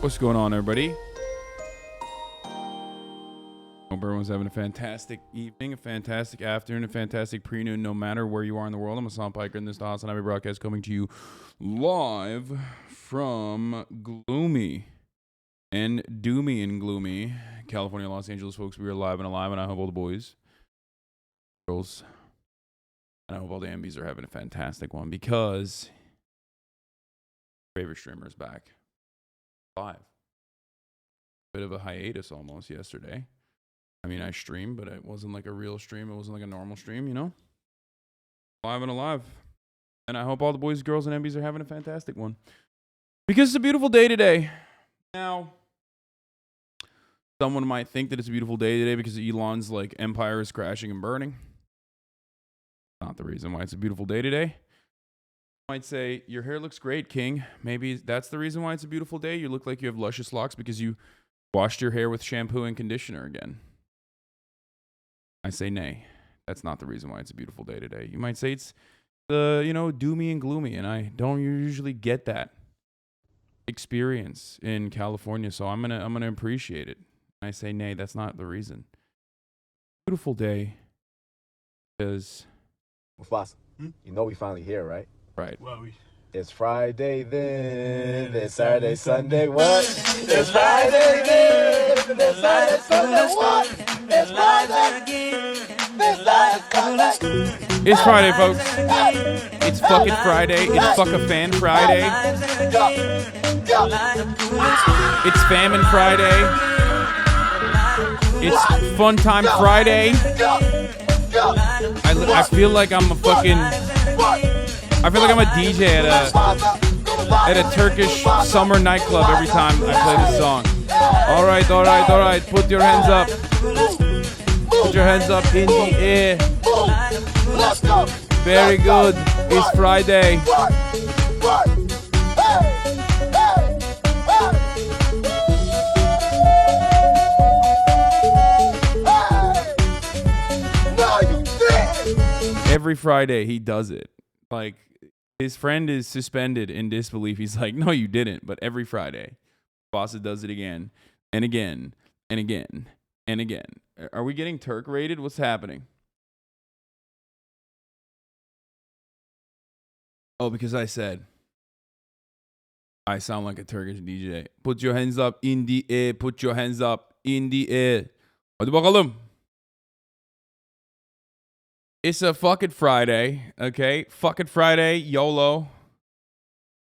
What's going on, everybody? Hope everyone's having a fantastic evening, a fantastic afternoon, a fantastic pre-noon, no matter where you are in the world. I'm Hasan Piker, and this is the HasanAbi broadcast coming to you live from gloomy and doomy and gloomy California, Los Angeles, folks. We are live and alive, and I hope all the boys, girls, and I hope all the MBs are having a fantastic one because favorite streamer is back live. Bit of a hiatus almost yesterday. I mean, I streamed, but it wasn't like a real stream. It wasn't like a normal stream, you know? Live and alive. And I hope all the boys, girls, and MBs are having a fantastic one. Because it's a beautiful day today. Now, someone might think that it's a beautiful day today because Elon's like empire is crashing and burning. Not the reason why it's a beautiful day today. Might say, your hair looks great, King. Maybe that's the reason why it's a beautiful day. You look like you have luscious locks because you washed your hair with shampoo and conditioner again. I say nay. That's not the reason why it's a beautiful day today. You might say it's doomy and gloomy, and I don't usually get that experience in California, so I'm gonna appreciate it. I say nay, that's not the reason. Beautiful day because Mufasa, you know we finally here, right? Right. Well, It's Friday then, it's Saturday, Sunday, what? It's Friday then, it's Saturday, Sunday, what? It's Friday again, it's Saturday, Sunday. It's Friday, folks. It's fucking Friday. It's fuck-a-fan Friday. It's famine Friday. It's fun time Friday. I feel like I'm a fucking... I feel like I'm a DJ at a Turkish summer nightclub every time I play this song. All right. Put your hands up. Put your hands up in the air. Very good. It's Friday. Every Friday he does it. Like, his friend is suspended in disbelief. He's like, no, you didn't. But every Friday, Bossa does it again and again and again and again. Are we getting Turk rated? What's happening? Oh, because I said I sound like a Turkish DJ. Put your hands up in the air. Put your hands up in the air. Hadi bakalım. It's a fucking Friday, okay? Fucking Friday, YOLO.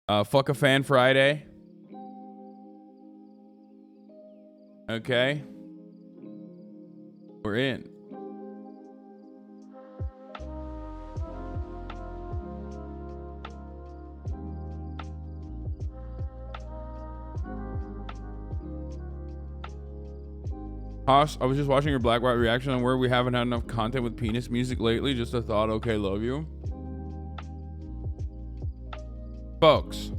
Fuck a fan Friday. Okay. We're in. Hosh, I was just watching your Black White reaction on where we haven't had enough content with penis music lately. Just a thought. Okay, love you. Folks.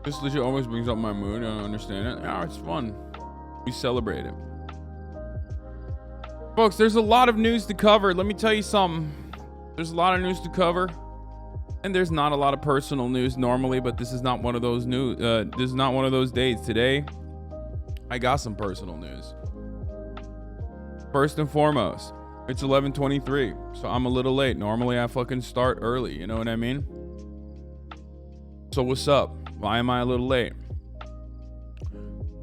This legit always brings up my mood. I don't understand it. Yeah, it's fun. We celebrate it. Folks, there's a lot of news to cover. Let me tell you something. There's a lot of news to cover. And there's not a lot of personal news normally, but this is not one of those news. This is not one of those days. Today, I got some personal news. First and foremost, it's 11:23, so I'm a little late. Normally, I fucking start early. You know what I mean? So what's up? Why am I a little late?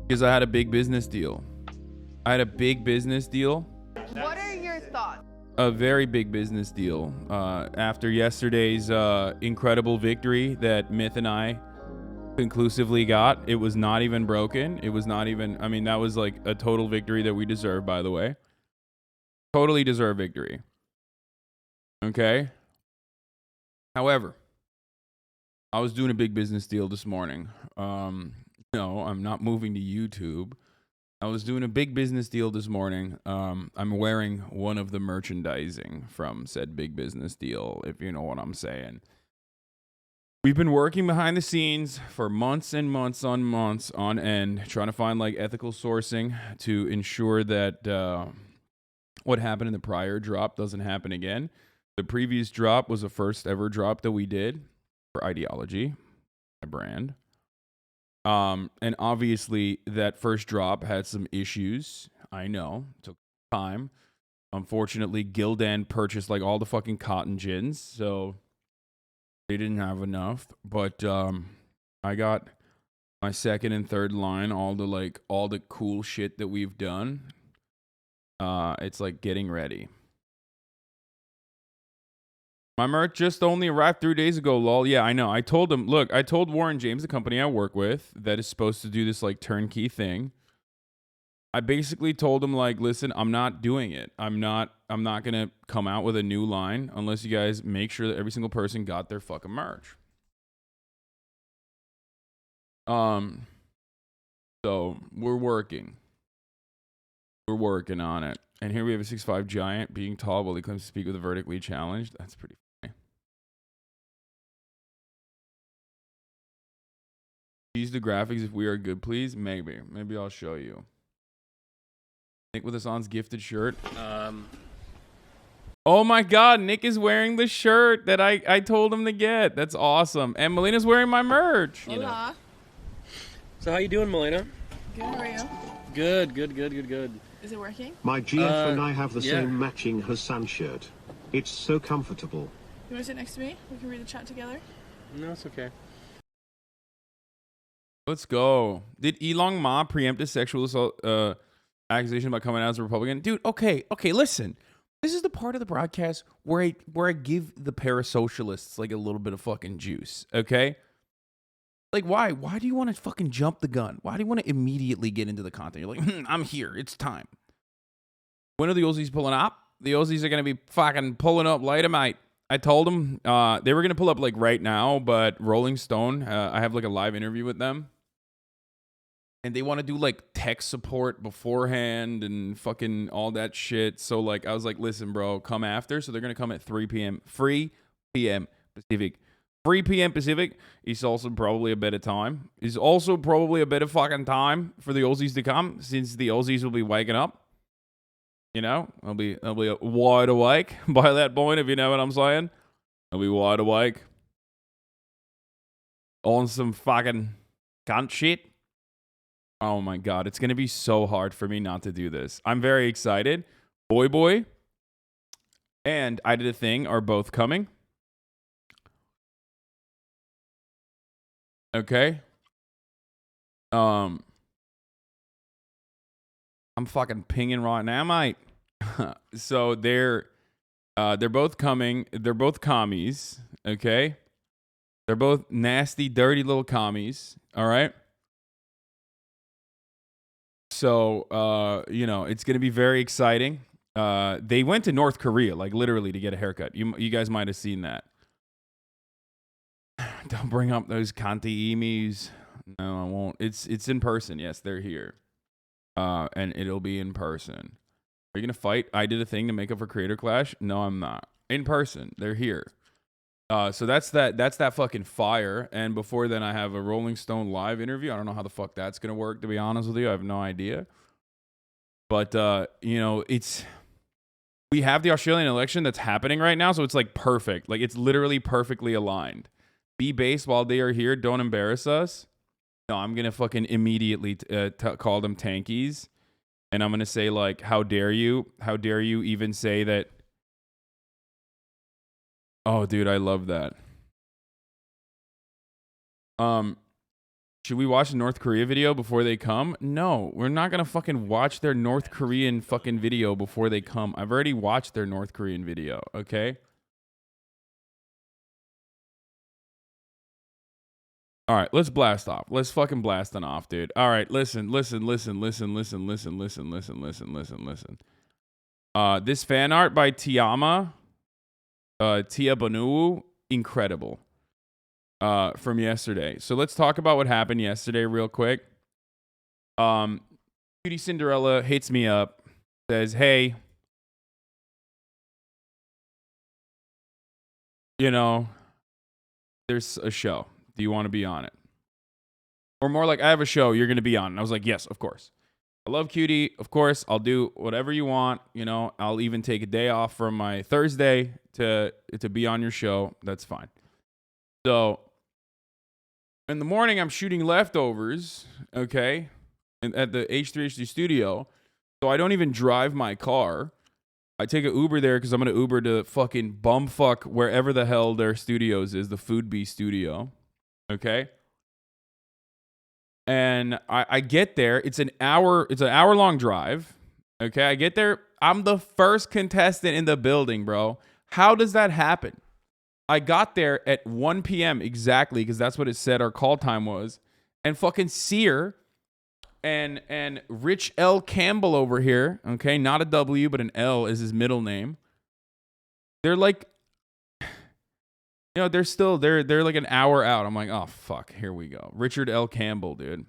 Because I had a big business deal. What are your thoughts? A very big business deal after yesterday's incredible victory that Myth and I conclusively got. It was not even broken. It was not even, I mean, that was like a total victory that we deserve, by the way. Totally deserve victory. Okay. However, I was doing a big business deal this morning. No, I'm not moving to YouTube. I was doing a big business deal this morning. I'm wearing one of the merchandising from said big business deal, if you know what I'm saying. We've been working behind the scenes for months and months on end, trying to find like ethical sourcing to ensure that what happened in the prior drop doesn't happen again. The previous drop was the first ever drop that we did. for ideology, my brand. And obviously that first drop had some issues. I know, took time. Unfortunately, Gildan purchased like all the fucking cotton gins, so they didn't have enough. But I got my second and third line, all the cool shit that we've done. It's like getting ready. My merch just only arrived 3 days ago, lol. Yeah, I know. I told him, look, I told Warren James, the company I work with, that is supposed to do this like turnkey thing. I basically told him, like, listen, I'm not doing it. I'm not gonna come out with a new line unless you guys make sure that every single person got their fucking merch. So we're working. We're working on it. And here we have a 6'5" giant being tall while he claims to speak with a vertically challenged. That's pretty funny. Use the graphics if we are good, please. Maybe I'll show you. Nick with Hasan's gifted shirt. Oh my God, Nick is wearing the shirt that I told him to get. That's awesome. And Melina's wearing my merch. Hola. So how you doing, Melina? Good, how are you? Good. Is it working? My GF and I have the yeah. same matching Hasan shirt. It's so comfortable. You want to sit next to me? We can read the chat together. No, it's okay. Let's go. Did Yilong Ma preempt a sexual assault accusation by coming out as a Republican? Dude, okay, listen. This is the part of the broadcast where I give the parasocialists like a little bit of fucking juice, okay? Like, why? Why do you want to fucking jump the gun? Why do you want to immediately get into the content? You're like, I'm here. It's time. When are the Aussies pulling up? The Aussies are going to be fucking pulling up later, mate. I told them they were going to pull up like right now, but Rolling Stone, I have like a live interview with them. And they want to do like tech support beforehand and fucking all that shit. So like, I was like, listen, bro, come after. So they're going to come at 3 p.m. 3 p.m. Pacific. 3 p.m. Pacific. It's also probably a bit of time. It's also probably a bit of fucking time for the Aussies to come, since the Aussies will be waking up. You know, I'll be wide awake by that point, if you know what I'm saying. I'll be wide awake on some fucking cunt shit. Oh my God, it's gonna be so hard for me not to do this. I'm very excited. Boy and I Did a Thing are both coming. Okay. I'm fucking pinging right now, mate. So they're both coming. They're both commies. Okay. They're both nasty, dirty little commies. All right. So you know, it's gonna be very exciting. They went to North Korea, like literally, to get a haircut. You guys might have seen that. Don't bring up those Kanti emus. No, I won't. It's in person. Yes, they're here. And it'll be in person. Are you gonna fight? I Did a Thing to make up for Creator Clash? No, I'm not. In person. They're here. So that's that fucking fire. And before then, I have a Rolling Stone live interview. I don't know how the fuck that's gonna work, to be honest with you. I have no idea. But you know, we have the Australian election that's happening right now, so it's like perfect. Like, it's literally perfectly aligned. Be base while they are here. Don't embarrass us. No, I'm gonna fucking immediately call them tankies, and I'm gonna say like, how dare you? How dare you even say that? Oh, dude, I love that. Should we watch the North Korea video before they come? No, we're not gonna fucking watch their North Korean fucking video before they come. I've already watched their North Korean video, okay? All right, let's blast off. Let's fucking blast it off, dude. All right, listen. This fan art by Tiama, Tia Banu, incredible. From yesterday. So let's talk about what happened yesterday real quick. Cutie Cinderella hits me up, says, hey, you know, there's a show. Do you want to be on it? Or more like, I have a show you're going to be on. And I was like, yes, of course. I love Cutie. Of course, I'll do whatever you want. You know, I'll even take a day off from my Thursday to be on your show. That's fine. So in the morning, I'm shooting leftovers, okay, at the H3HD studio. So I don't even drive my car. I take an Uber there because I'm going to Uber to fucking bumfuck wherever the hell their studios is, the Food Bee studio, okay? And I get there. It's an hour-long drive, okay? I get there. I'm the first contestant in the building, bro. How does that happen? I got there at 1 p.m. exactly because that's what it said our call time was. And fucking Sear and Rich L. Campbell over here, okay, not a W, but an L is his middle name. They're like, they're like an hour out. I'm like, oh, fuck, here we go. Richard L. Campbell, dude.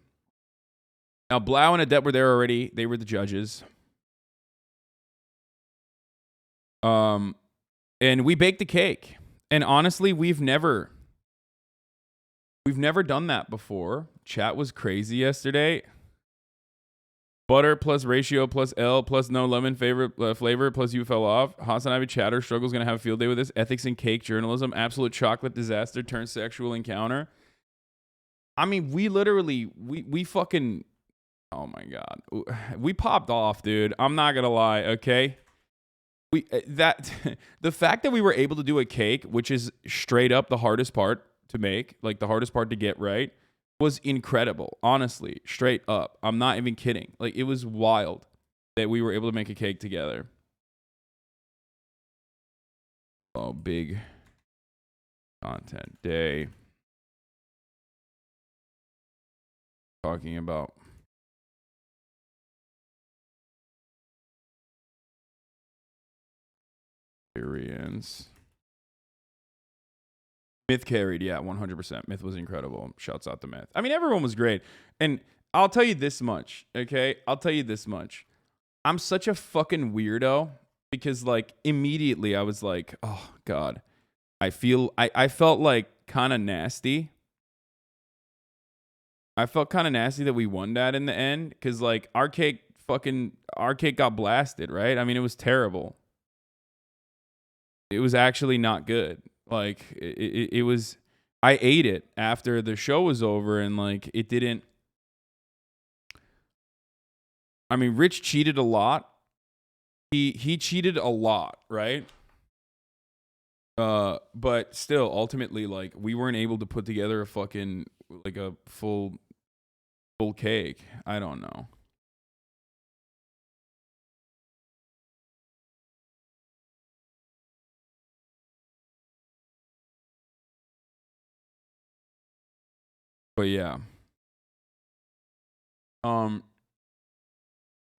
Now, Blau and Adet were there already. They were the judges. And we baked the cake. And honestly, we've never done that before. Chat was crazy yesterday. Butter plus ratio plus L plus no lemon flavor plus you fell off. HasanAbi chatter struggle's gonna have a field day with this. Ethics in cake journalism. Absolute chocolate disaster turns sexual encounter. I mean, we literally we fucking, oh my god, we popped off, dude. I'm not gonna lie, okay. The fact that we were able to do a cake, which is straight up the hardest part to make, like the hardest part to get right, was incredible. Honestly, straight up. I'm not even kidding. Like, it was wild that we were able to make a cake together. Oh, big content day. Talking about experience. Myth carried, yeah, 100%. Myth was incredible. Shouts out to Myth. I mean, everyone was great. And I'll tell you this much, okay? I'll tell you this much. I'm such a fucking weirdo because, like, immediately I was like, oh, God. I felt like kind of nasty. I felt kind of nasty that we won that in the end because, like, our cake got blasted, right? I mean, it was terrible. It was actually not good. Like, it was, I ate it after the show was over and, like, it didn't, I mean, Rich cheated a lot. He cheated a lot, right? But still, ultimately, like, we weren't able to put together a fucking, like, a full cake. I don't know. But yeah.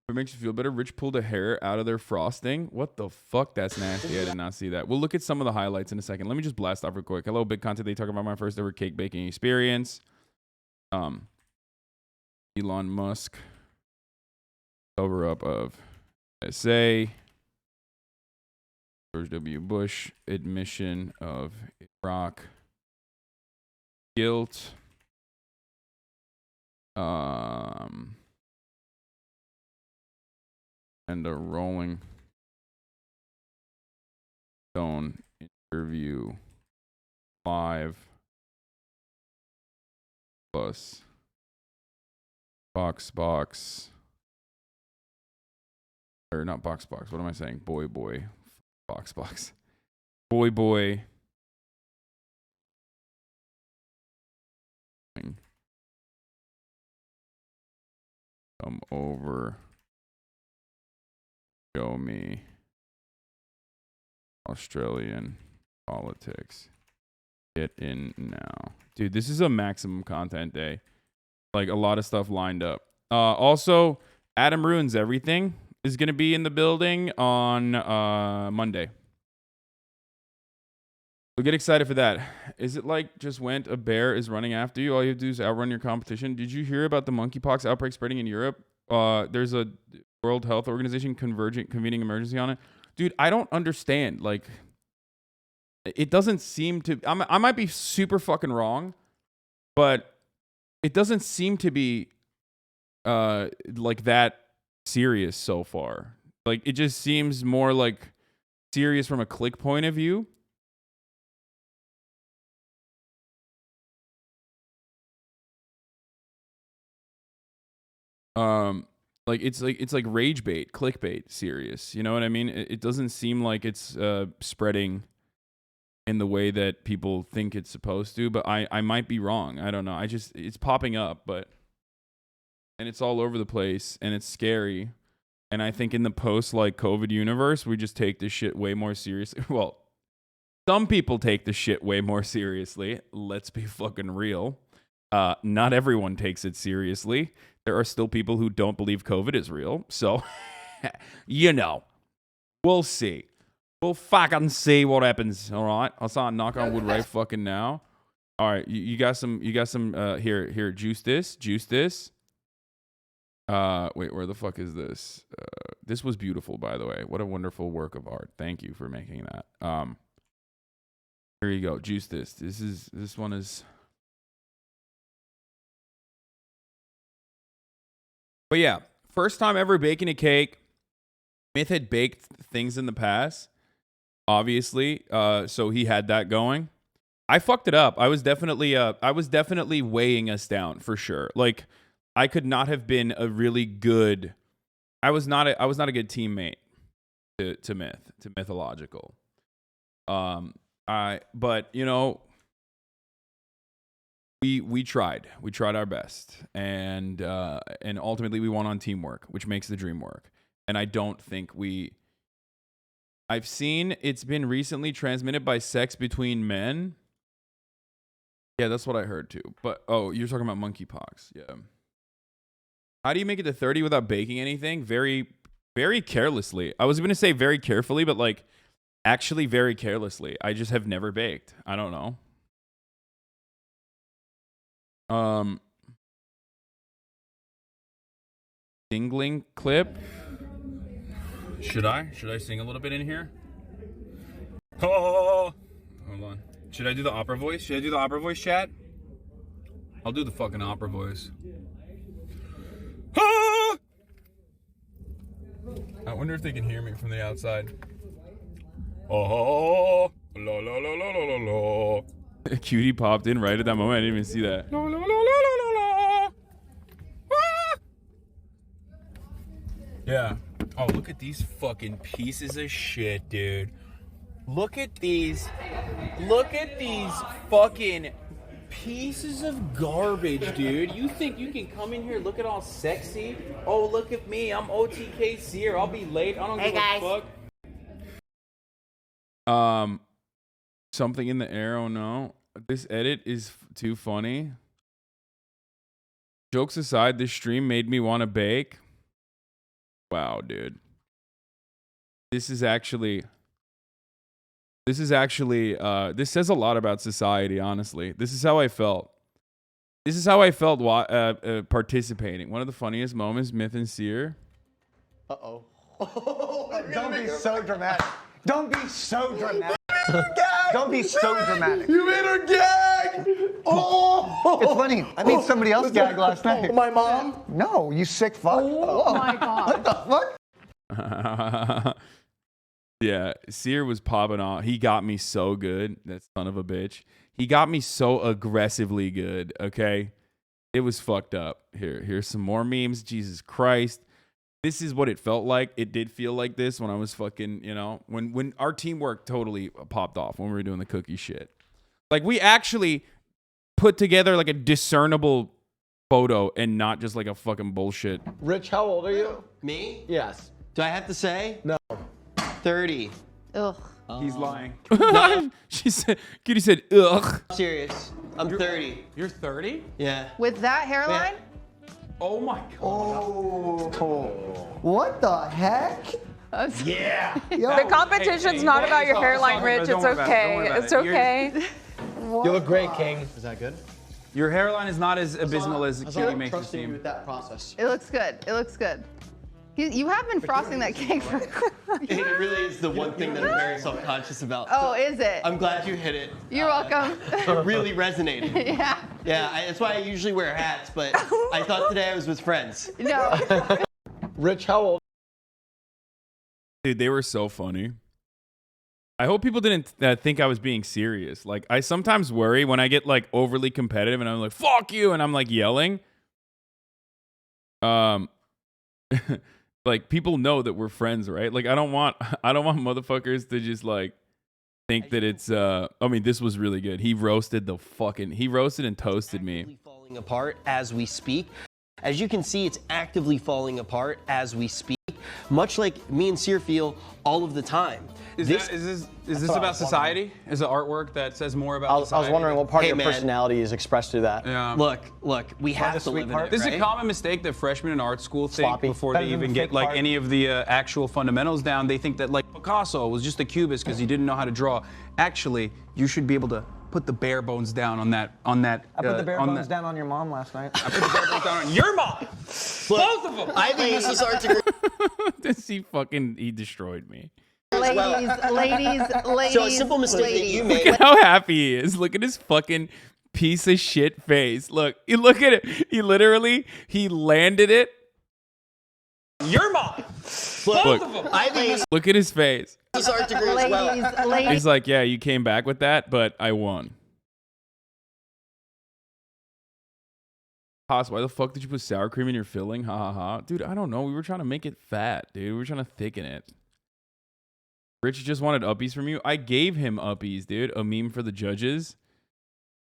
It makes you feel better. Rich pulled a hair out of their frosting. What the fuck? That's nasty. I did not see that. We'll look at some of the highlights in a second. Let me just blast off real quick. Hello, big content. They talk about my first ever cake baking experience. Elon Musk cover up of SA. George W. Bush admission of Iraq guilt. And a Rolling Stone interview live plus box or not box. What am I saying? Boy box boy. Come over. Show me Australian politics. Get in now. Dude, this is a maximum content day. Like, a lot of stuff lined up. Also, Adam Ruins Everything is going to be in the building on Monday. So get excited for that. Is it like just went a bear is running after you? All you have to do is outrun your competition. Did you hear about the monkeypox outbreak spreading in Europe? There's a World Health Organization convening emergency on it. Dude, I don't understand. Like, it doesn't seem to... I might be super fucking wrong, but it doesn't seem to be like that serious so far. Like, it just seems more like serious from a click point of view. Like it's like rage bait, clickbait, serious. You know what I mean? It doesn't seem like it's spreading in the way that people think it's supposed to, but I might be wrong. I don't know. It's popping up, and it's all over the place, and it's scary. And I think in the post like COVID universe, we just take this shit way more seriously. Well, some people take the shit way more seriously. Let's be fucking real. Not everyone takes it seriously. There are still people who don't believe COVID is real. So, you know, we'll see. We'll fucking see what happens. All right. I'll start knock on wood right fucking now. All right. You got some, here, juice this. Wait, where the fuck is this? This was beautiful, by the way. What a wonderful work of art. Thank you for making that. Here you go. Juice this. This one is. But yeah, first time ever baking a cake. Myth had baked things in the past, obviously. So he had that going. I fucked it up. I was definitely weighing us down for sure. Like, I could not have been a really good. I was not a good teammate to mythological. But you know, we tried our best, and ultimately we won on teamwork, which makes the dream work. And I don't think I've seen it's been recently transmitted by sex between men. Yeah, that's what I heard too. But oh, you're talking about monkeypox. Yeah. How do you make it to 30 without baking anything? Very, very carelessly. I was going to say very carefully, but like actually very carelessly. I just have never baked. I don't know. Singling clip. Should I sing a little bit in here? Oh, hold on. Should I do the opera voice? Chat? I'll do the fucking opera voice. Ah! I wonder if they can hear me from the outside. Oh, la la la la la la la. A cutie popped in right at that moment. I didn't even see that. La la la la la la. Ah! Yeah. Oh, look at these fucking pieces of shit, dude. Look at these fucking pieces of garbage, dude. You think you can come in here, look at all sexy? Oh, look at me. I'm OTK Seer. I'll be late. I don't give a fuck. Something in the air. Oh no. This edit is too funny. Jokes aside, this stream made me want to bake. Wow, dude. This says a lot about society, honestly. This is how I felt. Participating. One of the funniest moments, Myth and Seer. Uh-oh. Don't be so dramatic. Don't be so dramatic. Don't be so dramatic. You made her gag! Oh! It's funny. I made somebody else gag last night. My mom? No, you sick fuck. Oh my God. What the fuck? Yeah, Seer was popping off. He got me so good, that son of a bitch. He got me so aggressively good, okay? It was fucked up. Here's some more memes. Jesus Christ. This is what it felt like. It did feel like this when I was fucking, you know, when our teamwork totally popped off when we were doing the cookie shit. Like, we actually put together like a discernible photo and not just like a fucking bullshit. Rich, how old are you? Me? Yes. Do I have to say? No. 30. Ugh. He's lying. No. Kitty said, ugh. Serious. I'm 30. You're 30? Yeah. With that hairline? Oh my God. Oh. What the heck? Yeah. The competition's not about your hairline, Rich. It's okay. It's okay. You look great, King. Is that good? Your hairline is not as abysmal as Kitty makes it trusting you seem. with that process. It looks good. It looks good. You have been frosting that cake for. It really is the one thing that I'm very self-conscious about. Oh, is it? I'm glad you hit it. You're welcome. It really resonated. Yeah. Yeah, that's why I usually wear hats, but I thought today I was with friends. No. Rich, how old? Dude, they were so funny. I hope people didn't think I was being serious. Like, I sometimes worry when I get like overly competitive and I'm like, fuck you, and I'm like yelling. like people know that we're friends, right? Like I don't want motherfuckers to just like think that it's I mean, this was really good. He roasted and toasted me. Falling apart as we speak. As you can see, it's actively falling apart as we speak, much like me and Sear feel all of the time. Is this about society? Is it artwork that says more about society? I was wondering what part of your man. personality is expressed through that. Yeah. Look, we have to live in it, This is right? a common mistake that freshmen in art school think Sloppy. before Better they than even the get fake like art. any of the actual fundamentals down. They think that like Picasso was just a cubist because he didn't know how to draw. Actually, you should be able to put the bare bones down on that. I put the bare bones down on your mom last night. I put the bare bones down on your mom. Both of them. I think this is art degree. He destroyed me. Ladies. So a simple mistake that you made. Look at how happy he is. Look at his fucking piece of shit face. Look at it. He landed it. Your mom. Look, I think look at his face. this is art degree as well. He's like, yeah, you came back with that, but I won. Haas, why the fuck did you put sour cream in your filling? Ha ha ha. Dude, I don't know. We were trying to make it fat, dude. We were trying to thicken it. Rich just wanted uppies from you. I gave him uppies, dude. A meme for the judges.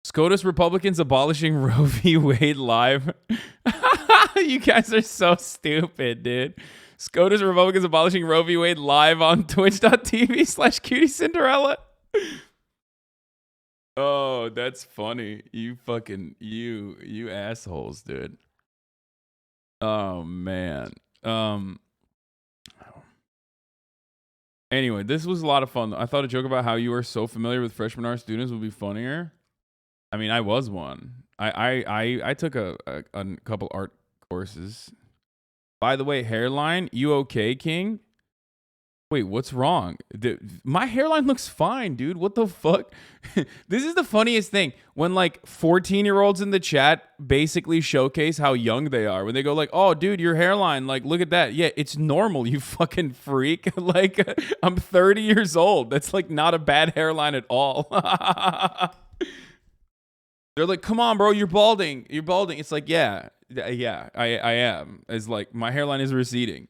SCOTUS Republicans abolishing Roe v. Wade live. You guys are so stupid, dude. SCOTUS Republicans abolishing Roe v. Wade live on twitch.tv/cutie Cinderella. Oh, that's funny. You fucking, you assholes, dude. Oh, man. Anyway, this was a lot of fun. I thought a joke about how you are so familiar with freshman art students would be funnier. I mean, I was one. I took a couple art courses. By the way, hairline, you okay, King? Wait, what's wrong? My hairline looks fine, dude. What the fuck? This is the funniest thing. When like 14-year-olds in the chat basically showcase how young they are. When they go like, oh, dude, your hairline, like, look at that. Yeah, it's normal, you fucking freak. Like, I'm 30 years old. That's like not a bad hairline at all. They're like, come on, bro, you're balding. You're balding. It's like, yeah, I am. It's like, my hairline is receding.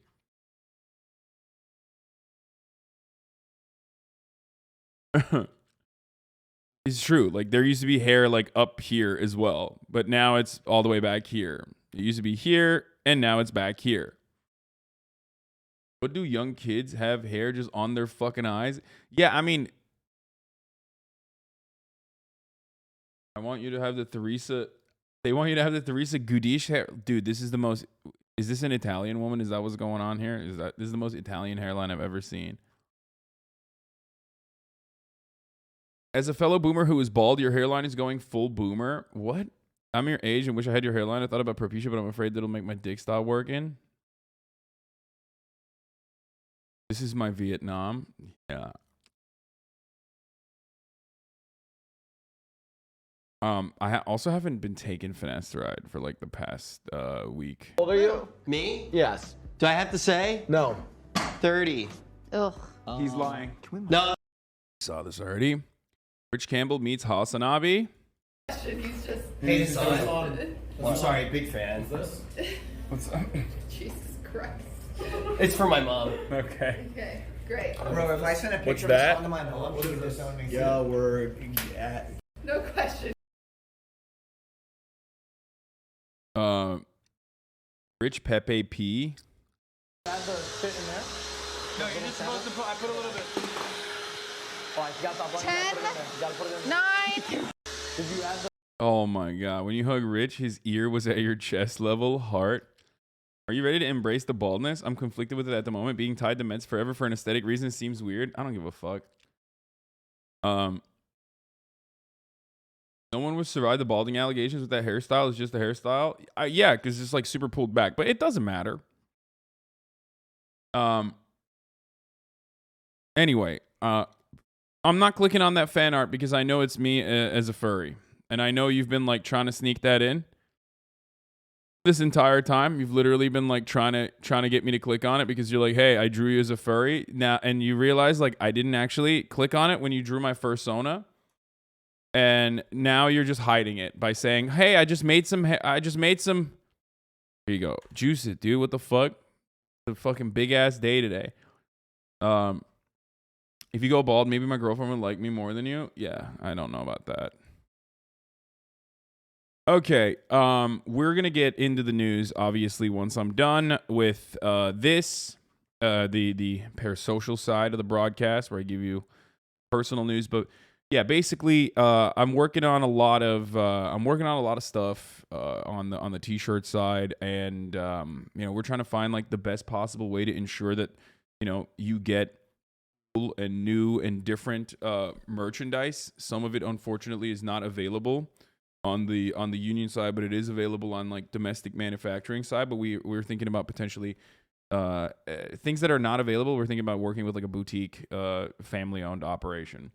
It's true. Like there used to be hair like up here as well, but now it's all the way back here. It used to be here and now it's back here. What do young kids have hair just on their fucking eyes? Yeah, I mean, I want you to have the Teresa. They want you to have the Teresa Gudish hair. Dude, this is the most. Is this an Italian woman? Is that what's going on here? This is the most Italian hairline I've ever seen. As a fellow boomer who is bald, your hairline is going full boomer. What? I'm your age and wish I had your hairline. I thought about Propecia, but I'm afraid that'll make my dick stop working. This is my Vietnam. Yeah. I also haven't been taking finasteride for like the past week. How old are you? Me? Yes. Do I have to say? No. 30. Ugh. He's lying. No. Saw this already. Rich Campbell meets HasanAbi. He's just. Hey, I'm sorry, big fan. What's up? Jesus Christ. It's for my mom. Okay. Okay, great. Bro, if I send a What's picture that? of to my mom, she would just tell me. Yeah, we're at. No question. Rich Pepe P. No, you're just supposed to put. I put a little bit. Oh, I forgot that button. 10, You gotta put it in there. 9. Did you add the? Oh my god. When you hug Rich, his ear was at your chest level. Heart. Are you ready to embrace the baldness? I'm conflicted with it at the moment. Being tied to meds forever for an aesthetic reason seems weird. I don't give a fuck. No one would survive the balding allegations with that hairstyle. It's just a hairstyle. Yeah, because it's like super pulled back, but it doesn't matter. Anyway, I'm not clicking on that fan art because I know it's me as a furry, and I know you've been like trying to sneak that in this entire time. You've literally been like trying to get me to click on it because you're like, hey, I drew you as a furry now, and you realize like I didn't actually click on it when you drew my fursona. And now you're just hiding it by saying, "Hey, I just made some Here you go. Juice it, dude. What the fuck? The fucking big ass day today. If you go bald, maybe my girlfriend would like me more than you. Yeah, I don't know about that. Okay, we're gonna get into the news obviously once I'm done with this, the parasocial side of the broadcast where I give you personal news. But yeah, basically, I'm working on a lot of stuff on the t-shirt side, and we're trying to find like the best possible way to ensure that you get cool and new and different merchandise. Some of it unfortunately is not available on the union side, but it is available on like domestic manufacturing side. But we're thinking about potentially things that are not available. We're thinking about working with like a boutique family owned operation.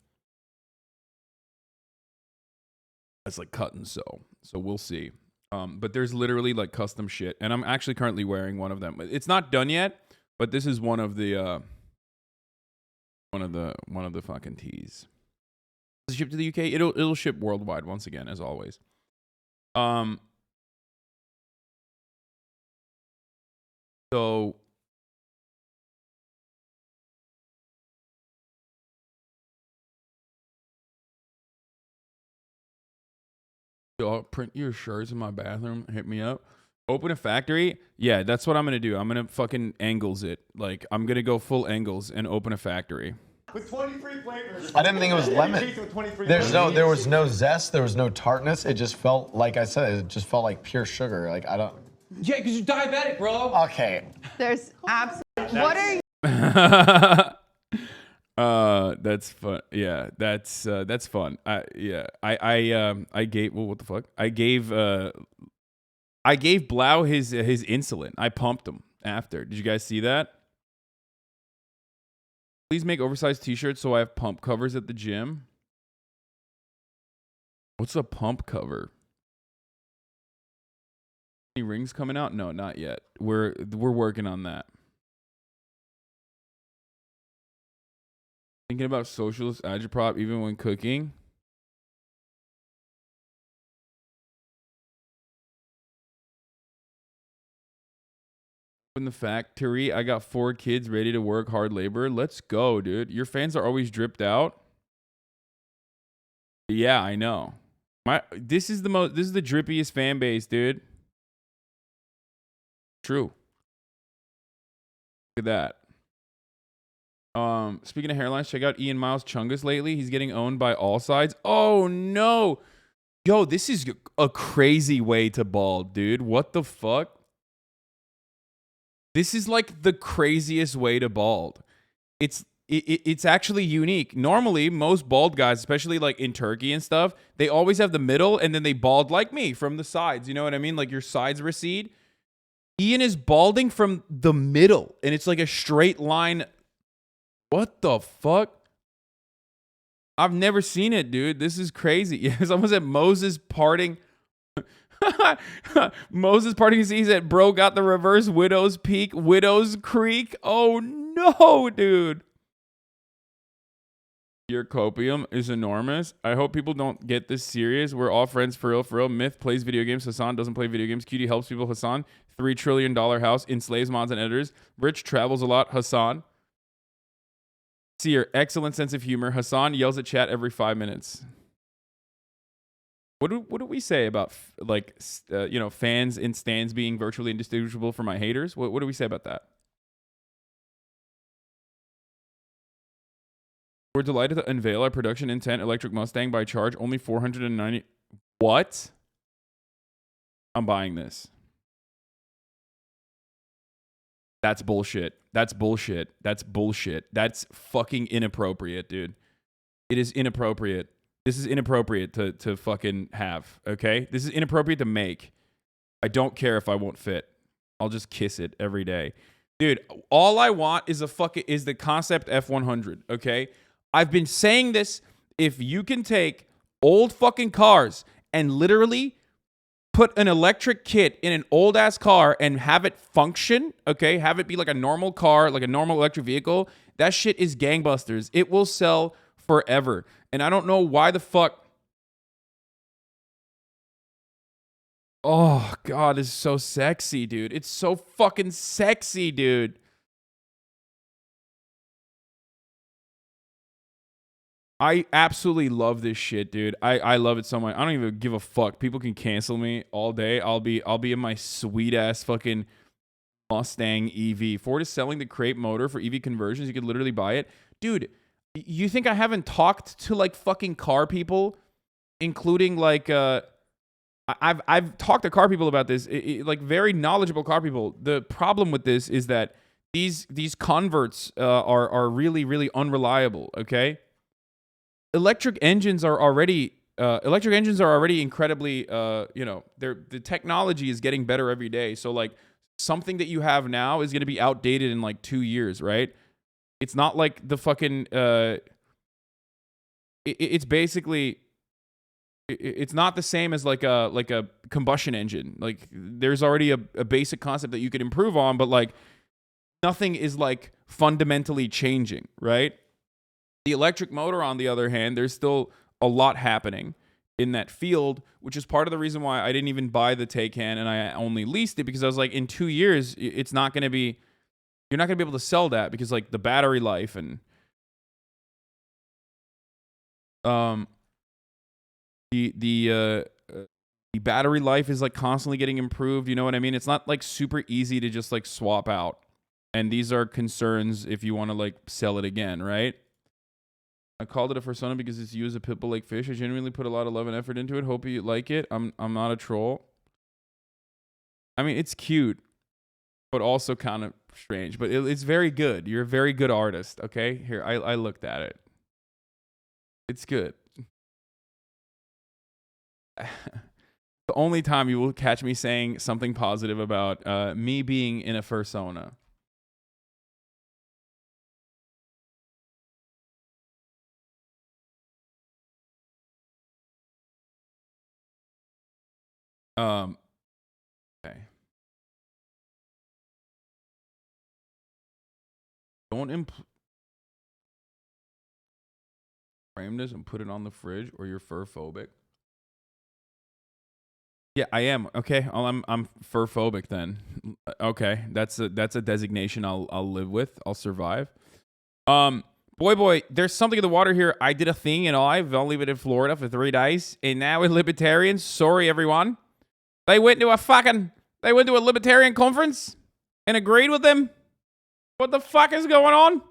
That's like cut and sew. So we'll see. But there's literally like custom shit, and I'm actually currently wearing one of them. It's not done yet, but this is one of the fucking tees. Does it ship to the UK? It'll ship worldwide once again, as always. So I'll print your shirts in my bathroom. Hit me up. Open a factory. Yeah, that's what I'm gonna do. I'm gonna fucking angles it. Like I'm gonna go full angles and open a factory. With 23 flavors. I didn't think it was lemon. There was no zest. There was no tartness. It just felt like I said. It just felt like pure sugar. Like I don't. Yeah, because you're diabetic, bro. Okay. There's absolutely. What are you? That's fun. Yeah, that's fun. I gave. Well, what the fuck? I gave Blau his insulin. I pumped him after. Did you guys see that? Please make oversized t-shirts so I have pump covers at the gym. What's a pump cover? Any rings coming out? No, not yet. We're working on that. Thinking about socialist agitprop even when cooking. In the factory, I got 4 kids ready to work hard labor. Let's go, dude. Your fans are always dripped out. Yeah, I know. This is the drippiest fan base, dude. True. Look at that. Speaking of hairlines, check out Ian Miles Chungus lately. He's getting owned by All Sides. Oh no. Yo, this is a crazy way to bald, dude. What the fuck? This is like the craziest way to bald. It's actually unique. Normally, most bald guys, especially like in Turkey and stuff, they always have the middle and then they bald like me from the sides. You know what I mean? Like your sides recede. Ian is balding from the middle and it's like a straight line. What the fuck? I've never seen it, dude. This is crazy. It's almost at Moses parting. Moses parting sees that bro got the reverse Widow's Peak, Widow's Creek. Oh no, dude. Your copium is enormous. I hope people don't get this serious. We're all friends for real, for real. Myth plays video games. Hasan doesn't play video games. Cutie helps people. Hasan, $3 trillion house, enslaves mods and editors. Rich travels a lot. Hasan. Seer, excellent sense of humor. Hasan yells at chat every 5 minutes. What do we say about fans and stands being virtually indistinguishable from my haters? What do we say about that? We're delighted to unveil our production intent electric Mustang by charge, only 490. What? I'm buying this. That's bullshit. That's bullshit. That's bullshit. That's fucking inappropriate, dude. It is inappropriate. This is inappropriate to fucking have, okay? This is inappropriate to make. I don't care if I won't fit. I'll just kiss it every day. Dude, all I want is the Concept F100, okay? I've been saying this. If you can take old fucking cars and literally put an electric kit in an old ass car and have it function, okay? Have it be like a normal car, like a normal electric vehicle. That shit is gangbusters. It will sell forever. And I don't know why the fuck Oh God, it's so sexy, dude. It's so fucking sexy, dude. I absolutely love this shit, dude. I love it so much. I don't even give a fuck. People can cancel me all day. I'll be in my sweet ass fucking Mustang EV. Ford is selling the crate motor for EV conversions. You could literally buy it. Dude, you think I haven't talked to like fucking car people, including like I've talked to car people about this, like very knowledgeable car people. The problem with this is that these converts are really, really unreliable, okay? Electric engines are already incredibly the technology is getting better every day. So like something that you have now is going to be outdated in like 2 years, right? It's not like the fucking it's basically it's not the same as like a combustion engine. Like there's already a basic concept that you could improve on, but like nothing is like fundamentally changing, right? The electric motor, on the other hand, there's still a lot happening in that field, which is part of the reason why I didn't even buy the Taycan and I only leased it, because I was like, in 2 years, it's not going to be, you're not going to be able to sell that because like the battery life and the battery life is like constantly getting improved. You know what I mean? It's not like super easy to just like swap out. And these are concerns if you want to like sell it again, right? I called it a fursona because it's you as a pitbull like fish. I genuinely put a lot of love and effort into it. Hope you like it. I'm not a troll. I mean, it's cute, but also kind of strange. But it's very good. You're a very good artist, okay? Here, I looked at it. It's good. The only time you will catch me saying something positive about me being in a fursona. Okay. Don't frame this and put it on the fridge, or you're fur phobic. Yeah, I am. Okay, I'm fur phobic then. Okay, that's a designation I'll live with. I'll survive. Boy, there's something in the water here. I did a thing and I've only been in Florida for 3 days, and now we're libertarians. Sorry, everyone. They went to a libertarian conference and agreed with them. What the fuck is going on?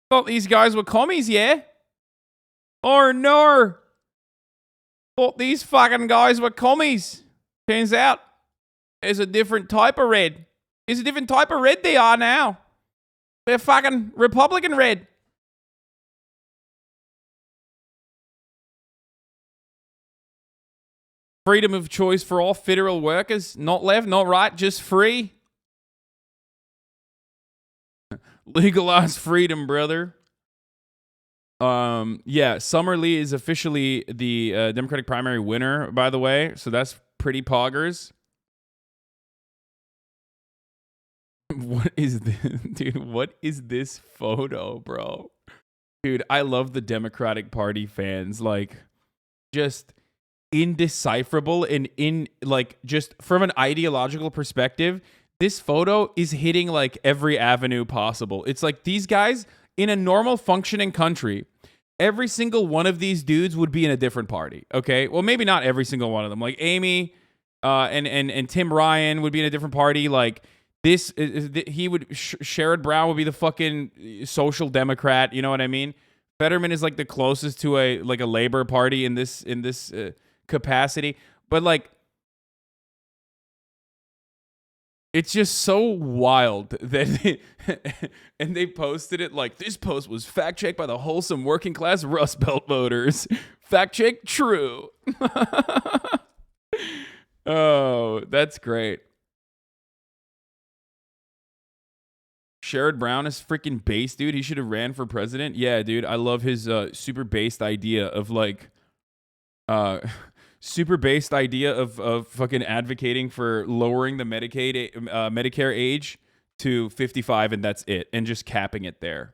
Thought these guys were commies, yeah? Or no? Thought these fucking guys were commies. Turns out there's a different type of red. There's a different type of red they are now. They're fucking Republican red. Freedom of choice for all federal workers. Not left, not right, just free. Legalized freedom, brother. Yeah, Summer Lee is officially the Democratic primary winner, by the way. So that's pretty poggers. What is this? Dude, what is this photo, bro? Dude, I love the Democratic Party fans. Like, just indecipherable and just from an ideological perspective, this photo is hitting like every avenue possible. It's like these guys in a normal functioning country, every single one of these dudes would be in a different party. Okay, well, maybe not every single one of them. Like Amy and Tim Ryan would be in a different party. Like this, Sherrod Brown would be the fucking social democrat. You know what I mean? Fetterman is like the closest to a Labor Party in this capacity, but like it's just so wild that and they posted it like, this post was fact checked by the wholesome working class Rust Belt voters. Fact check true. Oh, that's great. Sherrod Brown is freaking based, dude. He should have ran for president. Yeah, dude. I love his super based idea of like super based idea of fucking advocating for lowering the Medicare age to 55, and that's it, and just capping it there.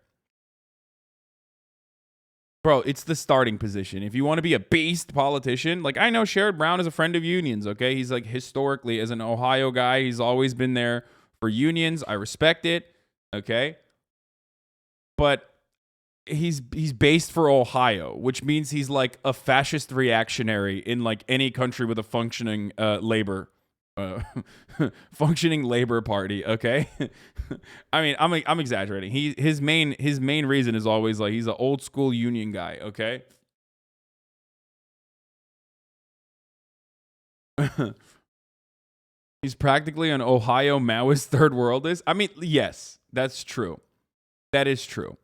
Bro, it's the starting position. If you want to be a beast politician, like I know Sherrod Brown is a friend of unions, okay? He's like historically, as an Ohio guy, he's always been there for unions. I respect it, okay? But he's based for Ohio, which means he's like a fascist reactionary in like any country with a functioning labor functioning labor party, okay? I mean, I'm exaggerating. His main reason is always like he's an old school union guy, okay? He's practically an Ohio Maoist third worldist. I mean, yes, that's true. That is true.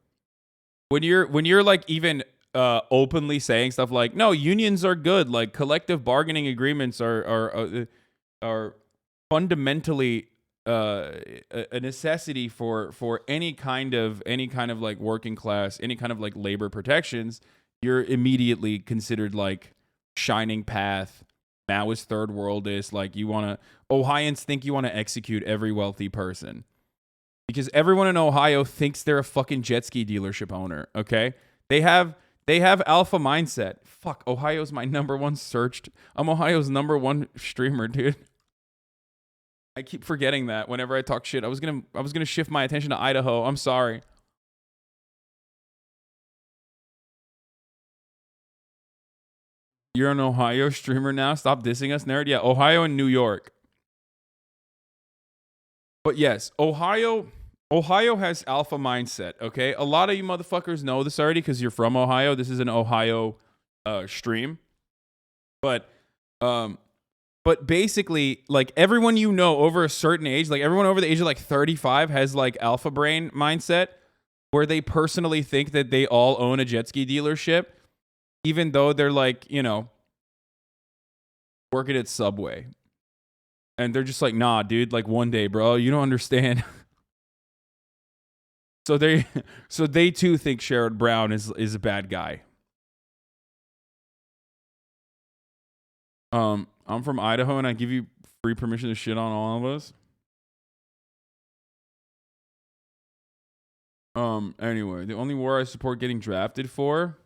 When you're like even openly saying stuff like, no, unions are good, like collective bargaining agreements are fundamentally a necessity for any kind of like working class, any kind of like labor protections, you're immediately considered like shining path, Maoist third worldist. Like Ohioans think you want to execute every wealthy person because everyone in Ohio thinks they're a fucking jet ski dealership owner. Okay, they have alpha mindset. Fuck, Ohio's my number one searched. I'm Ohio's number one streamer, dude. I keep forgetting that whenever I talk shit. I was gonna shift my attention to Idaho. I'm sorry. You're an Ohio streamer now? Stop dissing us, nerd. Yeah, Ohio and New York. But yes, Ohio has alpha mindset, okay? A lot of you motherfuckers know this already because you're from Ohio. This is an Ohio stream. But basically, like everyone you know over a certain age, like everyone over the age of like 35 has like alpha brain mindset where they personally think that they all own a jet ski dealership, even though they're like, you know, working at Subway. And they're just like, nah, dude, like one day, bro, you don't understand. So they too think Sherrod Brown is a bad guy. I'm from Idaho and I give you free permission to shit on all of us. Anyway, the only war I support getting drafted for.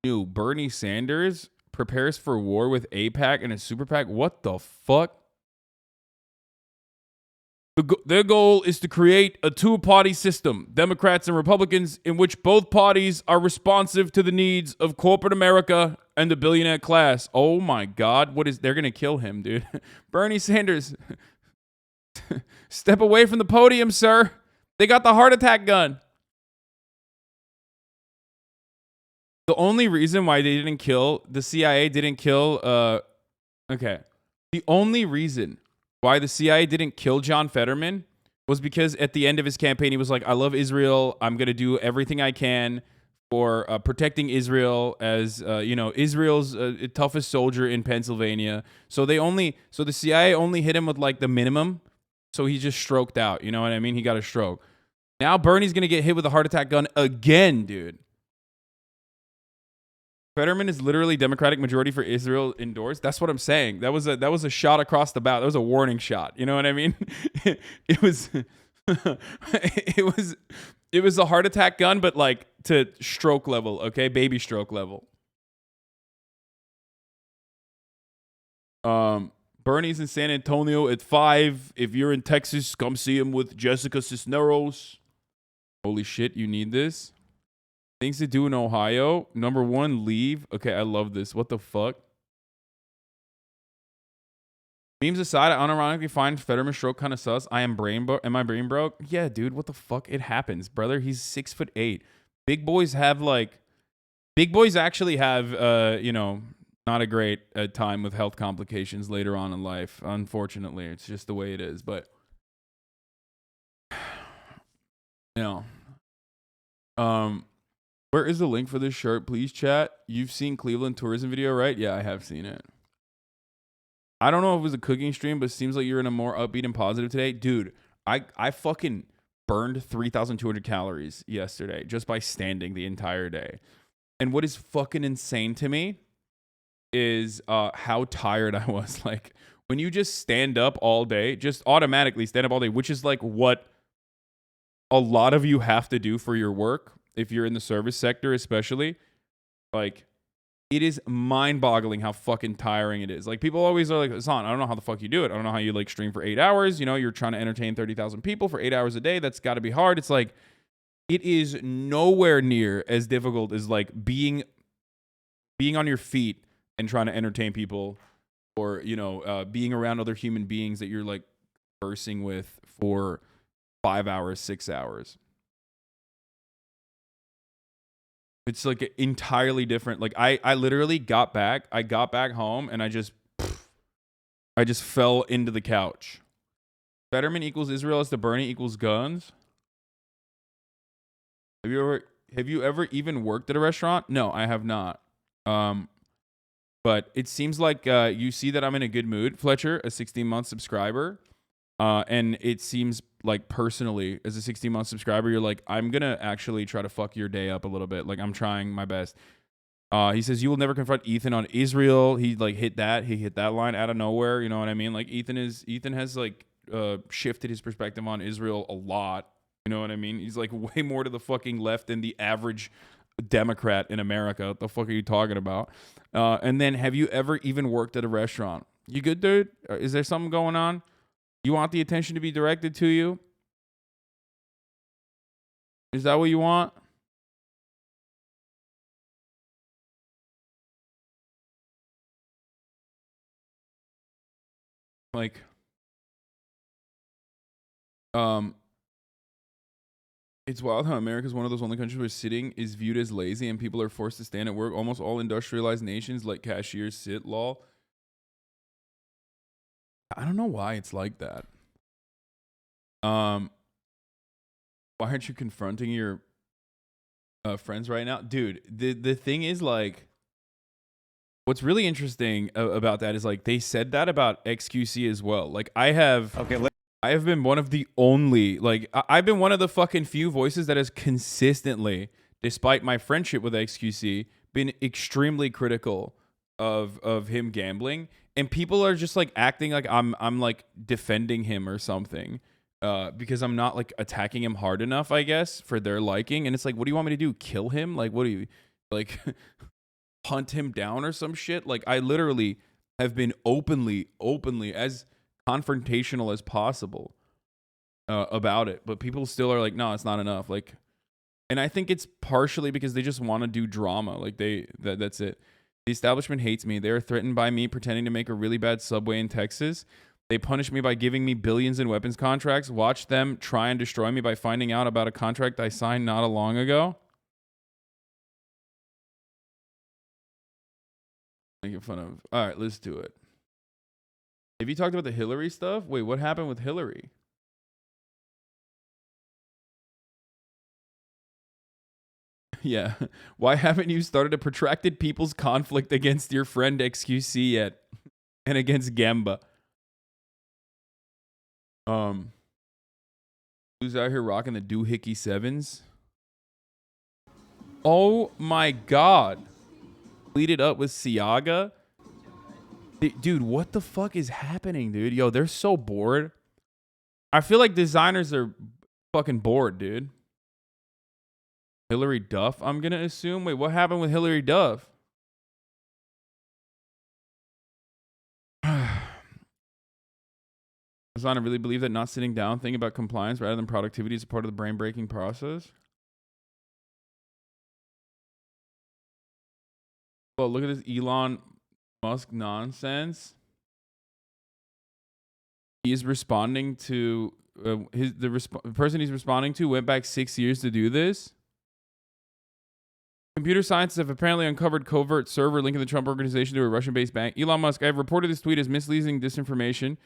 New Bernie Sanders prepares for war with AIPAC and a super PAC. What the fuck? Their goal is to create a two-party system, Democrats and Republicans, in which both parties are responsive to the needs of corporate America and the billionaire class. Oh my God, they're gonna kill him, dude. Bernie Sanders, step away from the podium, sir. They got the heart attack gun. The only reason why they didn't kill, the CIA didn't kill, the only reason why the CIA didn't kill John Fetterman was because at the end of his campaign, he was like, I love Israel. I'm going to do everything I can for protecting Israel as, Israel's toughest soldier in Pennsylvania. So the CIA only hit him with like the minimum. So he just stroked out. You know what I mean? He got a stroke. Now Bernie's going to get hit with a heart attack gun again, dude. Fetterman is literally Democratic majority for Israel endorsed. That's what I'm saying. That was a shot across the bow. That was a warning shot. You know what I mean? It was a heart attack gun, but like to stroke level, okay? Baby stroke level. Bernie's in San Antonio at 5. If you're in Texas, come see him with Jessica Cisneros. Holy shit, you need this. Things to do in Ohio. Number 1, leave. Okay, I love this. What the fuck? Memes aside, I unironically find Fetterman stroke kind of sus. Am I brain broke? Yeah, dude, what the fuck? It happens, brother. He's 6'8". Big boys actually have, not a great time with health complications later on in life. Unfortunately, it's just the way it is. But, where is the link for this shirt? Please, chat. You've seen Cleveland tourism video, right? Yeah, I have seen it. I don't know if it was a cooking stream, but it seems like you're in a more upbeat and positive today. Dude, I fucking burned 3,200 calories yesterday just by standing the entire day. And what is fucking insane to me is how tired I was. Like, when you just stand up all day, just automatically stand up all day, which is like what a lot of you have to do for your work. if you're in the service sector, especially, like, it is mind-boggling how fucking tiring it is. Like, people always are like, Hasan, I don't know how the fuck you do it. I don't know how you, like, stream for 8 hours. You know, you're trying to entertain 30,000 people for 8 hours a day. That's got to be hard. It's like, it is nowhere near as difficult as, like, being on your feet and trying to entertain people, or, you know, being around other human beings that you're, like, conversing with for 5 hours, 6 hours. It's like entirely different. Like, I literally got back home and I just fell into the couch. Fetterman equals Israel as the Bernie equals guns. Have you ever even worked at a restaurant? No, I have not. But it seems like you see that I'm in a good mood, Fletcher, a 16-month subscriber. And it seems like, personally, as a 16-month subscriber, you're like, I'm going to actually try to fuck your day up a little bit. Like, I'm trying my best. He says, you will never confront Ethan on Israel. He, like, hit that line out of nowhere. You know what I mean? Like, Ethan has, like, shifted his perspective on Israel a lot. You know what I mean? He's, like, way more to the fucking left than the average Democrat in America. What the fuck are you talking about? And then, have you ever even worked at a restaurant? You good, dude? Is there something going on? You want the attention to be directed to you? Is that what you want? Like, it's wild how America is one of those only countries where sitting is viewed as lazy and people are forced to stand at work. Almost all industrialized nations let cashiers sit, lol. I don't know why it's like that. Why aren't you confronting your friends right now? Dude, the thing is, like, what's really interesting about that is, like, they said that about XQC as well. Like, I have been one of the only, like, I've been one of the fucking few voices that has consistently, despite my friendship with XQC, been extremely critical of him gambling. And people are just, like, acting like I'm like defending him or something, because I'm not, like, attacking him hard enough, I guess, for their liking. And it's like, what do you want me to do? Kill him? Like, what do you, like, hunt him down or some shit? Like, I literally have been openly as confrontational as possible about it, but people still are like, no, it's not enough. Like, and I think it's partially because they just want to do drama. Like, that's it. The establishment hates me. They are threatened by me pretending to make a really bad subway in Texas. They punish me by giving me billions in weapons contracts. Watch them try and destroy me by finding out about a contract I signed not long ago. Making fun of. All right, let's do it. Have you talked about the Hillary stuff? Wait, what happened with Hillary? Yeah. Why haven't you started a protracted people's conflict against your friend XQC yet? And against Gamba? Who's out here rocking the doohickey 7s? Oh my god. Pleated up with Siaga? Dude, what the fuck is happening, dude? Yo, they're so bored. I feel like designers are fucking bored, dude. Hillary Duff, I'm going to assume. Wait, what happened with Hillary Duff? Hasan, I really believe that not sitting down, thinking about compliance rather than productivity is a part of the brain-breaking process. Well, look at this Elon Musk nonsense. He is responding to the person he's responding to went back 6 years to do this. Computer scientists have apparently uncovered covert server linking the Trump organization to a Russian-based bank. Elon Musk, I have reported this tweet as misleading disinformation.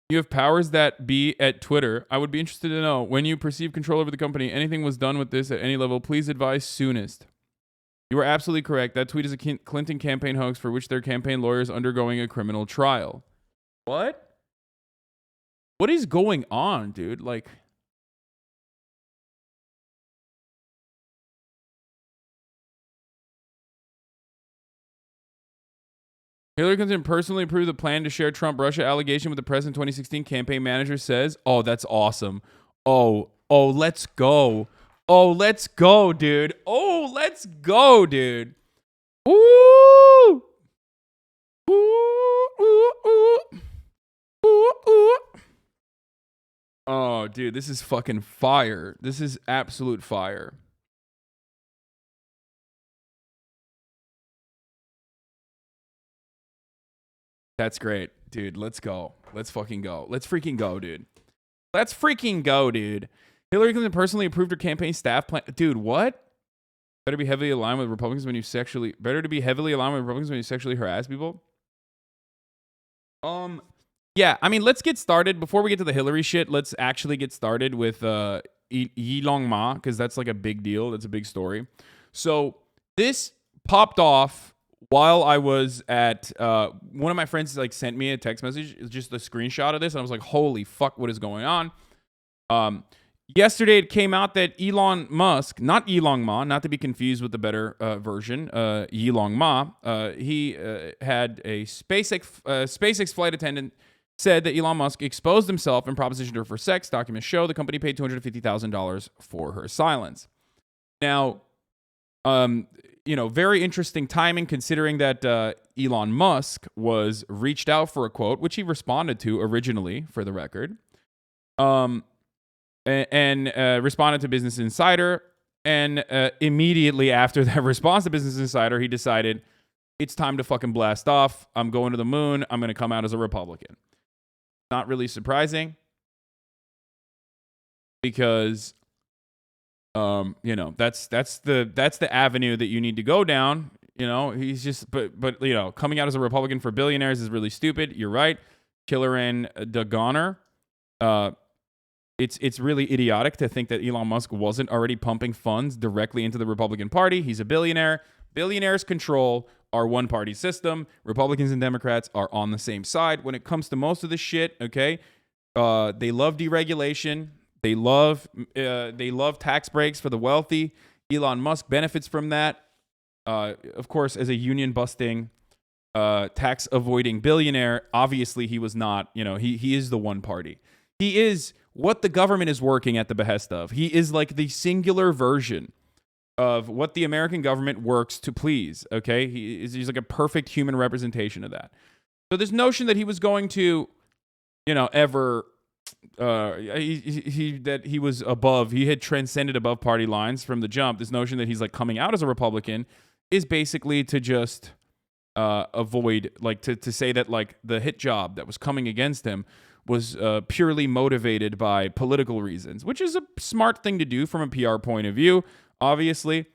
You have powers that be at Twitter. I would be interested to know, when you perceive control over the company, anything was done with this at any level, please advise soonest. You are absolutely correct. That tweet is a Clinton campaign hoax for which their campaign lawyer is undergoing a criminal trial. What? What is going on, dude? Like... Hillary Clinton personally approved the plan to share Trump-Russia allegation with the president 2016 campaign manager says, oh, that's awesome. Oh, let's go. Oh, let's go, dude. Oh, let's go, dude. Ooh. Ooh, ooh, ooh. Ooh, ooh. Oh, dude, this is fucking fire. This is absolute fire. That's great, dude. Let's go. Let's fucking go. Let's freaking go, dude. Let's freaking go, dude. Hillary Clinton personally approved her campaign staff plan. Dude, what? Better be heavily aligned with Republicans when you sexually. Better to be heavily aligned with Republicans when you sexually harass people. Yeah. I mean, let's get started before we get to the Hillary shit. Let's actually get started with Yilong Ma, because that's like a big deal. That's a big story. So this popped off while I was at one of my friends like sent me a text message. It's just a screenshot of this, and I was like, "Holy fuck, what is going on?" Yesterday, it came out that Elon Musk, not Yilong Ma, not to be confused with the better version, Yilong Ma, he had a SpaceX flight attendant said that Elon Musk exposed himself and propositioned her for sex. Documents show the company paid $250,000 for her silence. Now, very interesting timing considering that Elon Musk was reached out for a quote, which he responded to originally, for the record. And responded to Business Insider. And immediately after that response to Business Insider, he decided it's time to fucking blast off. I'm going to the moon. I'm going to come out as a Republican. Not really surprising because, that's the avenue that you need to go down. He's just, but coming out as a Republican for billionaires is really stupid. You're right. Killer and the goner. It's really idiotic to think that Elon Musk wasn't already pumping funds directly into the Republican Party. He's a billionaire. Billionaires control our one-party system. Republicans and Democrats are on the same side when it comes to most of this shit, okay? They love deregulation. They love tax breaks for the wealthy. Elon Musk benefits from that. Of course, as a union-busting, tax-avoiding billionaire, obviously he was not, he is the one party. He is what the government is working at the behest of. He is like the singular version of what the American government works to please, okay? He's like a perfect human representation of that. So this notion that he was going to, ever, that he was above, he had transcended above party lines from the jump, this notion that he's like coming out as a Republican is basically to just avoid, like to say that like the hit job that was coming against him was purely motivated by political reasons, which is a smart thing to do from a PR point of view. Obviously,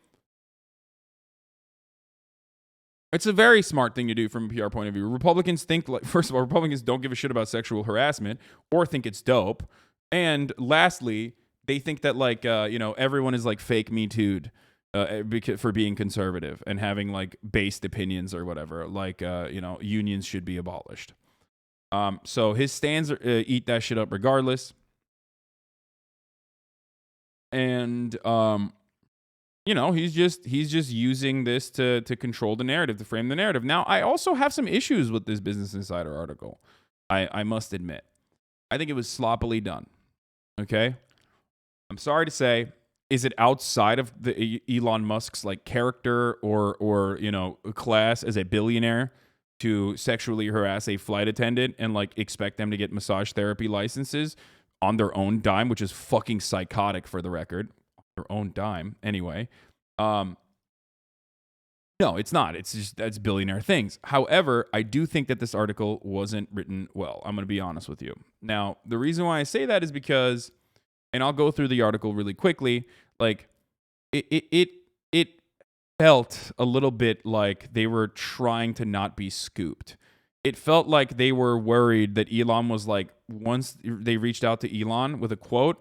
it's a very smart thing to do from a PR point of view. Republicans think, like, first of all, Republicans don't give a shit about sexual harassment or think it's dope. And lastly, they think that like, everyone is like fake Me Too'd for being conservative and having like based opinions or whatever. Like, unions should be abolished. So his stands eat that shit up regardless. And, he's just using this to control the narrative, to frame the narrative. Now, I also have some issues with this Business Insider article. I must admit. I think it was sloppily done. Okay? I'm sorry to say, is it outside of the Elon Musk's like character or class as a billionaire to sexually harass a flight attendant and like expect them to get massage therapy licenses on their own dime, which is fucking psychotic, for the record. Their own dime. Anyway, no, it's not. It's just, that's billionaire things. However, I do think that this article wasn't written well. I'm going to be honest with you. Now, the reason why I say that is because, and I'll go through the article really quickly, like it felt a little bit like they were trying to not be scooped. It felt like they were worried that Elon was like, once they reached out to Elon with a quote,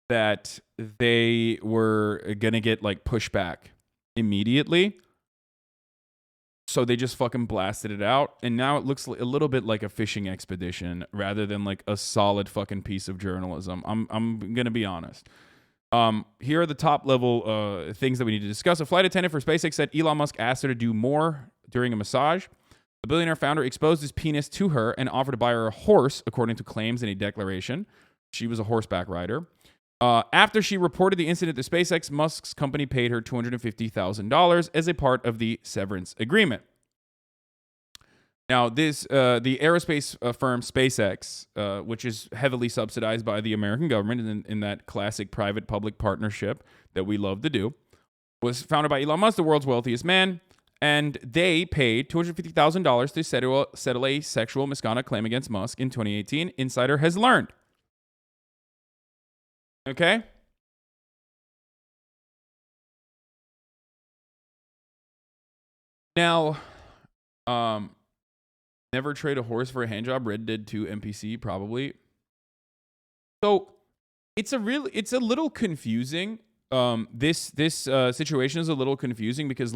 that they were going to get like pushback immediately. So they just fucking blasted it out. And now it looks a little bit like a fishing expedition rather than like a solid fucking piece of journalism. I'm going to be honest. Here are the top level things that we need to discuss. A flight attendant for SpaceX said Elon Musk asked her to do more during a massage. The billionaire founder exposed his penis to her and offered to buy her a horse, according to claims in a declaration. She was a horseback rider. After she reported the incident to SpaceX, Musk's company paid her $250,000 as a part of the severance agreement. Now, the aerospace firm SpaceX, which is heavily subsidized by the American government in that classic private-public partnership that we love to do, was founded by Elon Musk, the world's wealthiest man, and they paid $250,000 to settle a sexual misconduct claim against Musk in 2018, Insider has learned. Okay? Now, never trade a horse for a handjob. Red Dead 2 NPC, probably. So it's a little confusing. This situation is a little confusing because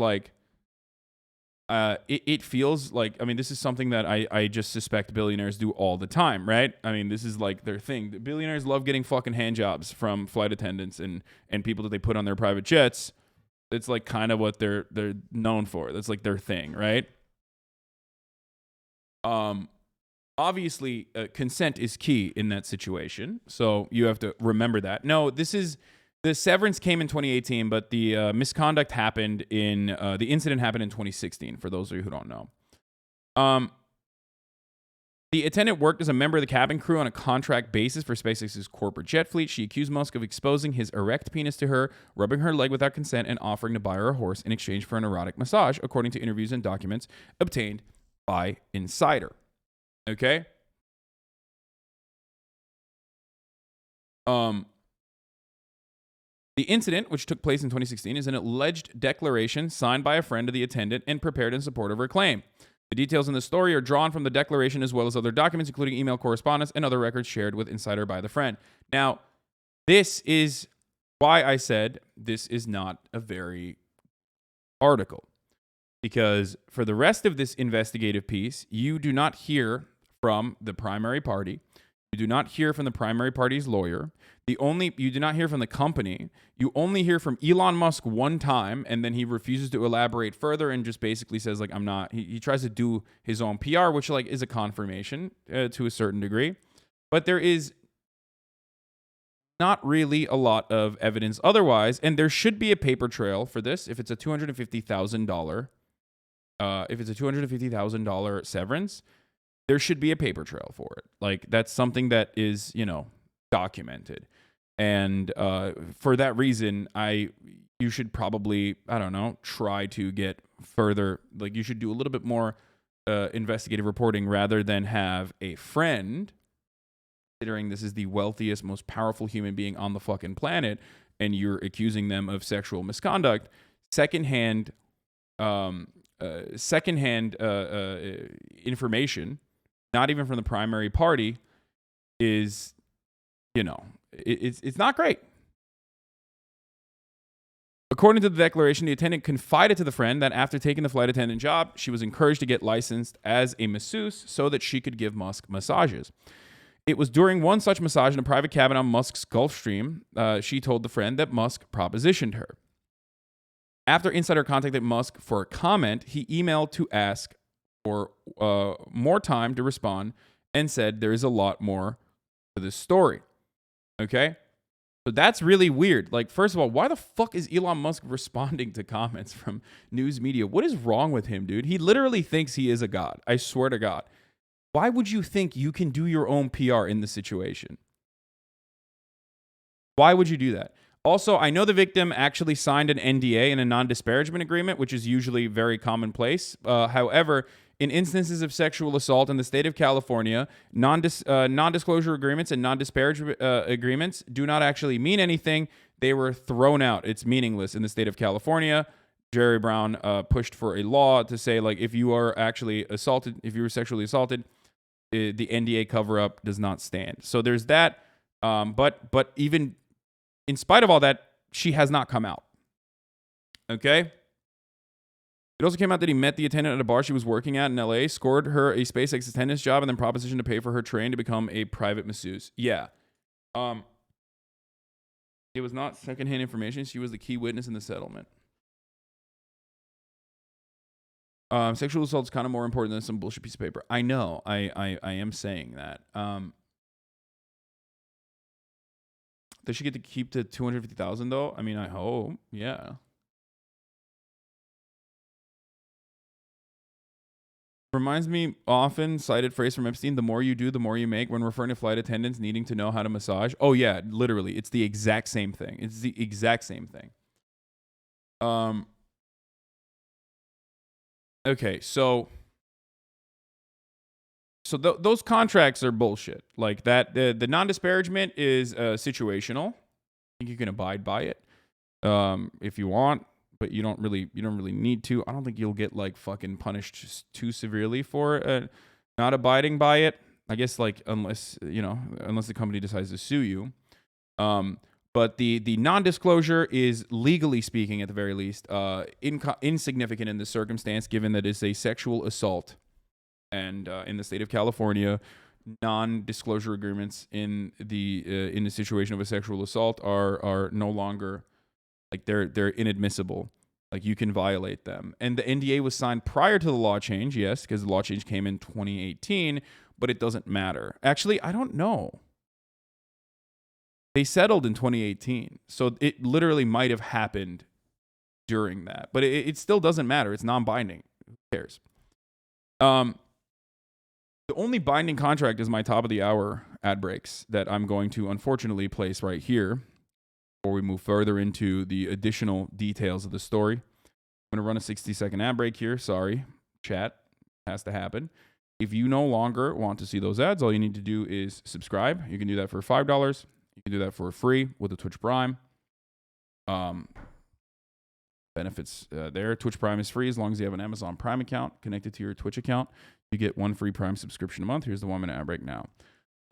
it feels like, I mean, this is something that I just suspect billionaires do all the time, right? I mean, this is like their thing. The billionaires love getting fucking handjobs from flight attendants and people that they put on their private jets. It's like kind of what they're known for. That's like their thing, right? Obviously, consent is key in that situation, so you have to remember that. No, the severance came in 2018, but the misconduct happened the incident happened in 2016. For those of you who don't know, the attendant worked as a member of the cabin crew on a contract basis for SpaceX's corporate jet fleet. She accused Musk of exposing his erect penis to her, rubbing her leg without consent, and offering to buy her a horse in exchange for an erotic massage, according to interviews and documents obtained by Insider. Okay? The incident, which took place in 2016, is an alleged declaration signed by a friend of the attendant and prepared in support of her claim. The details in the story are drawn from the declaration as well as other documents, including email correspondence and other records shared with Insider by the friend. Now, this is why I said this is not a very article. Because for the rest of this investigative piece, you do not hear from the primary party. You do not hear from the primary party's lawyer. You do not hear from the company. You only hear from Elon Musk one time, and then he refuses to elaborate further and just basically says, like, I'm not. He tries to do his own PR, which like is a confirmation to a certain degree. But there is not really a lot of evidence otherwise, and there should be a paper trail for this if it's a $250,000 severance. There should be a paper trail for it. Like, that's something that is, documented. And for that reason, you should probably, I don't know, try to get further. Like, you should do a little bit more investigative reporting rather than have a friend, considering this is the wealthiest, most powerful human being on the fucking planet, and you're accusing them of sexual misconduct, secondhand information, not even from the primary party, is, it's not great. According to the declaration, the attendant confided to the friend that after taking the flight attendant job, she was encouraged to get licensed as a masseuse so that she could give Musk massages. It was during one such massage in a private cabin on Musk's Gulfstream, she told the friend that Musk propositioned her. After Insider contacted Musk for a comment, he emailed to ask for more time to respond and said there is a lot more to this story. Okay? So that's really weird. Like, first of all, why the fuck is Elon Musk responding to comments from news media? What is wrong with him, dude? He literally thinks he is a god. I swear to God. Why would you think you can do your own PR in this situation? Why would you do that? Also, I know the victim actually signed an NDA and a non-disparagement agreement, which is usually very commonplace. However, in instances of sexual assault in the state of California, non-disclosure agreements and non-disparagement agreements do not actually mean anything. They were thrown out. It's meaningless in the state of California. Jerry Brown pushed for a law to say, like, if you are actually assaulted, if you were sexually assaulted, the NDA cover-up does not stand. So there's that. But even in spite of all that, she has not come out. Okay? It also came out that he met the attendant at a bar she was working at in LA, scored her a SpaceX attendance job, and then propositioned to pay for her train to become a private masseuse. Yeah. It was not secondhand information. She was the key witness in the settlement. Sexual assault is kind of more important than some bullshit piece of paper. I know. I am saying that. Does she get to keep the 250,000 though? I mean, I hope. Yeah. Reminds me often cited phrase from Epstein, the more you do, the more you make, when referring to flight attendants needing to know how to massage. Oh yeah, literally. It's the exact same thing. It's the exact same thing. Okay, so those contracts are bullshit. Like that, the non-disparagement is situational. I think you can abide by it if you want, but you don't really need to. I don't think you'll get like fucking punished too severely for not abiding by it. I guess like unless the company decides to sue you. But the non-disclosure is, legally speaking, at the very least, insignificant in this circumstance, given that it's a sexual assault. And in the state of California, non-disclosure agreements in the situation of a sexual assault are no longer, like, they're inadmissible. Like, you can violate them. And the NDA was signed prior to the law change, yes, because the law change came in 2018, but it doesn't matter. Actually, I don't know. They settled in 2018, so it literally might have happened during that. But it still doesn't matter. It's non-binding. Who cares? The only binding contract is my top of the hour ad breaks that I'm going to unfortunately place right here before we move further into the additional details of the story. I'm going to run a 60-second ad break here. Sorry, chat. Has to happen. If you no longer want to see those ads, all you need to do is subscribe. You can do that for $5. You can do that for free with a Twitch Prime. Benefits there. Twitch Prime is free as long as you have an Amazon Prime account connected to your Twitch account. You get one free Prime subscription a month. Here's the 1 minute ad break now.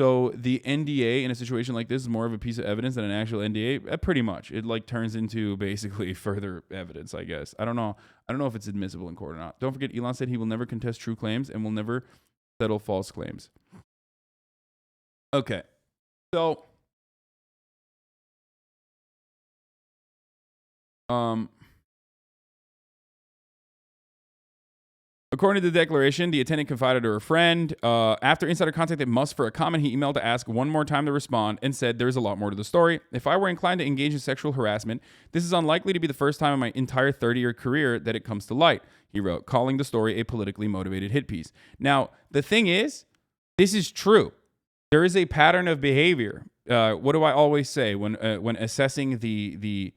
So the NDA in a situation like this is more of a piece of evidence than an actual NDA. Pretty much, it like turns into basically further evidence, I guess. I don't know if it's admissible in court or not. Don't forget, Elon said he will never contest true claims and will never settle false claims. Okay, so according to the declaration, the attendant confided to her friend. After insider contact at Musk for a comment, he emailed to ask one more time to respond and said there's a lot more to the story. If I were inclined to engage in sexual harassment, this is unlikely to be the first time in my entire 30-year career that it comes to light, he wrote, calling the story a politically motivated hit piece. Now, the thing is, this is true. There is a pattern of behavior. What do I always say when assessing the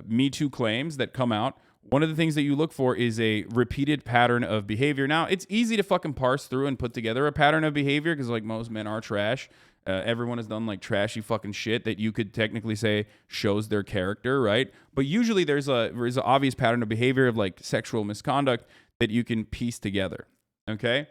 Me Too claims that come out? One of the things that you look for is a repeated pattern of behavior. Now, it's easy to fucking parse through and put together a pattern of behavior because, like, most men are trash. Everyone has done, like, trashy fucking shit that you could technically say shows their character, right? But usually there's an obvious pattern of behavior of, like, sexual misconduct that you can piece together, okay?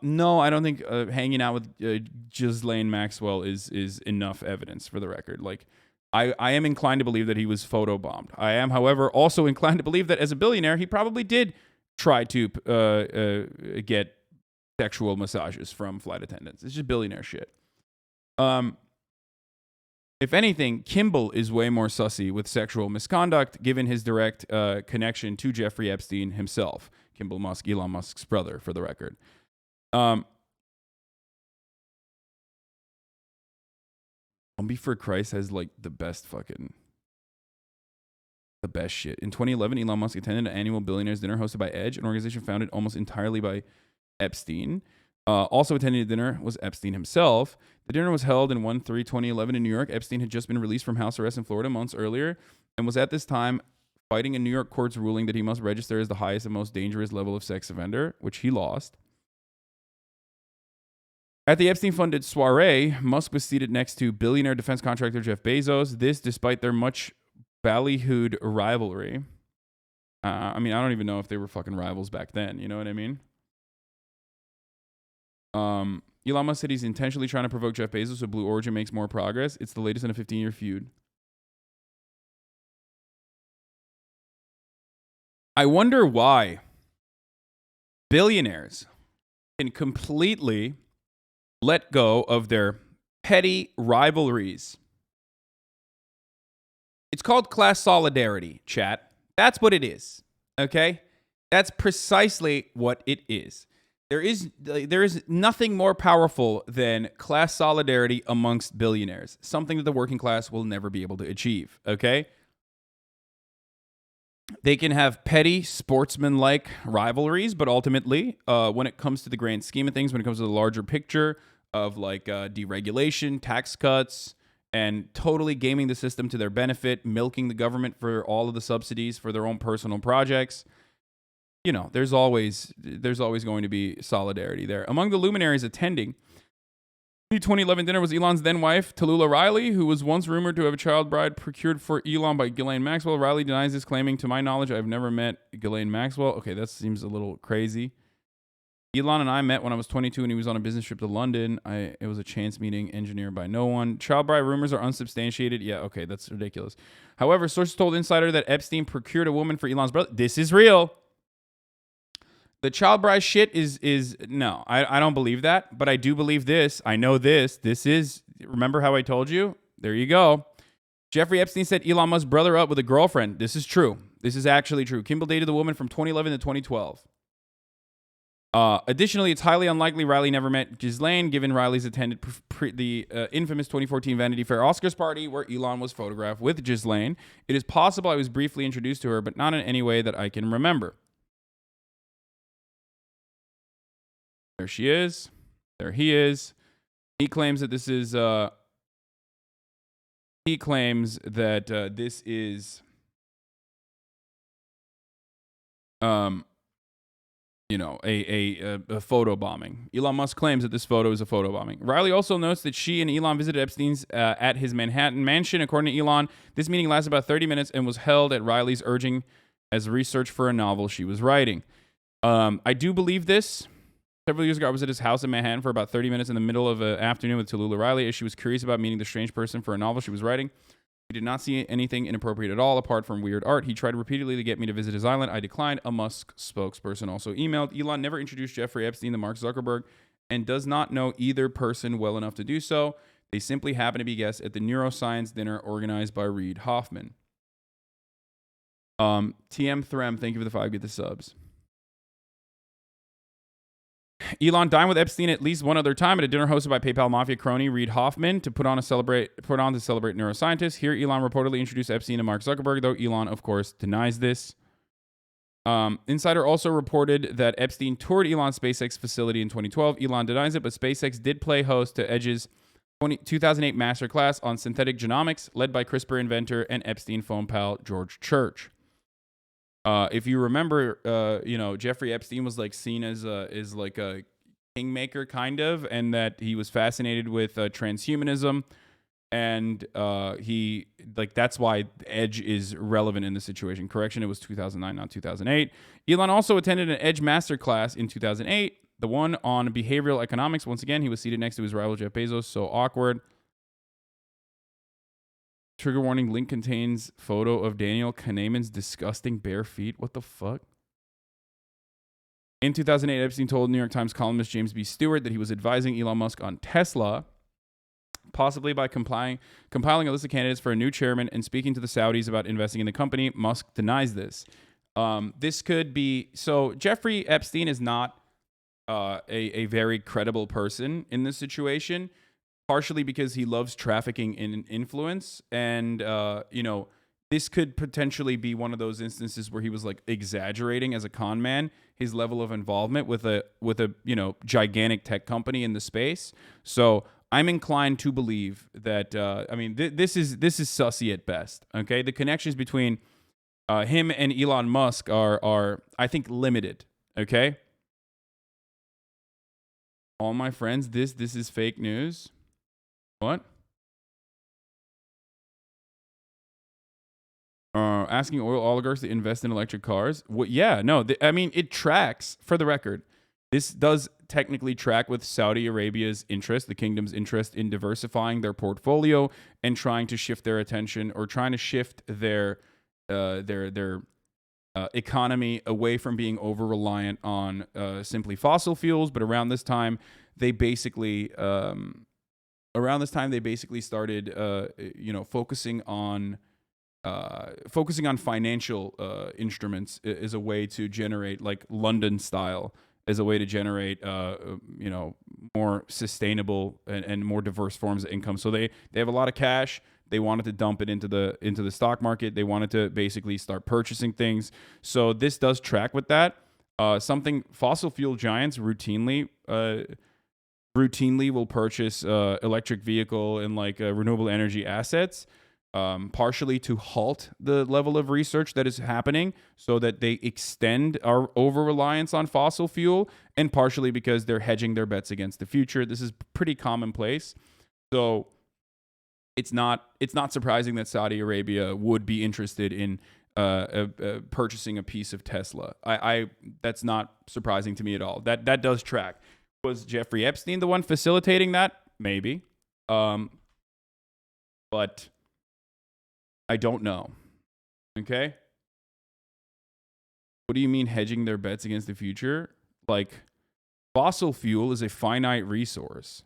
No, I don't think hanging out with Ghislaine Maxwell is enough evidence for the record. Like, I am inclined to believe that he was photobombed. I am, however, also inclined to believe that as a billionaire, he probably did try to get sexual massages from flight attendants. It's just billionaire shit. If anything, Kimball is way more sussy with sexual misconduct, given his direct connection to Jeffrey Epstein himself. Kimball Musk, Elon Musk's brother, for the record. Zombie for Christ has like the best shit. In 2011, Elon Musk attended an annual billionaires dinner hosted by Edge, an organization founded almost entirely by Epstein. Also attending the dinner was Epstein himself. The dinner was held in 1/3/2011 in New York. Epstein had just been released from house arrest in Florida months earlier and was at this time fighting a New York court's ruling that he must register as the highest and most dangerous level of sex offender, which he lost. At the Epstein-funded soiree, Musk was seated next to billionaire defense contractor Jeff Bezos. This, despite their much ballyhooed rivalry. I mean, I don't even know if they were fucking rivals back then. You know what I mean? Elon Musk said he's intentionally trying to provoke Jeff Bezos so Blue Origin makes more progress. It's the latest in a 15-year feud. I wonder why billionaires can completely let go of their petty rivalries. It's called class solidarity, chat. That's what it is, okay? That's precisely what it is. There is nothing more powerful than class solidarity amongst billionaires, something that the working class will never be able to achieve, okay? They can have petty, sportsman-like rivalries, but ultimately, when it comes to the grand scheme of things, when it comes to the larger picture of like deregulation, tax cuts, and totally gaming the system to their benefit, milking the government for all of the subsidies for their own personal projects, you know, there's always going to be solidarity there. Among the luminaries attending the 2011 dinner was Elon's then wife, Tallulah Riley, who was once rumored to have a child bride procured for Elon by Ghislaine Maxwell. Riley denies this, claiming, to my knowledge, I've never met Ghislaine Maxwell. Okay, that seems a little crazy. Elon and I met when I was 22 and he was on a business trip to London. It was a chance meeting, engineered by no one. Child bride rumors are unsubstantiated. Yeah, okay, that's ridiculous. However, sources told Insider that Epstein procured a woman for Elon's brother. This is real. The child bride shit is no, I don't believe that, but I do believe this. I know this. This is, remember how I told you? There you go. Jeffrey Epstein set Elon Musk's brother up with a girlfriend. This is true. This is actually true. Kimball dated the woman from 2011 to 2012. Additionally, it's highly unlikely Riley never met Ghislaine, given Riley's attended the infamous 2014 Vanity Fair Oscars party where Elon was photographed with Ghislaine. It is possible I was briefly introduced to her, but not in any way that I can remember. There she is. There he is. He claims that this is this is you know, a photo bombing. Elon Musk claims that this photo is a photo bombing. Riley also notes that she and Elon visited Epstein's at his Manhattan mansion. According to Elon, this meeting lasted about 30 minutes and was held at Riley's urging as research for a novel she was writing. I do believe this. Several years ago, I was at his house in Manhattan for about 30 minutes in the middle of an afternoon with Tallulah Riley as she was curious about meeting the strange person for a novel she was writing. He did not see anything inappropriate at all, apart from weird art. He tried repeatedly to get me to visit his island. I declined. A Musk spokesperson also emailed. Elon never introduced Jeffrey Epstein to Mark Zuckerberg and does not know either person well enough to do so. They simply happen to be guests at the neuroscience dinner organized by Reid Hoffman. TM Threm, thank you for the 5 get the subs. Elon dined with Epstein at least one other time at a dinner hosted by PayPal Mafia crony Reid Hoffman to put on to celebrate neuroscientists. Here, Elon reportedly introduced Epstein to Mark Zuckerberg, though Elon, of course, denies this. Insider also reported that Epstein toured Elon's SpaceX facility in 2012. Elon denies it, but SpaceX did play host to Edge's 2008 masterclass on synthetic genomics, led by CRISPR inventor and Epstein phone pal George Church. If you remember, you know, Jeffrey Epstein was like seen as like a kingmaker kind of, and that he was fascinated with transhumanism, and he like that's why Edge is relevant in this situation. Correction, it was 2009, not 2008. Elon also attended an Edge masterclass in 2008, the one on behavioral economics. Once again, he was seated next to his rival Jeff Bezos. So awkward. Trigger warning, link contains photo of Daniel Kahneman's disgusting bare feet. What the fuck? In 2008, Epstein told New York Times columnist James B. Stewart that he was advising Elon Musk on Tesla, possibly by compiling a list of candidates for a new chairman and speaking to the Saudis about investing in the company. Musk denies this. This could be... So Jeffrey Epstein is not a very credible person in this situation, partially because he loves trafficking in influence. And, you know, this could potentially be one of those instances where he was like exaggerating as a con man, his level of involvement with a, you know, gigantic tech company in the space. So I'm inclined to believe that, I mean, this is sussy at best. Okay. The connections between him and Elon Musk are, I think, limited. Okay. All my friends, this is fake news. What? Asking oil oligarchs to invest in electric cars? What? Yeah, no. I mean, it tracks, for the record. This does technically track with Saudi Arabia's interest, the kingdom's interest in diversifying their portfolio and trying to shift their attention or trying to shift their economy away from being over-reliant on simply fossil fuels. But around this time, they basically... started, you know, focusing on financial instruments as a way to generate like London-style as a way to generate, you know, more sustainable and more diverse forms of income. So they have a lot of cash. They wanted to dump it into the stock market. They wanted to basically start purchasing things. So this does track with that. Something fossil fuel giants routinely will purchase electric vehicle and like renewable energy assets, partially to halt the level of research that is happening so that they extend our over-reliance on fossil fuel, and partially because they're hedging their bets against the future. This is pretty commonplace. So it's not surprising that Saudi Arabia would be interested in purchasing a piece of Tesla. That's not surprising to me at all. That does track. Was Jeffrey Epstein the one facilitating that? Maybe. But I don't know. Okay? What do you mean hedging their bets against the future? Like, fossil fuel is a finite resource.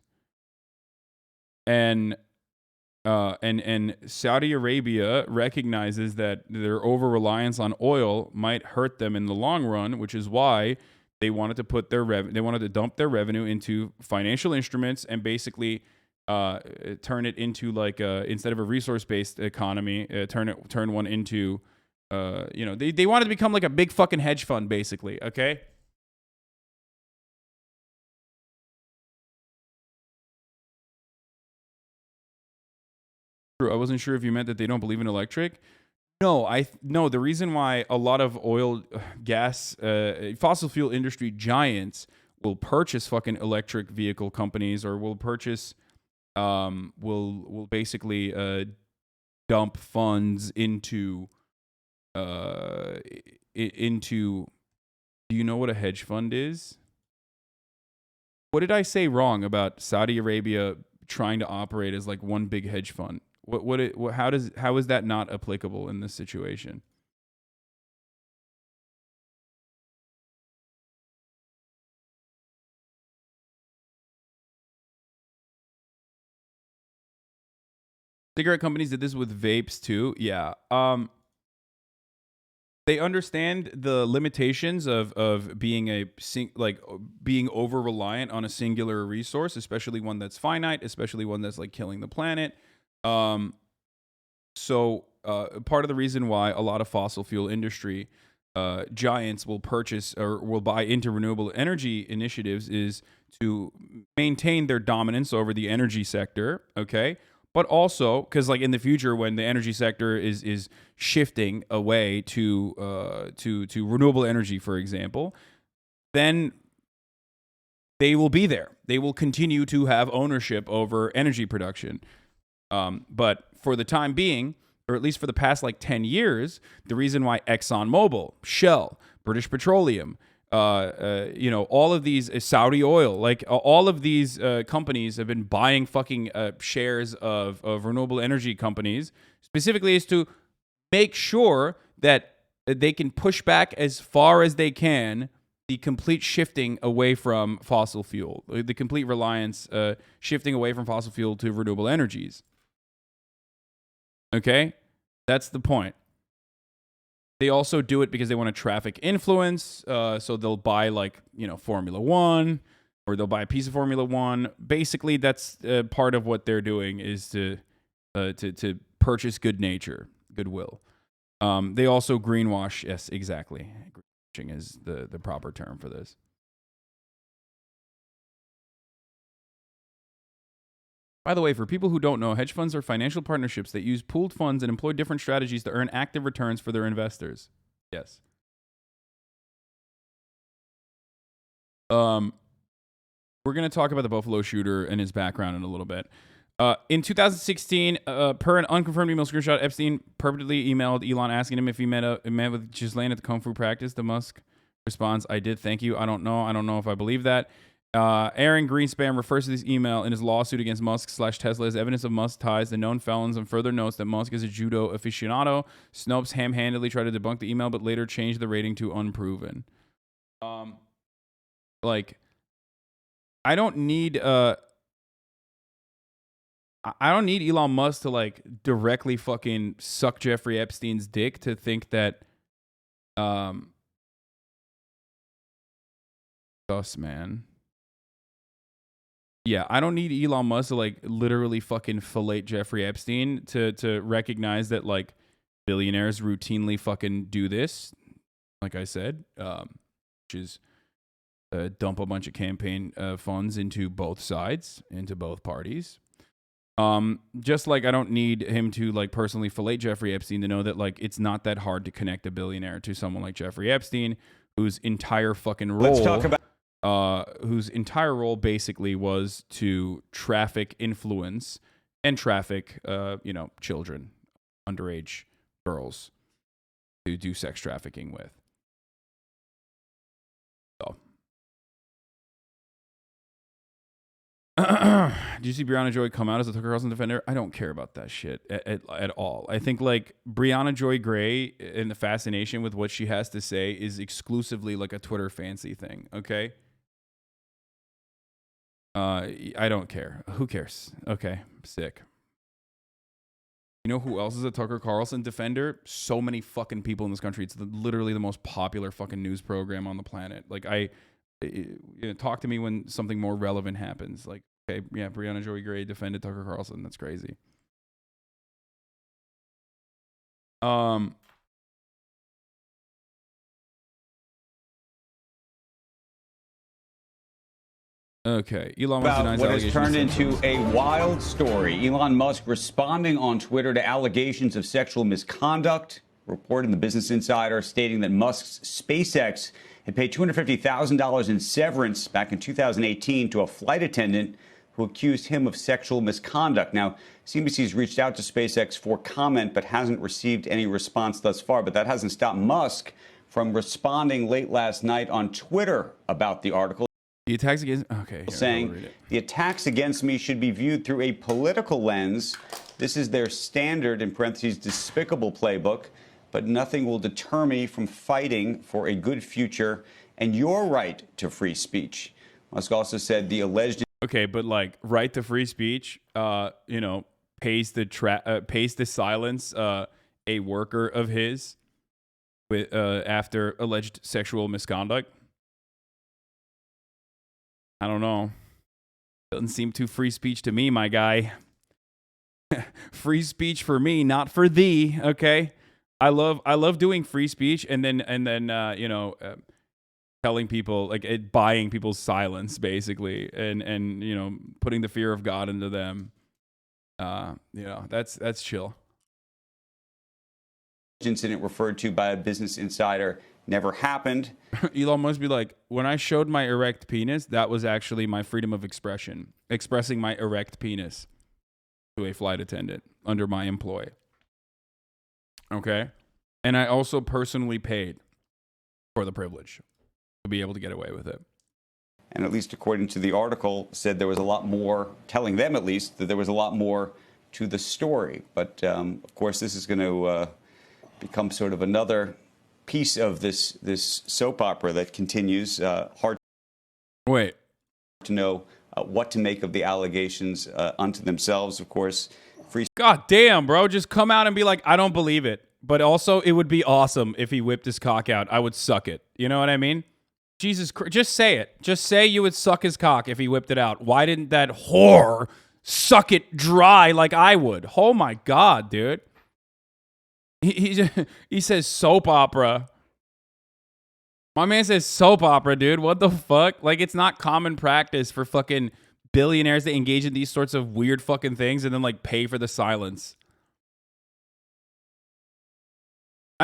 And Saudi Arabia recognizes that their over-reliance on oil might hurt them in the long run, which is why they wanted to put they wanted to dump their revenue into financial instruments and basically turn it into like instead of a resource-based economy, turn one into you know, they wanted to become like a big fucking hedge fund, basically. Okay. I wasn't sure if you meant that they don't believe in electric. No, the reason why a lot of oil, gas, fossil fuel industry giants will purchase fucking electric vehicle companies, or will purchase, will basically dump funds into. Do you know what a hedge fund is? What did I say wrong about Saudi Arabia trying to operate as like one big hedge fund? How is that not applicable in this situation? Cigarette companies did this with vapes too. Yeah. They understand the limitations of being being over reliant on a singular resource, especially one that's finite, especially one that's like killing the planet. So part of the reason why a lot of fossil fuel industry giants will purchase or will buy into renewable energy initiatives is to maintain their dominance over the energy sector. Okay. But also, because like in the future, when the energy sector is shifting away to renewable energy, for example, then they will be there. They will continue to have ownership over energy production. But for the time being, or at least for the past like 10 years, the reason why ExxonMobil, Shell, British Petroleum, you know, all of these Saudi oil, like all of these companies have been buying fucking shares of renewable energy companies, specifically is to make sure that they can push back as far as they can the complete shifting away from fossil fuel, the complete reliance shifting away from fossil fuel to renewable energies. Okay? That's the point. They also do it because they want to traffic influence. So they'll buy like, you know, Formula One, or they'll buy a piece of Formula One. Basically, that's part of what they're doing is to purchase goodwill. They also greenwash. Yes, exactly. Greenwashing is the proper term for this. By the way, for people who don't know, hedge funds are financial partnerships that use pooled funds and employ different strategies to earn active returns for their investors. Yes. We're going to talk about the Buffalo shooter and his background in a little bit. In 2016, per an unconfirmed email screenshot, Epstein purportedly emailed Elon asking him if he met with Ghislaine at the Kung Fu practice. The Musk responds, "I did, thank you. I don't know if I believe that." Aaron Greenspan refers to this email in his lawsuit against Musk/Tesla as evidence of Musk's ties to known felons, and further notes that Musk is a judo aficionado. Snopes ham-handedly tried to debunk the email, but later changed the rating to unproven. Like, I don't need Elon Musk to like directly fucking suck Jeffrey Epstein's dick to think that Sus, man. Yeah, I don't need Elon Musk to like literally fucking fillet Jeffrey Epstein to recognize that like billionaires routinely fucking do this. Like I said, which is dump a bunch of campaign funds into both sides, into both parties. Just like I don't need him to like personally fillet Jeffrey Epstein to know that like it's not that hard to connect a billionaire to someone like Jeffrey Epstein, whose entire fucking role. Let's talk about. Whose entire role basically was to traffic, influence, and traffic, children, underage girls, to do sex trafficking with. So, did you see Brianna Joy come out as a Tucker Carlson defender? I don't care about that shit at all. I think like Brianna Joy Gray and the fascination with what she has to say is exclusively like a Twitter fancy thing. Okay. I don't care. Who cares? Okay, sick. You know who else is a Tucker Carlson defender? So many fucking people in this country. It's literally the most popular fucking news program on the planet. Like, talk to me when something more relevant happens. Like, okay, yeah, Brianna Joy Gray defended Tucker Carlson. That's crazy. Okay, Elon Musk About what has turned into a wild story. Elon Musk responding on Twitter to allegations of sexual misconduct. Report in the Business Insider stating that Musk's SpaceX had paid $250,000 in severance back in 2018 to a flight attendant who accused him of sexual misconduct. Now, CNBC's reached out to SpaceX for comment but hasn't received any response thus far. But that hasn't stopped Musk from responding late last night on Twitter about the article. The attacks against saying the attacks against me should be viewed through a political lens. This is their standard, in parentheses, despicable playbook, but nothing will deter me from fighting for a good future and your right to free speech. Musk also said the alleged. Okay, but like right to free speech, pays to silence a worker of his with after alleged sexual misconduct. I don't know. Doesn't seem too free speech to me, my guy. Free speech for me, not for thee. Okay, I love doing free speech, and then telling people like buying people's silence basically, and putting the fear of God into them. That's chill. Incident referred to by a Business Insider never happened. Elon must be like, when I showed my erect penis, that was actually my freedom of expression, expressing my erect penis to a flight attendant under my employ. Okay? And I also personally paid for the privilege to be able to get away with it. And at least according to the article, said there was a lot more, telling them at least, that there was a lot more to the story. But, of course, this is going to become sort of another piece of this soap opera that continues. Hard to know what to make of the allegations unto themselves, of course. God damn, bro. Just come out and be like, I don't believe it. But also, it would be awesome if he whipped his cock out. I would suck it. You know what I mean? Jesus Christ. Just say it. Just say you would suck his cock if he whipped it out. Why didn't that whore suck it dry like I would? Oh, my God, dude. He says soap opera. My man says soap opera, dude. What the fuck? Like, it's not common practice for fucking billionaires to engage in these sorts of weird fucking things and then, like, pay for the silence.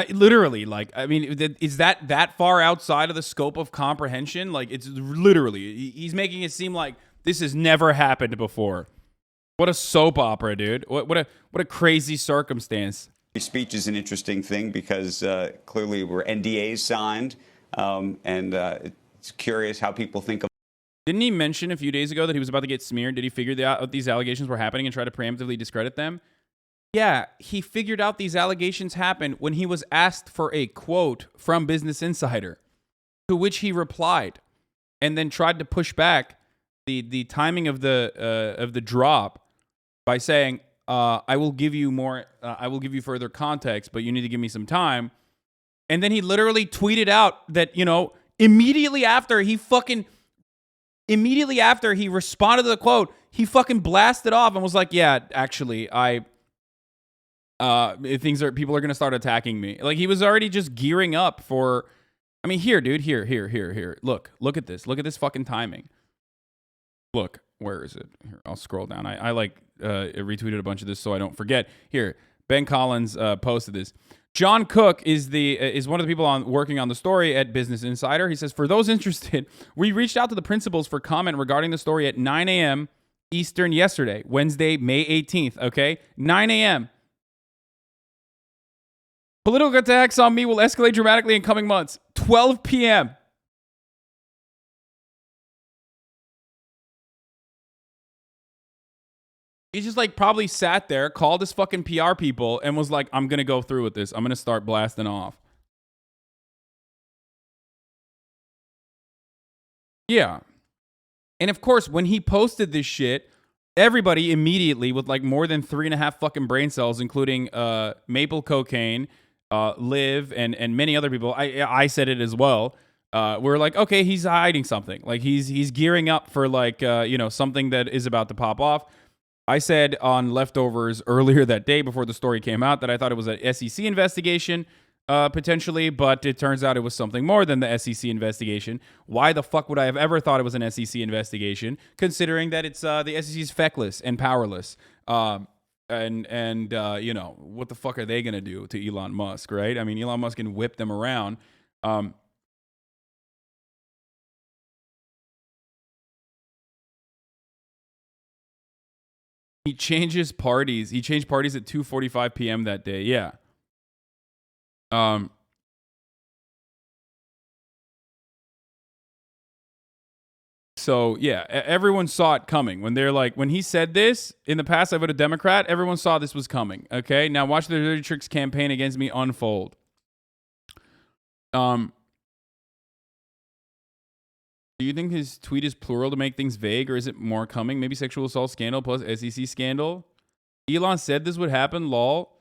Literally, like, I mean, is that far outside of the scope of comprehension? Like, it's literally, he's making it seem like this has never happened before. What a soap opera, dude. What a crazy circumstance. Speech is an interesting thing because clearly were NDAs signed, and it's curious how people think of. Didn't he mention a few days ago that he was about to get smeared? Did he figure out these allegations were happening and try to preemptively discredit them? Yeah, he figured out these allegations happened when he was asked for a quote from Business Insider, to which he replied, and then tried to push back the timing of the drop by saying, I will give you more. I will give you further context, but you need to give me some time. And then he literally tweeted out that, immediately after he fucking Immediately after he responded to the quote, he fucking blasted off and was like, yeah, actually, people are going to start attacking me. Like, he was already just gearing up for, I mean, here, dude, here. Look at this. Look at this fucking timing. Look, where is it? Here, I'll scroll down. I retweeted a bunch of this so I don't forget. Here, Ben Collins posted this. John Cook is one of the people working on the story at Business Insider. He says, for those interested, we reached out to the principals for comment regarding the story at 9 a.m. Eastern yesterday, Wednesday, May 18th, okay? 9 a.m. Political attacks on me will escalate dramatically in coming months. 12 p.m. He just like probably sat there, called his fucking PR people, and was like, I'm going to go through with this. I'm going to start blasting off. Yeah. And of course, when he posted this shit, everybody immediately with like more than 3.5 fucking brain cells, including Maple Cocaine, Liv, and many other people, I said it as well. We're like, okay, he's hiding something. Like he's gearing up for like, something that is about to pop off. I said on Leftovers earlier that day before the story came out that I thought it was an SEC investigation, potentially, but it turns out it was something more than the SEC investigation. Why the fuck would I have ever thought it was an SEC investigation, considering that it's the SEC's feckless and powerless? What the fuck are they gonna do to Elon Musk, right? I mean, Elon Musk can whip them around. He changes parties. He changed parties at 2:45 p.m. that day. Yeah. So yeah, everyone saw it coming. When they're like, when he said this in the past, I voted Democrat. Everyone saw this was coming. Okay, now watch the Dirty Tricks campaign against me unfold. Do you think his tweet is plural to make things vague, or is it more coming? Maybe sexual assault scandal plus SEC scandal? Elon said this would happen, lol.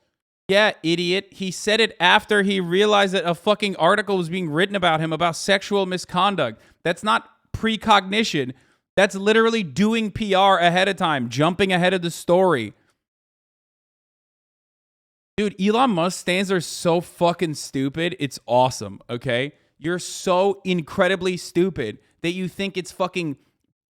Yeah, idiot. He said it after he realized that a fucking article was being written about him about sexual misconduct. That's not precognition. That's literally doing PR ahead of time, jumping ahead of the story. Dude, Elon Musk stands are so fucking stupid. It's awesome, okay? You're so incredibly stupid that you think it's fucking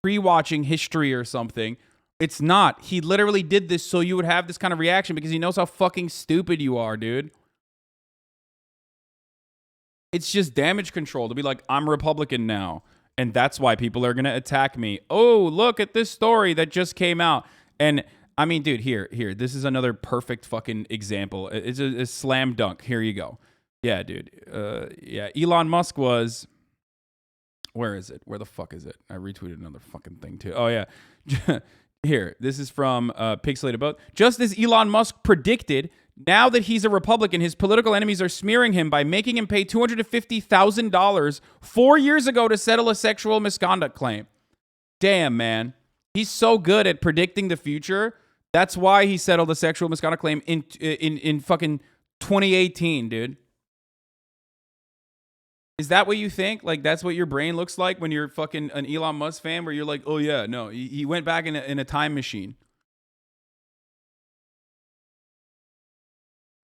pre-watching history or something. It's not. He literally did this so you would have this kind of reaction because he knows how fucking stupid you are, dude. It's just damage control to be like, I'm Republican now, and that's why people are going to attack me. Oh, look at this story that just came out. And I mean, dude, here. This is another perfect fucking example. It's a slam dunk. Here you go. Yeah, dude. Yeah, Elon Musk was... Where is it? Where the fuck is it? I retweeted another fucking thing too. Oh, yeah. Here, this is from Pixelated Boat. Just as Elon Musk predicted, now that he's a Republican, his political enemies are smearing him by making him pay $250,000 4 years ago to settle a sexual misconduct claim. Damn, man. He's so good at predicting the future. That's why he settled a sexual misconduct claim in fucking 2018, dude. Is that what you think? Like, that's what your brain looks like when you're fucking an Elon Musk fan, where you're like, oh, yeah, no, he went back in a time machine.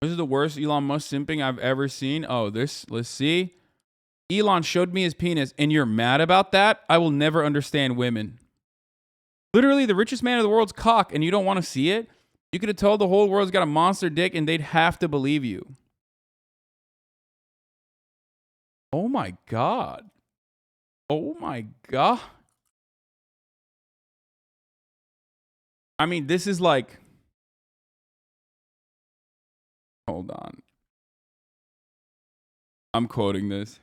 This is the worst Elon Musk simping I've ever seen. Oh, let's see. Elon showed me his penis, and you're mad about that? I will never understand women. Literally, the richest man in the world's cock, and you don't want to see it? You could have told the whole world's got a monster dick, and they'd have to believe you. Oh my God. Oh my God. I mean, this is like... Hold on. I'm quoting this.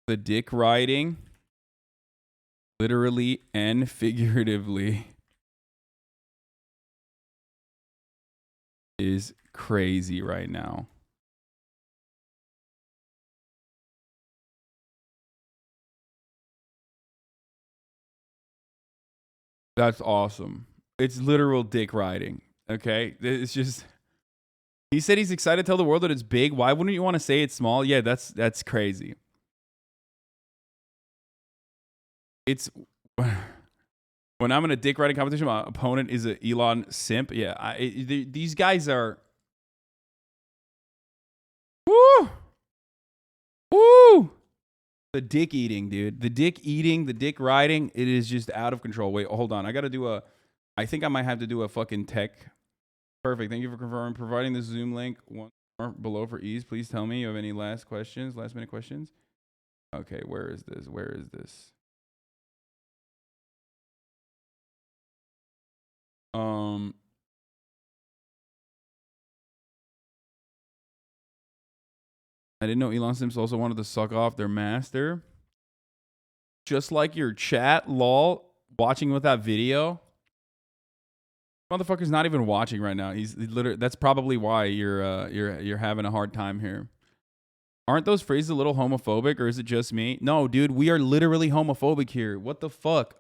The dick riding, literally and figuratively, is crazy right now. That's awesome. It's literal dick riding. Okay? It's just... He said he's excited to tell the world that it's big. Why wouldn't you want to say it's small? Yeah, that's crazy. it's when I'm in a dick riding competition, my opponent is an Elon simp. Yeah, these guys are. Woo! Woo! The dick eating, dude. The dick eating, the dick riding, it is just out of control. Wait, hold on. I got to do a. I think I might have to do a fucking tech. Perfect. Thank you for confirming. Providing the Zoom link one more below for ease. Please tell me you have any last minute questions. Okay, where is this? Where is this? I didn't know Elon Sims also wanted to suck off their master. Just like your chat, lol, watching with that video. Motherfucker's not even watching right now. He's literally. That's probably why you're having a hard time here. Aren't those phrases a little homophobic, or is it just me? No, dude, we are literally homophobic here. What the fuck?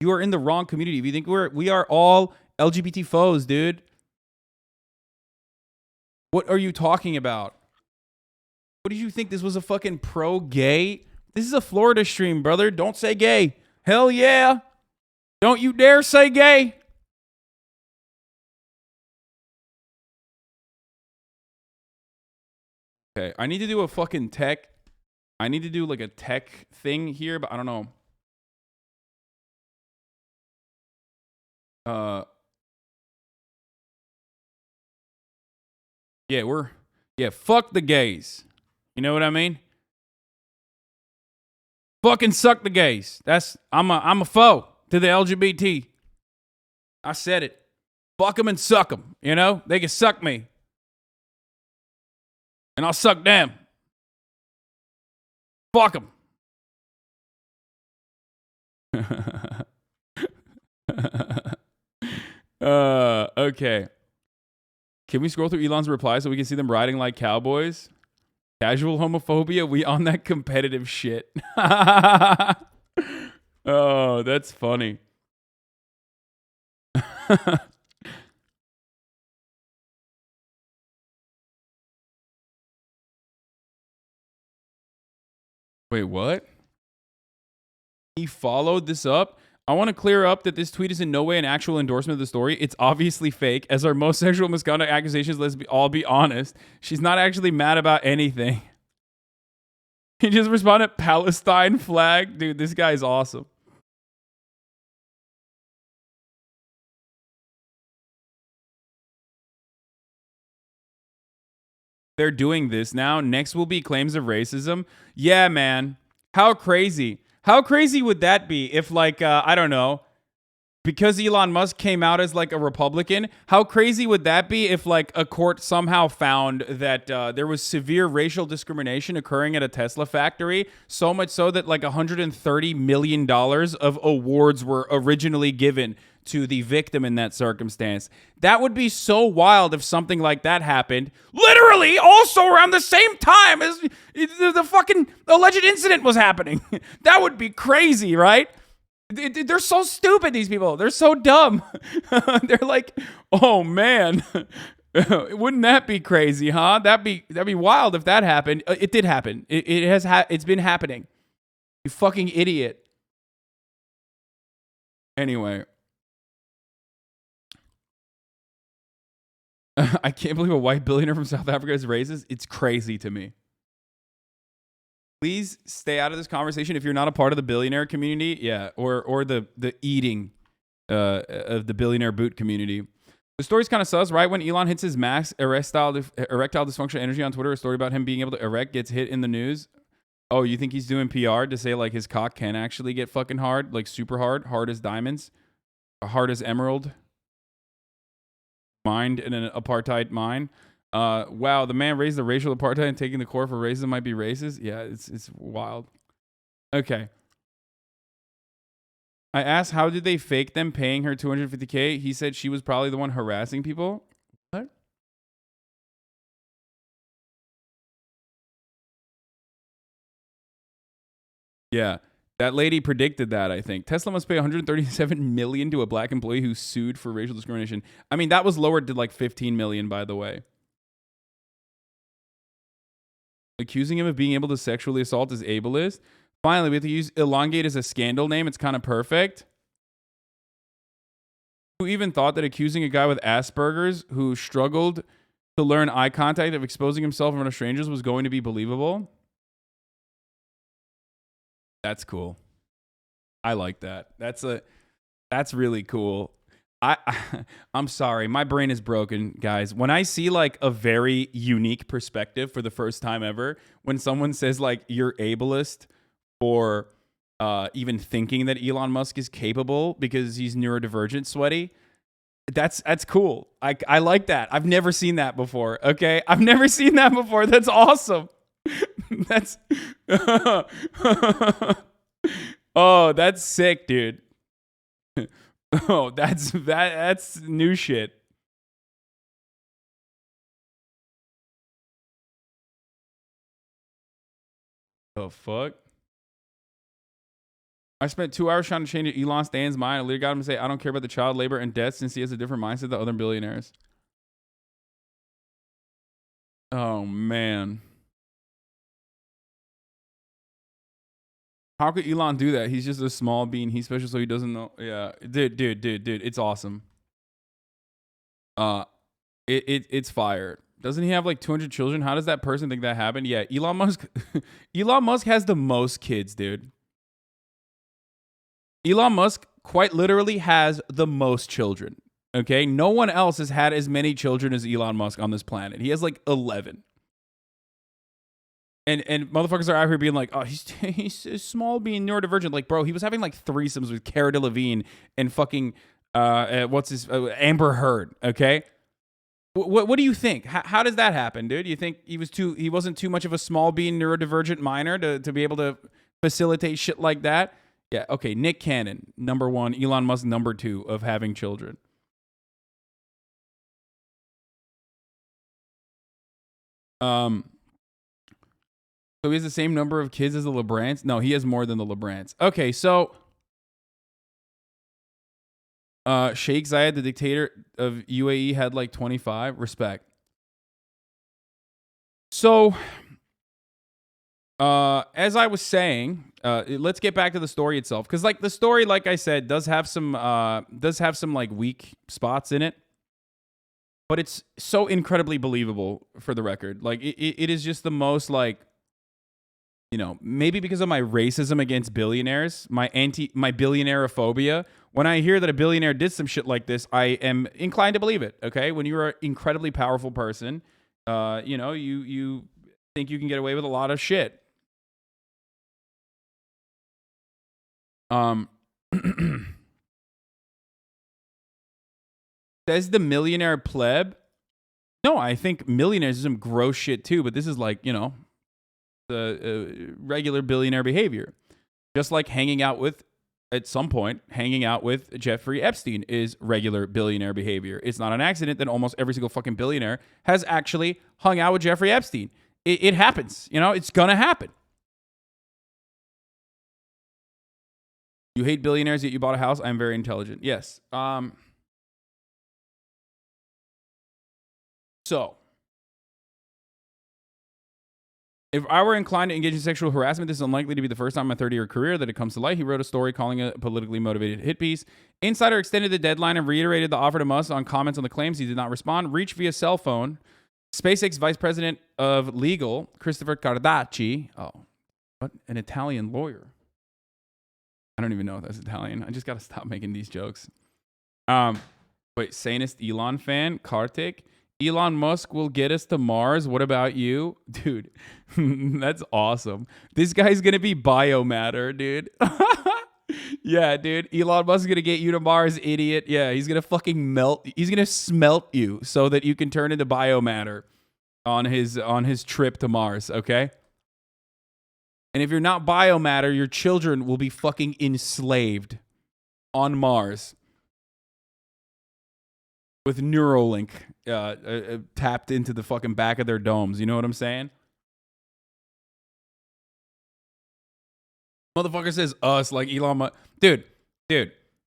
You are in the wrong community. If you think we are all LGBT foes, dude. What are you talking about? What did you think this was a fucking pro-gay? This is a Florida stream, brother. Don't say gay. Hell yeah. Don't you dare say gay. Okay, I need to do a fucking tech. I need to do like a tech thing here, but I don't know. Yeah, fuck the gays. You know what I mean? Fucking suck the gays. I'm a foe to the LGBT. I said it. Fuck them and suck them. You know? They can suck me. And I'll suck them. Fuck them. Okay. Can we scroll through Elon's replies so we can see them riding like cowboys? Casual homophobia, we on that competitive shit. Oh, that's funny. Wait, what? He followed this up? I want to clear up that this tweet is in no way an actual endorsement of the story. It's obviously fake, as are most sexual misconduct accusations. Let's all be honest. She's not actually mad about anything. He just responded, Palestine flag. Dude, this guy's awesome. They're doing this now. Next will be claims of racism. Yeah, man. How crazy. How crazy would that be if, like, I don't know, because Elon Musk came out as, like, a Republican, how crazy would that be if, like, a court somehow found that there was severe racial discrimination occurring at a Tesla factory, so much so that, like, $130 million of awards were originally given to the victim in that circumstance. That would be so wild if something like that happened, literally also around the same time as the fucking alleged incident was happening. That would be crazy, right? They're so stupid, these people. They're so dumb. They're like, oh man, wouldn't that be crazy, huh? That'd be wild if that happened. It did happen. It's been happening. You fucking idiot. Anyway. I can't believe a white billionaire from South Africa is racist. It's crazy to me. Please stay out of this conversation if you're not a part of the billionaire community. Yeah, or the eating of the billionaire boot community. The story's kind of sus, right? When Elon hits his max erectile dysfunctional energy on Twitter, a story about him being able to erect gets hit in the news. Oh, you think he's doing PR to say like his cock can actually get fucking hard, like super hard as diamonds, hard as emerald? Mind in an apartheid mine. Wow, the man raised the racial apartheid and taking the court for racism might be racist. Yeah, it's wild. Okay. I asked how did they fake them paying her $250K? He said she was probably the one harassing people. What? Yeah. That lady predicted that, I think. Tesla must pay $137 million to a black employee who sued for racial discrimination. I mean, that was lowered to like $15 million, by the way. Accusing him of being able to sexually assault is ableist. Finally, we have to use elongate as a scandal name. It's kind of perfect. Who even thought that accusing a guy with Asperger's who struggled to learn eye contact of exposing himself in front of strangers was going to be believable? That's cool. I like that. That's really cool. I'm sorry, my brain is broken, guys. When I see like a very unique perspective for the first time ever, when someone says like you're ableist for even thinking that Elon Musk is capable because he's neurodivergent, sweaty, that's cool. I like that. I've never seen that before. Okay, I've never seen that before. That's awesome. That's oh, that's sick, dude. Oh, that's new shit. The fuck? I spent 2 hours trying to change Elon Stan's mind. I literally got him to say, I don't care about the child labor and death since he has a different mindset than other billionaires. Oh, man. How could Elon do that? He's just a small bean. He's special, so he doesn't know. Yeah, dude. It's awesome. It's fire. Doesn't he have like 200 children? How does that person think that happened? Yeah, Elon Musk. Elon Musk has the most kids, dude. Elon Musk quite literally has the most children. Okay, no one else has had as many children as Elon Musk on this planet. He has like 11. And motherfuckers are out here being like, oh, he's small being neurodivergent. Like, bro, he was having like threesomes with Cara Delevingne and fucking Amber Heard. Okay, what do you think? How does that happen, dude? You think he wasn't too much of a small being neurodivergent minor to be able to facilitate shit like that? Yeah, okay. Nick Cannon, number 1. Elon Musk, number 2 of having children. So he has the same number of kids as the LeBrans? No, he has more than the LeBrans. Okay, so Sheikh Zayed, the dictator of UAE, had like 25. Respect. So, as I was saying, let's get back to the story itself, because like the story, like I said, does have some like weak spots in it, but it's so incredibly believable. For the record, like it is just the most like, you know, maybe because of my racism against billionaires, my billionaireophobia. When I hear that a billionaire did some shit like this, I am inclined to believe it. Okay, when you're an incredibly powerful person, you know, you think you can get away with a lot of shit. Says the millionaire pleb. No, I think millionaires do some gross shit too, but this is like, you know, the regular billionaire behavior. Just like at some point, hanging out with Jeffrey Epstein is regular billionaire behavior. It's not an accident that almost every single fucking billionaire has actually hung out with Jeffrey Epstein. It happens. You know, it's gonna happen. You hate billionaires, yet you bought a house. I'm very intelligent. Yes. So, if I were inclined to engage in sexual harassment, this is unlikely to be the first time in my 30-year career that it comes to light. He wrote a story calling it a politically motivated hit piece. Insider extended the deadline and reiterated the offer to Musk on comments on the claims. He did not respond. Reached via cell phone. SpaceX Vice President of Legal, Christopher Cardacci. Oh, what? An Italian lawyer. I don't even know if that's Italian. I just got to stop making these jokes. Wait, sanest Elon fan, Kartik. Elon Musk will get us to Mars. What about you? Dude, that's awesome. This guy's going to be biomatter, dude. Yeah, dude. Elon Musk is going to get you to Mars, idiot. Yeah, he's going to fucking melt. He's going to smelt you so that you can turn into biomatter on his trip to Mars, okay? And if you're not biomatter, your children will be fucking enslaved on Mars with Neuralink tapped into the fucking back of their domes. You know what I'm saying? Motherfucker says us like Elon Musk. Dude,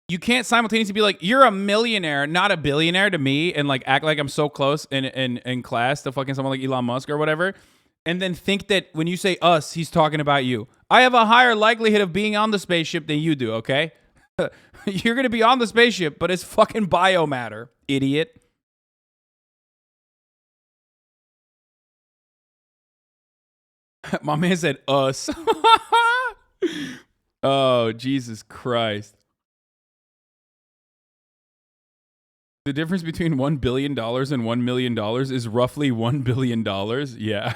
you can't simultaneously be like, you're a millionaire, not a billionaire to me, and like act like I'm so close in class to fucking someone like Elon Musk or whatever. and then think that when you say us, he's talking about you. I have a higher likelihood of being on the spaceship than you do, okay? You're going to be on the spaceship, but it's fucking biomatter, idiot. My man said us. Oh, Jesus Christ. The difference between $1 billion and $1 million is roughly $1 billion. Yeah.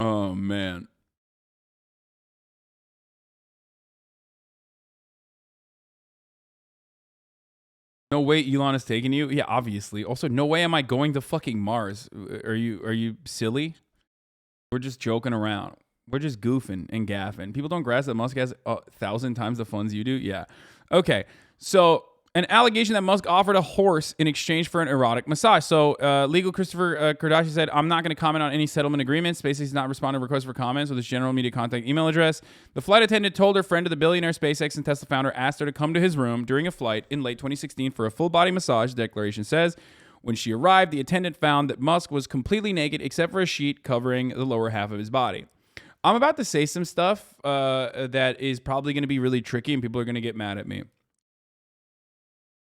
Oh, man. No way Elon is taking you? Yeah, obviously. Also, no way am I going to fucking Mars. Are you silly? We're just joking around. We're just goofing and gaffing. People don't grasp that Musk has 1,000 times the funds you do. Yeah. Okay. So, an allegation that Musk offered a horse in exchange for an erotic massage. So, legal Christopher Kardashian said, I'm not going to comment on any settlement agreements. SpaceX has not responded to requests for comments with his general media contact email address. The flight attendant told her friend of the billionaire SpaceX and Tesla founder asked her to come to his room during a flight in late 2016 for a full body massage, the declaration says. When she arrived, the attendant found that Musk was completely naked except for a sheet covering the lower half of his body. I'm about to say some stuff that is probably going to be really tricky and people are going to get mad at me.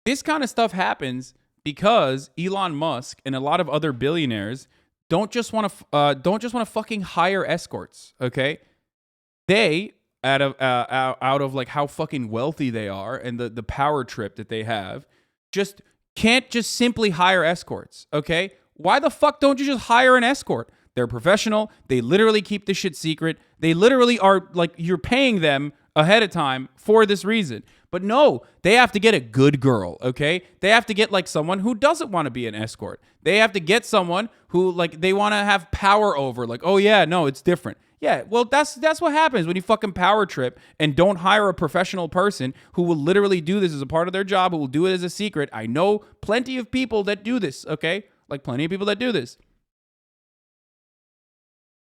This kind of stuff happens because Elon Musk and a lot of other billionaires don't just want to fucking hire escorts, okay? They out of like how fucking wealthy they are and the power trip that they have, just can't just simply hire escorts, okay? Why the fuck don't you just hire an escort? They're professional. They literally keep this shit secret. They literally are like, you're paying them ahead of time for this reason. But no, they have to get a good girl, okay? They have to get like someone who doesn't want to be an escort. They have to get someone who like they want to have power over. Like, oh yeah, no, it's different. Yeah, well, that's what happens when you fucking power trip and don't hire a professional person who will literally do this as a part of their job, who will do it as a secret. I know plenty of people that do this, okay? Like plenty of people that do this.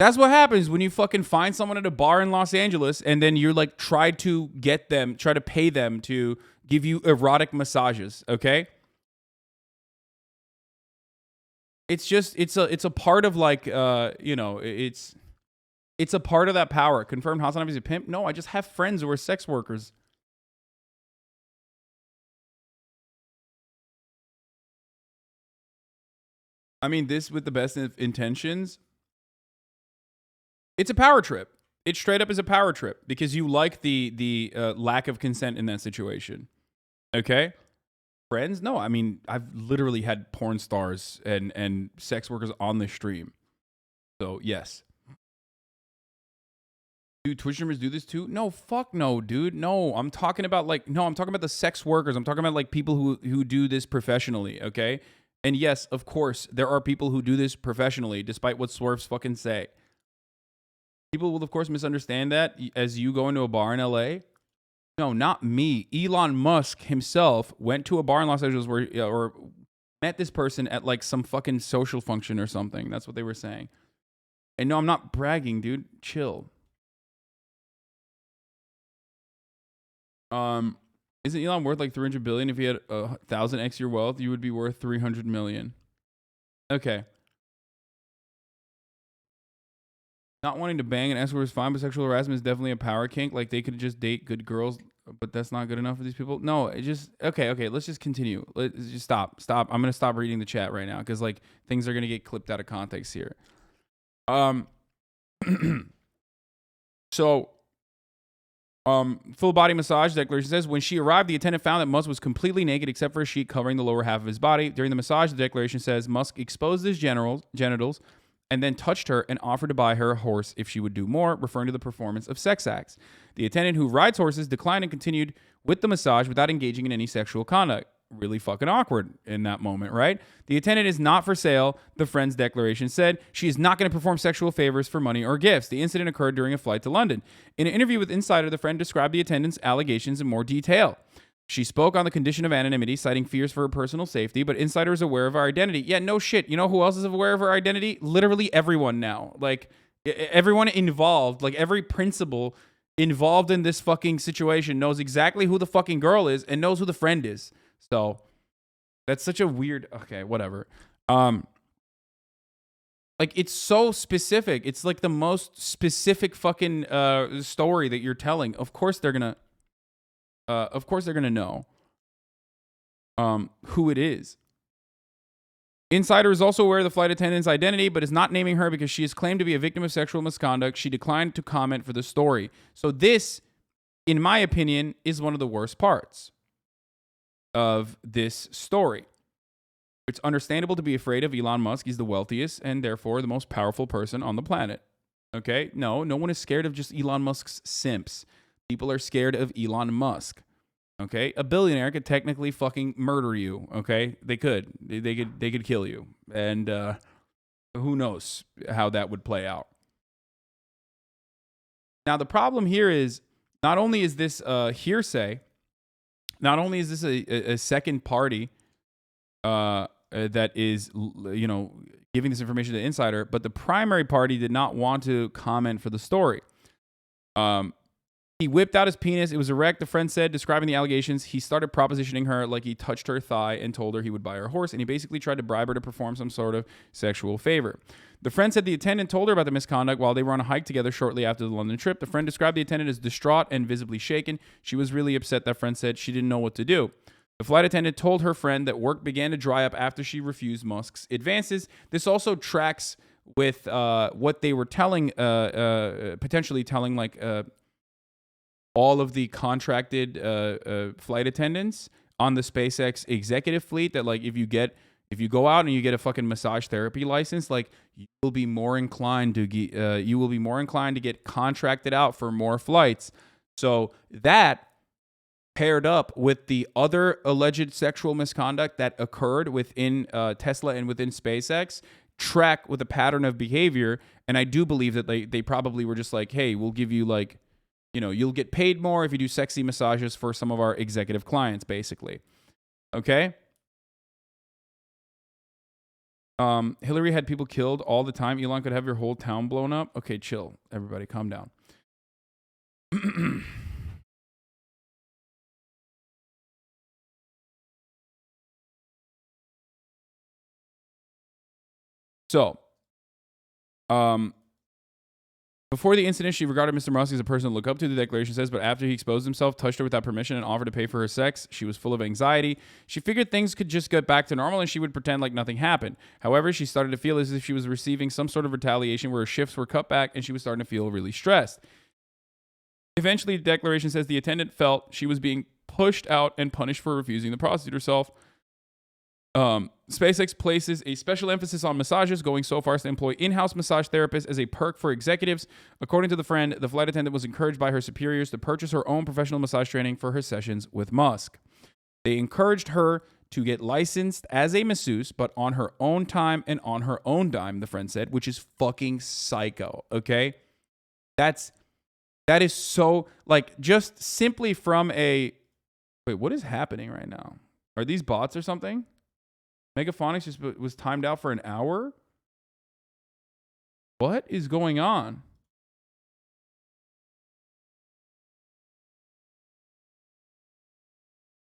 That's what happens when you fucking find someone at a bar in Los Angeles and then you're like try to pay them to give you erotic massages, okay? It's just it's a part of like it's a part of that power. Confirmed HasanAbi is a pimp? No, I just have friends who are sex workers. I mean, this with the best intentions. It's a power trip. It straight up is a power trip because you like the lack of consent in that situation. Okay? Friends? No, I mean, I've literally had porn stars and sex workers on the stream. So, yes. Do Twitch streamers do this too? No, fuck no, dude. No, I'm talking about the sex workers. I'm talking about like people who do this professionally, okay? And yes, of course, there are people who do this professionally, despite what Swerves fucking say. People will, of course, misunderstand that as you go into a bar in LA. No, not me. Elon Musk himself went to a bar in Los Angeles or met this person at like some fucking social function or something. That's what they were saying. And no, I'm not bragging, dude. Chill. Isn't Elon worth like 300 billion? If he had 1,000x your wealth, you would be worth 300 million. Okay. Not wanting to bang an escort is fine, but sexual harassment is definitely a power kink. Like, they could just date good girls, but that's not good enough for these people. No, it just... Okay, let's just continue. Let's just stop. I'm going to stop reading the chat right now, because, like, things are going to get clipped out of context here. So, full body massage declaration says, when she arrived, the attendant found that Musk was completely naked except for a sheet covering the lower half of his body. During the massage, the declaration says, Musk exposed his genitals and then touched her and offered to buy her a horse if she would do more, referring to the performance of sex acts. The attendant, who rides horses, declined and continued with the massage without engaging in any sexual conduct. Really fucking awkward in that moment, right? The attendant is not for sale, the friend's declaration said. She is not going to perform sexual favors for money or gifts. The incident occurred during a flight to London. In an interview with Insider, the friend described the attendant's allegations in more detail. She spoke on the condition of anonymity, citing fears for her personal safety, but Insider is aware of her identity. Yeah, no shit. You know who else is aware of her identity? Literally everyone now. Like, everyone involved, like every principal involved in this fucking situation knows exactly who the fucking girl is and knows who the friend is. So, that's such a weird... Okay, whatever. Like, it's so specific. It's like the most specific fucking story that you're telling. Of course they're gonna know who it is. Insider is also aware of the flight attendant's identity, but is not naming her because she is claimed to be a victim of sexual misconduct. She declined to comment for the story. So this, in my opinion, is one of the worst parts of this story. It's understandable to be afraid of Elon Musk. He's the wealthiest and therefore the most powerful person on the planet. Okay? No one is scared of just Elon Musk's simps. People are scared of Elon Musk. Okay? A billionaire could technically fucking murder you. Okay? They could. They could kill you. And who knows how that would play out. Now, the problem here is not only is this hearsay, not only is this a second party that is, giving this information to the insider, but the primary party did not want to comment for the story. He whipped out his penis. It was erect, the friend said, describing the allegations. He started propositioning her like he touched her thigh and told her he would buy her a horse, and he basically tried to bribe her to perform some sort of sexual favor. The friend said the attendant told her about the misconduct while they were on a hike together shortly after the London trip. The friend described the attendant as distraught and visibly shaken. She was really upset, that friend said. She didn't know what to do. The flight attendant told her friend that work began to dry up after she refused Musk's advances. This also tracks with what they were telling, potentially telling, like, all of the contracted flight attendants on the SpaceX executive fleet, that, like, if you go out and you get a fucking massage therapy license, like, you will be more inclined to get contracted out for more flights. So that, paired up with the other alleged sexual misconduct that occurred within Tesla and within SpaceX, track with a pattern of behavior. And I do believe that they probably were just like, hey, we'll give you, like, you'll get paid more if you do sexy massages for some of our executive clients, basically. Okay? Hillary had people killed all the time. Elon could have your whole town blown up. Okay, chill. Everybody, calm down. So, before the incident, she regarded Mr. Musk as a person to look up to, the declaration says, but after he exposed himself, touched her without permission, and offered to pay for her sex, she was full of anxiety. She figured things could just get back to normal and she would pretend like nothing happened. However, she started to feel as if she was receiving some sort of retaliation where her shifts were cut back and she was starting to feel really stressed. Eventually, the declaration says the attendant felt she was being pushed out and punished for refusing to prostitute herself. SpaceX places a special emphasis on massages, going so far as to employ in-house massage therapists as a perk for executives. According to the friend, the flight attendant was encouraged by her superiors to purchase her own professional massage training for her sessions with Musk. They encouraged her to get licensed as a masseuse, but on her own time and on her own dime, the friend said, which is fucking psycho, okay? That is so, like, just simply from a... Wait, what is happening right now? Are these bots or something? Megaphonics just was timed out for an hour? What is going on?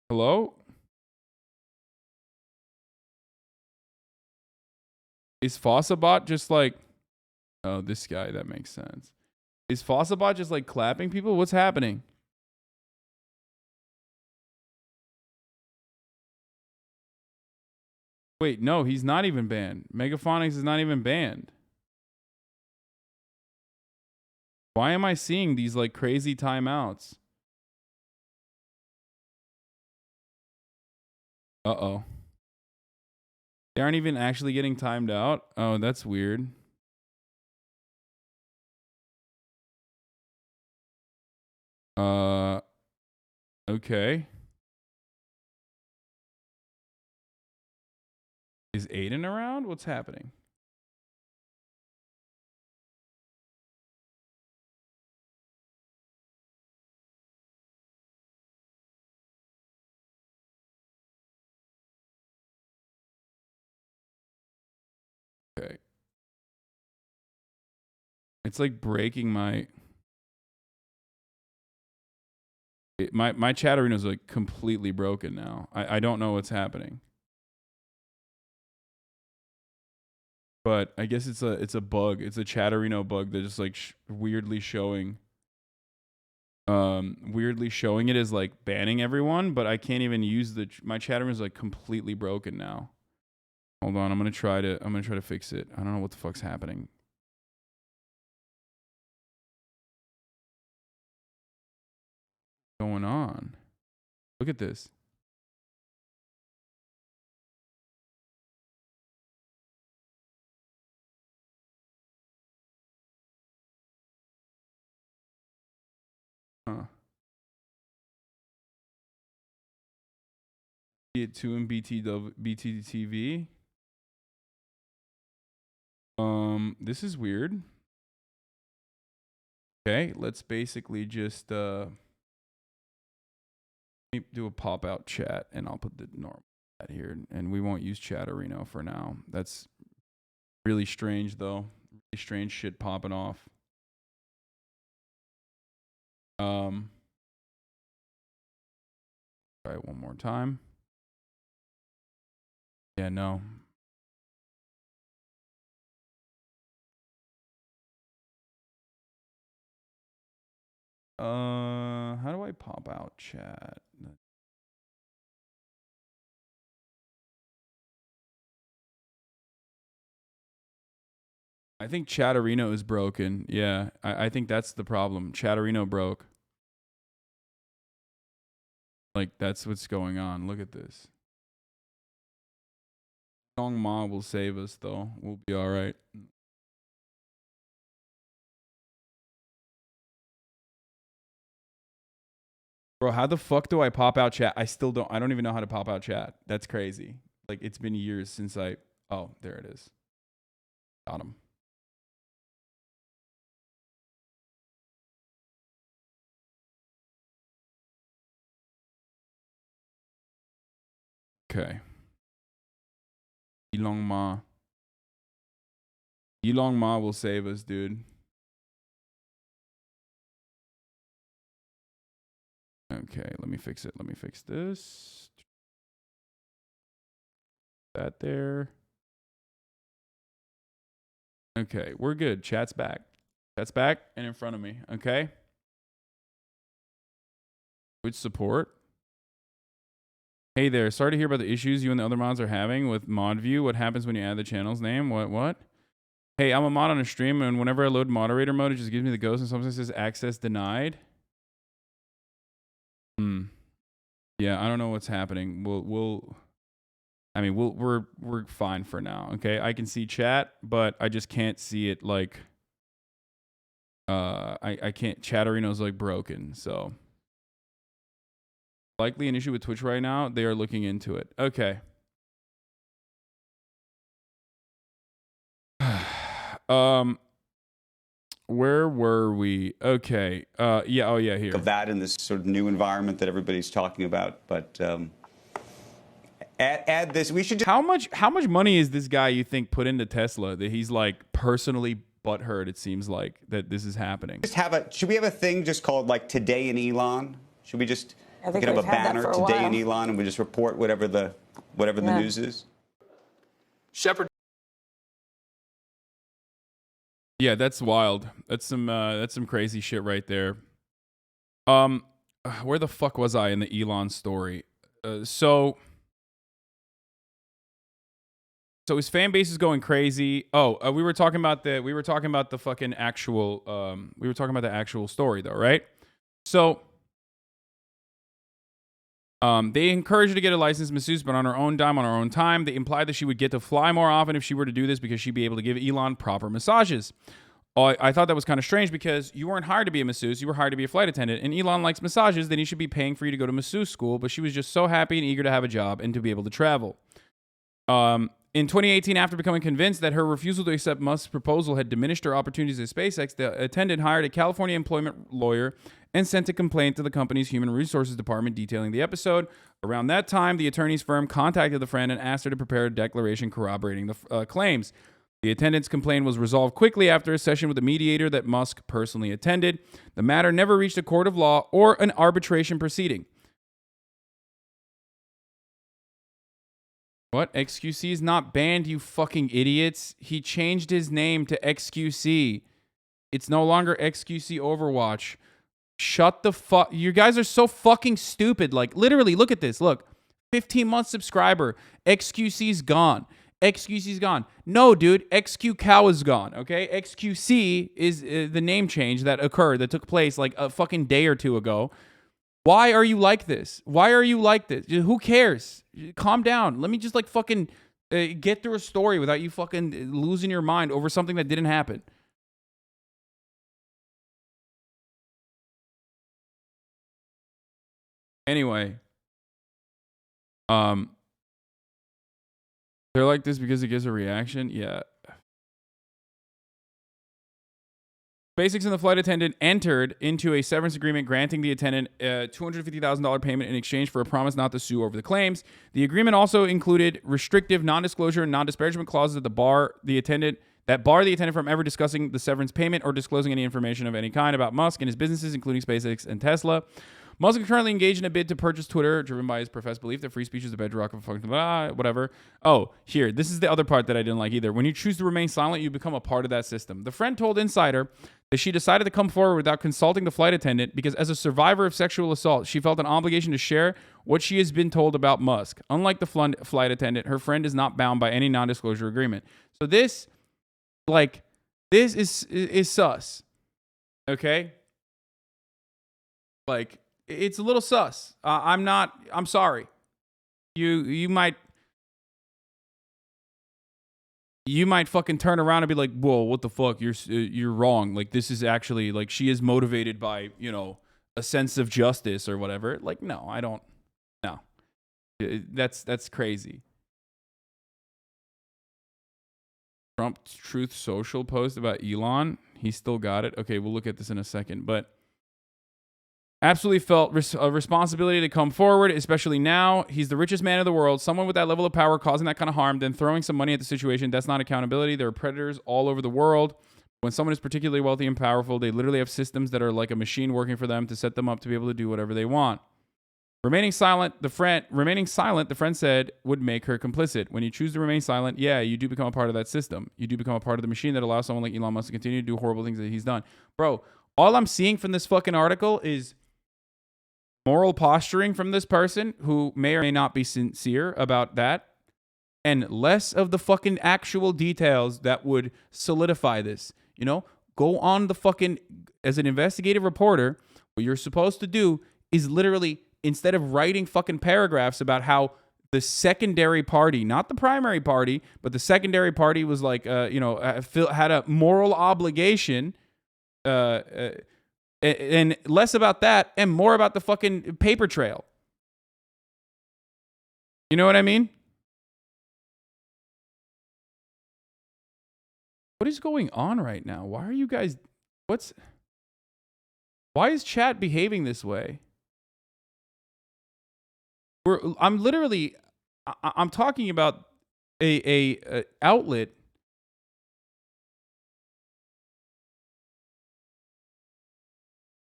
Hello? Is Fossabot just like... Oh, this guy, that makes sense. Is Fossabot just like clapping people? What's happening? Wait, no, he's not even banned. Megaphonics is not even banned. Why am I seeing these like crazy timeouts? Uh-oh. They aren't even actually getting timed out? Oh, that's weird. Okay. Is Aiden around? What's happening? Okay. It's like breaking my... My chat arena is like completely broken now. I don't know what's happening. but I guess it's a bug. It's a Chatterino bug that just like weirdly showing it as like banning everyone, but I can't even use my Chatterino is like completely broken now. Hold on, I'm gonna try to fix it. I don't know what the fuck's happening. What's going on? Look at this. Huh. It 2 and BTTV. This is weird. Okay, let's basically just do a pop out chat, and I'll put the normal chat here, and we won't use Chatterino for now. That's really strange though. Really strange shit popping off. Try it one more time. Yeah, no. How do I pop out chat? I think Chatterino is broken. Yeah, I think that's the problem. Chatterino broke. Like, that's what's going on. Look at this. Yilong Ma will save us, though. We'll be all right. Bro, how the fuck do I pop out chat? I don't even know how to pop out chat. That's crazy. Like, it's been years since oh, there it is. Got him. Okay. Yilong Ma. Yilong Ma will save us, dude. Okay, let me fix it. Let me fix this. That there. Okay, we're good. Chat's back. Chat's back and in front of me. Okay. Which support? Hey there. Sorry to hear about the issues you and the other mods are having with ModView. What happens when you add the channel's name? What? Hey, I'm a mod on a stream, and whenever I load moderator mode, it just gives me the ghost, and sometimes it says access denied. Yeah, I don't know what's happening. We're fine for now. Okay, I can see chat, but I just can't see it like. I can't. Chatterino's like broken, so likely an issue with Twitch right now. They are looking into it. Okay. Where were we? Okay. Yeah. Oh, yeah. Here. Of that in this sort of new environment that everybody's talking about, but add this. We should. How much money is this guy you think put into Tesla that he's like personally butthurt? It seems like that this is happening. Should we have a thing just called like Today in Elon? Should we just have a banner Today in Elon and we just report whatever the news is? Shepard. Yeah, that's wild. That's some crazy shit right there. Where the fuck was I in the Elon story? So his fan base is going crazy. Oh, we were talking about the fucking actual we were talking about the actual story though, right? So they encouraged her to get a licensed masseuse, but on her own dime, on her own time. They implied that she would get to fly more often if she were to do this because she'd be able to give Elon proper massages. I thought that was kind of strange because you weren't hired to be a masseuse. You were hired to be a flight attendant. And Elon likes massages, then he should be paying for you to go to masseuse school. But she was just so happy and eager to have a job and to be able to travel. In 2018, after becoming convinced that her refusal to accept Musk's proposal had diminished her opportunities at SpaceX, the attendant hired a California employment lawyer and sent a complaint to the company's human resources department detailing the episode. Around that time, the attorney's firm contacted the friend and asked her to prepare a declaration corroborating the claims. The attendant's complaint was resolved quickly after a session with a mediator that Musk personally attended. The matter never reached a court of law or an arbitration proceeding. What? XQC is not banned, you fucking idiots. He changed his name to XQC. It's no longer XQC Overwatch. Shut the fuck. You guys are so fucking stupid. Like, literally, look at this. Look. 15-month subscriber. XQC's gone. XQC's gone. No, dude. XQ Cow is gone. Okay? XQC is the name change that occurred, that took place like a fucking day or two ago. Why are you like this? Why are you like this? Who cares? Calm down. Let me just like fucking get through a story without you fucking losing your mind over something that didn't happen. Anyway. They're like this because it gives a reaction? Yeah. Basics and the flight attendant entered into a severance agreement granting the attendant a $250,000 payment in exchange for a promise not to sue over the claims. The agreement also included restrictive non-disclosure and non-disparagement clauses that bar the attendant from ever discussing the severance payment or disclosing any information of any kind about Musk and his businesses, including SpaceX and Tesla. Musk is currently engaged in a bid to purchase Twitter, driven by his professed belief that free speech is the bedrock of fucking whatever. Oh, here, this is the other part that I didn't like either. When you choose to remain silent, you become a part of that system. The friend told Insider that she decided to come forward without consulting the flight attendant because as a survivor of sexual assault, she felt an obligation to share what she has been told about Musk. Unlike the flight attendant, her friend is not bound by any non-disclosure agreement. So this is sus. Okay? Like, it's a little sus. I'm sorry. You might fucking turn around and be like, whoa, what the fuck? You're wrong. Like, this is actually, like, she is motivated by, you know, a sense of justice or whatever. Like, no, I don't. No. That's crazy. Trump's Truth Social post about Elon. He still got it. Okay, we'll look at this in a second. But absolutely felt a responsibility to come forward, especially now. He's the richest man in the world. Someone with that level of power causing that kind of harm, then throwing some money at the situation. That's not accountability. There are predators all over the world. When someone is particularly wealthy and powerful, they literally have systems that are like a machine working for them to set them up to be able to do whatever they want. Remaining silent, the friend said, would make her complicit. When you choose to remain silent, yeah, you do become a part of that system. You do become a part of the machine that allows someone like Elon Musk to continue to do horrible things that he's done. Bro, all I'm seeing from this fucking article is moral posturing from this person who may or may not be sincere about that, and less of the fucking actual details that would solidify this. You know, go on the fucking, as an investigative reporter, what you're supposed to do is literally, instead of writing fucking paragraphs about how the secondary party, not the primary party, but the secondary party was like, had a moral obligation, and less about that and more about the fucking paper trail. You know what I mean? What is going on right now? Why are you guys... Why is chat behaving this way? I'm talking about a outlet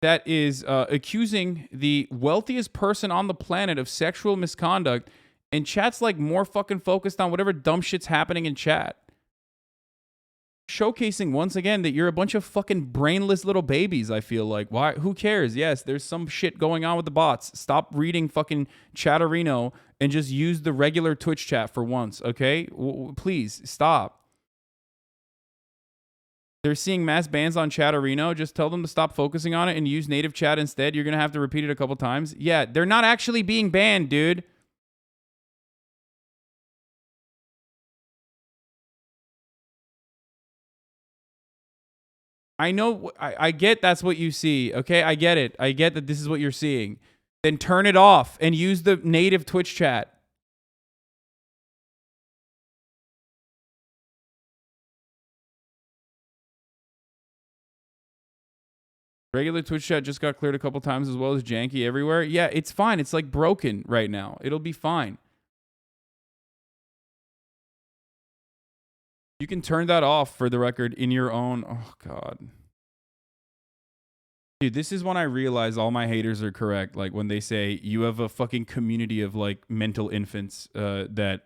that is accusing the wealthiest person on the planet of sexual misconduct, and chat's like more fucking focused on whatever dumb shit's happening in chat. Showcasing once again that you're a bunch of fucking brainless little babies, I feel like. Why? Who cares? Yes, there's some shit going on with the bots. Stop reading fucking Chatterino and just use the regular Twitch chat for once, okay? Please, stop. They're seeing mass bans on Chatterino. Just tell them to stop focusing on it and use native chat instead. You're going to have to repeat it a couple times. Yeah, they're not actually being banned, dude. I know, I get that's what you see, okay? I get it. I get that this is what you're seeing. Then turn it off and use the native Twitch chat. Regular Twitch chat just got cleared a couple times as well as janky everywhere. Yeah, it's fine. It's like broken right now. It'll be fine. You can turn that off for the record in your own... Oh, God. Dude, this is when I realize all my haters are correct. Like when they say you have a fucking community of like mental infants that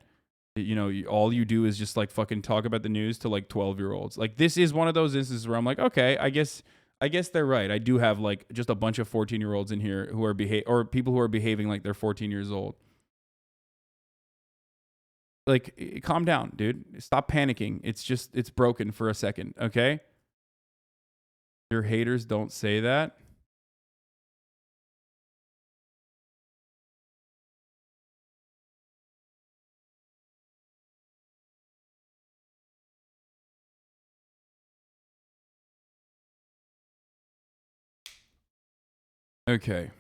You know, all you do is just like fucking talk about the news to like 12-year-olds. Like this is one of those instances where I'm like, okay, I guess they're right. I do have like just a bunch of 14-year-olds in here who are or people who are behaving like they're 14 years old. Like, calm down, dude. Stop panicking. It's broken for a second, okay? Your haters don't say that. Okay.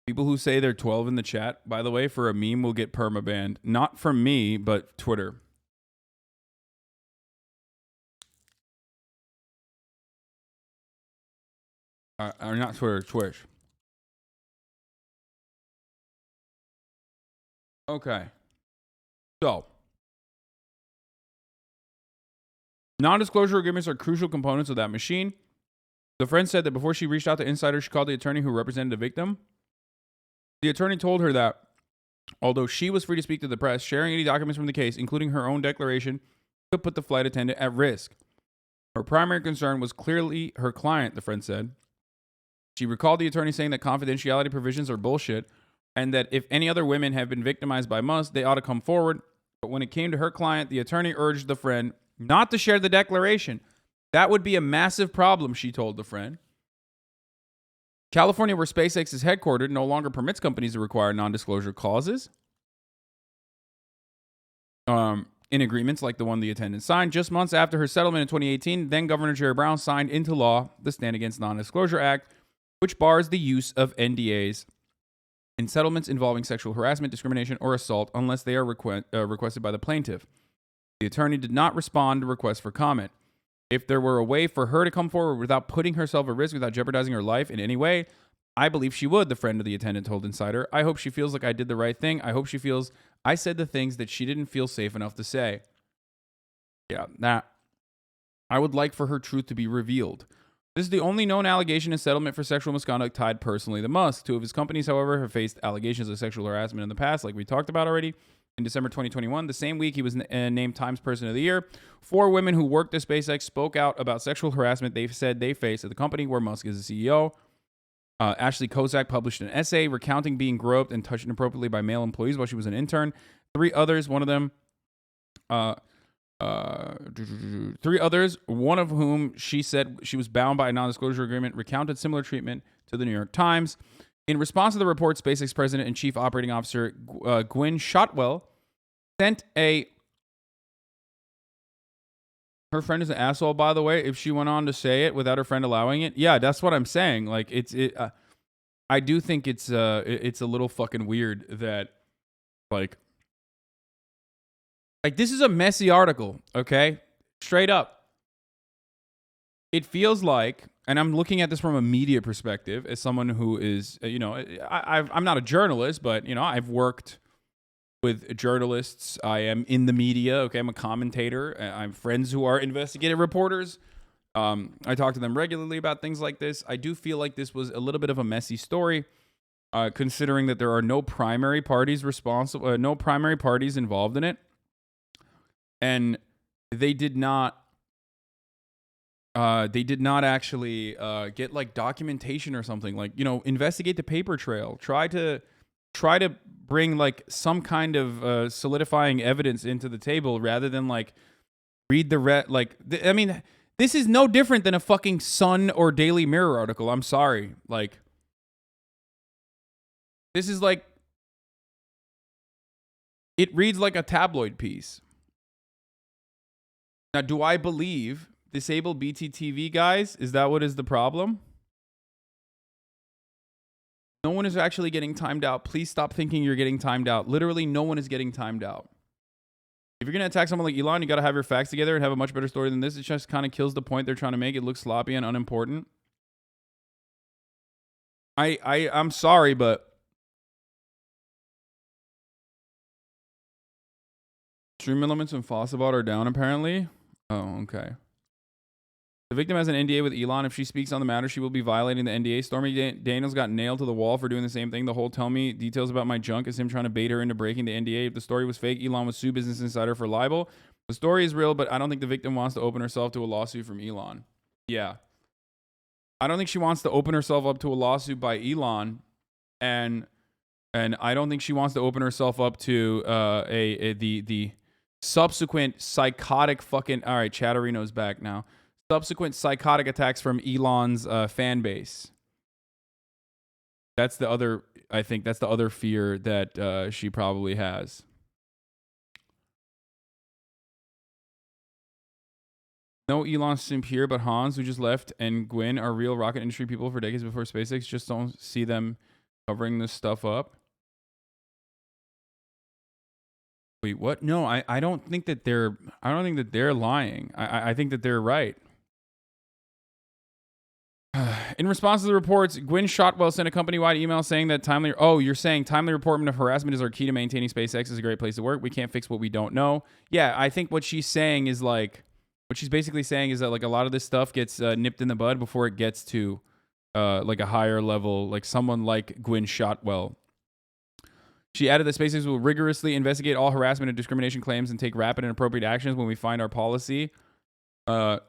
People who say they're 12 in the chat, by the way, for a meme will get permabanned. Not from me, but Twitter. Or not Twitter, Twitch. Okay. So, non-disclosure agreements are crucial components of that machine. The friend said that before she reached out to insiders, she called the attorney who represented the victim. The attorney told her that although she was free to speak to the press, sharing any documents from the case, including her own declaration, could put the flight attendant at risk. Her primary concern was clearly her client, the friend said. She recalled the attorney saying that confidentiality provisions are bullshit and that if any other women have been victimized by Musk, they ought to come forward. But when it came to her client, the attorney urged the friend not to share the declaration. That would be a massive problem, she told the friend. California, where SpaceX is headquartered, no longer permits companies to require non-disclosure clauses in agreements like the one the attendant signed. Just months after her settlement in 2018, then Governor Jerry Brown signed into law the Stand Against Non-Disclosure Act, which bars the use of NDAs in settlements involving sexual harassment, discrimination, or assault unless they are requested by the plaintiff. The attorney did not respond to requests for comment. If there were a way for her to come forward without putting herself at risk, without jeopardizing her life in any way, I believe she would, the friend of the attendant told Insider. I hope she feels like I did the right thing. I hope she feels I said the things that she didn't feel safe enough to say. Yeah, I would like for her truth to be revealed. This is the only known allegation in settlement for sexual misconduct tied personally to Musk. Two of his companies, however, have faced allegations of sexual harassment in the past, like we talked about already. In December 2021, the same week he was named Times Person of the Year. 4 women who worked at SpaceX spoke out about sexual harassment they said they faced at the company where Musk is the CEO. Ashley Kozak published an essay recounting being groped and touched inappropriately by male employees while she was an intern. 3 others, one of whom she said she was bound by a non-disclosure agreement, recounted similar treatment to the New York Times. In response to the report, SpaceX President and Chief Operating Officer Gwynne Shotwell sent a... Her friend is an asshole, by the way, if she went on to say it without her friend allowing it. Yeah, that's what I'm saying. Like, I do think it's a little fucking weird that, like, this is a messy article, okay? Straight up. It feels like, and I'm looking at this from a media perspective as someone who is, I'm not a journalist, but, I've worked with journalists. I am in the media, okay? I'm a commentator. I have friends who are investigative reporters. I talk to them regularly about things like this. I do feel like this was a little bit of a messy story, considering that there are no primary parties involved in it. And they did not actually get like documentation or something, like, investigate the paper trail, try to bring like some kind of solidifying evidence into the table rather than like read the this is no different than a fucking Sun or Daily Mirror article. I'm sorry. Like, this is like, it reads like a tabloid piece. Now, do I believe disabled BTTV guys? Is that what is the problem? No one is actually getting timed out. Please stop thinking you're getting timed out. Literally, no one is getting timed out. If you're going to attack someone like Elon, you got to have your facts together and have a much better story than this. It just kind of kills the point they're trying to make. It looks sloppy and unimportant. I'm sorry, but stream elements and Fossabot are down apparently. Oh, okay. The victim has an NDA with Elon. If she speaks on the matter, she will be violating the NDA. Stormy Daniels got nailed to the wall for doing the same thing. The whole tell me details about my junk is him trying to bait her into breaking the NDA. If the story was fake, Elon would sue Business Insider for libel. The story is real, but I don't think the victim wants to open herself to a lawsuit from Elon. Yeah. I don't think she wants to open herself up to a lawsuit by Elon, and I don't think she wants to open herself up to the subsequent psychotic fucking... All right, Chatterino's back now. Subsequent psychotic attacks from Elon's fan base. That's the other... I think that's the other fear that she probably has. No Elon simp here, but Hans, who just left, and Gwyn are real rocket industry people for decades before SpaceX. Just don't see them covering this stuff up. Wait, what? No, I don't think that they're... I don't think that they're lying. I think that they're right. In response to the reports, Gwyn Shotwell sent a company-wide email saying that timely... Oh, you're saying timely reporting of harassment is our key to maintaining SpaceX is a great place to work. We can't fix what we don't know. Yeah, I think what she's saying is like... What she's basically saying is that like a lot of this stuff gets nipped in the bud before it gets to like a higher level, like someone like Gwyn Shotwell. She added that SpaceX will rigorously investigate all harassment and discrimination claims and take rapid and appropriate actions when we find our policy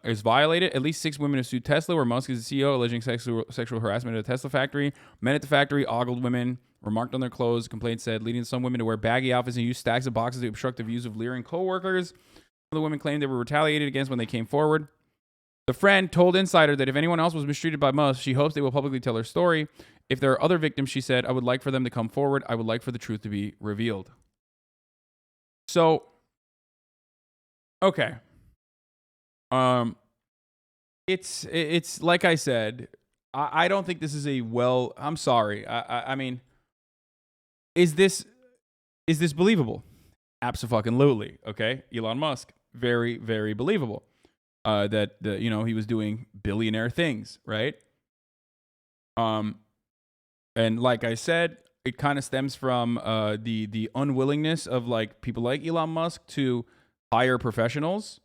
is violated. At least 6 women have sued Tesla, where Musk is the CEO, alleging sexual harassment at a Tesla factory. Men at the factory ogled women, remarked on their clothes. Complaints said, leading some women to wear baggy outfits and use stacks of boxes to obstruct the views of leering coworkers. The women claimed they were retaliated against when they came forward. The friend told Insider that if anyone else was mistreated by Musk, she hopes they will publicly tell her story. If there are other victims, she said, I would like for them to come forward. I would like for the truth to be revealed. So, okay. It's like I said, I don't think this is a well, I'm sorry. I mean, is this believable? Abso-fucking-lutely. Okay. Elon Musk. Very, very believable. That he was doing billionaire things, right? And like I said, it kind of stems from the unwillingness of like people like Elon Musk to hire professionals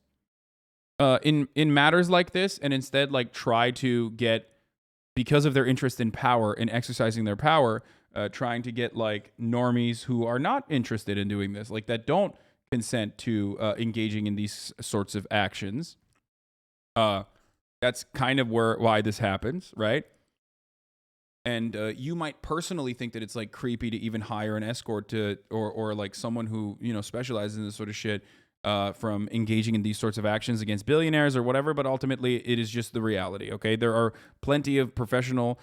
in matters like this, and instead like try to get, because of their interest in power and exercising their power, trying to get like normies who are not interested in doing this, like that don't consent to engaging in these sorts of actions. That's kind of why this happens, right? And you might personally think that it's like creepy to even hire an escort to, or like someone who specializes in this sort of shit from engaging in these sorts of actions against billionaires or whatever. But ultimately, it is just the reality. Okay, there are plenty of professional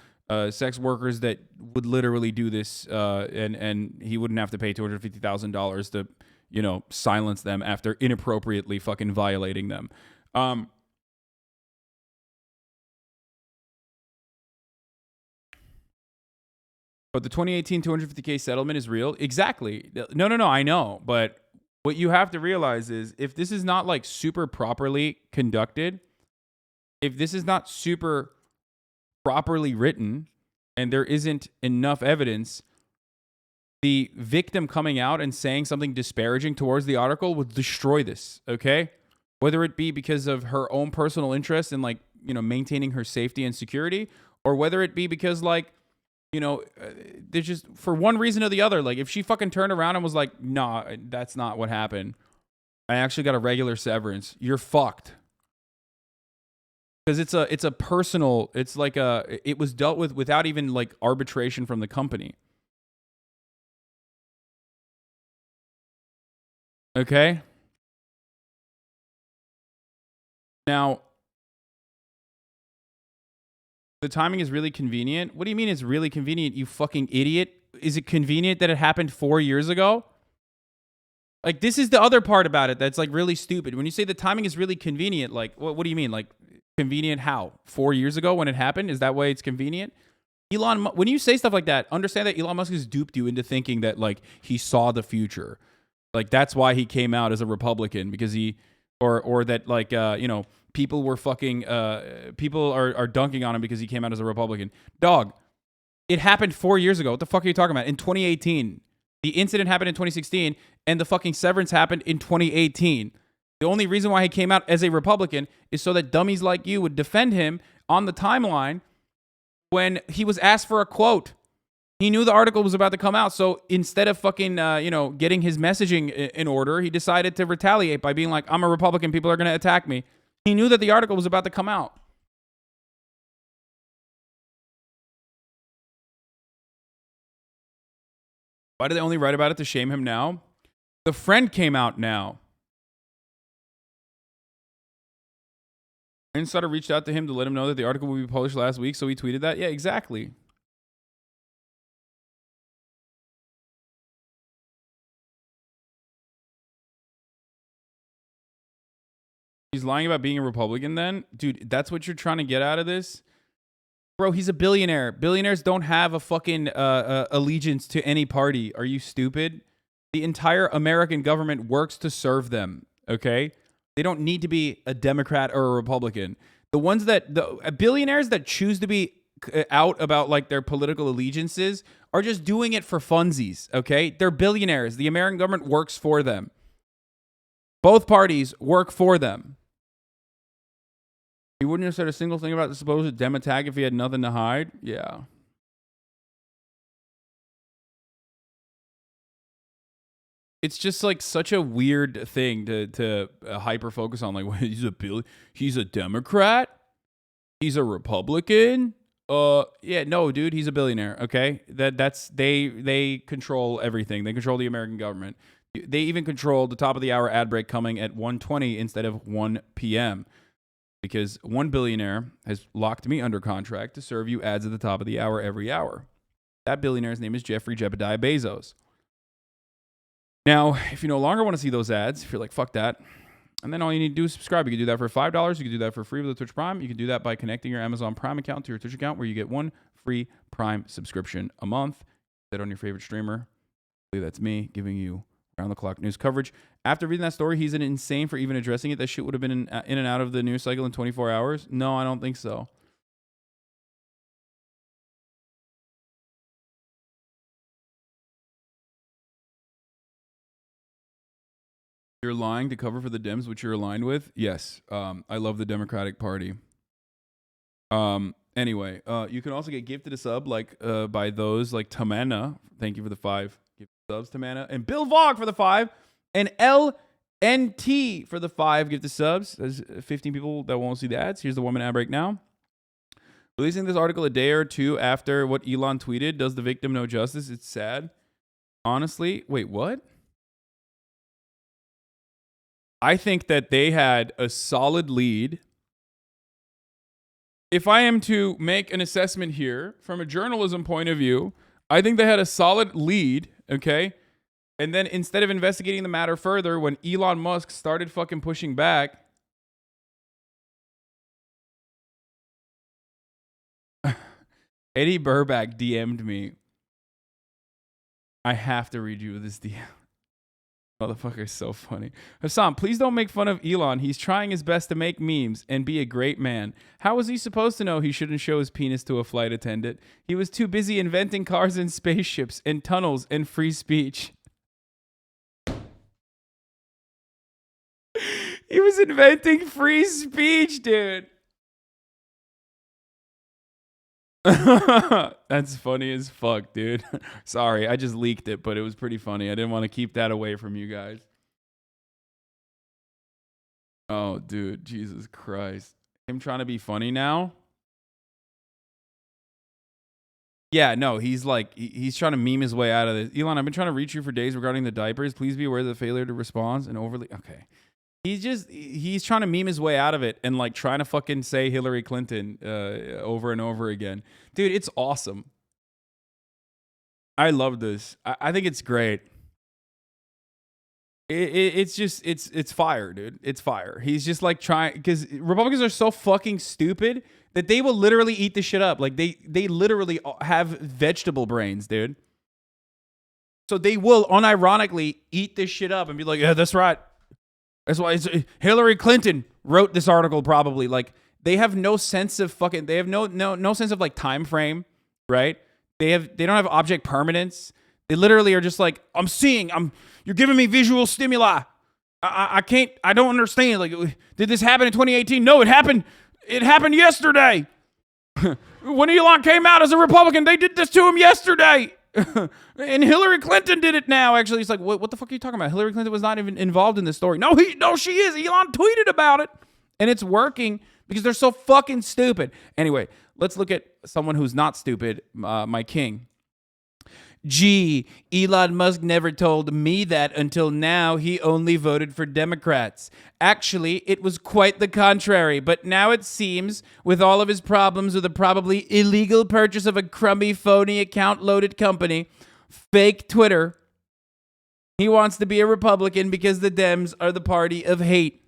sex workers that would literally do this, and he wouldn't have to pay $250,000 to silence them after inappropriately fucking violating them. But the 2018 $250K settlement is real. Exactly. No, I know. But what you have to realize is if this is not like super properly conducted, if this is not super properly written, and there isn't enough evidence, the victim coming out and saying something disparaging towards the article would destroy this, okay? Whether it be because of her own personal interest in like, maintaining her safety and security, or whether it be because like, there's just for one reason or the other, like if she fucking turned around and was like, nah, that's not what happened. I actually got a regular severance. You're fucked. Because it's a personal, it's like it was dealt with without even like arbitration from the company. Okay. Now, the timing is really convenient. What do you mean it's really convenient, you fucking idiot? Is it convenient that it happened 4 years ago? Like, this is the other part about it that's like really stupid. When you say the timing is really convenient, like, what do you mean? Like, convenient how? 4 years ago when it happened? Is that why it's convenient? When you say stuff like that, understand that Elon Musk has duped you into thinking that like he saw the future. Like that's why he came out as a Republican, because he, or that like, people were fucking, people are dunking on him because he came out as a Republican. Dog, it happened 4 years ago. What the fuck are you talking about? In 2018. The incident happened in 2016, and the fucking severance happened in 2018. The only reason why he came out as a Republican is so that dummies like you would defend him on the timeline when he was asked for a quote. He knew the article was about to come out, so instead of fucking, getting his messaging in order, he decided to retaliate by being like, I'm a Republican, people are going to attack me. He knew that the article was about to come out. Why do they only write about it to shame him now? The Friend came out now. Insider reached out to him to let him know that the article would be published last week, so he tweeted that. Yeah, exactly. He's lying about being a Republican then? Dude, that's what you're trying to get out of this? Bro, he's a billionaire. Billionaires don't have a fucking allegiance to any party. Are you stupid? The entire American government works to serve them, okay? They don't need to be a Democrat or a Republican. The ones that, the billionaires that choose to be out about like their political allegiances are just doing it for funsies, okay? They're billionaires. The American government works for them. Both parties work for them. He wouldn't have said a single thing about the supposed Dem attack if he had nothing to hide. Yeah. It's just like such a weird thing to hyper focus on. Like, he's a Democrat? He's a Republican? Yeah, no, dude, he's a billionaire. Okay, they control everything. They control the American government. They even control the top of the hour ad break coming at 1:20 instead of 1 p.m. because one billionaire has locked me under contract to serve you ads at the top of the hour every hour. That billionaire's name is Jeffrey Jebediah Bezos. Now, if you no longer want to see those ads, if you're like, fuck that, and then all you need to do is subscribe. You can do that for $5. You can do that for free with the Twitch Prime. You can do that by connecting your Amazon Prime account to your Twitch account where you get one free Prime subscription a month. That on your favorite streamer. I believe that's me giving you round-the-clock news coverage. After reading that story, he's insane for even addressing it. That shit would have been in and out of the news cycle in 24 hours. No, I don't think so. You're lying to cover for the Dems, which you're aligned with? Yes. I love the Democratic Party. Anyway, you can also get gifted a sub like by those like Tamana. Thank you for the 5 gifted subs, Tamana. And Bill Vog for the 5. And LNT for the 5 gifted subs. There's 15 people that won't see the ads. Here's the 1 minute ad break now. Releasing this article a day or two after what Elon tweeted does the victim no justice. It's sad. Honestly, wait, what? I think that they had a solid lead. If I am to make an assessment here from a journalism point of view, I think they had a solid lead, okay? And then instead of investigating the matter further, when Elon Musk started fucking pushing back, Eddie Burback DM'd me. I have to read you this DM. Motherfucker is so funny. Hasan, please don't make fun of Elon. He's trying his best to make memes and be a great man. How was he supposed to know he shouldn't show his penis to a flight attendant? He was too busy inventing cars and spaceships and tunnels and free speech. He was inventing free speech, dude. That's funny as fuck, dude. Sorry, I just leaked it, but it was pretty funny. I didn't want to keep that away from you guys. Oh, dude, Jesus Christ. Him trying to be funny now? Yeah, no, he's like, he's trying to meme his way out of this. Elon, I've been trying to reach you for days regarding the diapers. Please be aware of the failure to respond and overly... Okay. He's trying to meme his way out of it and like trying to fucking say Hillary Clinton over and over again. Dude, it's awesome. I love this. I think it's great. It's just, it's fire, dude. It's fire. He's just like trying, because Republicans are so fucking stupid that they will literally eat this shit up. Like they literally have vegetable brains, dude. So they will unironically eat this shit up and be like, yeah, that's right. That's why Hillary Clinton wrote this article probably. Like they have no sense of fucking, they have no sense of like time frame, right? They don't have object permanence. They literally are just like, you're giving me visual stimuli. I don't understand. Like, did this happen in 2018? No, it happened yesterday. When Elon came out as a Republican, they did this to him yesterday. And Hillary Clinton did it now. Actually, it's like, what the fuck are you talking about? Hillary Clinton was not even involved in this story. No, she is. Elon tweeted about it. And it's working because they're so fucking stupid. Anyway, let's look at someone who's not stupid, my king. Gee, Elon Musk never told me that until now. He only voted for Democrats. Actually, it was quite the contrary. But now it seems, with all of his problems with a probably illegal purchase of a crummy, phony account-loaded company, fake Twitter, he wants to be a Republican because the Dems are the party of hate.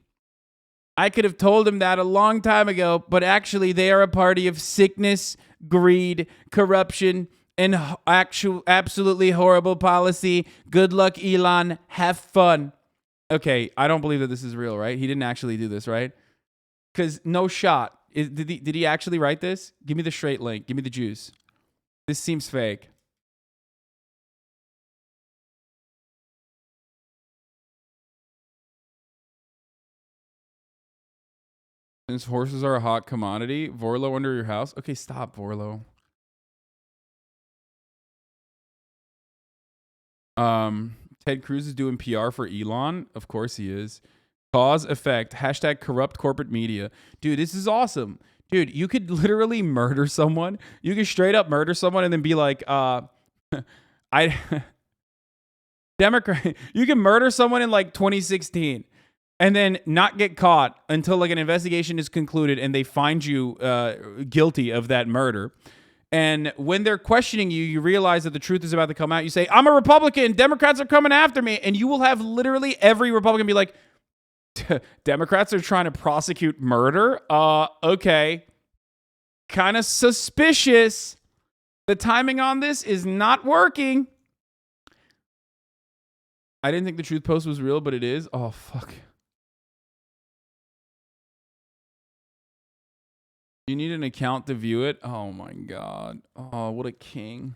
I could have told him that a long time ago, but actually they are a party of sickness, greed, corruption, and absolutely horrible policy. Good luck, Elon. Have fun. Okay, I don't believe that this is real, right? He didn't actually do this, right? Because no shot. Did he actually write this? Give me the straight link. Give me the juice. This seems fake. Since horses are a hot commodity, Vorlo under your house? Okay, stop, Vorlo. Ted Cruz is doing PR for Elon. Of course he is. Cause, effect, hashtag corrupt corporate media. Dude, this is awesome. Dude, you could literally murder someone. You could straight up murder someone and then be like, Democrat. You can murder someone in like 2016 and then not get caught until like an investigation is concluded and they find you guilty of that murder. And when they're questioning you, you realize that the truth is about to come out. You say, I'm a Republican. Democrats are coming after me. And you will have literally every Republican be like, Democrats are trying to prosecute murder? Okay. Kind of suspicious. The timing on this is not working. I didn't think the truth post was real, but it is. Oh, fuck. You need an account to view it? Oh my God. Oh, what a king.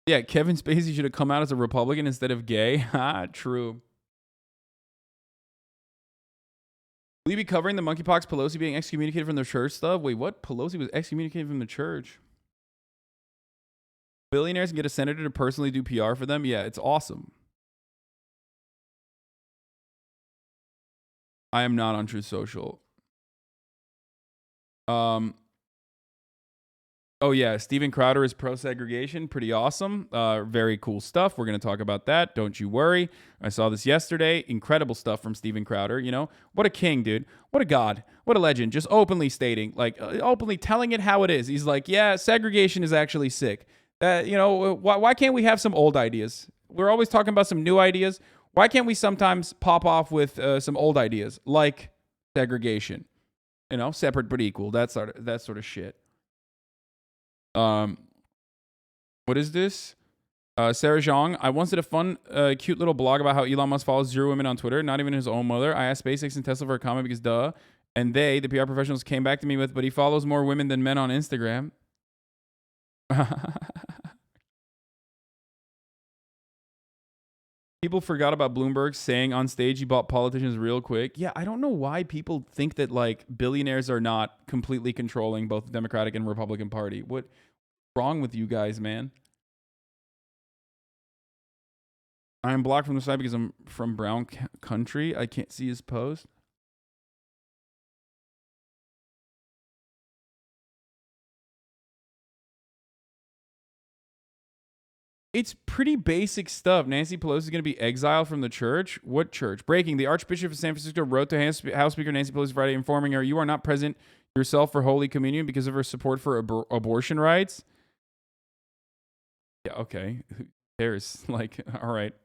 Yeah, Kevin Spacey should have come out as a Republican instead of gay. True. Will you be covering the monkeypox Pelosi being excommunicated from the church stuff? Wait, what? Pelosi was excommunicated from the church? Billionaires can get a senator to personally do PR for them? Yeah, it's awesome. I am not on Truth Social. Oh yeah, Steven Crowder is pro-segregation. Pretty awesome. Very cool stuff. We're going to talk about that. Don't you worry. I saw this yesterday. Incredible stuff from Steven Crowder. You know, what a king, dude. What a god. What a legend. Just openly stating, like, openly telling it how it is. He's like, yeah, segregation is actually sick. You know, why can't we have some old ideas? We're always talking about some new ideas. Why can't we sometimes pop off with some old ideas like segregation? You know, separate but equal. That sort of shit. What is this? Sarah Zhang. I once did a fun, cute little blog about how Elon Musk follows 0 women on Twitter, not even his own mother. I asked SpaceX and Tesla for a comment because duh. And they, the PR professionals, came back to me with, but he follows more women than men on Instagram. People forgot about Bloomberg saying on stage he bought politicians real quick. Yeah, I don't know why people think that like billionaires are not completely controlling both the Democratic and Republican Party. What's wrong with you guys, man? I'm blocked from the site because I'm from brown country. I can't see his post. It's pretty basic stuff. Nancy Pelosi is going to be exiled from the church. What church? Breaking. The Archbishop of San Francisco wrote to House Speaker Nancy Pelosi Friday informing her, you are not present yourself for Holy Communion because of her support for abortion rights. Yeah, okay. Who cares? Like, all right.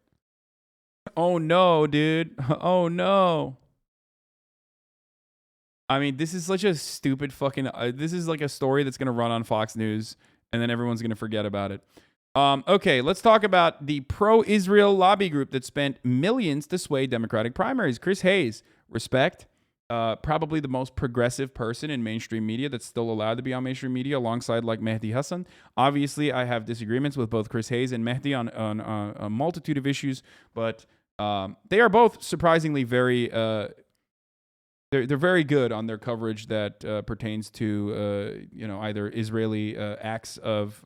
Oh, no, dude. Oh, no. I mean, this is such a stupid fucking... this is like a story that's going to run on Fox News, and then everyone's going to forget about it. Okay, let's talk about the pro-Israel lobby group that spent millions to sway Democratic primaries. Chris Hayes, respect. Probably the most progressive person in mainstream media that's still allowed to be on mainstream media alongside like Mehdi Hasan. Obviously, I have disagreements with both Chris Hayes and Mehdi on a multitude of issues, but They are both surprisingly very they're very good on their coverage that pertains to either Israeli acts of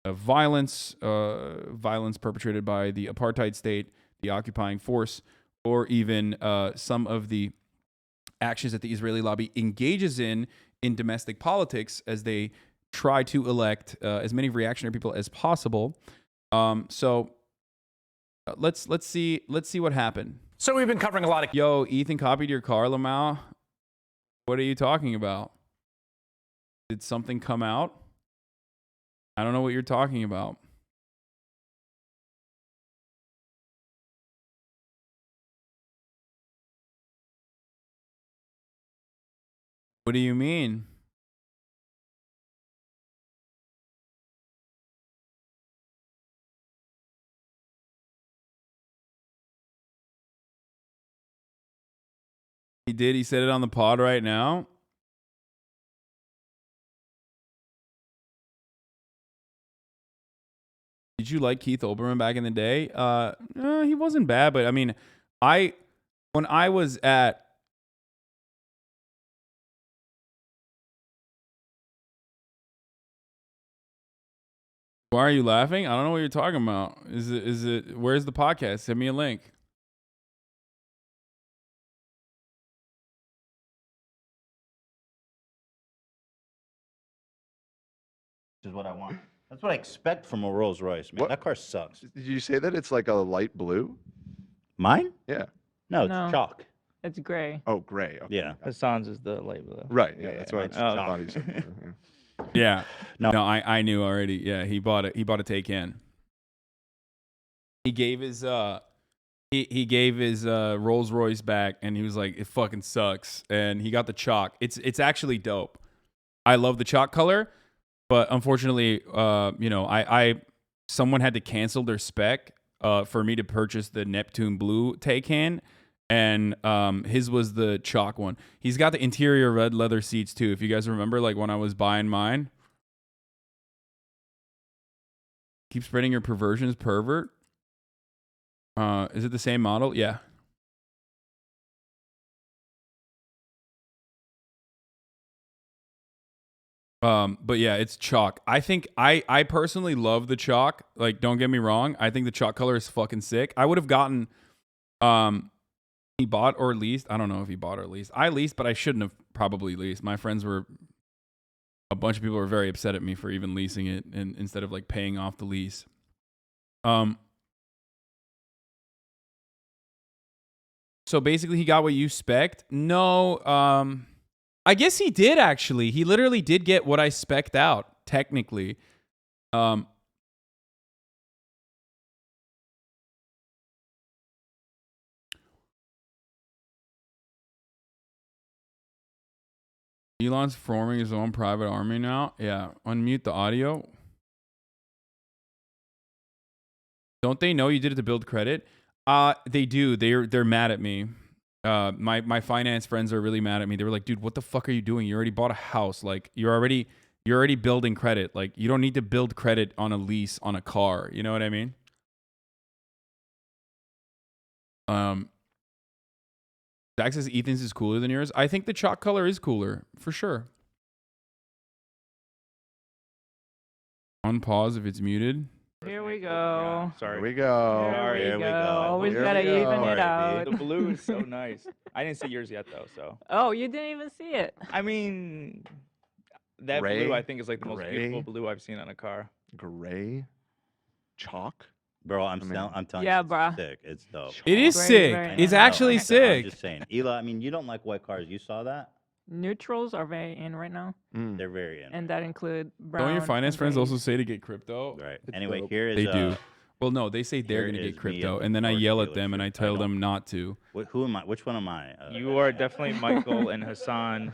violence, violence perpetrated by the apartheid state, the occupying force, or even some of the actions that the Israeli lobby engages in domestic politics as they try to elect as many reactionary people as possible. So let's see what happened. So we've been covering a lot of. Yo, Ethan copied your car, Lamau. What are you talking about? Did something come out? I don't know what you're talking about. What do you mean? He did. He said it on the pod right now. Did you like Keith Olbermann back in the day? He wasn't bad, but I mean, when I was at Why are you laughing? I don't know what you're talking about. Is it where's the podcast? Send me a link. Is what I want. That's what I expect from a Rolls Royce, man. What? That car sucks. Did you say that it's like a light blue? Mine? Yeah. No, it's No. chalk. It's gray. Oh, gray. Okay. Yeah. Hasan's is the light blue. Right. Yeah, that's what I mine's thought he chalk. said. Yeah. No. I knew already. Yeah, he bought it. He bought a Taycan. He gave his he gave his Rolls Royce back, and he was like, "It fucking sucks." And he got the chalk. It's actually dope. I love the chalk color, but unfortunately, someone had to cancel their spec for me to purchase the Neptune Blue Taycan. And his was the chalk one. He's got the interior red leather seats too. If you guys remember, like when I was buying mine. Keep spreading your perversions, pervert. Is it the same model? Yeah. But yeah, it's chalk. I think I personally love the chalk. Like, don't get me wrong. I think the chalk color is fucking sick. I would have gotten he bought or leased. I don't know if he bought or leased. I leased, but I shouldn't have probably leased. My friends were, a bunch of people were very upset at me for even leasing it and instead of like paying off the lease. So basically he got what you spec'd. No, I guess he did actually. He literally did get what I spec'd out, technically. Elon's forming his own private army now. Yeah, unmute the audio. Don't they know you did it to build credit? They do. They're mad at me. My finance friends are really mad at me. They were like, "Dude, what the fuck are you doing? You already bought a house. Like, you're already building credit. Like, you don't need to build credit on a lease on a car. You know what I mean?" Zach says Ethan's is cooler than yours. I think the chalk color is cooler, for sure. Unpause if it's muted. Here we go. Sorry. Here we go. Here we go. Always gotta even it out. The blue is so nice. I didn't see yours yet though, so. Oh, you didn't even see it. I mean, that Gray? blue I think is like the most Gray? beautiful blue I've seen on a car. Gray, chalk. Bro, I'm telling Yeah, you, bruh. it's sick. It's dope. It is sick. It's actually sick. I'm just saying. Eli, I mean, you don't like white cars. You saw that? Neutrals are very in right now, They're very in. and that include brown. Don't your finance and friends gray. also say to get crypto? Right. It's Anyway, dope. here is They do. Well, no, they say they're here going to is get me crypto, at the and then I Ford yell at them and I dealership. tell them not to. Who am I? Which one am I? You are definitely Michael, and Hasan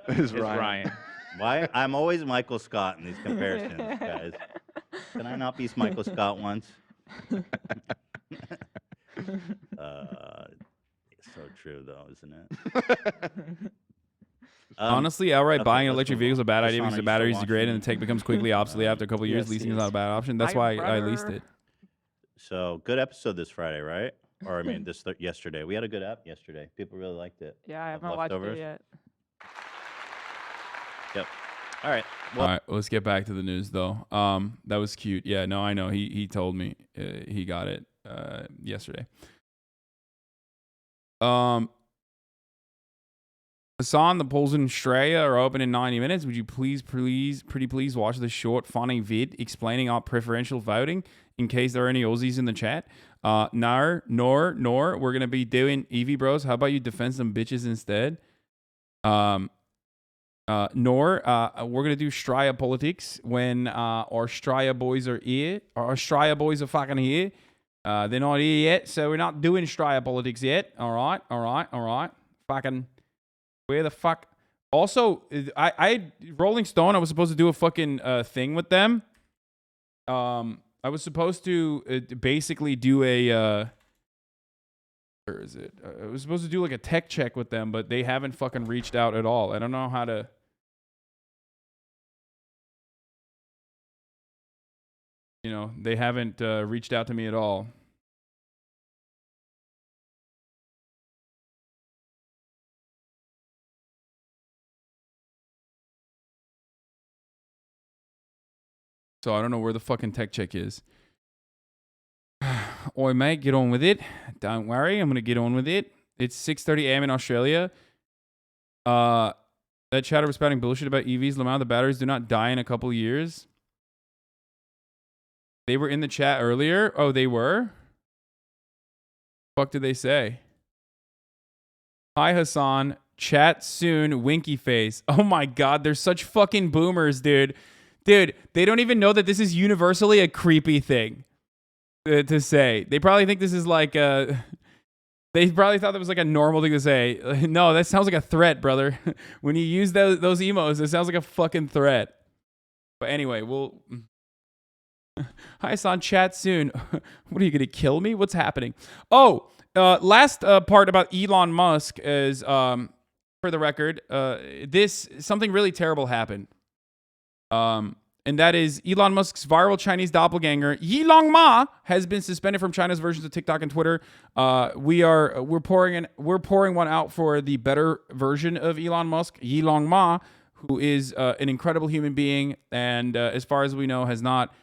is Ryan. Why? I'm always Michael Scott in these comparisons, guys. Can I not be Michael Scott once? It's so true, though, isn't it? Honestly, outright okay, buying an let's electric move vehicle is a bad on. idea because Hasan, the are you batteries still degrade and the watching? tech becomes quickly obsolete after a couple of years. Yes, Leasing is yes. not a bad option. That's why I leased it. So, good episode this Friday, right? Or I mean, yesterday. We had a good app yesterday. People really liked it. Yeah, I Of haven't watched leftovers. it yet. Yep. All right. All right, let's get back to the news though. That was cute. Yeah, no, I know. He told me he got it yesterday. Hasan, the polls in Australia are open in 90 minutes. Would you please watch the short, funny vid explaining our preferential voting in case there are any Aussies in the chat? Nor. We're going to be doing Evie Bros. How about you defend some bitches instead? We're going to do Australia politics when our Australia boys are here. Our Australia boys are fucking here. They're not here yet, so we're not doing Australia politics yet. All right. Fucking... Where the fuck? Also, I Rolling Stone, I was supposed to do a fucking thing with them. I was supposed to basically do a... where is it? I was supposed to do like a tech check with them, but they haven't fucking reached out at all. I don't know how to... You know, they haven't reached out to me at all. So I don't know where the fucking tech check is. Oi, mate, get on with it. Don't worry, I'm going to get on with it. It's 6:30 a.m. in Australia. That chatter was spouting bullshit about EVs. Lamau, the batteries do not die in a couple years. They were in the chat earlier. Oh, they were? Fuck did they say? Hi, Hasan. Chat soon. Winky face. Oh my God, they're such fucking boomers, dude. Dude, they don't even know that this is universally a creepy thing to say. They probably think this is like a... They probably thought that was like a normal thing to say. No, that sounds like a threat, brother. When you use those emos, it sounds like a fucking threat. But anyway, we'll... Hi, Hasan. Chat soon. What are you going to kill me? What's happening? Oh, last part about Elon Musk is, for the record, something really terrible happened. And that is Elon Musk's viral Chinese doppelganger, Yilong Ma, has been suspended from China's versions of TikTok and Twitter. We're pouring one out for the better version of Elon Musk, Yilong Ma, who is an incredible human being, and as far as we know, has not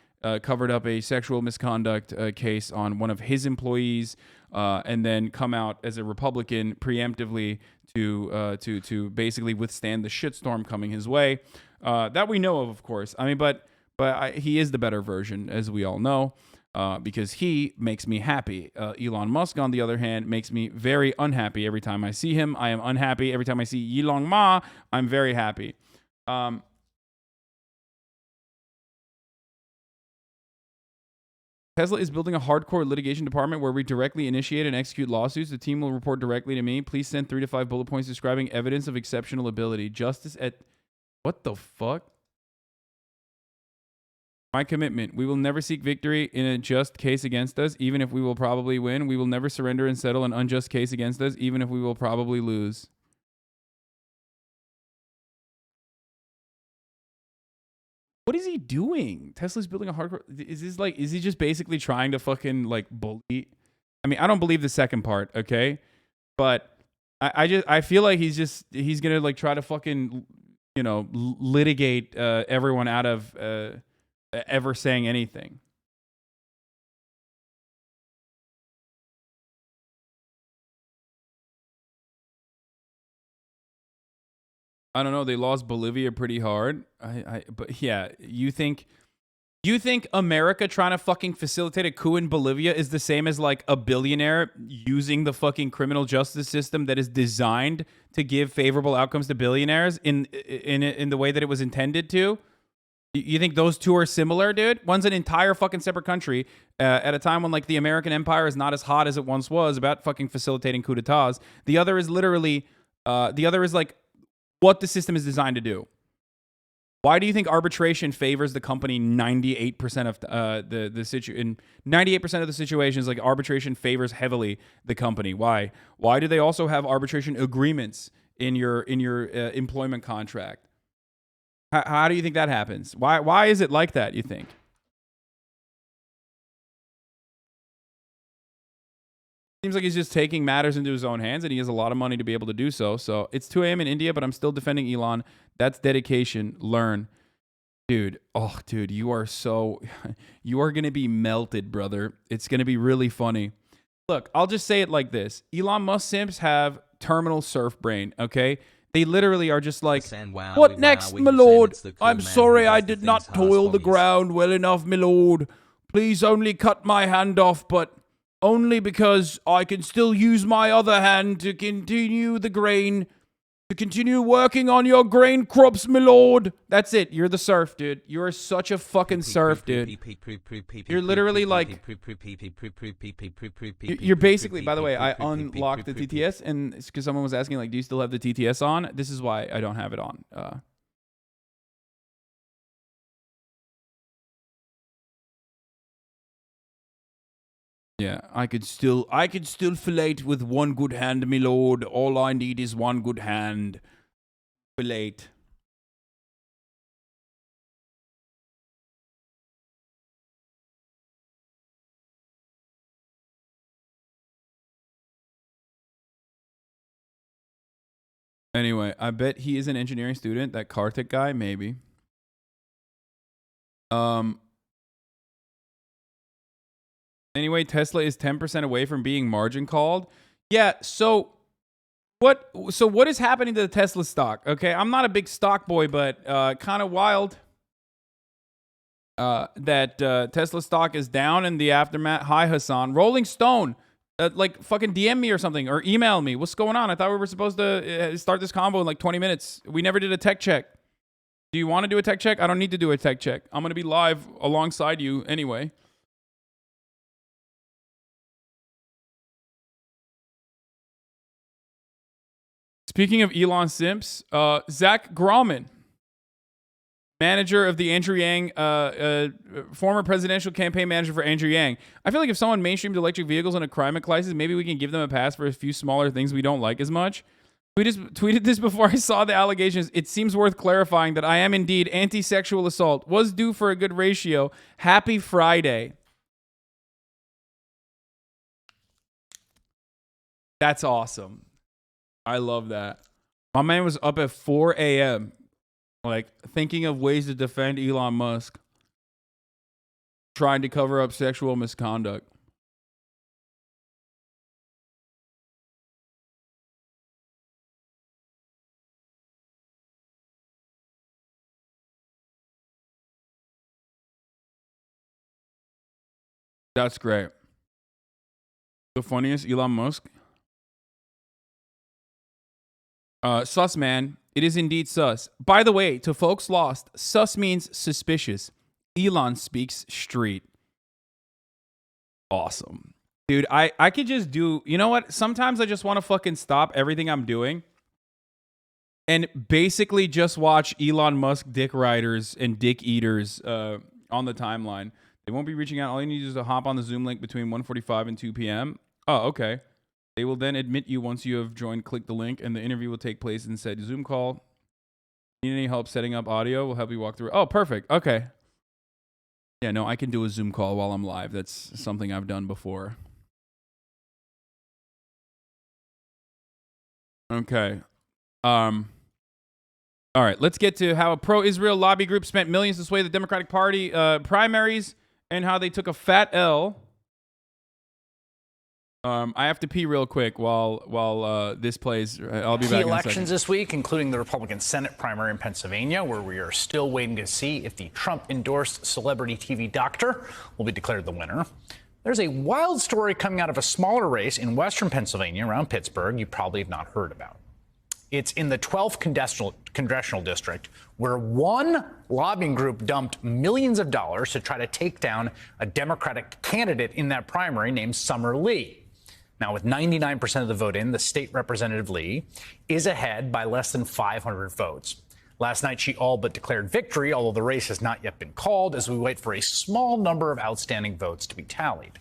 covered up a sexual misconduct case on one of his employees, and then come out as a Republican preemptively to basically withstand the shitstorm coming his way. That we know of course. I mean, but he is the better version, as we all know, because he makes me happy. Elon Musk, on the other hand, makes me very unhappy every time I see him. I am unhappy every time I see Yilong Ma. I'm very happy. Tesla is building a hardcore litigation department where we directly initiate and execute lawsuits. The team will report directly to me. Please send 3 to 5 bullet points describing evidence of exceptional ability. Justice at... What the fuck? My commitment. We will never seek victory in a just case against us, even if we will probably win. We will never surrender and settle an unjust case against us, even if we will probably lose. What is he doing? Tesla's building a hardcore... Is he just basically trying to fucking, like, bully? I mean, I don't believe the second part, okay? But I feel like he's gonna, like, try to fucking, you know, litigate everyone out of ever saying anything. I don't know. They lost Bolivia pretty hard. But yeah, you think America trying to fucking facilitate a coup in Bolivia is the same as like a billionaire using the fucking criminal justice system that is designed to give favorable outcomes to billionaires in the way that it was intended to? You think those two are similar, dude? One's an entire fucking separate country at a time when like the American empire is not as hot as it once was about fucking facilitating coup d'etats. The other is literally, like what the system is designed to do. Why do you think arbitration favors the company 98% of in 98% of the situations? Like arbitration favors heavily the company. Why? Why do they also have arbitration agreements in your employment contract? How do you think that happens? Why is it like that, you think? Seems like he's just taking matters into his own hands, and he has a lot of money to be able to do so. So it's 2 a.m. in India, but I'm still defending Elon. That's dedication. Learn. Dude, oh, dude, you are going to be melted, brother. It's going to be really funny. Look, I'll just say it like this. Elon Musk simps have terminal surf brain, okay? They literally are just like, what next, my lord? I'm sorry I did not toil the ground well enough, my lord. Please only cut my hand off, but only because I can still use my other hand to continue the grain, to continue working on your grain crops, my lord. That's it. You're the serf, dude. You're such a fucking serf, dude. You're literally like, you're basically, by the way, I unlocked the TTS, and it's because someone was asking, like, do you still have the TTS on? This is why I don't have it on. Yeah, I could still fillet with one good hand, my lord. All I need is one good hand. Fillet. Anyway, I bet he is an engineering student. That Karthik guy, maybe. Anyway, Tesla is 10% away from being margin called. Yeah, so what is happening to the Tesla stock? Okay, I'm not a big stock boy, but kind of wild that Tesla stock is down in the aftermath. Hi, Hasan. Rolling Stone, like fucking DM me or something, or email me. What's going on? I thought we were supposed to start this combo in like 20 minutes. We never did a tech check. Do you want to do a tech check? I don't need to do a tech check. I'm going to be live alongside you anyway. Speaking of Elon simps, Zach Grauman, manager of the Andrew Yang, former presidential campaign manager for Andrew Yang. I feel like if someone mainstreamed electric vehicles in a climate crisis, maybe we can give them a pass for a few smaller things we don't like as much. We just tweeted this before I saw the allegations. It seems worth clarifying that I am indeed anti-sexual assault. Was due for a good ratio. Happy Friday. That's awesome. I love that. My man was up at 4 a.m. like thinking of ways to defend Elon Musk, trying to cover up sexual misconduct. That's great. The funniest, Elon Musk. Sus, man. It is indeed sus. By the way, to folks lost, sus means suspicious. Elon speaks street. Awesome. Dude, I could just do... You know what? Sometimes I just want to fucking stop everything I'm doing and basically just watch Elon Musk dick riders and dick eaters on the timeline. They won't be reaching out. All you need is to hop on the Zoom link between 1:45 and 2 p.m. Oh, okay. They will then admit you once you have joined. Click the link, and the interview will take place in said Zoom call. Need any help setting up audio? We'll help you walk through. Oh, perfect. Okay. Yeah, no, I can do a Zoom call while I'm live. That's something I've done before. Okay. All right, let's get to how a pro-Israel lobby group spent millions to sway the Democratic Party primaries and how they took a fat L. I have to pee real quick while this plays. I'll be back in a second. Elections this week, including the Republican Senate primary in Pennsylvania, where we are still waiting to see if the Trump-endorsed celebrity TV doctor will be declared the winner. There's a wild story coming out of a smaller race in western Pennsylvania around Pittsburgh you probably have not heard about. It's in the 12th congressional district, where one lobbying group dumped millions of dollars to try to take down a Democratic candidate in that primary named Summer Lee. Now, with 99% of the vote in, the state representative Lee is ahead by less than 500 votes. Last night, she all but declared victory, although the race has not yet been called, as we wait for a small number of outstanding votes to be tallied.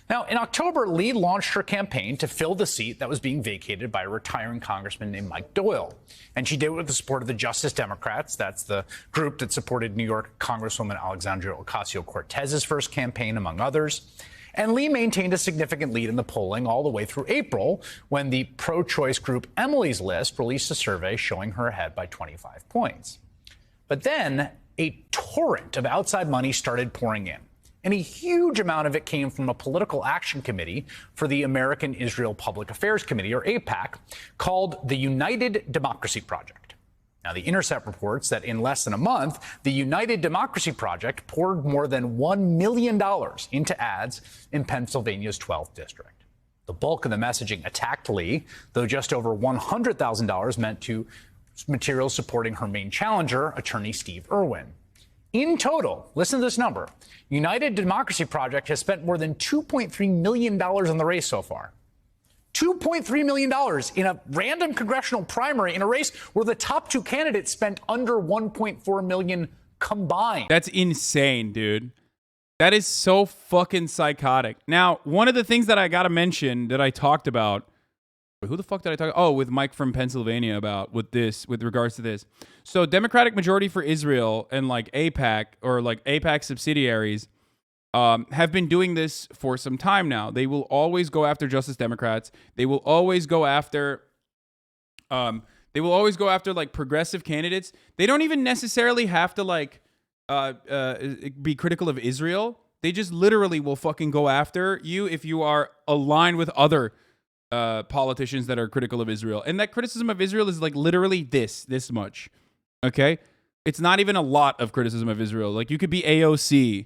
Now, in October, Lee launched her campaign to fill the seat that was being vacated by a retiring congressman named Mike Doyle. And she did it with the support of the Justice Democrats. That's the group that supported New York Congresswoman Alexandria Ocasio-Cortez's first campaign, among others. And Lee maintained a significant lead in the polling all the way through April, when the pro-choice group Emily's List released a survey showing her ahead by 25 points. But then a torrent of outside money started pouring in, and a huge amount of it came from a political action committee for the American Israel Public Affairs Committee, or AIPAC, called the United Democracy Project. Now, The Intercept reports that in less than a month, the United Democracy Project poured more than $1 million into ads in Pennsylvania's 12th district. The bulk of the messaging attacked Lee, though just over $100,000 meant to materials supporting her main challenger, attorney Steve Irwin. In total, listen to this number, United Democracy Project has spent more than $2.3 million in the race so far. $2.3 million in a random congressional primary in a race where the top two candidates spent under $1.4 million combined. That's insane, dude. That is so fucking psychotic. Now, one of the things that I gotta mention that I talked about, who the fuck did I talk? Oh, with Mike from Pennsylvania about with regards to this. So Democratic Majority for Israel and like AIPAC or like AIPAC subsidiaries have been doing this for some time now. They will always go after Justice Democrats. They will always go after like progressive candidates. They don't even necessarily have to like be critical of Israel. They just literally will fucking go after you if you are aligned with other politicians that are critical of Israel. And that criticism of Israel is like literally this much. Okay? It's not even a lot of criticism of Israel. Like you could be AOC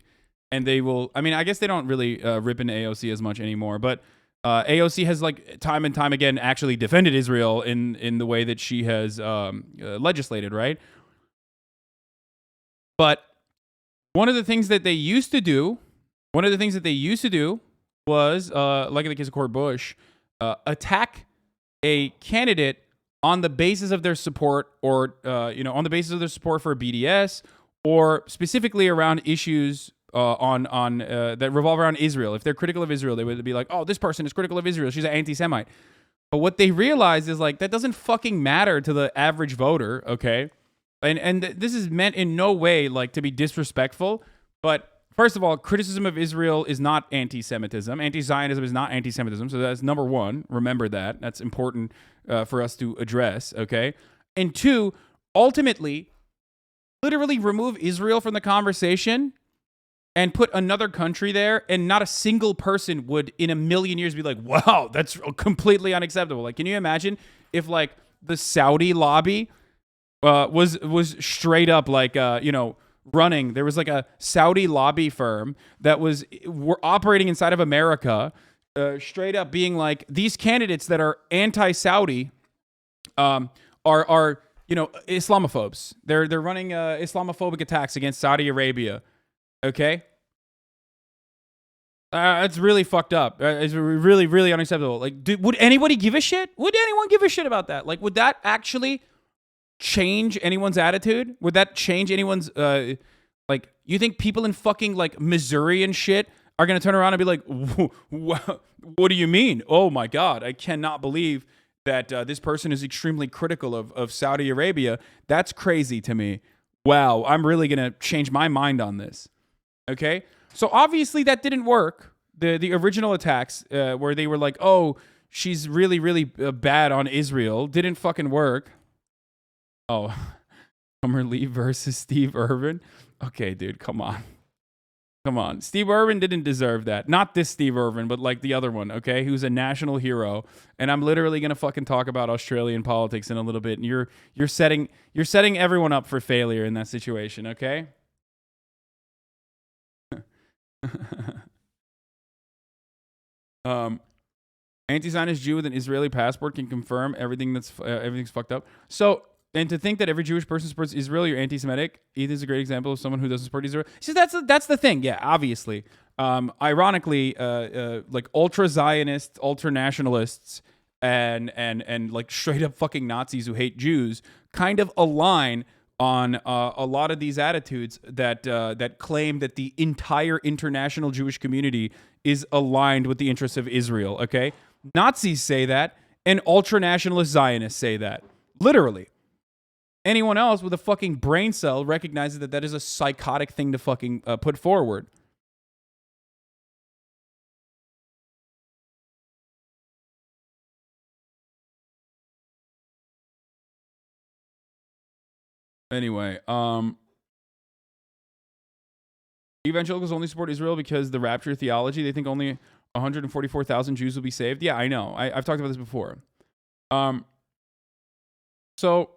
and they will, I mean, I guess they don't really rip into AOC as much anymore, but AOC has like time and time again actually defended Israel in the way that she has legislated, right? But one of the things that they used to do was, like in the case of Court Bush, attack a candidate on the basis of their support or, on the basis of their support for BDS or specifically around issues that revolve around Israel. If they're critical of Israel, they would be like, oh, this person is critical of Israel. She's an anti-Semite. But what they realized is like, that doesn't fucking matter to the average voter, okay? And this is meant in no way like to be disrespectful. But first of all, criticism of Israel is not anti-Semitism. Anti-Zionism is not anti-Semitism. So that's number one. Remember that. That's important for us to address, okay? And two, ultimately, literally remove Israel from the conversation and put another country there, and not a single person would in a million years be like, wow, that's completely unacceptable. Like, can you imagine if like the Saudi lobby was straight up like, running? There was like a Saudi lobby firm that were operating inside of America, straight up being like, these candidates that are anti-Saudi are Islamophobes. They're running Islamophobic attacks against Saudi Arabia. Okay, it's really fucked up. It's really, really unacceptable. Like, would anybody give a shit? Would anyone give a shit about that? Like, would that actually change anyone's attitude? Would that change anyone's, like, you think people in fucking, like, Missouri and shit are going to turn around and be like, what do you mean? Oh, my God, I cannot believe that this person is extremely critical of Saudi Arabia. That's crazy to me. Wow, I'm really going to change my mind on this. Okay, so obviously that didn't work. The original attacks where they were like, oh, she's really, really bad on Israel didn't fucking work. Oh, Summer Lee versus Steve Irwin. Okay, dude, come on. Come on. Steve Irwin didn't deserve that. Not this Steve Irwin, but like the other one, okay? Who's a national hero. And I'm literally going to fucking talk about Australian politics in a little bit. And you're setting everyone up for failure in that situation, okay? Anti-Zionist Jew with an Israeli passport can confirm everything's fucked up. So, and to think that every Jewish person supports Israel, you're anti-Semitic. Ethan is a great example of someone who doesn't support Israel. See, that's the thing. Yeah, obviously. Ironically, like ultra-Zionists, ultra-nationalists, and like straight up fucking Nazis who hate Jews kind of align on a lot of these attitudes that claim that the entire international Jewish community is aligned with the interests of Israel, okay? Nazis say that, and ultra-nationalist Zionists say that. Literally. Anyone else with a fucking brain cell recognizes that that is a psychotic thing to fucking put forward. Anyway, evangelicals only support Israel because the rapture theology. They think only 144,000 Jews will be saved. Yeah, I know. I've talked about this before. So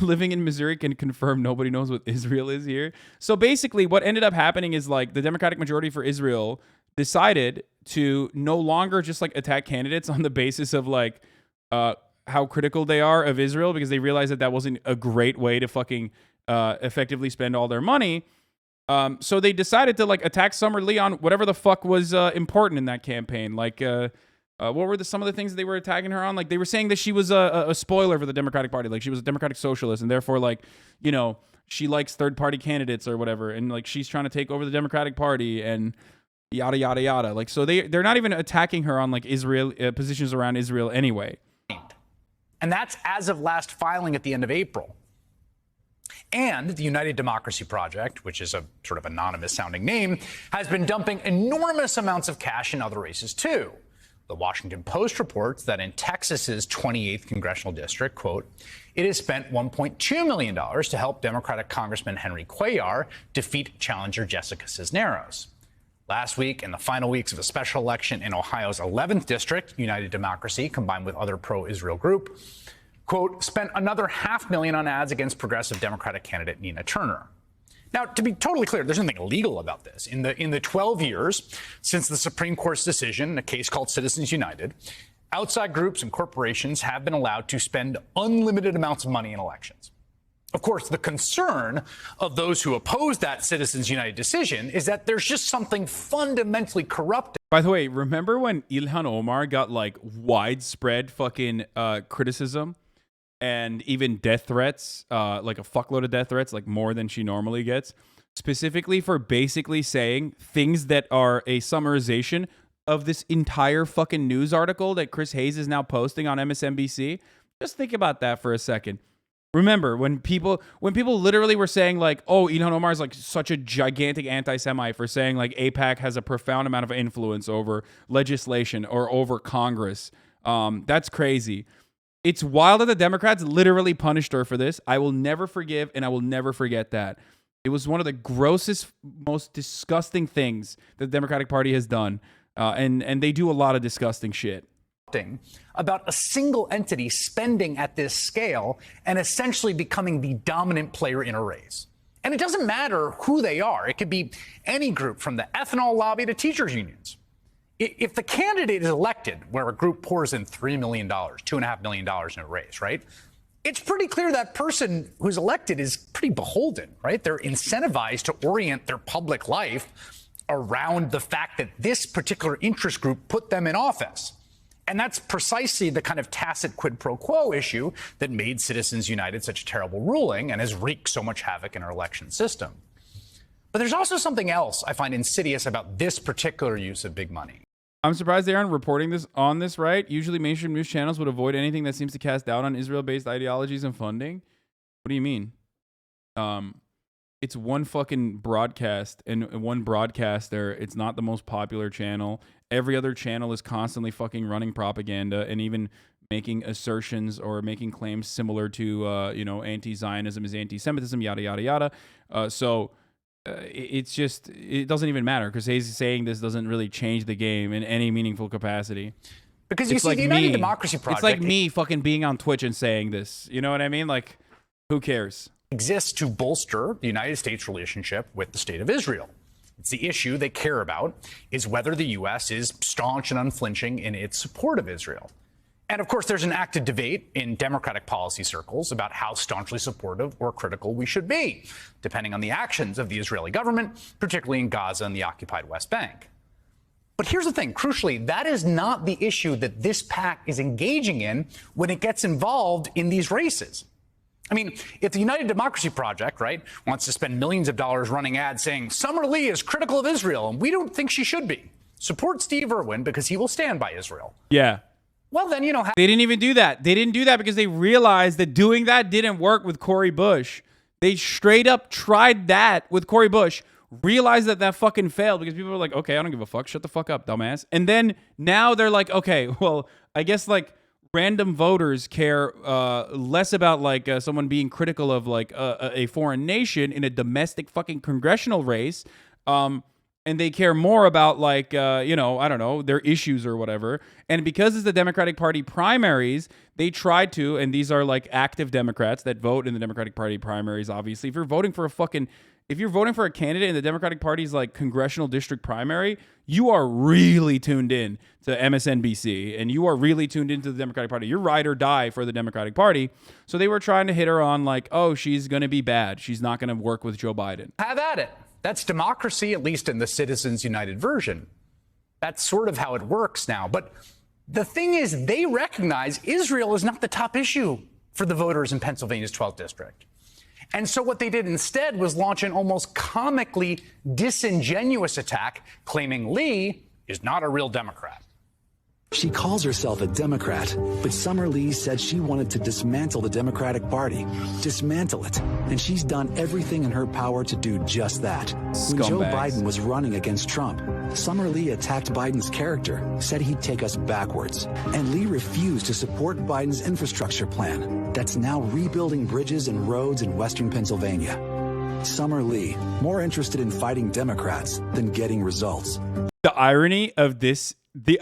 living in Missouri can confirm nobody knows what Israel is here. So basically what ended up happening is like the Democratic majority for Israel decided to no longer just like attack candidates on the basis of like how critical they are of Israel, because they realized that that wasn't a great way to fucking effectively spend all their money. So they decided to like attack Summer Lee on whatever the fuck was important in that campaign. Like, what were some of the things that they were attacking her on? Like they were saying that she was a spoiler for the Democratic Party. Like she was a Democratic socialist, and therefore like, you know, she likes third party candidates or whatever. And like, she's trying to take over the Democratic Party and yada, yada, yada. Like, so they're not even attacking her on like Israel positions around Israel anyway. And that's as of last filing at the end of April. And the United Democracy Project, which is a sort of anonymous sounding name, has been dumping enormous amounts of cash in other races too. The Washington Post reports that in Texas's 28th congressional district, quote, it has spent $1.2 million to help Democratic Congressman Henry Cuellar defeat challenger Jessica Cisneros. Last week, in the final weeks of a special election in Ohio's 11th district, United Democracy, combined with other pro-Israel group, quote, spent another $500,000 on ads against progressive Democratic candidate Nina Turner. Now, to be totally clear, there's nothing illegal about this. In the 12 years since the Supreme Court's decision in a case called Citizens United, outside groups and corporations have been allowed to spend unlimited amounts of money in elections. Of course, the concern of those who oppose that Citizens United decision is that there's just something fundamentally corrupt. By the way, remember when Ilhan Omar got like widespread fucking criticism and even death threats, like a fuckload of death threats, like more than she normally gets, specifically for basically saying things that are a summarization of this entire fucking news article that Chris Hayes is now posting on MSNBC? Just think about that for a second. Remember when people literally were saying like, oh, Ilhan Omar is like such a gigantic anti-Semite for saying like AIPAC has a profound amount of influence over legislation or over Congress. That's crazy. It's wild that the Democrats literally punished her for this. I will never forgive and I will never forget that. It was one of the grossest, most disgusting things that the Democratic Party has done. And they do a lot of disgusting shit. About a single entity spending at this scale and essentially becoming the dominant player in a race. And it doesn't matter who they are. It could be any group from the ethanol lobby to teachers unions. If the candidate is elected, where a group pours in $3 million, $2.5 million in a race, right? It's pretty clear that person who's elected is pretty beholden, right? They're incentivized to orient their public life around the fact that this particular interest group put them in office. And that's precisely the kind of tacit quid pro quo issue that made Citizens United such a terrible ruling and has wreaked so much havoc in our election system. But there's also something else I find insidious about this particular use of big money. I'm surprised they aren't reporting this on this, right? Usually mainstream news channels would avoid anything that seems to cast doubt on Israel-based ideologies and funding. What do you mean? It's one fucking broadcast and one broadcaster. It's not the most popular channel. Every other channel is constantly fucking running propaganda and even making assertions or making claims similar to, anti-Zionism is anti-Semitism, yada, yada, yada. It's just, it doesn't even matter because Hayes saying this doesn't really change the game in any meaningful capacity. Because you see, the United Democracy Project... It's like me fucking being on Twitch and saying this. You know what I mean? Like, who cares? ...exists to bolster the United States' relationship with the state of Israel. It's the issue they care about is whether the U.S. is staunch and unflinching in its support of Israel. And of course, there's an active debate in Democratic policy circles about how staunchly supportive or critical we should be, depending on the actions of the Israeli government, particularly in Gaza and the occupied West Bank. But here's the thing, crucially, that is not the issue that this PAC is engaging in when it gets involved in these races. I mean, if the United Democracy Project, right, wants to spend millions of dollars running ads saying Summer Lee is critical of Israel and we don't think she should be, support Steve Irwin because he will stand by Israel. Yeah. Well, then, they didn't even do that. They didn't do that because they realized that doing that didn't work with Cori Bush. They straight up tried that with Cori Bush, realized that fucking failed because people were like, okay, I don't give a fuck. Shut the fuck up, dumbass. And then now they're like, okay, well, I guess like random voters care less about like someone being critical of like a foreign nation in a domestic fucking congressional race. And they care more about like, you know, I don't know, their issues or whatever. And because it's the Democratic Party primaries, they tried to, and these are like active Democrats that vote in the Democratic Party primaries, obviously. If you're voting for a candidate in the Democratic Party's like congressional district primary, you are really tuned in to MSNBC and you are really tuned into the Democratic Party. You're ride or die for the Democratic Party. So they were trying to hit her on like, oh, she's going to be bad. She's not going to work with Joe Biden. Have at it. That's democracy, at least in the Citizens United version. That's sort of how it works now. But the thing is, they recognize Israel is not the top issue for the voters in Pennsylvania's 12th district. And so what they did instead was launch an almost comically disingenuous attack, claiming Lee is not a real Democrat. She calls herself a Democrat, but Summer Lee said she wanted to dismantle the Democratic Party. Dismantle it. And she's done everything in her power to do just that. When Joe Biden was running against Trump, Summer Lee attacked Biden's character, said he'd take us backwards. And Lee refused to support Biden's infrastructure plan that's now rebuilding bridges and roads in Western Pennsylvania. Summer Lee, more interested in fighting Democrats than getting results. The irony of this, the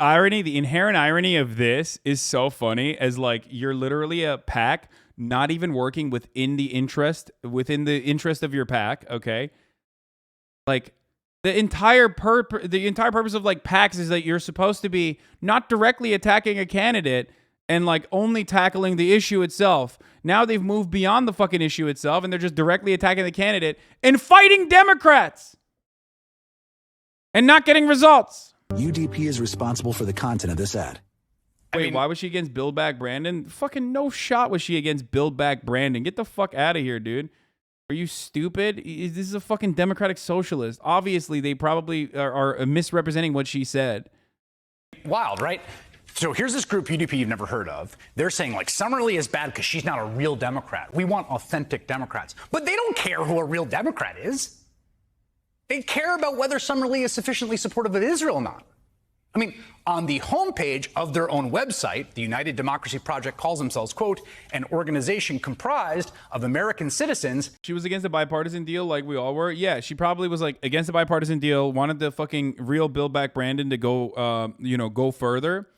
inherent irony of this is so funny, as like you're literally a PAC not even working within the interest of your PAC, okay? Like the entire purpose of like PACs is that you're supposed to be not directly attacking a candidate and like only tackling the issue itself. Now they've moved beyond the fucking issue itself and they're just directly attacking the candidate and fighting Democrats and not getting results. UDP is responsible for the content of this ad. Wait, why was she against Build Back Brandon? Fucking no shot was she against Build Back Brandon. Get the fuck out of here, dude. Are you stupid? This is a fucking democratic socialist. Obviously, they probably are misrepresenting what she said. Wild, right? So here's this group, UDP, you've never heard of. They're saying, like, Summer Lee is bad because she's not a real Democrat. We want authentic Democrats. But they don't care who a real Democrat is. They care about whether Summer Lee is sufficiently supportive of Israel or not. I mean, on the homepage of their own website, the United Democracy Project calls themselves, quote, an organization comprised of American citizens. She was against the bipartisan deal like we all were. Yeah, she probably was like against the bipartisan deal, wanted the fucking real Build Back Brandon to go, go further.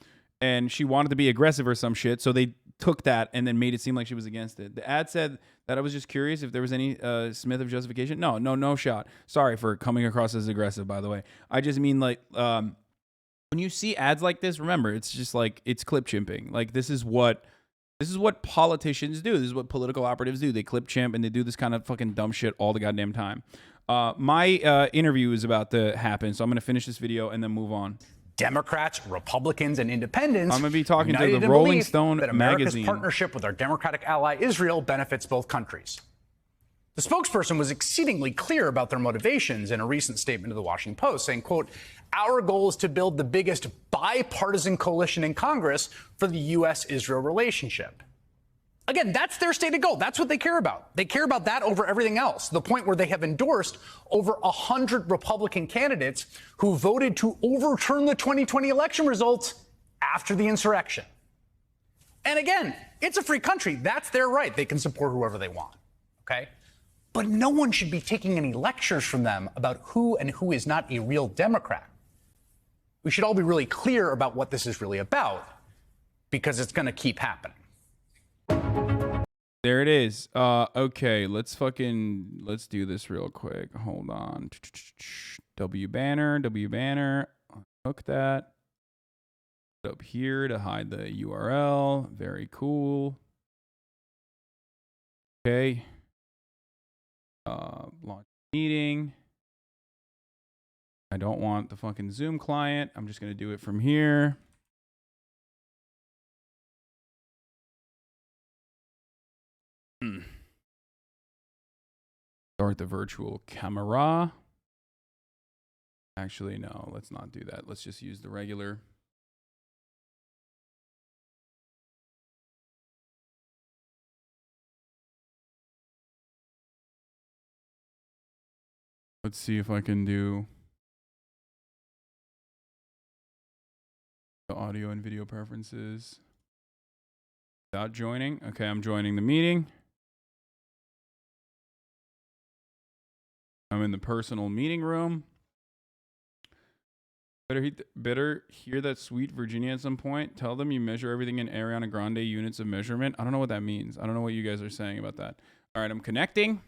And she wanted to be aggressive or some shit. So they took that and then made it seem like she was against it. The ad said that I was just curious if there was any Smith of justification. No shot. Sorry for coming across as aggressive, by the way. I just mean like, when you see ads like this, remember, it's just like, it's clip chimping. Like this is what politicians do. This is what political operatives do. They clip chimp and they do this kind of fucking dumb shit all the goddamn time. My interview is about to happen. So I'm going to finish this video and then move on. Democrats, Republicans, and independents. I'm going to be talking to the Rolling Stone that America's magazine. Partnership with our democratic ally Israel benefits both countries. The spokesperson was exceedingly clear about their motivations in a recent statement to the Washington Post, saying, quote, our goal is to build the biggest bipartisan coalition in Congress for the U.S.-Israel relationship. Again, that's their stated goal. That's what they care about. They care about that over everything else, to the point where they have endorsed over 100 Republican candidates who voted to overturn the 2020 election results after the insurrection. And again, it's a free country. That's their right. They can support whoever they want. Okay? But no one should be taking any lectures from them about who and who is not a real Democrat. We should all be really clear about what this is really about, because it's going to keep happening. There it is. Okay, let's do this real quick. Hold on. W banner. Hook that up here to hide the URL. Very cool. Okay. Launch meeting. I don't want the fucking Zoom client. I'm just going to do it from here. Start the virtual camera. Actually, no, let's not do that. Let's just use the regular. Let's see if I can do the audio and video preferences. Without joining. Okay, I'm joining the meeting. I'm in the personal meeting room. Better hear that sweet Virginia at some point. Tell them you measure everything in Ariana Grande units of measurement. I don't know what that means. I don't know what you guys are saying about that. All right, I'm connecting.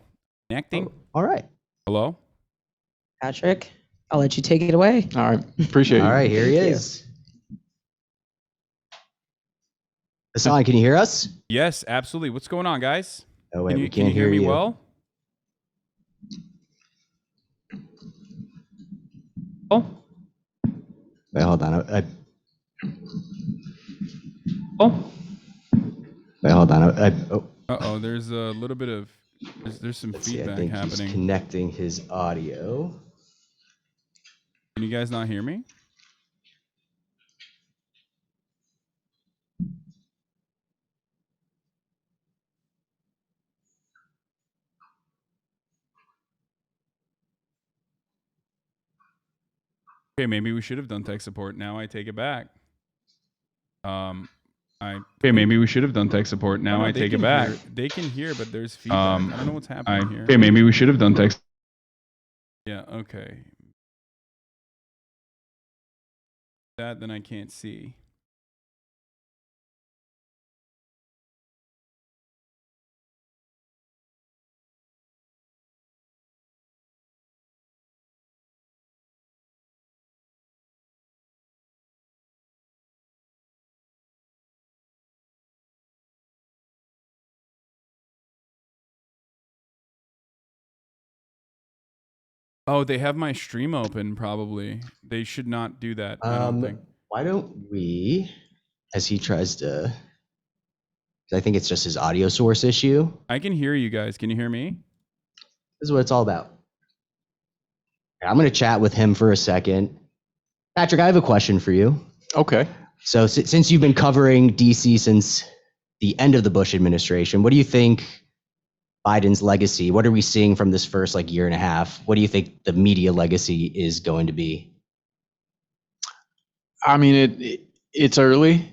Oh, all right. Hello? Patrick, I'll let you take it away. All right. Appreciate you. All right, here he is. Hasan, can you hear us? Yes, absolutely. What's going on, guys? Oh, wait, can you, we can can't you hear me you. well? Oh. Wait, hold on. Oh. Wait, hold on. Uh-oh, there's a little bit of... There's some feedback I think happening. he's connecting his audio. Can you guys not hear me? Okay, maybe we should have done tech support. Now I take it back. Okay, maybe we should have done tech support. Now I take it back. They can hear, but there's feedback. I don't know what's happening here. Okay, maybe we should have done tech. Yeah, okay. That, then I can't see. Oh, they have my stream open, probably. They should not do that, I don't think. Why don't we, as he tries to, I think it's just his audio source issue. I can hear you guys. Can you hear me? This is what it's all about. I'm going to chat with him for a second. Patrick, I have a question for you. Okay. So since you've been covering DC since the end of the Bush administration, what do you think Biden's legacy, what are we seeing from this first year and a half? What do you think the media legacy is going to be? I mean, it's early.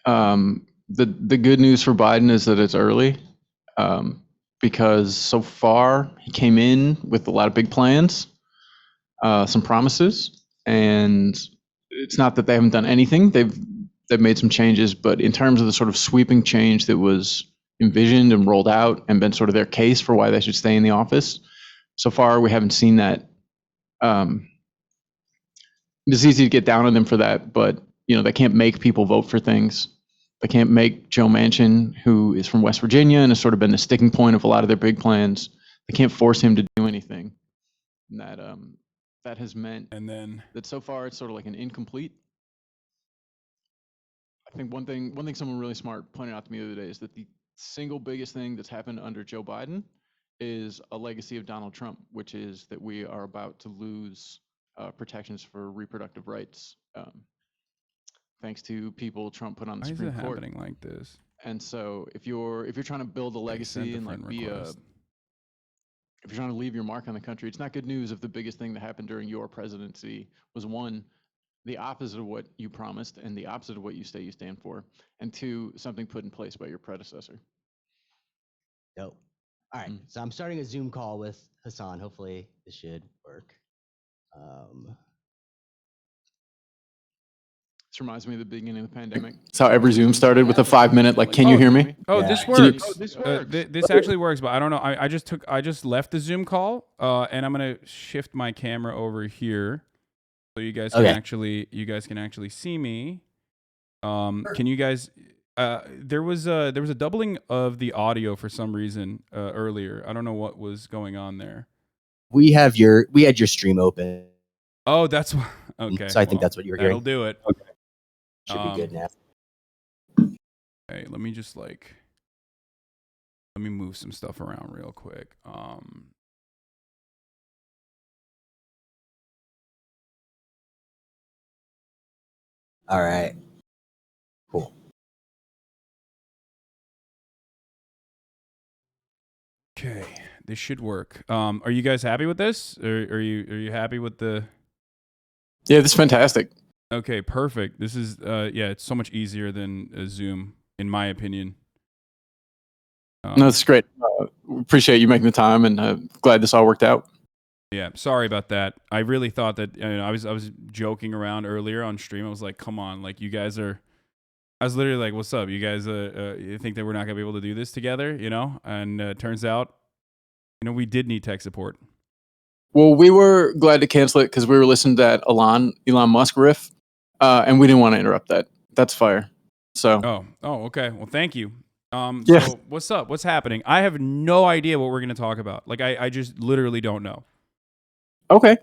The good news for Biden is that it's early, because so far he came in with a lot of big plans, some promises, and it's not that they haven't done anything. They've made some changes, but in terms of the sort of sweeping change that was envisioned and rolled out and been sort of their case for why they should stay in the office, so far we haven't seen that. It's easy to get down on them for that, but they can't make people vote for things. They can't make Joe Manchin, who is from West Virginia and has sort of been the sticking point of a lot of their big plans. They can't force him to do anything. And that has meant that so far it's sort of like an incomplete. I think one thing someone really smart pointed out to me the other day is that the single biggest thing that's happened under Joe Biden is a legacy of Donald Trump, which is that we are about to lose protections for reproductive rights, thanks to people Trump put on the Supreme Court. Why is it happening like this? And so if you're trying to build a legacy and if you're trying to leave your mark on the country, it's not good news if the biggest thing that happened during your presidency was, one, the opposite of what you promised and the opposite of what you say you stand for, and two, something put in place by your predecessor. Dope. All right, so I'm starting a Zoom call with Hasan. Hopefully this should work. This reminds me of the beginning of the pandemic. That's how every Zoom started, with a 5-minute, can you hear me? Oh, this works. This actually works, but I don't know. I just left the Zoom call, and I'm gonna shift my camera over here, so you guys can actually see me. Can you guys? There was a doubling of the audio for some reason earlier. I don't know what was going on there. We had your stream open. Oh, that's okay. So I think that's what you were hearing. That'll do it. Okay. Should be good now. Okay, let me just let me move some stuff around real quick. All right. Cool. Okay, this should work. Are you guys happy with this? Or are you happy with the? Yeah, this is fantastic. Okay, perfect. This is yeah, it's so much easier than a Zoom, in my opinion. No, it's great. Appreciate you making the time, and glad this all worked out. Yeah, sorry about that. I really thought that I was joking around earlier on stream. I was like, come on, like you guys are. I was literally like, what's up? You guys you think that we're not gonna be able to do this together, you know? And turns out, we did need tech support. Well, we were glad to cancel it because we were listening to that Elon Musk riff, and we didn't want to interrupt that. That's fire. So. Oh, okay. Well, thank you. Yeah. So what's up? What's happening? I have no idea what we're gonna talk about. Like, I just literally don't know. Okay.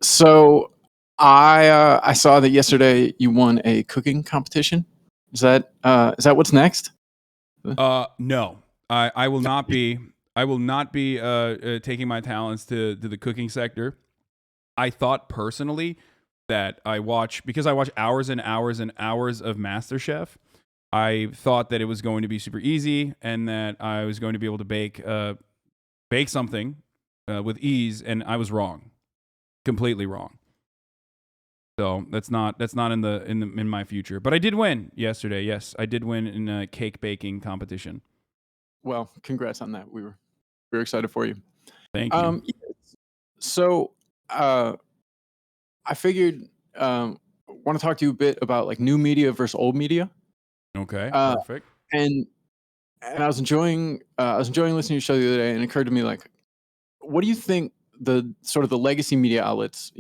So I saw that yesterday you won a cooking competition. Is that what's next? No. I will not be. I will not be taking my talents to the cooking sector. I thought personally that because I watch hours and hours and hours of MasterChef. I thought that it was going to be super easy and that I was going to be able to bake something with ease, and I was wrong, completely wrong. So that's not in my future. But I did win yesterday. Yes, I did win in a cake baking competition. Well, congrats on that. We were excited for you. Thank you. So I figured want to talk to you a bit about like new media versus old media. Okay, perfect. And I was enjoying listening to your show the other day, and it occurred to me like, what do you think the sort of the legacy media outlets,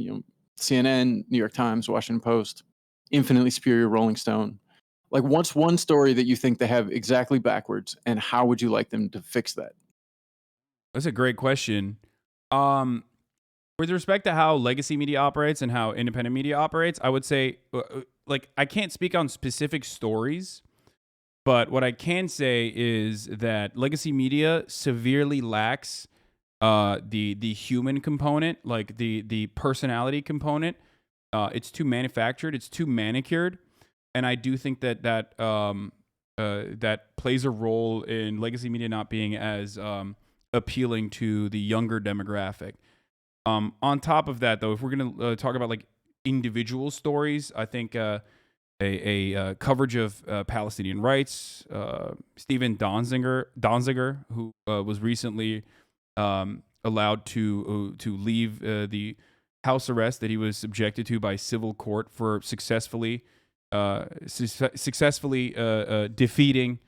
CNN, New York Times, Washington Post, infinitely superior Rolling Stone, like what's one story that you think they have exactly backwards, and how would you like them to fix that? That's a great question. With respect to how legacy media operates and how independent media operates, I would say, like, I can't speak on specific stories, but what I can say is that legacy media severely lacks the human component, like the personality component. It's too manufactured, it's too manicured, and I do think that that plays a role in legacy media not being as appealing to the younger demographic. On top of that, though, if we're gonna talk about like individual stories, I think a coverage of Palestinian rights, Stephen Donziger, who was recently allowed to leave the house arrest that he was subjected to by civil court for successfully defeating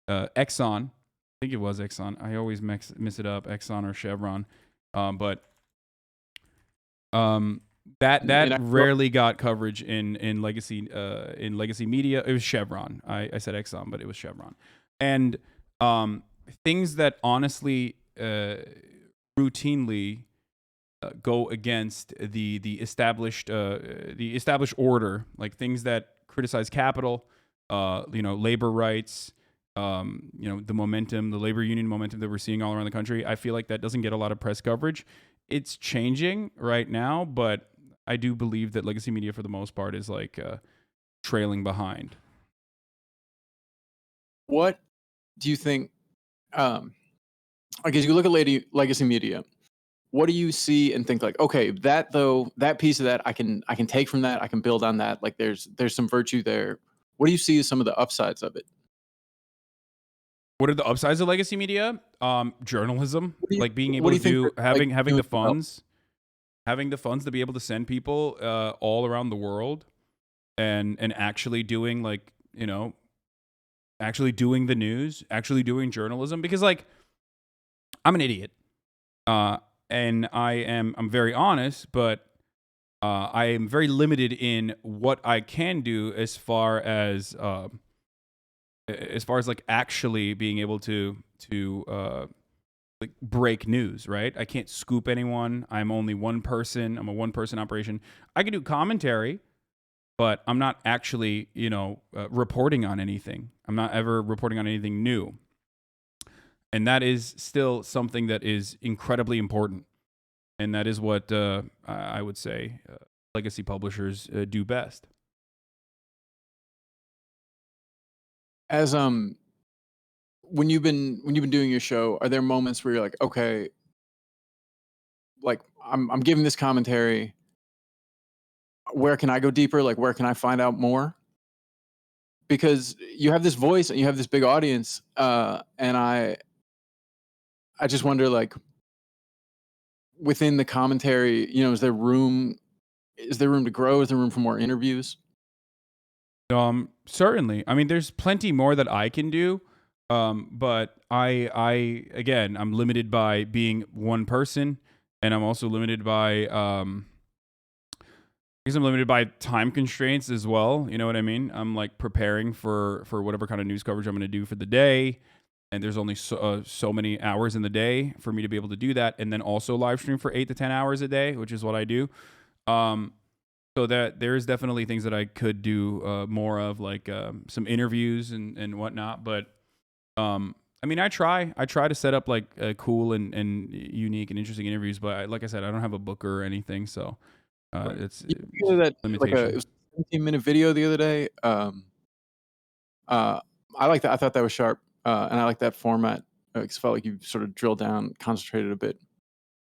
Exxon. I think it was Exxon. I always miss it up, Exxon or Chevron. That rarely got coverage in legacy media. It was Chevron. I said Exxon, but it was Chevron. And things that honestly routinely go against the established order, like things that criticize capital, labor rights, the momentum, the labor union momentum that we're seeing all around the country. I feel like that doesn't get a lot of press coverage. It's changing right now, but I do believe that legacy media, for the most part, is like trailing behind. What do you think? I guess you look at legacy media. What do you see and think like, okay, that piece of that I can take from that, I can build on that. Like there's some virtue there. What do you see as some of the upsides of it? What are the upsides of legacy media? Journalism, like being able to having the funds, having the funds to be able to send people all around the world, and actually doing actually doing the news, actually doing journalism. Because like, I'm an idiot, and I'm very honest, but I am very limited in what I can do as far as like actually being able to like break news, right? I can't scoop anyone. I'm only one person. I'm a one-person operation. I can do commentary, but I'm not actually, reporting on anything. I'm not ever reporting on anything new. And that is still something that is incredibly important. And that is what I would say legacy publishers do best. As when you've been doing your show, are there moments where you're like, okay, like I'm giving this commentary, where can I go deeper? Like where can I find out more? because you have this voice and you have this big audience, and I just wonder, like, within the commentary, you know, is there room to grow? Is there room for more interviews? Certainly. I mean, there's plenty more that I can do. But again, I'm limited by being one person, and I'm also limited by, I guess I'm limited by time constraints as well. You know what I mean? I'm like preparing for whatever kind of news coverage I'm going to do for the day. And there's only so many hours in the day for me to be able to do that. And then also live stream for 8 to 10 hours a day, which is what I do. So that there's definitely things that I could do more of, like some interviews and whatnot. But I mean, I try to set up like cool and unique and interesting interviews. But like I said, I don't have a booker or anything, so it's that like it was a 17-minute video the other day. I like that. I thought that was sharp, and I like that format. It felt like you sort of drilled down, concentrated a bit.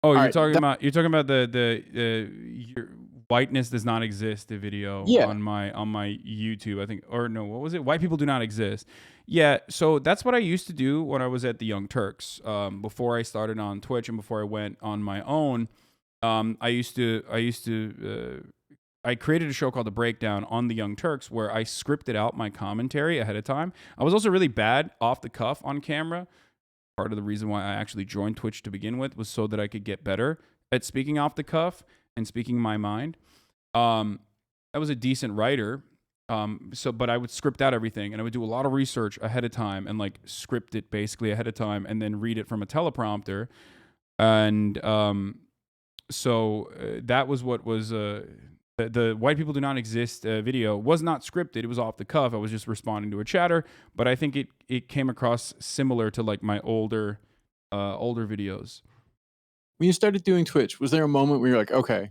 Oh, you're talking about the your whiteness does not exist, the video on my YouTube, I think, or no, what was it? White people do not exist. Yeah, so that's what I used to do when I was at the Young Turks. Before I started on Twitch and before I went on my own, I created a show called The Breakdown on the Young Turks where I scripted out my commentary ahead of time. I was also really bad off the cuff on camera. Part of the reason why I actually joined Twitch to begin with was so that I could get better at speaking off the cuff and speaking my mind. I was a decent writer, but I would script out everything, and I would do a lot of research ahead of time and like script it basically ahead of time and then read it from a teleprompter. And so that was what was the White People Do Not Exist video was not scripted. It was off the cuff. I was just responding to a chatter, but I think it came across similar to like my older videos. When you started doing Twitch, was there a moment where you're like, okay,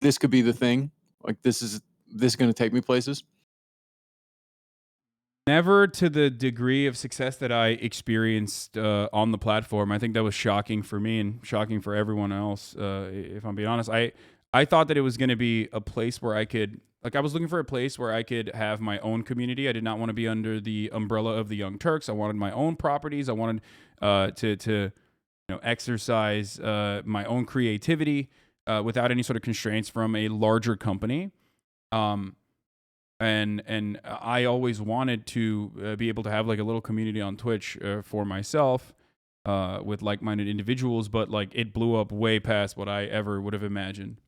this could be the thing? Like, this is going to take me places? Never to the degree of success that I experienced on the platform. I think that was shocking for me and shocking for everyone else, if I'm being honest. I thought that it was going to be a place where I could, like, I was looking for a place where I could have my own community. I did not want to be under the umbrella of the Young Turks. I wanted my own properties. I wanted to exercise my own creativity without any sort of constraints from a larger company. And I always wanted to be able to have like a little community on Twitch for myself with like-minded individuals, but like it blew up way past what I ever would have imagined.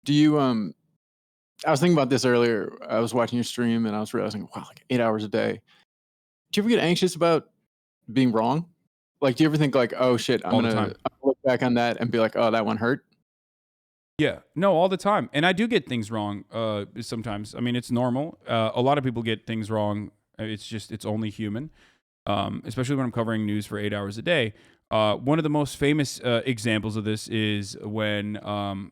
Do you I was thinking about this earlier. I was watching your stream and I was realizing, wow, like 8 hours a day. Do you ever get anxious about being wrong? Like, do you ever think like, oh shit, I'm gonna look back on that and be like, oh, that one hurt? Yeah, no, all the time. And I do get things wrong sometimes. I mean, it's normal. A lot of people get things wrong. It's only human, especially when I'm covering news for 8 hours a day. One of the most famous examples of this is when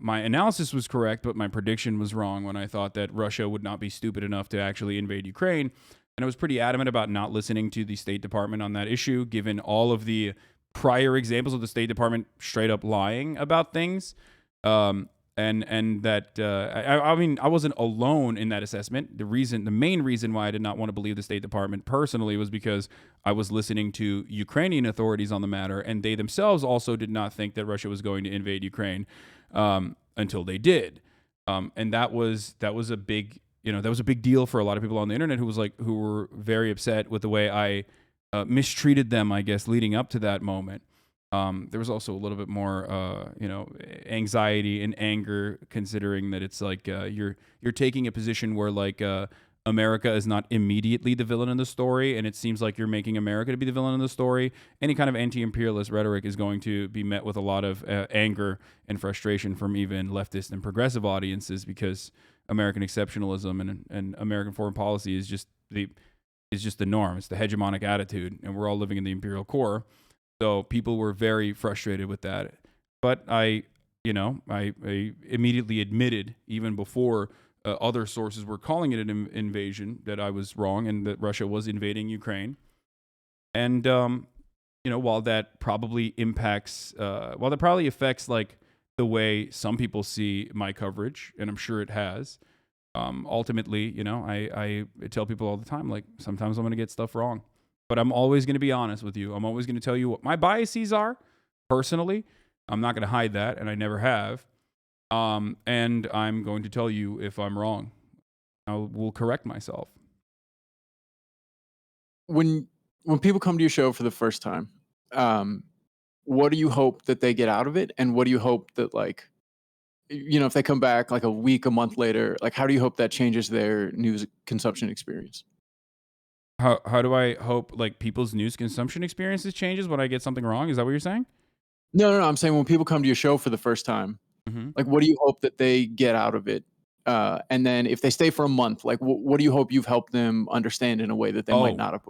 my analysis was correct, but my prediction was wrong when I thought that Russia would not be stupid enough to actually invade Ukraine. And I was pretty adamant about not listening to the State Department on that issue, given all of the prior examples of the State Department straight up lying about things. And that I mean, I wasn't alone in that assessment. The main reason why I did not want to believe the State Department personally was because I was listening to Ukrainian authorities on the matter, and they themselves also did not think that Russia was going to invade Ukraine until they did. And that was a big deal for a lot of people on the internet who were very upset with the way I mistreated them, I guess, leading up to that moment. There was also a little bit more, anxiety and anger, considering that it's like you're taking a position where like America is not immediately the villain in the story, and it seems like you're making America to be the villain in the story. Any kind of anti-imperialist rhetoric is going to be met with a lot of anger and frustration from even leftist and progressive audiences, because American exceptionalism and American foreign policy is just the norm. It's the hegemonic attitude, and we're all living in the imperial core. So people were very frustrated with that. But I immediately admitted, even before other sources were calling it an invasion, that I was wrong and that Russia was invading Ukraine. And, while that probably affects like the way some people see my coverage, and I'm sure it has, Ultimately, I tell people all the time, like, sometimes I'm going to get stuff wrong, but I'm always going to be honest with you. I'm always going to tell you what my biases are personally. I'm not going to hide that, and I never have. And I'm going to tell you if I'm wrong. I will correct myself. When people come to your show for the first time, what do you hope that they get out of it, and what do you hope that, like, if they come back like a week, a month later, like, how do you hope that changes their news consumption experience? How do I hope, like, people's news consumption experiences changes when I get something wrong? Is that what you're saying? No. I'm saying when people come to your show for the first time, like, what do you hope that they get out of it? And then if they stay for a month, like, what do you hope you've helped them understand in a way that they might not have?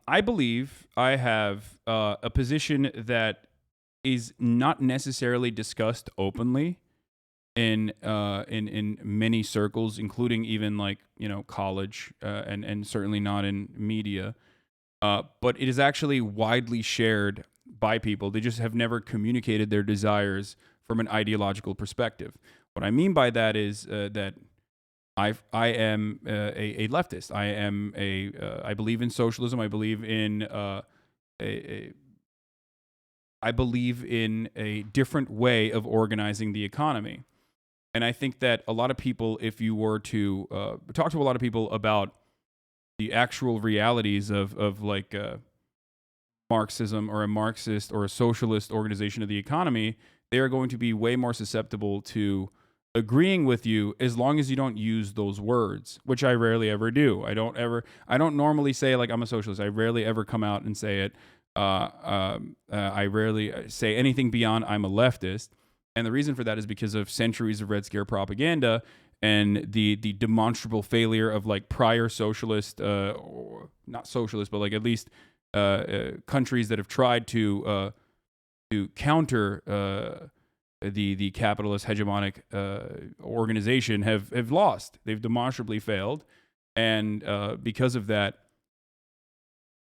I believe I have a position that is not necessarily discussed openly in many circles, including even, like, college, and certainly not in media. But it is actually widely shared by people. They just have never communicated their desires from an ideological perspective. What I mean by that is that I am a leftist. I believe in socialism. I believe in I believe in a different way of organizing the economy. And I think that a lot of people, if you were to talk to a lot of people about the actual realities of like Marxism or a Marxist or a socialist organization of the economy, they are going to be way more susceptible to agreeing with you as long as you don't use those words, which I rarely ever do. I don't normally say, like, I'm a socialist. I rarely ever come out and say it. I rarely say anything beyond I'm a leftist. And the reason for that is because of centuries of Red Scare propaganda and the demonstrable failure of, like, prior socialist, or not socialist, but, like, at least countries that have tried to counter the capitalist hegemonic organization have lost. They've demonstrably failed, and because of that,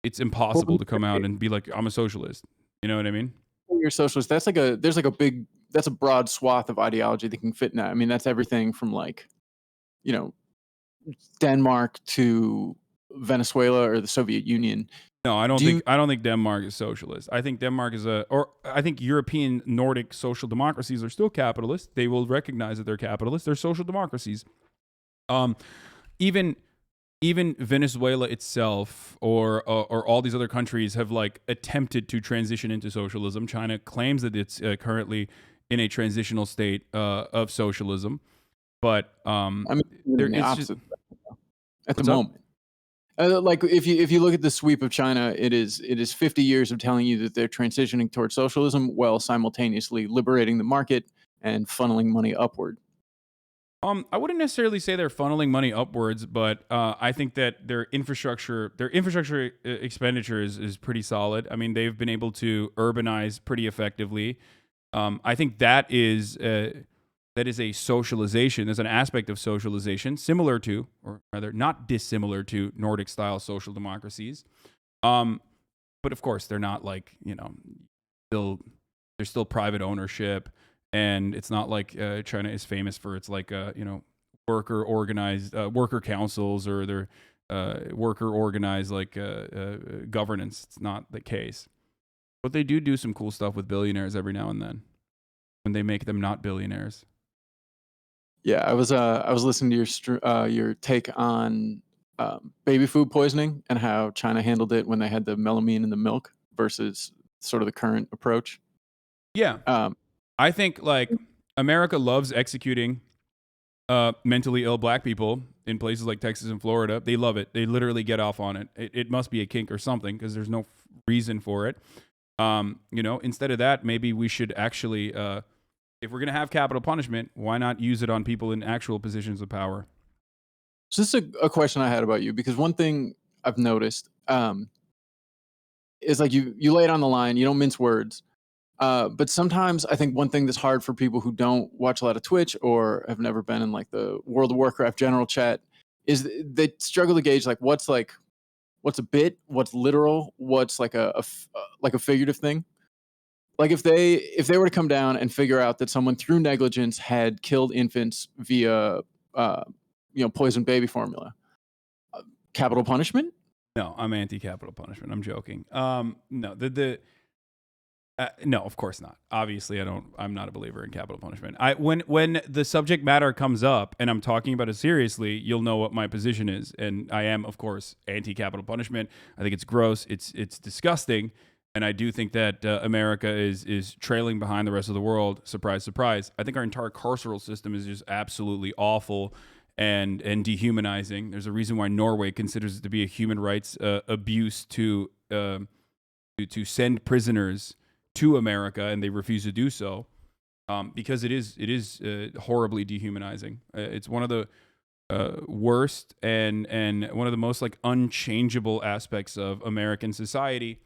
it's impossible to come out and be like, I'm a socialist. You know what I mean? You're a socialist. That's like that's a broad swath of ideology that can fit in that. I mean, that's everything from, like, Denmark to Venezuela or the Soviet Union. No, I don't think Denmark is socialist. I think Denmark is I think European Nordic social democracies are still capitalist. They will recognize that they're capitalist. They're social democracies. Even Venezuela itself or all these other countries have, like, attempted to transition into socialism. China claims that it's currently in a transitional state of socialism, but I mean, the opposite at the What's up? moment. Like, if you look at the sweep of China, it is 50 years of telling you that they're transitioning towards socialism while simultaneously liberating the market and funneling money upward. I wouldn't necessarily say they're funneling money upwards, but I think that their infrastructure expenditure is pretty solid. I mean, they've been able to urbanize pretty effectively. I think that is a socialization. There's an aspect of socialization similar to, or rather not dissimilar to, Nordic-style social democracies. But of course, they're not, like, there's still private ownership. And it's not like China is famous for its, like, worker organized worker councils or their worker organized, like, governance. It's not the case. But they do some cool stuff with billionaires every now and then when they make them not billionaires. Yeah, I was listening to your take on baby food poisoning and how China handled it when they had the melamine in the milk versus sort of the current approach. Yeah. I think, like, America loves executing mentally ill black people in places like Texas and Florida. They love it. They literally get off on it. It must be a kink or something because there's no reason for it. Instead of that, maybe we should actually, if we're going to have capital punishment, why not use it on people in actual positions of power? So this is a question I had about you, because one thing I've noticed is, like, you lay it on the line, you don't mince words. But sometimes I think one thing that's hard for people who don't watch a lot of Twitch or have never been in, like, the World of Warcraft general chat is they struggle to gauge, like, what's a bit, what's literal, what's like a figurative thing. Like, if they were to come down and figure out that someone through negligence had killed infants via poison baby formula. Capital punishment? No, I'm anti-capital punishment. I'm joking. No, no, of course not. Obviously, I'm not a believer in capital punishment. When the subject matter comes up and I'm talking about it seriously, you'll know what my position is, and I am, of course, anti-capital punishment. I think it's gross. It's disgusting, and I do think that America is trailing behind the rest of the world. Surprise, surprise. I think our entire carceral system is just absolutely awful and dehumanizing. There's a reason why Norway considers it to be a human rights abuse to send prisoners to America, and they refuse to do so because it is horribly dehumanizing. It's one of the worst and one of the most like unchangeable aspects of American society.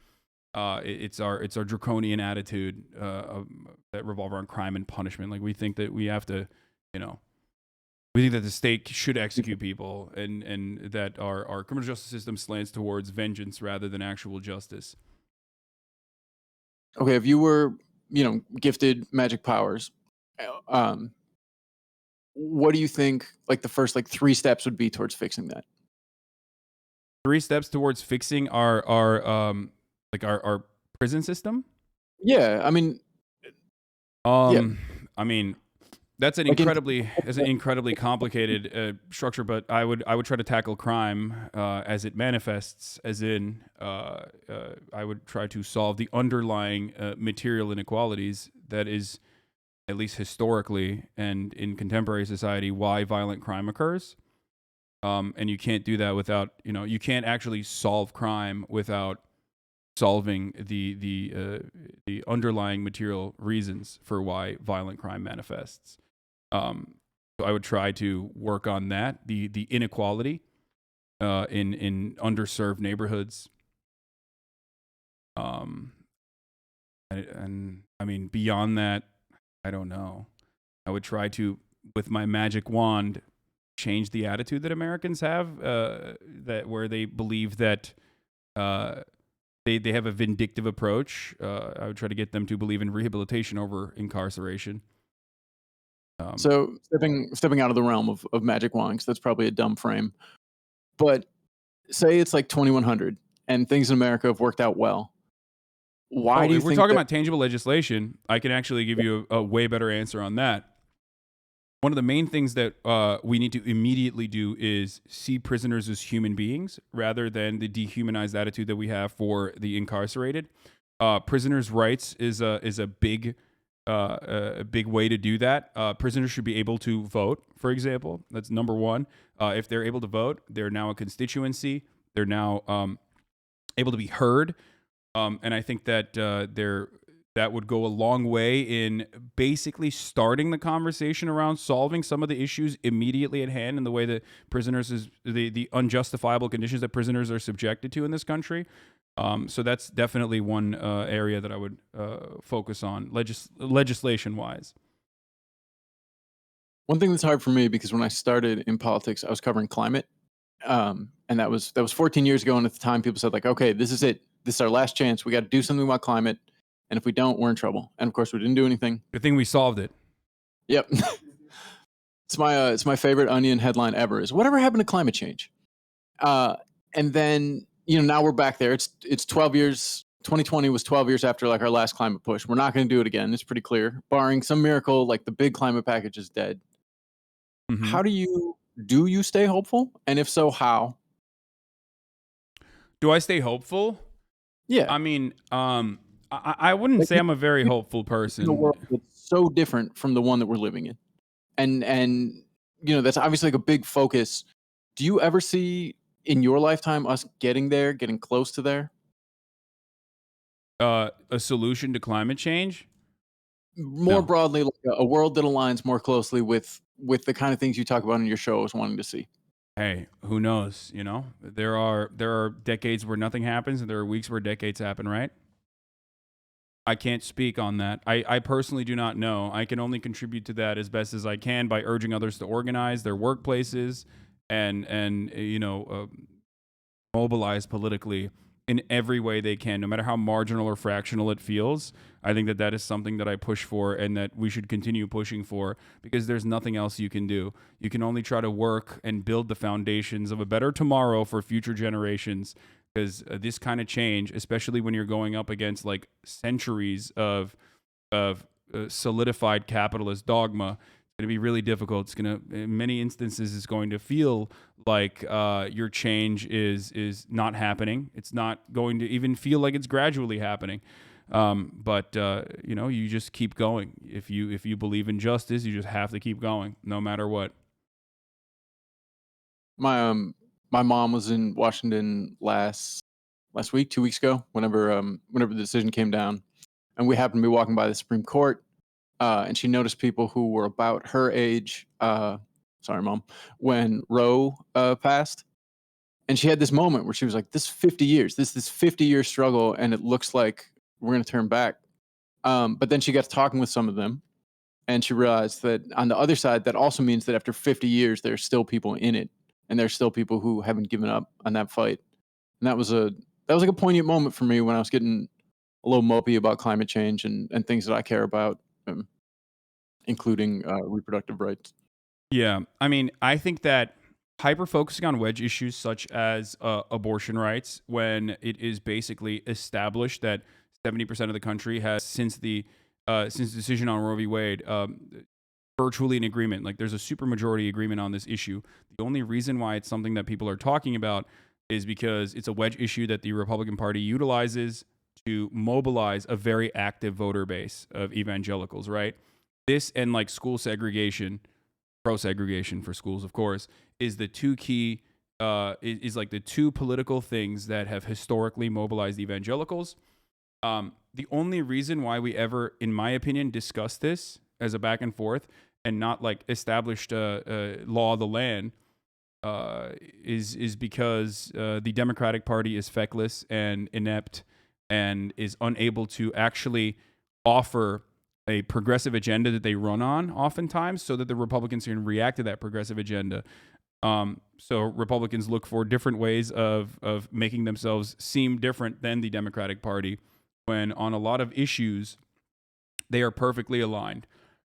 It's our draconian attitude that revolve around crime and punishment. Like we think that we have to, we think that the state should execute people, and that our criminal justice system slants towards vengeance rather than actual justice. Okay, if you were, gifted magic powers, what do you think like the first 3 steps would be towards fixing that? 3 steps towards fixing our prison system? Yeah, I mean I mean, that's an incredibly complicated structure, but I would try to tackle crime as it manifests, as in I would try to solve the underlying material inequalities that is, at least historically and in contemporary society, why violent crime occurs. And you can't do that without, you can't actually solve crime without solving the underlying material reasons for why violent crime manifests. So I would try to work on that, the inequality in underserved neighborhoods. And I mean, beyond that, I don't know. I would try to, with my magic wand, change the attitude that Americans have, where they believe that they have a vindictive approach. I would try to get them to believe in rehabilitation over incarceration. So stepping out of the realm of magic wands, that's probably a dumb frame. But say it's like 2100 and things in America have worked out well. Why do you if we're think talking that- about tangible legislation, I can actually give you a way better answer on that. One of the main things that we need to immediately do is see prisoners as human beings rather than the dehumanized attitude that we have for the incarcerated. Prisoners' rights is a big way to do that. Prisoners should be able to vote, for example. That's number one. If they're able to vote, they're now a constituency. They're now able to be heard. And I think that that would go a long way in basically starting the conversation around solving some of the issues immediately at hand in the way that prisoners the unjustifiable conditions that prisoners are subjected to in this country. So that's definitely one area that I would focus on legislation-wise. One thing that's hard for me, because when I started in politics, I was covering climate, and that was 14 years ago. And at the time, people said like, "Okay, this is it. This is our last chance. We got to do something about climate, and if we don't, we're in trouble." And of course, we didn't do anything. Good thing we solved it. Yep. It's my favorite Onion headline ever. Is whatever happened to climate change? And then now we're back there. It's 12 years. 2020 was 12 years after like our last climate push. We're not going to do it again. It's pretty clear, barring some miracle like the big climate package is dead. Mm-hmm. How do you stay hopeful? And if so, how? Do I stay hopeful? Yeah. I mean, I wouldn't say I'm a very hopeful person. The world is so different from the one that we're living in. And that's obviously like a big focus. Do you ever see in your lifetime us getting there, getting close to there? A solution to climate change? More broadly, like a world that aligns more closely with the kind of things you talk about in your show is wanting to see. Hey, who knows? There are decades where nothing happens, and there are weeks where decades happen, right? I can't speak on that. I personally do not know. I can only contribute to that as best as I can by urging others to organize their workplaces and mobilize politically in every way they can, no matter how marginal or fractional it feels. I think that that is something that I push for and that we should continue pushing for, because there's nothing else you can do. You can only try to work and build the foundations of a better tomorrow for future generations, because this kind of change, especially when you're going up against like centuries of solidified capitalist dogma, going to be really difficult. It's going to, in many instances, it's going to feel like your change is not happening. It's not going to even feel like it's gradually happening. But you know, you just keep going. If you believe in justice, you just have to keep going, no matter what. My mom was in Washington last week, 2 weeks ago, whenever the decision came down, and we happened to be walking by the Supreme Court. And she noticed people who were about her age, sorry, Mom, when Roe passed. And she had this moment where she was like, this 50 years, this 50-year struggle, and it looks like we're going to turn back. But then she got to talking with some of them, and she realized that on the other side, that also means that after 50 years, there's still people in it, and there's still people who haven't given up on that fight. And that was like a poignant moment for me when I was getting a little mopey about climate change and things that I care about. Including reproductive rights. Yeah, I mean, I think that hyper-focusing on wedge issues such as abortion rights, when it is basically established that 70% of the country has, since the decision on Roe v. Wade, virtually an agreement. Like, there's a supermajority agreement on this issue. The only reason why it's something that people are talking about is because it's a wedge issue that the Republican Party utilizes to mobilize a very active voter base of evangelicals, right? This and like school segregation, pro-segregation for schools, of course, is the two key, is like the two political things that have historically mobilized evangelicals. The only reason why we ever, in my opinion, discuss this as a back and forth and not like established law of the land is because the Democratic Party is feckless and inept and is unable to actually offer a progressive agenda that they run on oftentimes, so that the Republicans can react to that progressive agenda. So Republicans look for different ways of making themselves seem different than the Democratic Party, when on a lot of issues, they are perfectly aligned.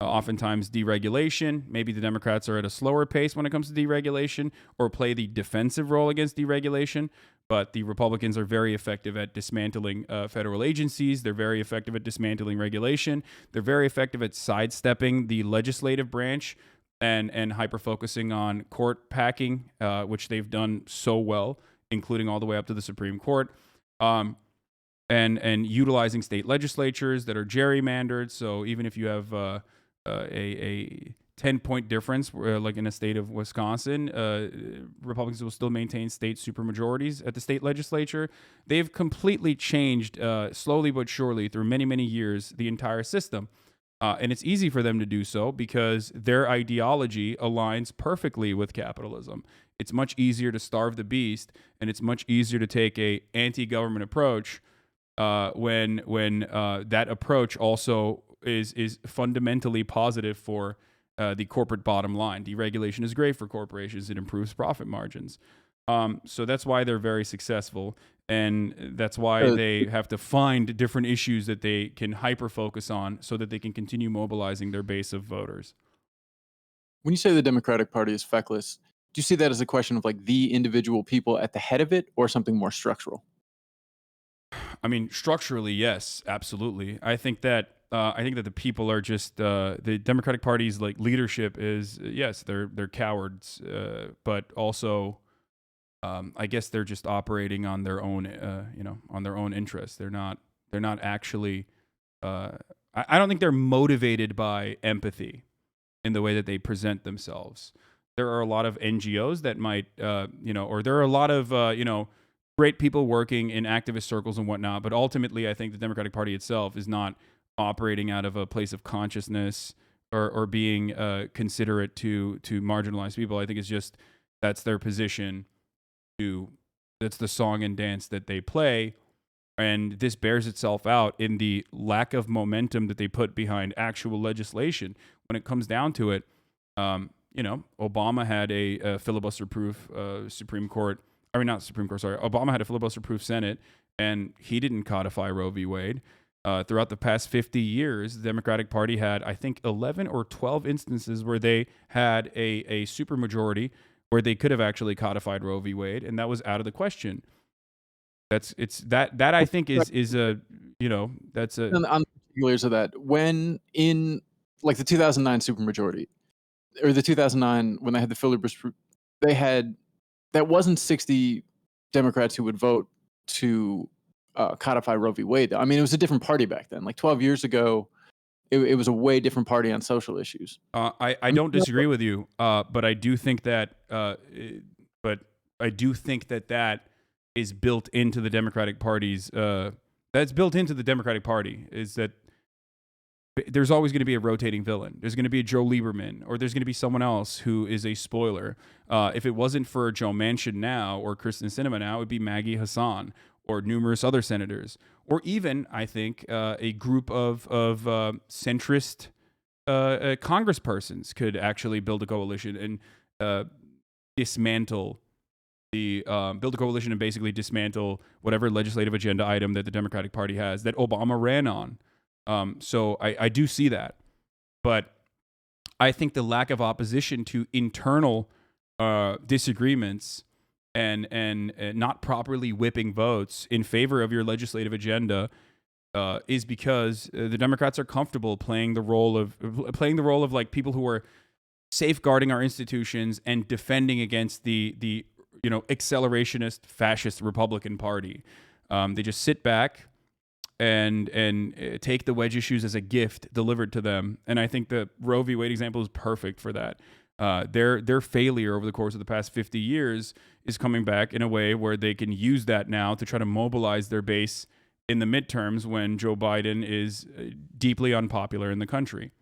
Oftentimes deregulation, maybe the Democrats are at a slower pace when it comes to deregulation or play the defensive role against deregulation, but the Republicans are very effective at dismantling federal agencies. They're very effective at dismantling regulation. They're very effective at sidestepping the legislative branch and hyper-focusing on court packing, which they've done so well, including all the way up to the Supreme Court. And utilizing state legislatures that are gerrymandered. So even if you have a 10-point difference, like in a state of Wisconsin, Republicans will still maintain state supermajorities at the state legislature. They've completely changed, slowly but surely, through many, many years, the entire system. And it's easy for them to do so because their ideology aligns perfectly with capitalism. It's much easier to starve the beast, and it's much easier to take a anti-government approach when that approach also is fundamentally positive for the corporate bottom line. Deregulation is great for corporations. It improves profit margins. So that's why they're very successful, and that's why they have to find different issues that they can hyper-focus on so that they can continue mobilizing their base of voters. When you say the Democratic Party is feckless, do you see that as a question of like the individual people at the head of it, or something more structural? I mean, structurally, yes, absolutely. I think that the people are just the Democratic Party's like leadership is, yes, they're cowards, but also I guess they're just operating on their own on their own interests. They're not actually I don't think they're motivated by empathy in the way that they present themselves. There are a lot of NGOs that might or there are a lot of great people working in activist circles and whatnot, but ultimately I think the Democratic Party itself is not operating out of a place of consciousness or being considerate to marginalized people. I think it's just that's their position. That's the song and dance that they play, and this bears itself out in the lack of momentum that they put behind actual legislation. When it comes down to it, Obama had a filibuster-proof Supreme Court. I mean, not Supreme Court, sorry. Obama had a filibuster-proof Senate, and he didn't codify Roe v. Wade. Throughout the past 50 years, the Democratic Party had, I think, 11 or 12 instances where they had a supermajority where they could have actually codified Roe v. Wade, and that was out of the question. That I think is a, you know, that's a on the particulars of that. When in like the 2009 supermajority, or the 2009 when they had the filibuster, they had, that wasn't 60 Democrats who would vote to codify Roe v. Wade. I mean, it was a different party back then. Like 12 years ago, it was a way different party on social issues. I don't disagree with you, but I do think that that is built into the Democratic Party's. That's built into the Democratic Party, is that there's always going to be a rotating villain. There's going to be a Joe Lieberman, or there's going to be someone else who is a spoiler. If it wasn't for Joe Manchin now or Kristen Sinema now, it would be Maggie Hassan or numerous other senators, or even, I think, a group of centrist congresspersons could actually build a coalition and dismantle build a coalition and basically dismantle whatever legislative agenda item that the Democratic Party has that Obama ran on. So I do see that. But I think the lack of opposition to internal disagreements and not properly whipping votes in favor of your legislative agenda is because the Democrats are comfortable playing the role of like people who are safeguarding our institutions and defending against the accelerationist fascist Republican Party. They just sit back and take the wedge issues as a gift delivered to them. And I think the Roe v. Wade example is perfect for that. Their failure over the course of the past 50 years is coming back in a way where they can use that now to try to mobilize their base in the midterms when Joe Biden is deeply unpopular in the country.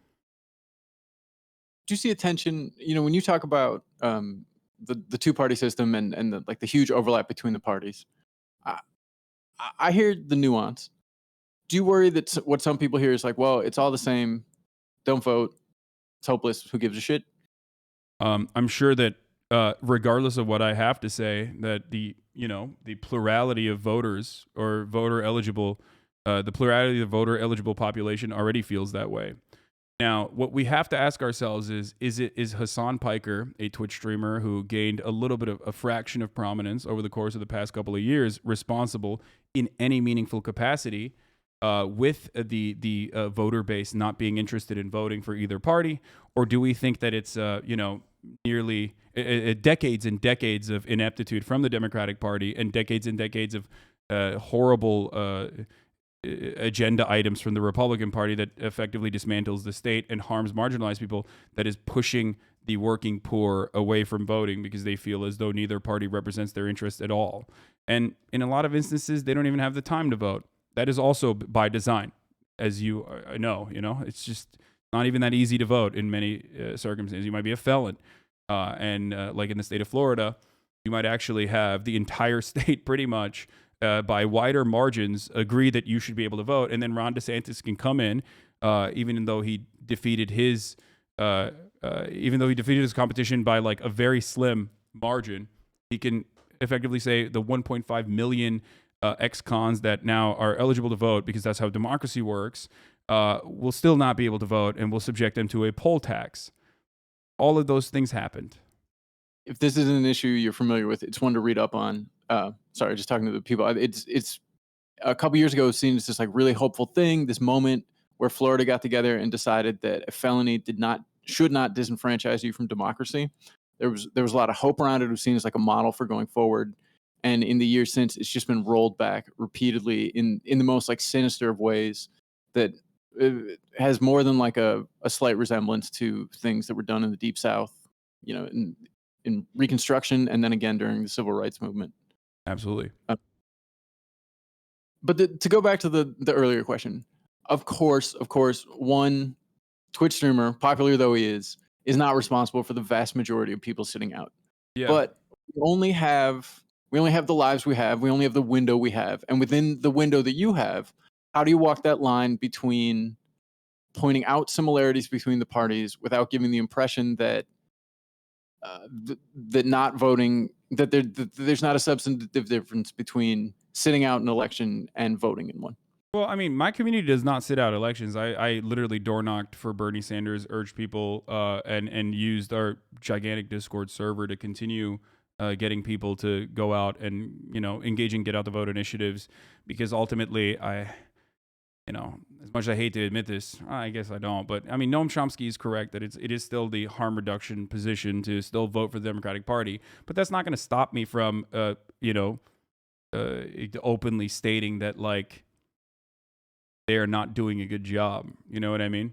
Do you see a tension, when you talk about the two-party system and the huge overlap between the parties? I hear the nuance. Do you worry that what some people hear is like, well, it's all the same, don't vote, it's hopeless, who gives a shit? I'm sure that regardless of what I have to say, that the plurality of voters or voter eligible, the plurality of the voter eligible population already feels that way. Now, what we have to ask ourselves is Hasan Piker, a Twitch streamer who gained a little bit of a fraction of prominence over the course of the past couple of years, responsible in any meaningful capacity with the voter base not being interested in voting for either party? Or do we think that it's nearly decades and decades of ineptitude from the Democratic Party and decades of horrible agenda items from the Republican Party that effectively dismantles the state and harms marginalized people, that is pushing the working poor away from voting because they feel as though neither party represents their interests at all? And in a lot of instances, they don't even have the time to vote. That is also by design, as you know. It's just not even that easy to vote in many circumstances. You might be a felon. And like in the state of Florida, you might actually have the entire state pretty much by wider margins agree that you should be able to vote. And then Ron DeSantis can come in, even though he defeated his competition by like a very slim margin. He can effectively say the 1.5 million ex-cons that now are eligible to vote, because that's how democracy works, will still not be able to vote, and will subject them to a poll tax. All of those things happened. If this isn't an issue you're familiar with, it's one to read up on. Sorry, just talking to the people. It's a couple years ago, seen as this like really hopeful thing, this moment where Florida got together and decided that a felony should not disenfranchise you from democracy. There was a lot of hope around it. It was seen as like a model for going forward. And in the years since, it's just been rolled back repeatedly in the most like sinister of ways that has more than like a slight resemblance to things that were done in the Deep South, in Reconstruction, and then again during the Civil Rights Movement. Absolutely. But to go back to the earlier question, of course, one Twitch streamer, popular though he is not responsible for the vast majority of people sitting out. Yeah. But we only have the lives we have. We only have the window we have. And within the window that you have, how do you walk that line between pointing out similarities between the parties without giving the impression that that not voting, that there's not a substantive difference between sitting out an election and voting in one. Well, I mean, my community does not sit out elections. I literally door knocked for Bernie Sanders, urged people, and used our gigantic Discord server to continue getting people to go out and, engage in get out the vote initiatives, because ultimately as much as I hate to admit this, I guess I don't, but I mean, Noam Chomsky is correct that it is still the harm reduction position to still vote for the Democratic Party, but that's not going to stop me from, openly stating that, like, they are not doing a good job. You know what I mean?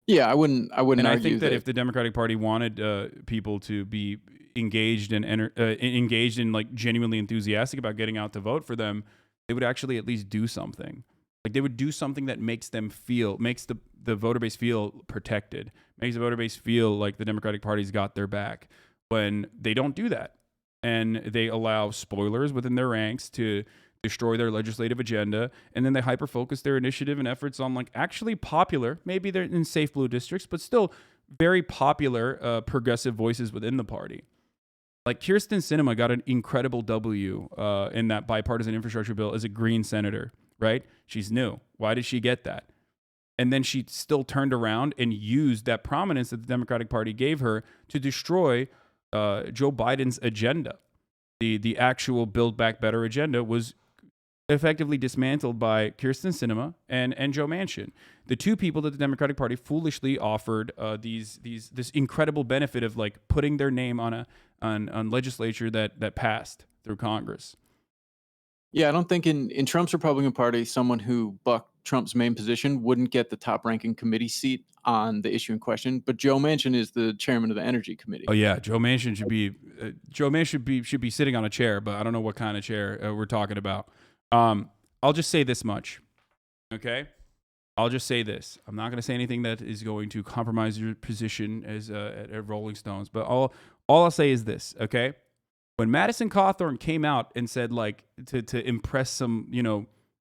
Yeah, I wouldn't And I argue think that if the Democratic Party wanted people to be engaged and engaged and like genuinely enthusiastic about getting out to vote for them, they would actually at least do something. Like, they would do something that makes the voter base feel protected, makes the voter base feel like the Democratic Party's got their back. When they don't do that, and they allow spoilers within their ranks to destroy their legislative agenda, and then they hyper-focus their initiative and efforts on, like, actually popular, maybe they're in safe blue districts, but still very popular progressive voices within the party. Like, Kyrsten Sinema got an incredible W in that bipartisan infrastructure bill as a Green senator, right? She's new. Why did she get that? And then she still turned around and used that prominence that the Democratic Party gave her to destroy Joe Biden's agenda. The actual Build Back Better agenda was effectively dismantled by Kyrsten Sinema and Joe Manchin, the two people that the Democratic Party foolishly offered this incredible benefit of, like, putting their name on legislature that passed through Congress. Yeah, I don't think in Trump's Republican Party, someone who bucked Trump's main position wouldn't get the top-ranking committee seat on the issue in question. But Joe Manchin is the chairman of the Energy Committee. Oh yeah, Joe Manchin should be sitting on a chair, but I don't know what kind of chair we're talking about. I'll just say this much, okay? I'll just say this. I'm not going to say anything that is going to compromise your position as at Rolling Stones, but all I'll say is this, okay? When Madison Cawthorn came out and said, like, to impress some,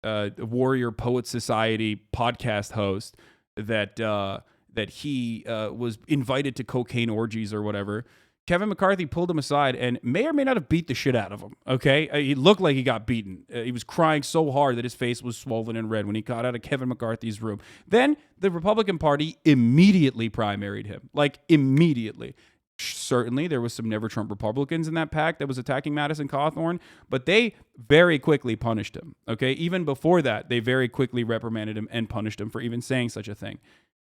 Warrior Poet Society podcast host that he was invited to cocaine orgies or whatever, Kevin McCarthy pulled him aside and may or may not have beat the shit out of him, okay? He looked like he got beaten. He was crying so hard that his face was swollen and red when he got out of Kevin McCarthy's room. Then the Republican Party immediately primaried him, like, immediately. Certainly, there was some Never Trump Republicans in that pack that was attacking Madison Cawthorn, but they very quickly punished him, okay? Even before that, they very quickly reprimanded him and punished him for even saying such a thing.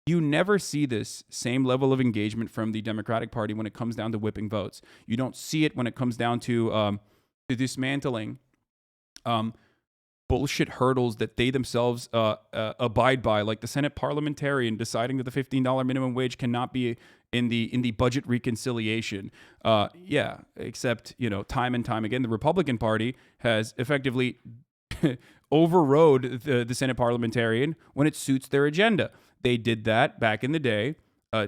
You never see this same level of engagement from the Democratic Party when it comes down to whipping votes. You don't see it when it comes down to dismantling bullshit hurdles that they themselves abide by, like the Senate parliamentarian deciding that the $15 minimum wage cannot be in the budget reconciliation. Yeah, except, time and time again, the Republican Party has effectively overrode the Senate parliamentarian when it suits their agenda. They did that back in the day,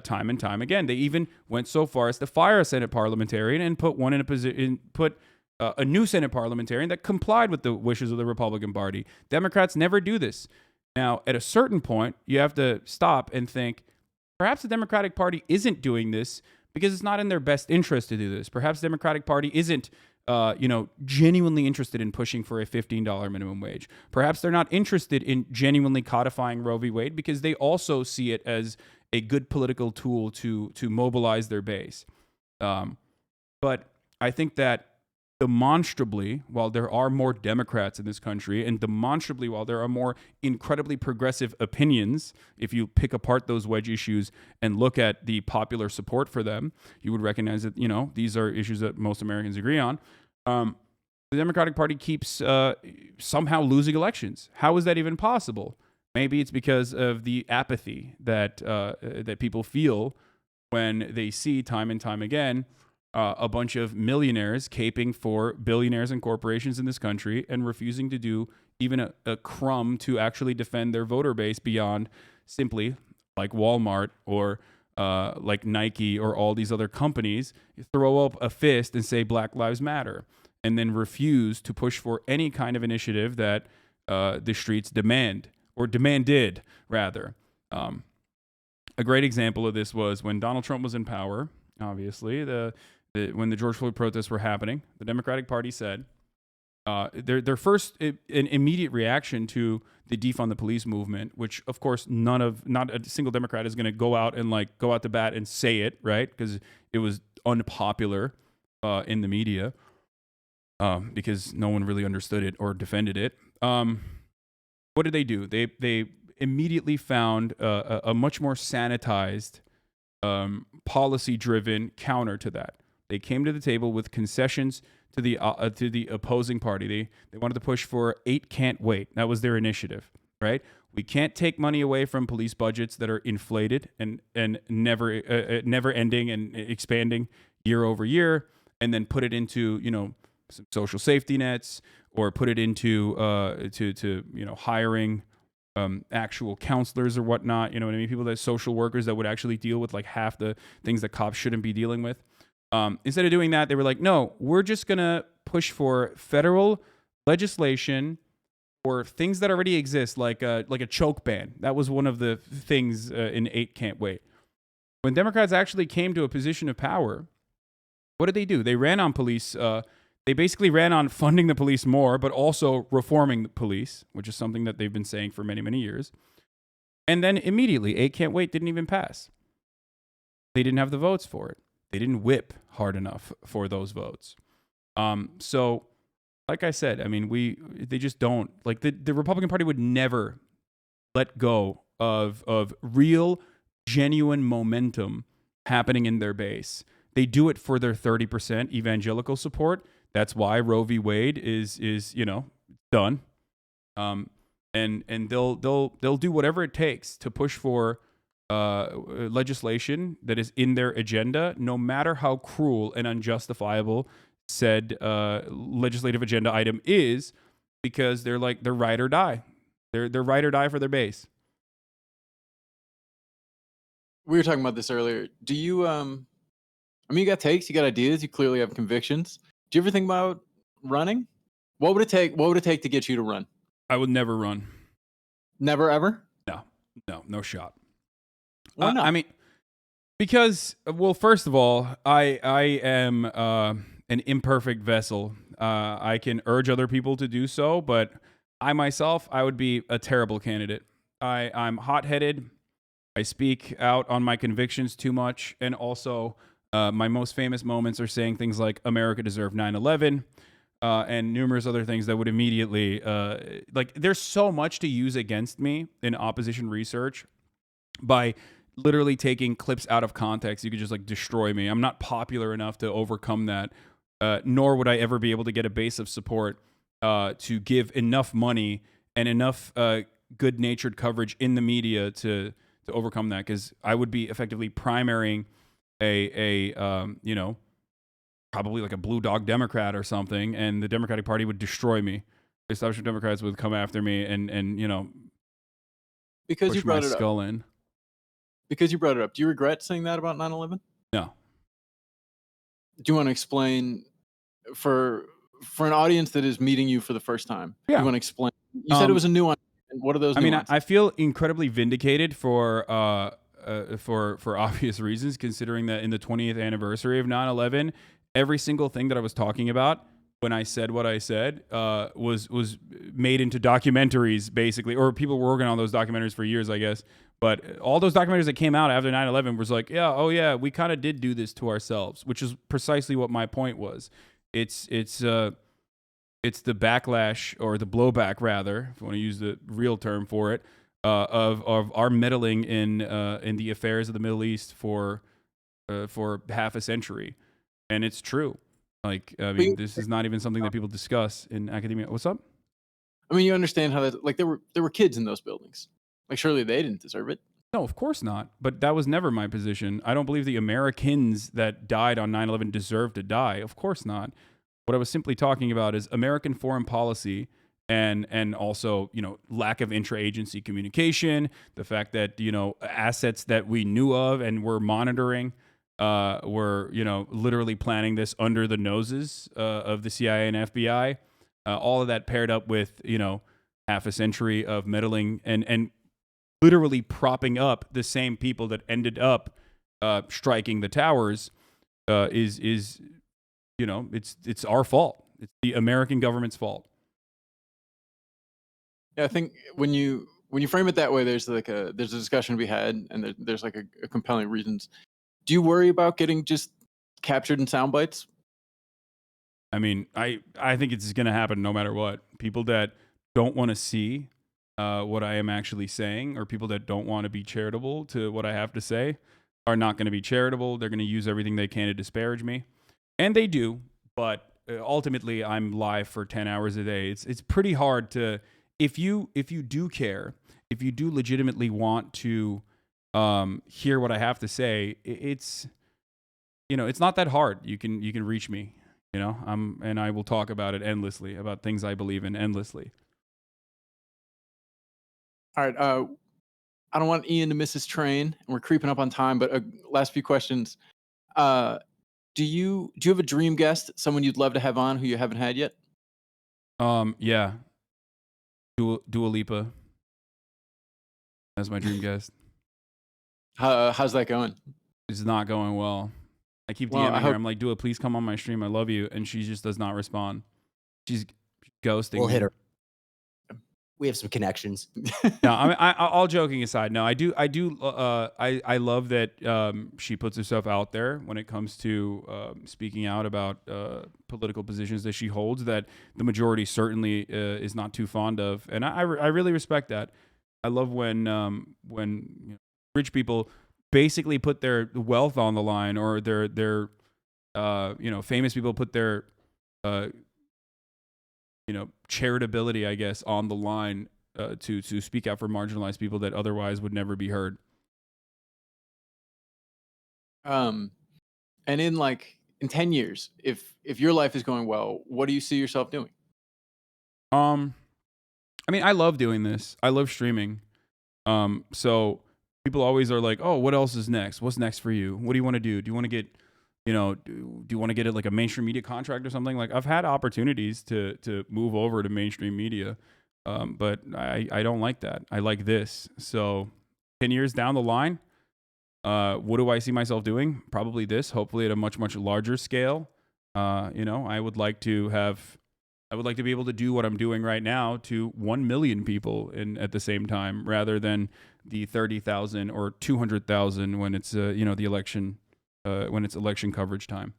time and time again. They even went so far as to fire a Senate parliamentarian and put one in a position, a new Senate parliamentarian that complied with the wishes of the Republican Party. Democrats never do this. Now, at a certain point, you have to stop and think, perhaps the Democratic Party isn't doing this because it's not in their best interest to do this. Perhaps the Democratic Party isn't, genuinely interested in pushing for a $15 minimum wage. Perhaps they're not interested in genuinely codifying Roe v. Wade because they also see it as a good political tool to mobilize their base. But I think that demonstrably, while there are more Democrats in this country, and demonstrably, while there are more incredibly progressive opinions, if you pick apart those wedge issues and look at the popular support for them, you would recognize that, these are issues that most Americans agree on. The Democratic Party keeps somehow losing elections. How is that even possible? Maybe it's because of the apathy that people feel when they see time and time again a bunch of millionaires caping for billionaires and corporations in this country and refusing to do even a crumb to actually defend their voter base beyond simply, like Walmart or like Nike or all these other companies, throw up a fist and say Black Lives Matter, and then refuse to push for any kind of initiative that the streets demand, or demanded, rather. A great example of this was when Donald Trump was in power, obviously, when the George Floyd protests were happening, the Democratic Party said, their first an immediate reaction to the defund the police movement, which of course not a single Democrat is going to go out and like go out to bat and say it, right? Because it was unpopular in the media because no one really understood it or defended it. What did they do? They immediately found a much more sanitized, policy-driven counter to that. They came to the table with concessions to the opposing party. They wanted to push for 8 can't wait. That was their initiative, right? We can't take money away from police budgets that are inflated and never ending and expanding year over year, and then put it into some social safety nets, or put it into hiring actual counselors or whatnot. You know what I mean? People social workers that would actually deal with like half the things that cops shouldn't be dealing with. Instead of doing that, they were like, no, we're just going to push for federal legislation for things that already exist, like a choke ban. That was one of the things in 8 Can't Wait. When Democrats actually came to a position of power, what did they do? They ran on police. They basically ran on funding the police more, but also reforming the police, which is something that they've been saying for many, many years. And then immediately, 8 Can't Wait didn't even pass. They didn't have the votes for it. They didn't whip hard enough for those votes. So, like I said, I mean, they just don't. Like the Republican Party would never let go of real, genuine momentum happening in their base. They do it for their 30% evangelical support. That's why Roe v. Wade is done. And they'll do whatever it takes to push for legislation that is in their agenda, no matter how cruel and unjustifiable said legislative agenda item is, because they're ride or die. They're ride or die for their base. We were talking about this earlier. Do you I mean, you got takes, you got ideas, you clearly have convictions. Do you ever think about running? What would it take? What would it take to get you to run? I would never run. Never ever? No shot. Why not? I mean, because, well, first of all, I am an imperfect vessel. I can urge other people to do so, but I myself, I would be a terrible candidate. I'm hot-headed. I speak out on my convictions too much, and also my most famous moments are saying things like America deserved 9/11 and numerous other things that would immediately there's so much to use against me in opposition research by literally taking clips out of context. You could just destroy me. I'm not popular enough to overcome that, nor would I ever be able to get a base of support to give enough money and enough good-natured coverage in the media to overcome that, because I would be effectively primarying probably like a blue dog Democrat or something, and the Democratic Party would destroy me. The establishment Democrats would come after me and because push you brought my it skull up. in. Because you brought it up. Do you regret saying that about 9/11? No. Do you want to explain for an audience that is meeting you for the first time? Yeah. Do you want to explain? You said it was a nuance. What are those nuances? I feel incredibly vindicated for obvious reasons, considering that in the 20th anniversary of 9/11, every single thing that I was talking about when I said what I said was made into documentaries, basically, or people were working on those documentaries for years, I guess. But all those documentaries that came out after 9/11 was like, yeah, we kind of did do this to ourselves, which is precisely what my point was. It's the backlash, or the blowback, rather, if you want to use the real term for it, of our meddling in the affairs of the Middle East for half a century. And it's true. This is not even something that people discuss in academia. What's up? I mean, you understand how that, there were kids in those buildings. Surely they didn't deserve it. No, of course not. But that was never my position. I don't believe the Americans that died on 9/11 deserve to die. Of course not. What I was simply talking about is American foreign policy and also, lack of intra-agency communication, the fact that, assets that we knew of and were monitoring were, literally planning this under the noses of the CIA and FBI. All of that paired up with, half a century of meddling and literally propping up the same people that ended up striking the towers is it's our fault. It's the American government's fault. Yeah, I think when you frame it that way, there's a discussion to be had, and there's like a compelling reasons. Do you worry about getting just captured in sound bites? I mean, I think it's going to happen no matter what. People that don't want to see what I am actually saying, or people that don't want to be charitable to what I have to say, are not going to be charitable. They're going to use everything they can to disparage me, and they do. But ultimately, I'm live for 10 hours a day. It's pretty hard to, if you do care, if you do legitimately want to hear what I have to say, it's not that hard. You can reach me. And I will talk about it endlessly, about things I believe in endlessly. All right. I don't want Ian to miss his train, and we're creeping up on time. But last few questions. Do you have a dream guest, someone you'd love to have on who you haven't had yet? Yeah. Dua Lipa. That's my dream guest. How's that going? It's not going well. I keep Well, DMing her. I'm like, Dua, please come on my stream. I love you. And she just does not respond. She's ghosting We'll me. hit her. We have some connections. No, I mean, all joking aside, no, I love that she puts herself out there when it comes to speaking out about political positions that she holds that the majority certainly is not too fond of, and I really respect that. I love when rich people basically put their wealth on the line, or their famous people put their charitability, I guess, on the line to speak out for marginalized people that otherwise would never be heard. And in 10 years, if your life is going well, what do you see yourself doing? I mean, I love doing this. I love streaming. So people always are like, "Oh, what else is next? What's next for you? What do you want to do? Do you want to get do you want to get it like a mainstream media contract or something?" Like, I've had opportunities to move over to mainstream media, but I don't like that. I like this. So 10 years down the line, what do I see myself doing? Probably this, hopefully at a much, much larger scale. I would like to be able to do what I'm doing right now to 1 million people at the same time, rather than the 30,000 or 200,000 when it's the election. When it's election coverage time.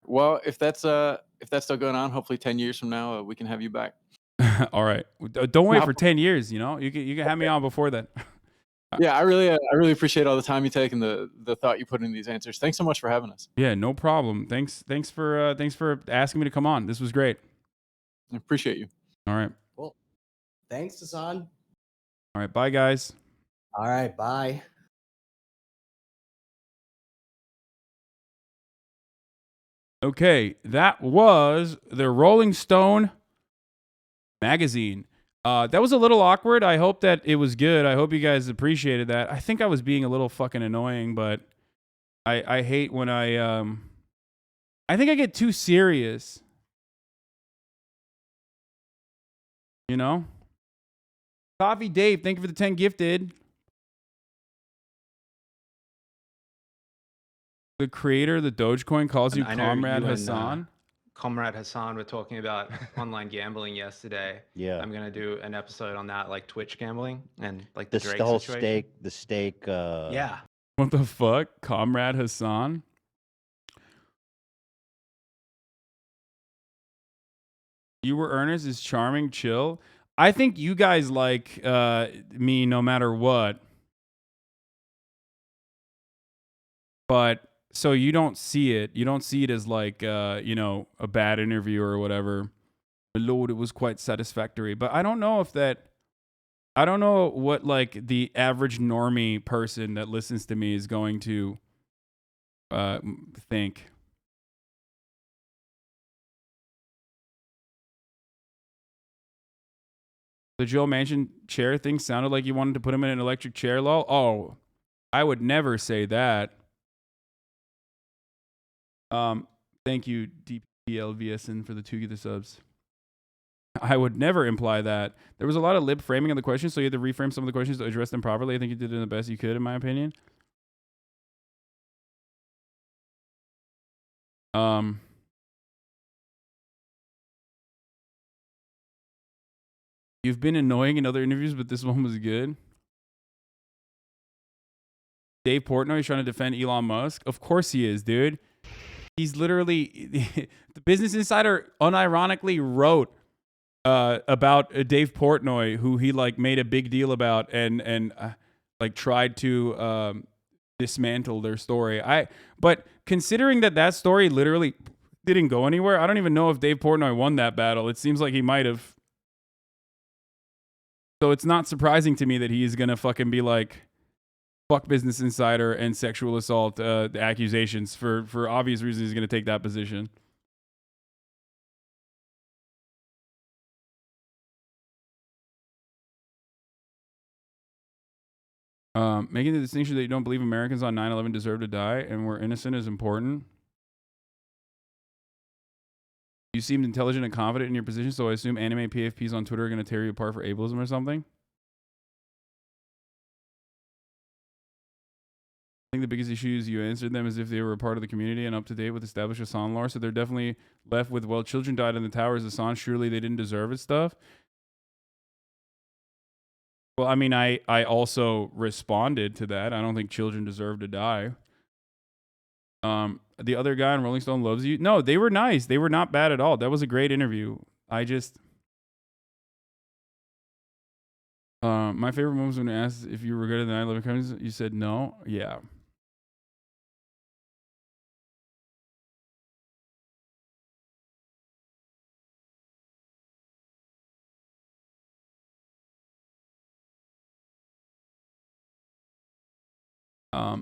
Well, if that's still going on, hopefully 10 years from now we can have you back. All right, don't wait for 10 years. You can have me on before that. Yeah, I really appreciate all the time you take and the thought you put in these answers. Thanks so much for having us. Yeah, no problem. Thanks for asking me to come on. This was great. I appreciate you. All right. Cool. Thanks, Hasan. All right, bye guys. All right, bye. Okay, that was the Rolling Stone magazine. That was a little awkward. I hope that it was good. I hope you guys appreciated that. I think I was being a little fucking annoying, but I hate when I think I get too serious. Coffee Dave, thank you for the 10 gifted. The creator of the Dogecoin calls you I know Comrade you and, Hasan. Comrade Hasan were talking about online gambling yesterday. Yeah. I'm gonna do an episode on that, like Twitch gambling and like the The Drake whole situation. steak. Yeah. What the fuck? Comrade Hasan? You Were Earnest is charming, chill. I think you guys like me no matter what. But so you don't see it. You don't see it as like a bad interview or whatever. But Lord, it was quite satisfactory. But I don't know what like the average normie person that listens to me is going to think. The Joe Manchin chair thing sounded like you wanted to put him in an electric chair, lol. Oh, I would never say that. Thank you, DPLVSN, for the 2 the subs. I would never imply that. There was a lot of lip framing of the questions, so you had to reframe some of the questions to address them properly. I think you did it the best you could, in my opinion. You've been annoying in other interviews, but this one was good. Dave Portnoy is trying to defend Elon Musk. Of course he is, dude. He's literally the Business Insider unironically wrote about Dave Portnoy, who he like made a big deal about and like tried to dismantle their story. But considering that story literally didn't go anywhere, I don't even know if Dave Portnoy won that battle. It seems like he might have. So it's not surprising to me that he is gonna fucking be like, fuck Business Insider and sexual assault accusations. For obvious reasons, he's gonna take that position. Making the distinction that you don't believe Americans on 9/11 deserve to die and were innocent is important. You seemed intelligent and confident in your position, so I assume anime PFPs on Twitter are going to tear you apart for ableism or something. I think the biggest issue is you answered them as if they were a part of the community and up to date with established Hasan lore, so they're definitely left with, well, children died in the towers, Hasan, surely they didn't deserve it stuff. Well, I mean, I also responded to that. I don't think children deserve to die. The other guy on Rolling Stone loves you. No, they were nice. They were not bad at all. That was a great interview. My favorite moment was when I asked if you regretted the 9/11 crimes. You said no. Yeah.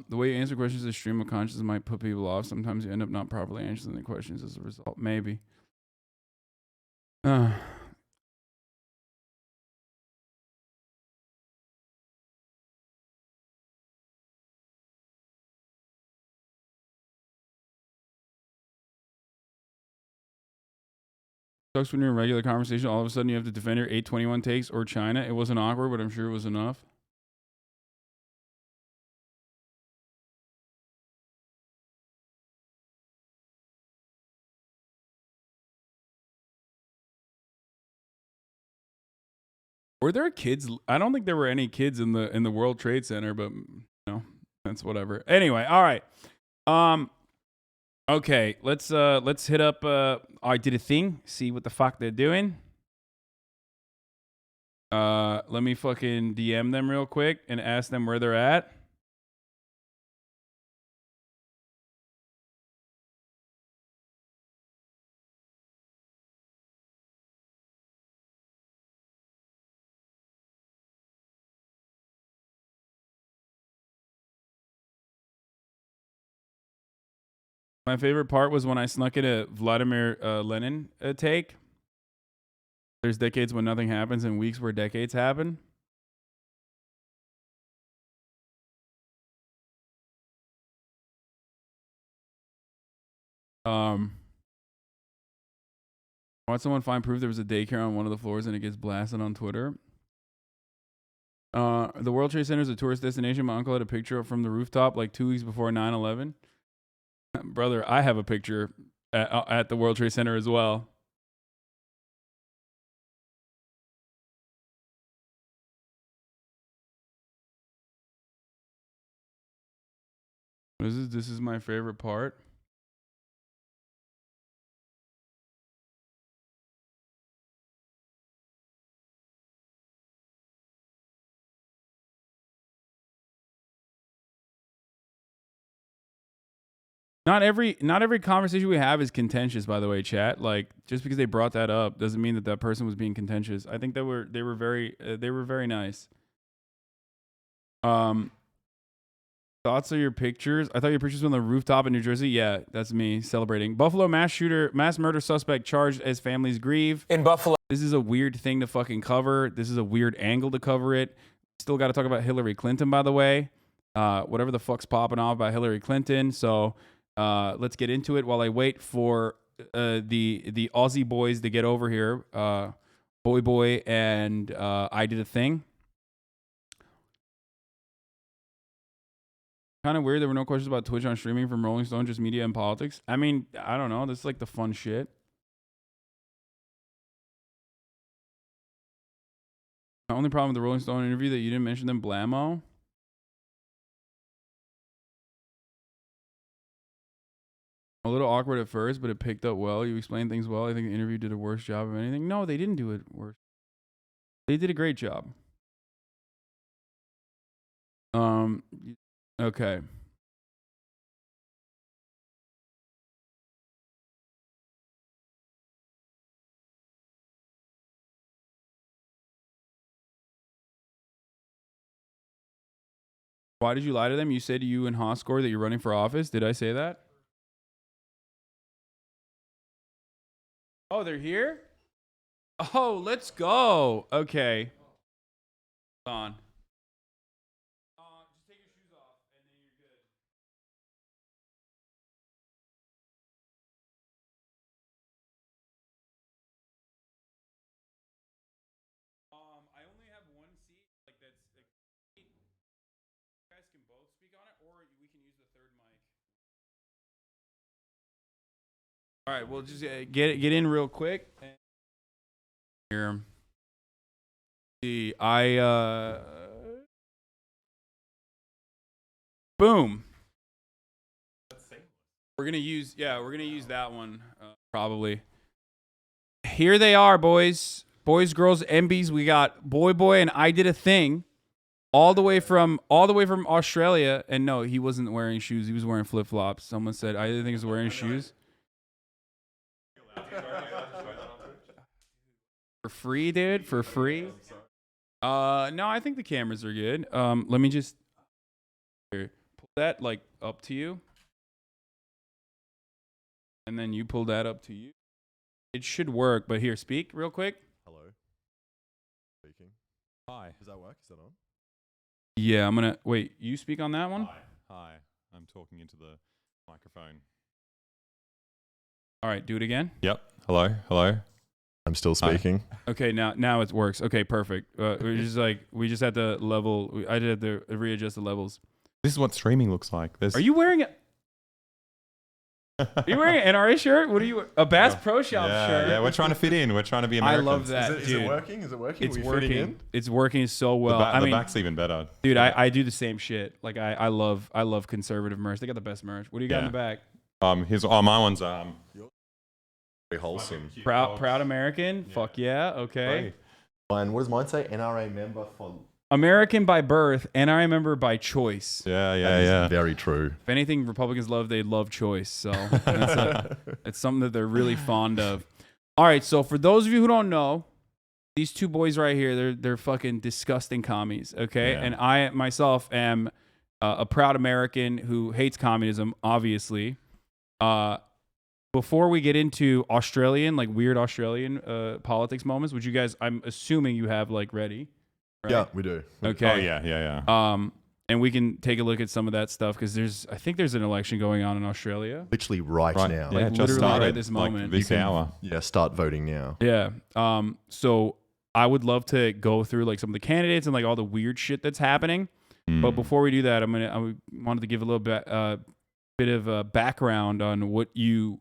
The way you answer questions is stream of consciousness might put people off. Sometimes you end up not properly answering the questions as a result. Maybe. Sucks when you're in regular conversation, all of a sudden you have to defend your 821 takes or China. It wasn't awkward, but I'm sure it was enough. Were there kids? I don't think there were any kids in the World Trade Center, but you know, that's whatever. Anyway, all right. Okay, let's hit up I did a thing, see what the fuck they're doing. Let me fucking DM them real quick and ask them where they're at. My favorite part was when I snuck in a Vladimir Lenin take. There's decades when nothing happens and weeks where decades happen. I want someone find proof there was a daycare on one of the floors and it gets blasted on Twitter. The World Trade Center is a tourist destination. My uncle had a picture from the rooftop like 2 weeks before 9/11. Brother, I have a picture at the World Trade Center as well. This is my favorite part. Not every conversation we have is contentious, by the way, chat. Like, just because they brought that up doesn't mean that person was being contentious. I think they were very nice. Thoughts of your pictures? I thought your pictures were on the rooftop in New Jersey. Yeah, that's me celebrating. Buffalo mass murder suspect charged as families grieve. In Buffalo. This is a weird thing to fucking cover. This is a weird angle to cover it. Still got to talk about Hillary Clinton, by the way. Whatever the fuck's popping off by Hillary Clinton. So let's get into it while I wait for the Aussie boys to get over here. Boy and I did a thing. Kind of weird there were no questions about Twitch on streaming from Rolling Stone, just media and politics. I mean, I don't know. This is like the fun shit. The only problem with the Rolling Stone interview that you didn't mention them, Blammo. A little awkward at first, but it picked up well. You explained things well. I think the interview did a worse job of anything. No, they didn't do it worse. They did a great job. Okay. Why did you lie to them? You said to you and Hoscore that you're running for office. Did I say that? Oh, they're here? Oh, let's go. Okay. Hold on. Just take your shoes off and then you're good. I only have one seat. Like that's you guys can both speak on it, or we can use the third mic. All right, we'll just get in real quick. Here. See, boom. We're gonna use that one probably. Here they are, boys, girls, MBs. We got boy, and I did a thing, all the way from Australia. And no, he wasn't wearing shoes. He was wearing flip flops. Someone said I didn't think he was wearing shoes. For free, dude. For free. No, I think the cameras are good. Let me just pull that like up to you, and then you pull that up to you. It should work. But here, speak real quick. Hello. Speaking. Hi. Does that work? Is that on? Yeah, I'm gonna wait. You speak on that one. Hi. I'm talking into the microphone. All right, do it again. Yep. Hello. I'm still speaking. Okay, now it works. Okay, perfect. We just had to level. I had to readjust the levels. This is what streaming looks like. Are you wearing it? Are you wearing an NRA shirt? What are you? A Bass Pro Shop shirt? Yeah, we're trying to fit in. We're trying to be Americans. I love that, Is it working? Is it working? It's working. It's working so well. The back's even better. Dude, I do the same shit. Like I love conservative merch. They got the best merch. What do you got in the back? My one's very wholesome. Proud American. Fuck yeah. Okay. And what does mine say? NRA member for American by birth, NRA member by choice. Yeah. Very true. If anything Republicans love, they love choice. So it's something that they're really fond of. All right. So for those of you who don't know, these two boys right here, they're fucking disgusting commies. Okay. Yeah. And I myself am a proud American who hates communism, obviously. Before we get into weird Australian politics moments, which you guys, I'm assuming you have like ready. Right? Yeah, we do. Okay. Oh, yeah. And we can take a look at some of that stuff because I think there's an election going on in Australia. Literally right now. Like just started, right this moment. Like this hour. Yeah, start voting now. Yeah. So I would love to go through like some of the candidates and like all the weird shit that's happening. But before we do that, I wanted to give a little bit of background on what you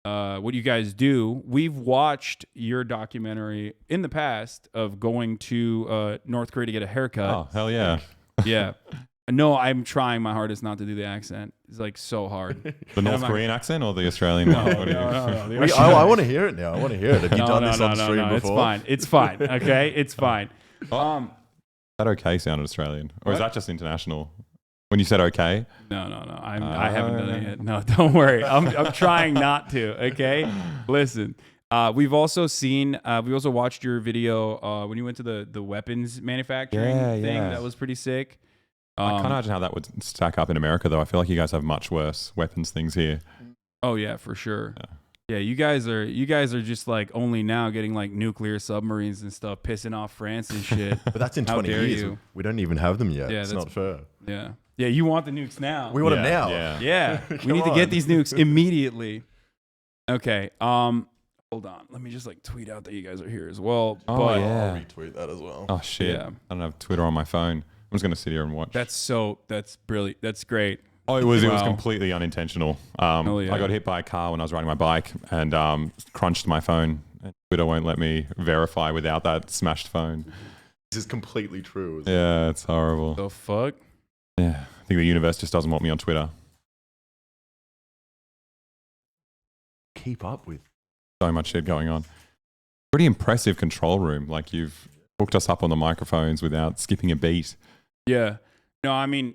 guys do. We've watched your documentary in the past of going to North Korea to get a haircut. Oh, hell yeah. Yeah. No, I'm trying my hardest not to do the accent. It's like so hard. The North Korean accent or the Australian one? No. I want to hear it now. Have you done this on stream before? It's fine. Okay? It's fine. Is that okay sounded Australian? Or is that just international? When you said okay? No. I haven't done it yet. No, don't worry. I'm trying not to. Okay, listen. We've also watched your video when you went to the weapons manufacturing thing. That was pretty sick. I can't imagine how that would stack up in America, though. I feel like you guys have much worse weapons things here. Oh yeah, for sure. Yeah, you guys are just like only now getting like nuclear submarines and stuff, pissing off France and shit. But that's in 20 years. We don't even have them yet. Yeah, it's not fair. Yeah. Yeah, you want the nukes now. We want them now. Yeah. We need to get these nukes immediately. Okay. Hold on. Let me just like tweet out that you guys are here as well. I'll retweet that as well. Oh shit. Yeah. I don't have Twitter on my phone. I'm just gonna sit here and watch. That's brilliant. That's great. Oh, it was completely unintentional. I got hit by a car when I was riding my bike and crunched my phone. And Twitter won't let me verify without that smashed phone. This is completely true. Yeah, it's horrible. The fuck? Yeah, I think the universe just doesn't want me on Twitter. Keep up with. So much shit going on. Pretty impressive control room. Like you've hooked us up on the microphones without skipping a beat. Yeah. No, I mean,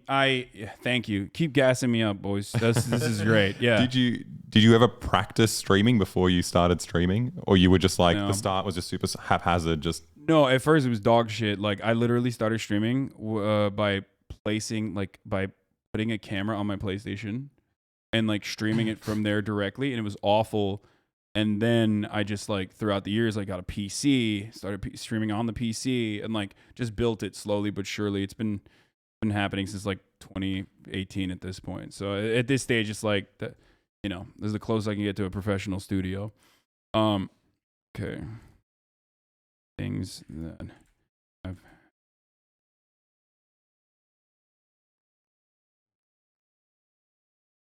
thank you. Keep gassing me up, boys. This is great. Yeah. Did you ever practice streaming before you started streaming, or you were just like No. the start was just super haphazard? Just No, at first it was dog shit. Like I literally started streaming by putting a camera on my PlayStation and like streaming it from there directly, and it was awful. And then I just like throughout the years I got a PC, started streaming on the PC, and like just built it slowly but surely. It's been happening since like 2018 at this point. So at this stage, it's like this is the closest I can get to a professional studio. Okay. Things that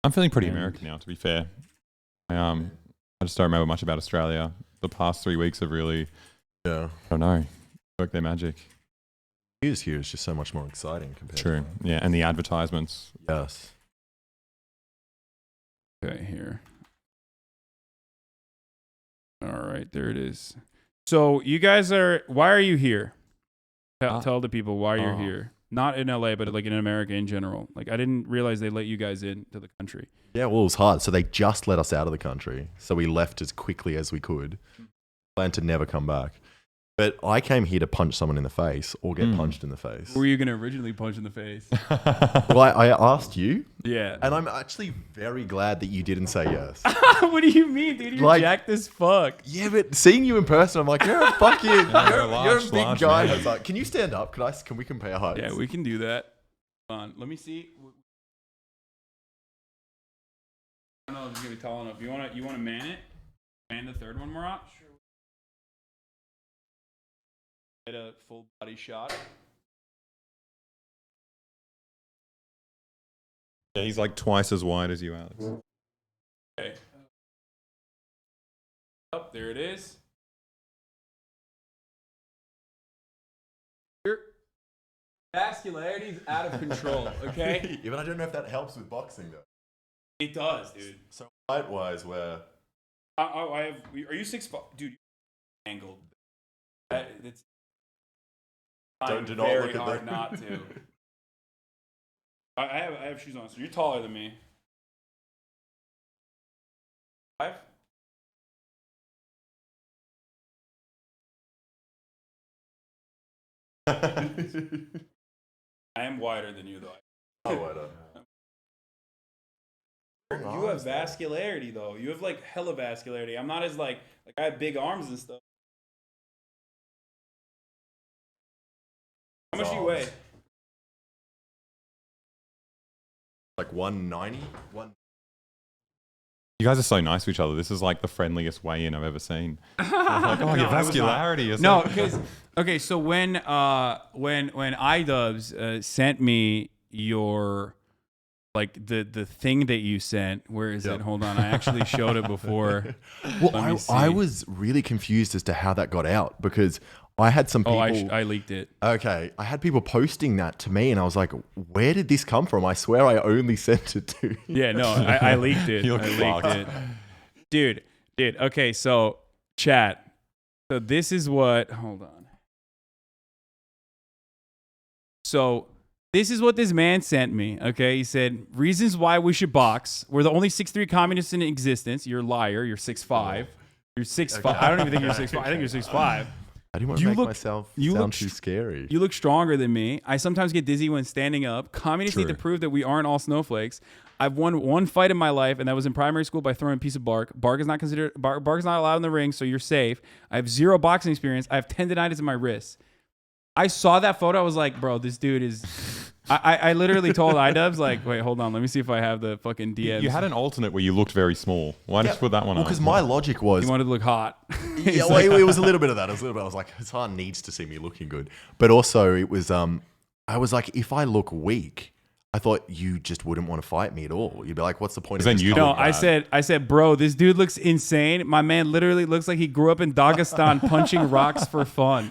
I'm feeling pretty American now, to be fair. I just don't remember much about Australia. The past 3 weeks have really, I don't know, worked their magic. News here is just so much more exciting compared True. Yeah, and the advertisements. Yes. Okay, here. All right, there it is. So you guys why are you here? Tell the people why you're here. Not in LA, but like in America in general. Like I didn't realize they let you guys into the country. Yeah, well, it was hard. So they just let us out of the country. So we left as quickly as we could. Planned to never come back. But I came here to punch someone in the face or get punched in the face. Who were you going to originally punch in the face? Well, I asked you. Yeah. And I'm actually very glad that you didn't say yes. What do you mean, dude? You're jacked as fuck. Yeah, but seeing you in person, I'm like, you're a fucking, you're a big large guy. man. I was like, can you stand up? Can we compare heights? Yeah, we can do that. Hold on, let me see. I don't know if it's gonna be tall enough. You wanna man it? Man the third one, Murat? Sure. Get a full body shot. Yeah, he's like twice as wide as you, Alex. Okay. Up there it is. Your vascularity's out of control. Okay. Yeah, but I don't know if that helps with boxing though. It does, dude. So height-wise, where? I have. Are you 6'5"? Dude, you're angled. It's. Do not very look at hard them. not to. I have shoes on, so you're taller than me. 5? I am wider than you, though. Oh, wider. You have vascularity, though. You have like hella vascularity. I'm not as like I have big arms and stuff. How much do you weigh? Like 190? You guys are so nice to each other. This is like the friendliest weigh-in I've ever seen. Like, oh, your vascularity is no, because okay. So when iDubbbz sent me your like the thing that you sent, where is it? Hold on, I actually showed it before. Well, I was really confused as to how that got out because I had some people. I leaked it. Okay, I had people posting that to me, and I was like, "Where did this come from?" I swear, I only sent it to. Yeah, no, I leaked it. I leaked it, dude. Okay, so chat. So this is what. Hold on. So this is what this man sent me. Okay, he said reasons why we should box. We're the only 6'3" communists in existence. You're a liar. You're 6'5". You're 6'5". Okay. I don't even think you're 6'5". I think you're 6'5". I didn't want to make myself sound too scary. You look stronger than me. I sometimes get dizzy when standing up. Communists need to prove that we aren't all snowflakes. I've won one fight in my life, and that was in primary school by throwing a piece of bark. Bark is not allowed in the ring, so you're safe. I have 0 boxing experience. I have tendonitis in my wrists. I saw that photo. I was like, bro, this dude is... I literally told iDubbbz, like, wait, hold on. Let me see if I have the fucking DMs. You had an alternate where you looked very small. Why did you put that one on? Well, because my logic was... You wanted to look hot. Yeah, well, it was a little bit of that. I was like, Hasan needs to see me looking good. But also, it was... I was like, if I look weak, I thought you just wouldn't want to fight me at all. You'd be like, what's the point of this? No, I said, bro, this dude looks insane. My man literally looks like he grew up in Dagestan punching rocks for fun.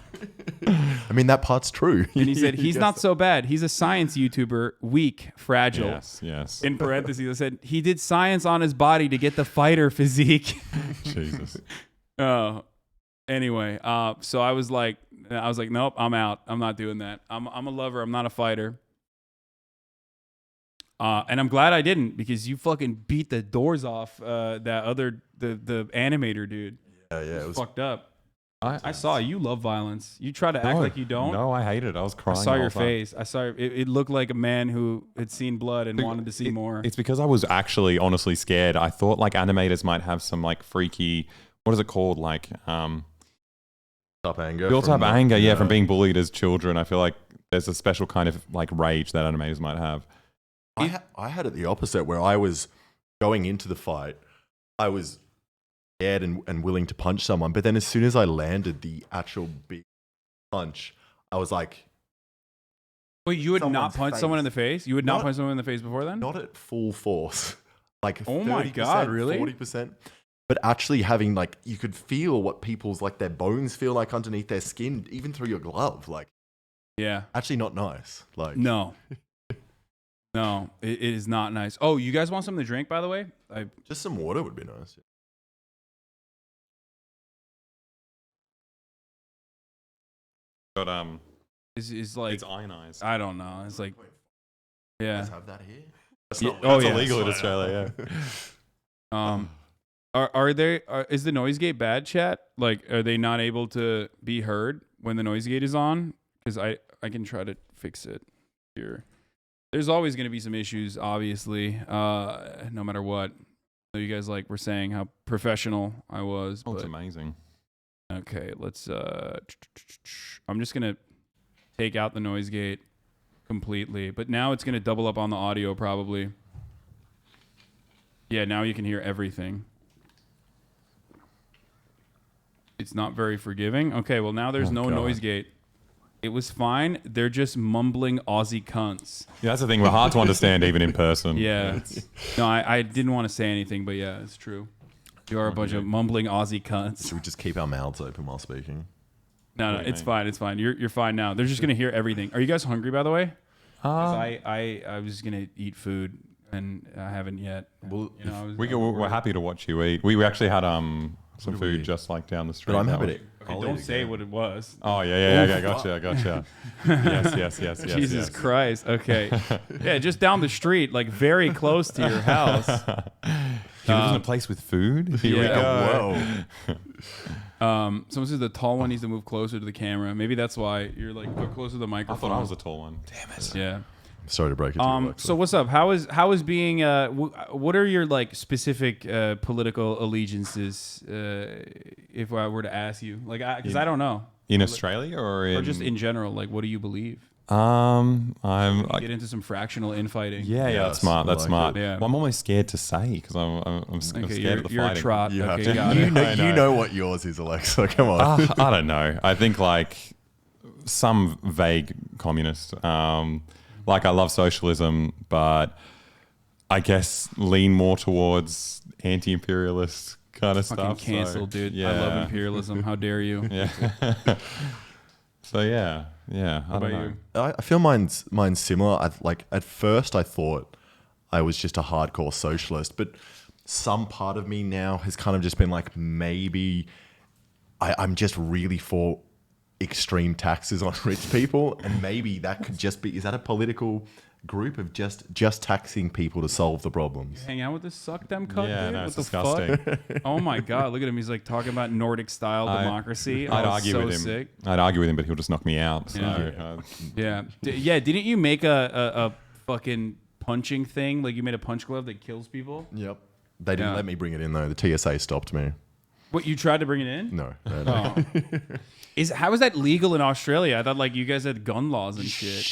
I mean, that part's true. And he said, he's not so bad. He's a science YouTuber, weak, fragile. Yes. In parentheses, I said, he did science on his body to get the fighter physique. Jesus. Oh, anyway. So I was like, nope, I'm out. I'm not doing that. I'm a lover. I'm not a fighter. And I'm glad I didn't, because you fucking beat the doors off that other the animator dude. Yeah, it was fucked up. I saw you love violence. You try to act like you don't. No, I hated it. I was crying. I saw the your whole time. face. I saw it looked like a man who had seen blood and wanted to see more. It's because I was actually honestly scared. I thought like animators might have some like freaky, what is it called? Like up anger. built up anger, yeah, from being bullied as children. I feel like there's a special kind of like rage that animators might have. I had it the opposite, where I was going into the fight, I was scared and willing to punch someone, but then as soon as I landed the actual big punch, I was like, wait, you would not punch someone in the face? You would not Not- punch someone in the face before then? not at full force, like Oh my 30%, God, really? 40%, but actually having like, you could feel what people's like their bones feel like underneath their skin, even through your glove. Like, yeah, actually not nice. Like, no. No, it is not nice. Oh, you guys want something to drink, by the way? Just some water would be nice. But is like it's ionized. I don't know. It's like, yeah. Let's have that here. That's Yeah, not, oh, That's yeah. illegal in Australia. Yeah. Is the noise gate bad, chat? Like, are they not able to be heard when the noise gate is on? Because I can try to fix it here. There's always going to be some issues, obviously, no matter what. So you guys like were saying how professional I was. Oh, it's but- amazing. Okay, let's. I'm just gonna take out the noise gate completely, but now it's gonna double up on the audio probably. Yeah, now you can hear everything. It's not very forgiving. Okay, well now there's no God. noise gate. It was fine. They're just mumbling Aussie cunts. Yeah, that's the thing. We're hard to understand even in person. Yeah. No, I didn't want to say anything, but yeah, it's true. You are a bunch of mumbling Aussie cunts. Should we just keep our mouths open while speaking? No, it's fine. It's fine. You're fine now. They're just gonna hear everything. Are you guys hungry, by the way? 'Cause I was gonna eat food and I haven't yet. Well, you know, we're happy to watch you eat. We actually had some food just like down the street. But I'm That happy was- to. Okay, don't say what it was. Oh yeah, gotcha. yes. Jesus Christ. Okay. Yeah, just down the street, like very close to your house. You live in a place with food? Here we go. Whoa. Someone says the tall one needs to move closer to the camera. Maybe that's why you're like go closer to the I microphone. thought I was the tall one. Damn it. Yeah. Sorry to break it to you, Aleksa. So what's up? How is being? What are your like specific political allegiances? If I were to ask you, like, because I don't know. In Australia or just in general, like, what do you believe? I'm Get into some fractional infighting. Yeah, that's smart. That's like smart. it. Yeah. Well, I'm almost scared to say because I'm scared of the you're a fighting. trot. You have Okay, to. got it. You know what yours is, Aleksa. Come on. I don't know. I think like some vague communist. Like I love socialism, but I guess lean more towards anti-imperialist kind of Fucking stuff. canceled, dude. Yeah. I love imperialism. How dare you? Yeah. So yeah. How about you? I feel mine's similar. At first I thought I was just a hardcore socialist, but some part of me now has kind of just been like, maybe I'm just really for extreme taxes on rich people, and maybe that could just be, is that a political group of just taxing people to solve the problems? Hang out with this suck them cunt, Yeah, dude? no, What it's the disgusting. fuck? Oh my god, look at him. He's like talking about Nordic style democracy. I'd Oh, argue so with him. Sick. I'd argue with him, but he'll just knock me out. So, Yeah. Yeah. Didn't you make a fucking punching thing? Like you made a punch glove that kills people? Yep. They didn't let me bring it in though. The TSA stopped me. What, you tried to bring it in? No. Oh. How is that legal in Australia? I thought like you guys had gun laws and shit.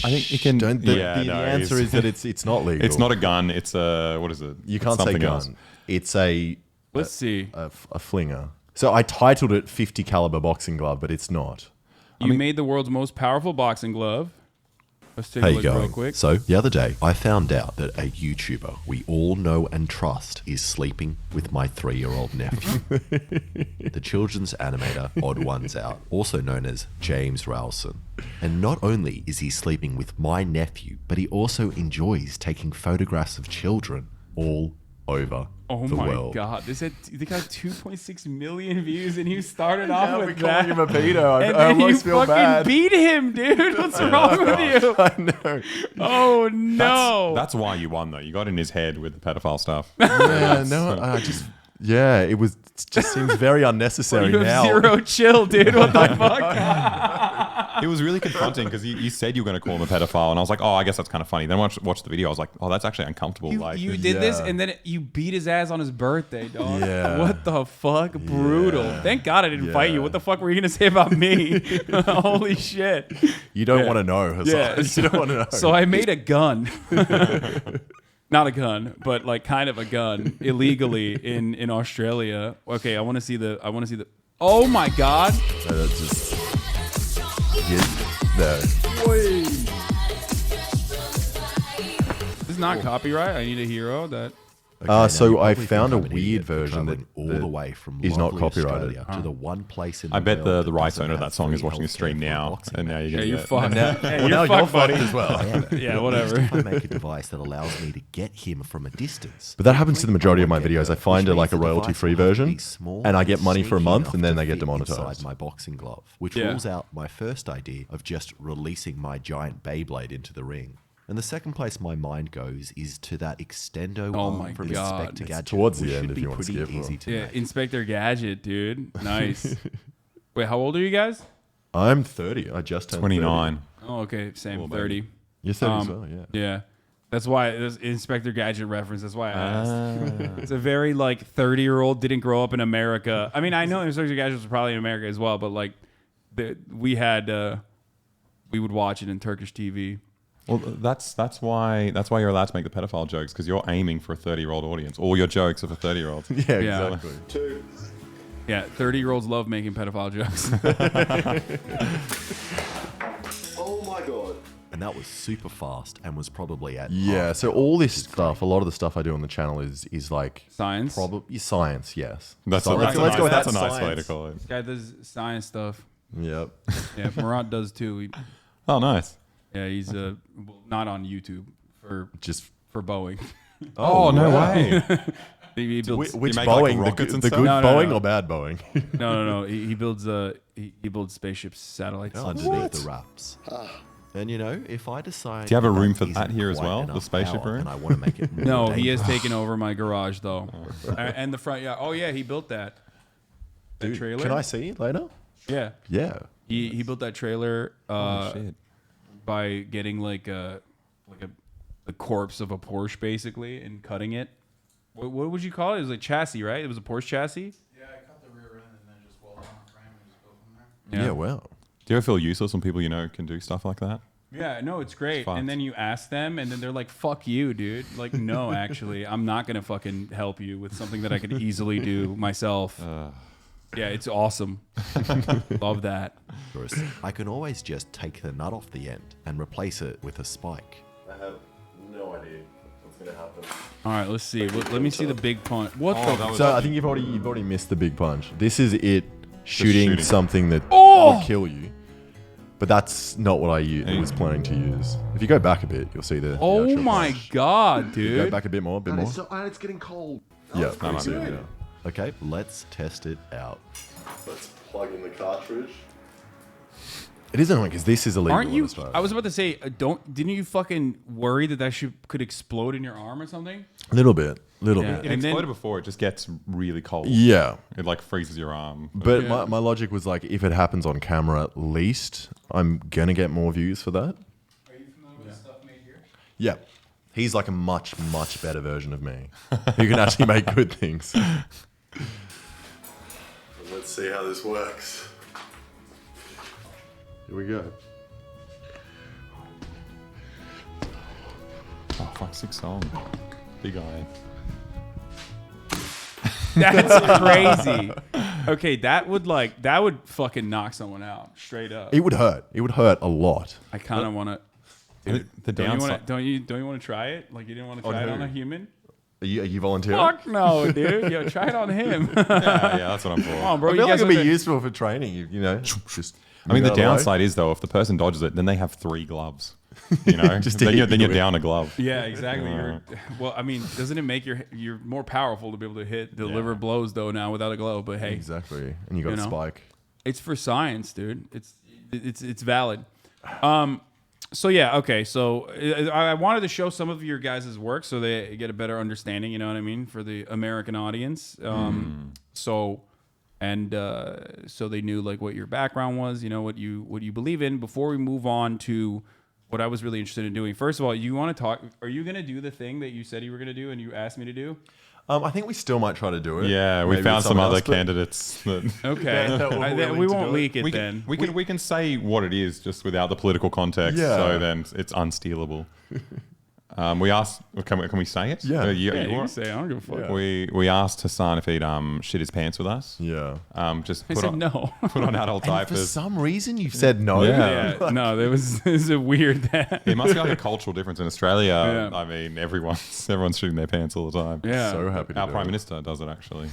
I think you can. The answer is that it's not legal. It's not a gun. It's a what is it? You can't It's say something gun. else. It's a Let's see. a flinger. So I titled it 50 caliber boxing glove, but it's not. You made the world's most powerful boxing glove. Let's take How a you look real going? quick. So the other day, I found out that a YouTuber we all know and trust is sleeping with my 3-year-old nephew. The children's animator Odd Ones Out, also known as James Rowson. And not only is he sleeping with my nephew, but he also enjoys taking photographs of children all over Oh the my world. god, they got 2.6 million views, and you started off with we're calling that. him a pedo. And I then you almost feel fucking bad. beat him, dude. What's wrong with you? I know. Oh no. That's why you won, though. You got in his head with the pedophile stuff. Yeah, no, I just. Yeah, it just seems very unnecessary You have now. zero chill, dude. What the fuck? It was really confronting because you said you were going to call him a pedophile, and I was like, oh, I guess that's kind of funny. Then watch the video. I was like, oh, that's actually uncomfortable. You did this, and then you beat his ass on his birthday, dog. Yeah. What the fuck? Brutal. Thank God I didn't fight you. What the fuck were you gonna say about me? Holy shit. You don't want to know, Hasan. Yeah. You don't want to know. So I made a gun. Not a gun, but like kind of a gun illegally in Australia. Okay, I want to see the. Oh my god! That's just. No. This is not copyright. I need a hero that. So I found a weird version that all the way from is not lovely copyrighted. Australia to the one place in I bet world the that rights doesn't owner of have that song is free watching the healthcare stream for now, boxing and now you're Yeah, gonna you're get. fucked. Now, Hey, now you're you're fucked, buddy. fucked as well. However, Yeah, whatever. If I make a device that allows me to get him from a distance. But that happens to the majority of my videos. I find like a royalty-free version, and I get money for a month, and then they get demonetized. Inside my boxing glove, which rules out my first idea of just releasing my giant Beyblade into the ring. And the second place my mind goes is to that extendo my from God. Inspector It's Gadget. towards the which end should if be you want to pretty skip. easy to Yeah, make. Inspector Gadget, dude. Nice. Wait, how old are you guys? I'm 30. I just turned 29. Oh, okay, same. Cool, 30. baby. You're 30 as well, yeah. Yeah. That's why there's Inspector Gadget reference. That's why I asked. It's a very like 30-year-old didn't grow up in America. I mean, I know Inspector Gadget was probably in America as well, but like we would watch it in Turkish TV. Well, that's why you're allowed to make the pedophile jokes, because you're aiming for a 30-year-old audience. All your jokes are for 30-year-olds. Yeah, exactly. Yeah, 30-year-olds love making pedophile jokes. Oh my god. And that was super fast and was probably at Yeah, so all this stuff, a lot of the stuff I do on the channel is like Science? Probably science, yes. That's So a let's nice- go with that's that a nice way science. to call it. This guy does science stuff. Yep. Yeah, Murat does too. Oh, nice. Yeah, he's not on YouTube for Boeing. Oh, no way. He builds, Which You make, like, Boeing? rockets the and good stuff? No, no, Boeing no. or bad Boeing? No. He builds he builds spaceships, satellites. Underneath the wraps. And you know, if I decide, Do you have a room for isn't that here as quite well? The enough spaceship power room? and I want to make it more No, he has dangerous. taken over my garage though, and the front yard. Oh yeah, he built that. The Dude, trailer. Can I see it later? Yeah. Yeah. He built that trailer shit. by getting like a corpse of a Porsche basically and cutting it. What would you call it? It was a chassis, right? It was a Porsche chassis. Yeah, I cut the rear end and then just welded on the frame and just go from there. Yeah. Wow. Do you ever feel useless when people you know can do stuff like that? Yeah, no, it's great. fucked. And then you ask them, and then they're like, "Fuck you, dude." Like, no, actually, I'm not gonna fucking help you with something that I could easily do myself. Yeah, it's awesome. Love that. I can always just take the nut off the end and replace it with a spike. I have no idea what's going to happen. All right, let's see. Let me see the big punch. What the? So I think you've already missed the big punch. This is it shooting something that Oh! will kill you. But that's not what I was planning to use. If you go back a bit, you'll see the Oh actual my punch. god, Go dude! back a bit more, And it's getting cold. Yeah, That was pretty good. Okay, let's test it out. Let's plug in the cartridge. It is annoying because this is illegal. Aren't you? in Australia. I was about to say, didn't you fucking worry that shit could explode in your arm or something? Little bit. It exploded before. It just gets really cold. Yeah. It like freezes your arm. But my logic was like, if it happens on camera, at least I'm gonna get more views for that. Are you familiar with stuff made here? Yeah. He's like a much better version of me. Who can actually make good things. Let's see how this works. Here we go. Oh fuck, 6 on. Big eye. That's crazy. Okay, that would fucking knock someone out straight up. It would hurt. It would hurt a lot. I kind of want to. The Don't you downside. want to? Don't you want to try it? Like you didn't want to On try it who? on a human? Are you volunteering? Fuck no, dude. Yo, try it on him. yeah, that's what I'm for. Come on, bro. I You feel like guys it'd be have to- useful for training. You know, just. I mean, move the out of way. downside is though, if the person dodges it, then they have 3 gloves. You know, Just to then hit you're, then you you're with. down a glove. Yeah, exactly. Well, I mean, doesn't it make you're more powerful to be able to deliver blows though now without a glove? But hey, Exactly, and you got a spike. It's for science, dude. It's valid. So yeah, okay. So I wanted to show some of your guys' work so they get a better understanding. You know what I mean, for the American audience. So they knew like what your background was. You know what you believe in. Before we move on to what I was really interested in doing. First of all, you want to talk? Are you going to do the thing that you said you were going to do and you asked me to do? I think we still might try to do it. Yeah, we Maybe found with some someone other else, but- candidates. That Okay, we won't leak it then. We can say what it is just without the political context. Yeah. So then it's unstealable. We asked, can we say it? Yeah. You can say it. I don't give a fuck. We asked Hasan if he'd shit his pants with us. Yeah. Just I put said on, no. Put on adult And for diapers. some reason, you've said no. Yeah, no, there was a weird that. It must be like a cultural difference in Australia. Yeah. I mean, everyone's shooting their pants all the time. Yeah. So happy to Our do Prime it. Minister does it actually.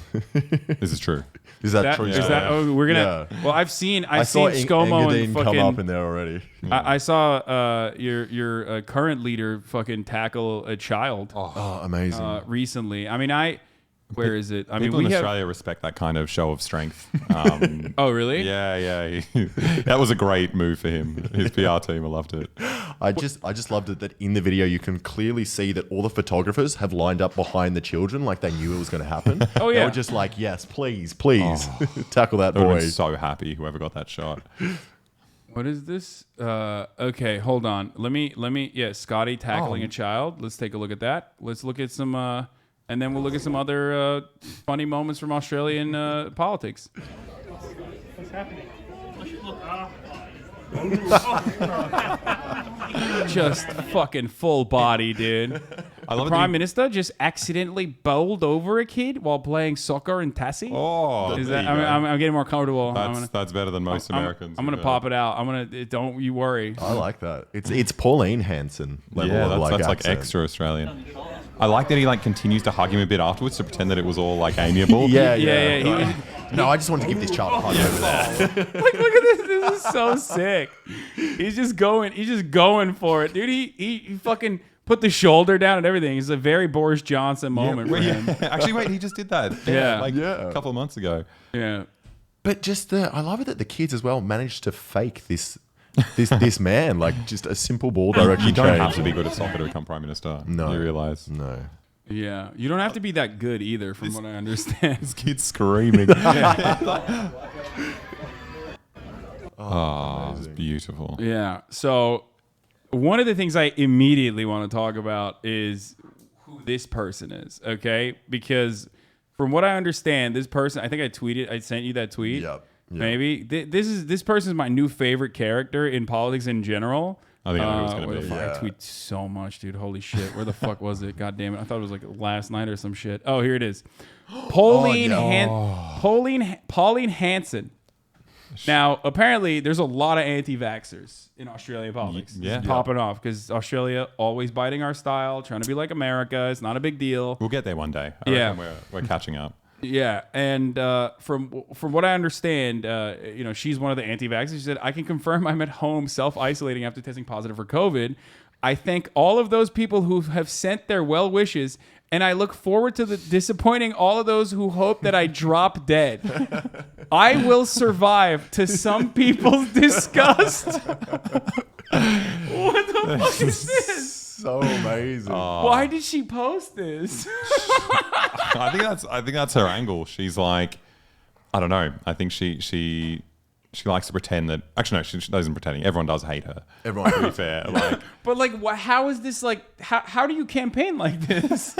This is true. Is that true? Is that? Oh, we're gonna. Yeah. Well, I've seen I saw ScoMo and Engadine fucking come up in there already. I saw your current leader fucking tackle a child. Oh, amazing. Recently, I mean, where is it? I mean, People we in have. Australia respect that kind of show of strength. Oh, really? Yeah. That was a great move for him. His PR team loved it. I just loved it that in the video you can clearly see that all the photographers have lined up behind the children like they knew it was going to happen. Oh, They yeah. were just like, yes, please, tackle that I would have boy. been so happy whoever got that shot. What is this? Okay, hold on. Let me. Yeah, Scotty tackling a child. Let's take a look at that. Let's look at some, and then we'll look at some other funny moments from Australian politics. What's happening? Just fucking full body, dude. I The love Prime Minister just accidentally bowled over a kid while playing soccer in Tassie. Oh, Is there that? you go. I'm getting more comfortable. That's better than most Americans. I'm gonna pop it out. Don't you worry. I like that. It's Pauline Hanson level Yeah, of that's like accent. extra Australian. I like that he continues to hug him a bit afterwards to pretend that it was all like amiable. Yeah. No, I just wanted to give this child a hug over there. Look at this. This is so sick. He's just going for it, dude. He fucking put the shoulder down and everything. It's a very Boris Johnson moment for him. Actually, wait, he just did that. Yeah. A couple of months ago. Yeah. But just I love it that the kids as well managed to fake this man, like just a simple ball direction You don't change. have to be good at soccer to become Prime Minister. No. You realise? No. Yeah. You don't have to be that good either, from what I understand. This kid's screaming. Oh, it's beautiful. Yeah. So one of the things I immediately want to talk about is who this person is, okay? Because from what I understand, this person, I think I sent you that tweet. Yep. Maybe. This person is my new favorite character in politics in general. I think I know who it's gonna be. I tweet so much, dude. Holy shit. Where the fuck was it? God damn it. I thought it was like last night or some shit. Oh, here it is. Pauline Hanson. Now, apparently, there's a lot of anti-vaxxers in Australian politics. Yeah. It's popping off because Australia always biting our style, trying to be like America. It's not a big deal. We'll get there one day. I Yeah. reckon we're catching up. Yeah, and from what I understand, she's one of the anti-vaxxers. She said, "I can confirm I'm at home self-isolating after testing positive for COVID. I thank all of those people who have sent their well wishes, and I look forward to disappointing all of those who hope that I drop dead. I will survive to some people's disgust." What the fuck is this? So amazing. Why did she post this? I think that's her angle. She's like, I don't know. I think she likes to pretend that. Actually, no, she doesn't pretending. Everyone does hate her. Everyone, to be fair. Like, But how is this like? How do you campaign like this?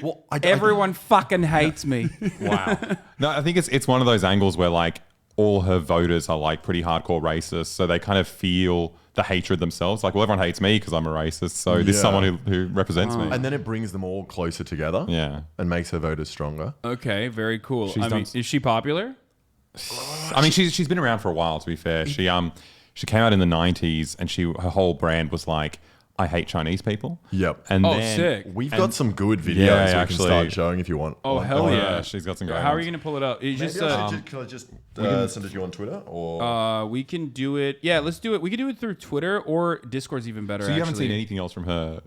well, Everyone fucking hates me. wow. No, I think it's one of those angles where like all her voters are like pretty hardcore racist, so they kind of feel the hatred themselves. Like, well, everyone hates me because I'm a racist, so this is someone who represents me. And then it brings them all closer together. Yeah. And makes her voters stronger. Okay, very cool. She's done- is she popular? I mean, she's been around for a while. To be fair, she came out in the '90s, and her whole brand was like, I hate Chinese people. Yep. And Oh, then, sick. We've and- got some good videos Yeah, we can start showing if you want. Oh, Want- hell yeah. She's got some great How are ones. you going to pull it up? You Maybe just, can I just send it to you on Twitter? Or we can do it. Yeah, let's do it. We can do it through Twitter or Discord's even better. So you haven't actually. seen anything else from her?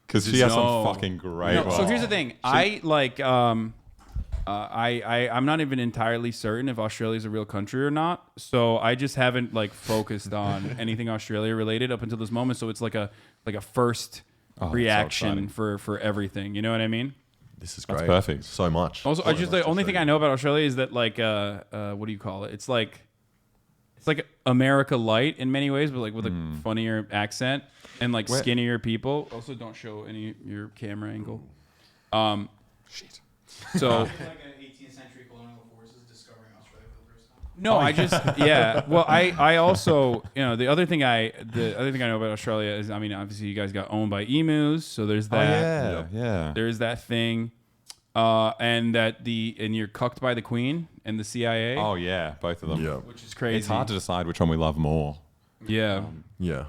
Because she has some fucking great No, ones. so here's the thing. I like. I'm not even entirely certain if Australia is a real country or not. So I just haven't like focused on anything Australia related up until this moment. So it's like a first reaction for everything. You know what I mean? This is That's great. perfect. So much. Also, I just the only thing I know about Australia is that like what do you call it? It's like America Light in many ways, but like with a funnier accent and like skinnier people. Also, don't show any your camera angle. Shit. So. Like an 18th century colonial forces discovering Australia for the first time. No, I just Well, I also the other thing I know about Australia is obviously you guys got owned by emus, so there's that. yeah. There's that thing, and you're cucked by the Queen and the CIA. Oh yeah, both of them. Yeah. Which is crazy. It's hard to decide which one we love more. Yeah. Yeah.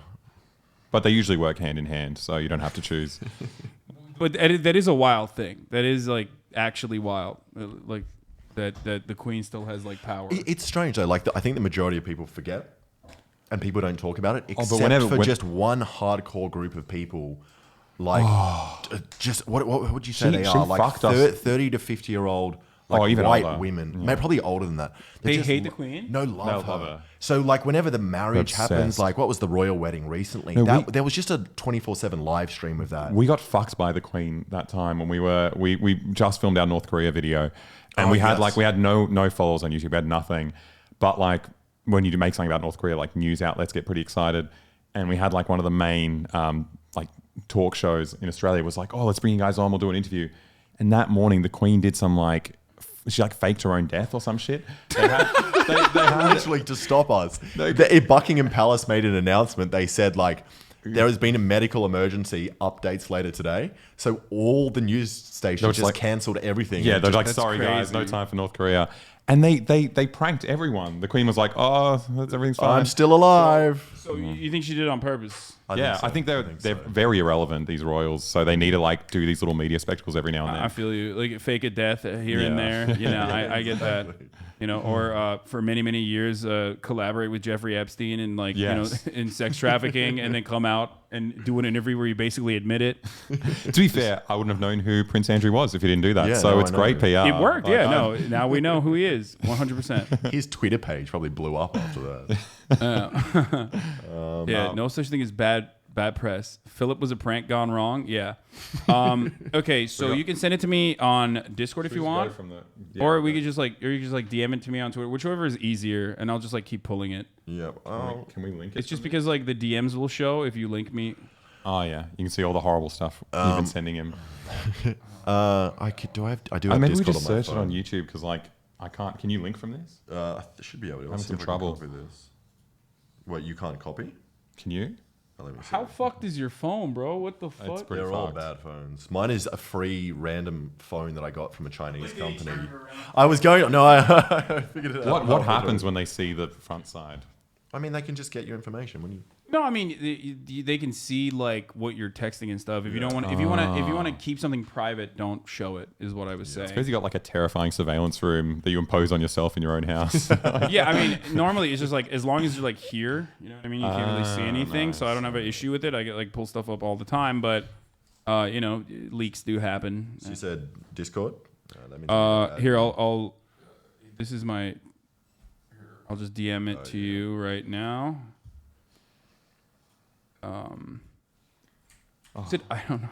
But they usually work hand in hand, so you don't have to choose. But that is a wild thing. That is like actually wild. Like that the Queen still has like power. It's strange though. Like I think the majority of people forget, and people don't talk about it, except for when- just one hardcore group of people. Like, just what would you say She they are? Like fucked us. 30 to 50-year-old, like even white older. women, Yeah. maybe probably older than that. They just hate the Queen? No, love Love her. her. So like whenever the marriage Obsessed. happens, like what was the royal wedding recently? No, there was just a 24/7 live stream of that. We got fucked by the Queen that time when we just filmed our North Korea video, and we had no followers on YouTube, we had nothing. But like when you make something about North Korea, like news outlets get pretty excited, and we had like one of the main like talk shows in Australia was like, oh, let's bring you guys on, we'll do an interview. And that morning the Queen did some like she like faked her own death or some shit. They had Literally to stop us. Buckingham Palace made an announcement. They said like there has been a medical emergency. Updates later today. So all the news stations just cancelled everything. Yeah, and they're just- like, sorry guys, no time for North Korea. And they pranked everyone. The Queen was like, oh, everything's fine. I'm still alive. So you think she did it on purpose? I think they're very irrelevant, these royals. So they need to like do these little media spectacles every now and then. I feel you. Like fake a death here and there. You know, I get that. You know, or for many years collaborate with Jeffrey Epstein and like Yes. you know in sex trafficking, and then come out and do an interview where you basically admit it. To be fair, I wouldn't have known who Prince Andrew was if he didn't do that. Yeah, so no, it's I know. great PR. It worked. Like, Yeah. No. Now we know who he is. 100%. His Twitter page probably blew up after that. Yeah. No such thing as bad press. Philip was a prank gone wrong. Yeah. Okay. So you can send it to me on Discord if you want, or we could just like, DM it to me on Twitter, whichever is easier, and I'll just like keep pulling it. Yeah. Can we link it? It's just because like the DMs will show if you link me. Oh yeah, you can see all the horrible stuff you've been sending him. I do have maybe we Discord just on my search it on phone. YouTube because like I can't. Can you link from this? I should be able to. I'm Let's in see if I can trouble. copy this. What, you can't copy? Can you? Let me see. How fucked is your phone, bro? What the fuck? They're all bad phones. Mine is a free random phone that I got from a Chinese company. I was going. No, I figured it out. What happens when they see the front side? I mean, they can just get your information when you. No, I mean they can see like what you're texting and stuff. If you don't want, if you want to keep something private, don't show it. Is what I was saying. It's because you got like a terrifying surveillance room that you impose on yourself in your own house. Yeah, I mean, normally it's just like as long as you're like here, you know what I mean. You can't really see anything, so I don't have an issue with it. I get like pull stuff up all the time, but you know, leaks do happen. She said Discord. Here I'll. This is my. I'll just DM it to you right now. Said, I don't know.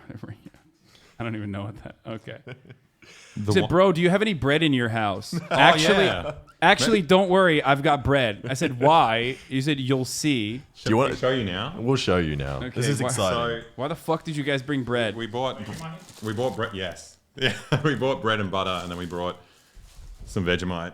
I don't even know what that. Okay. Said, bro, do you have any bread in your house? Actually, don't worry. I've got bread. I said, why? You said, you'll see. Do you want to show you now? We'll show you now. Okay, This is exciting. Why the fuck did you guys bring bread? We bought bread. Yes. Yeah. We bought bread and butter, and then we brought some Vegemite.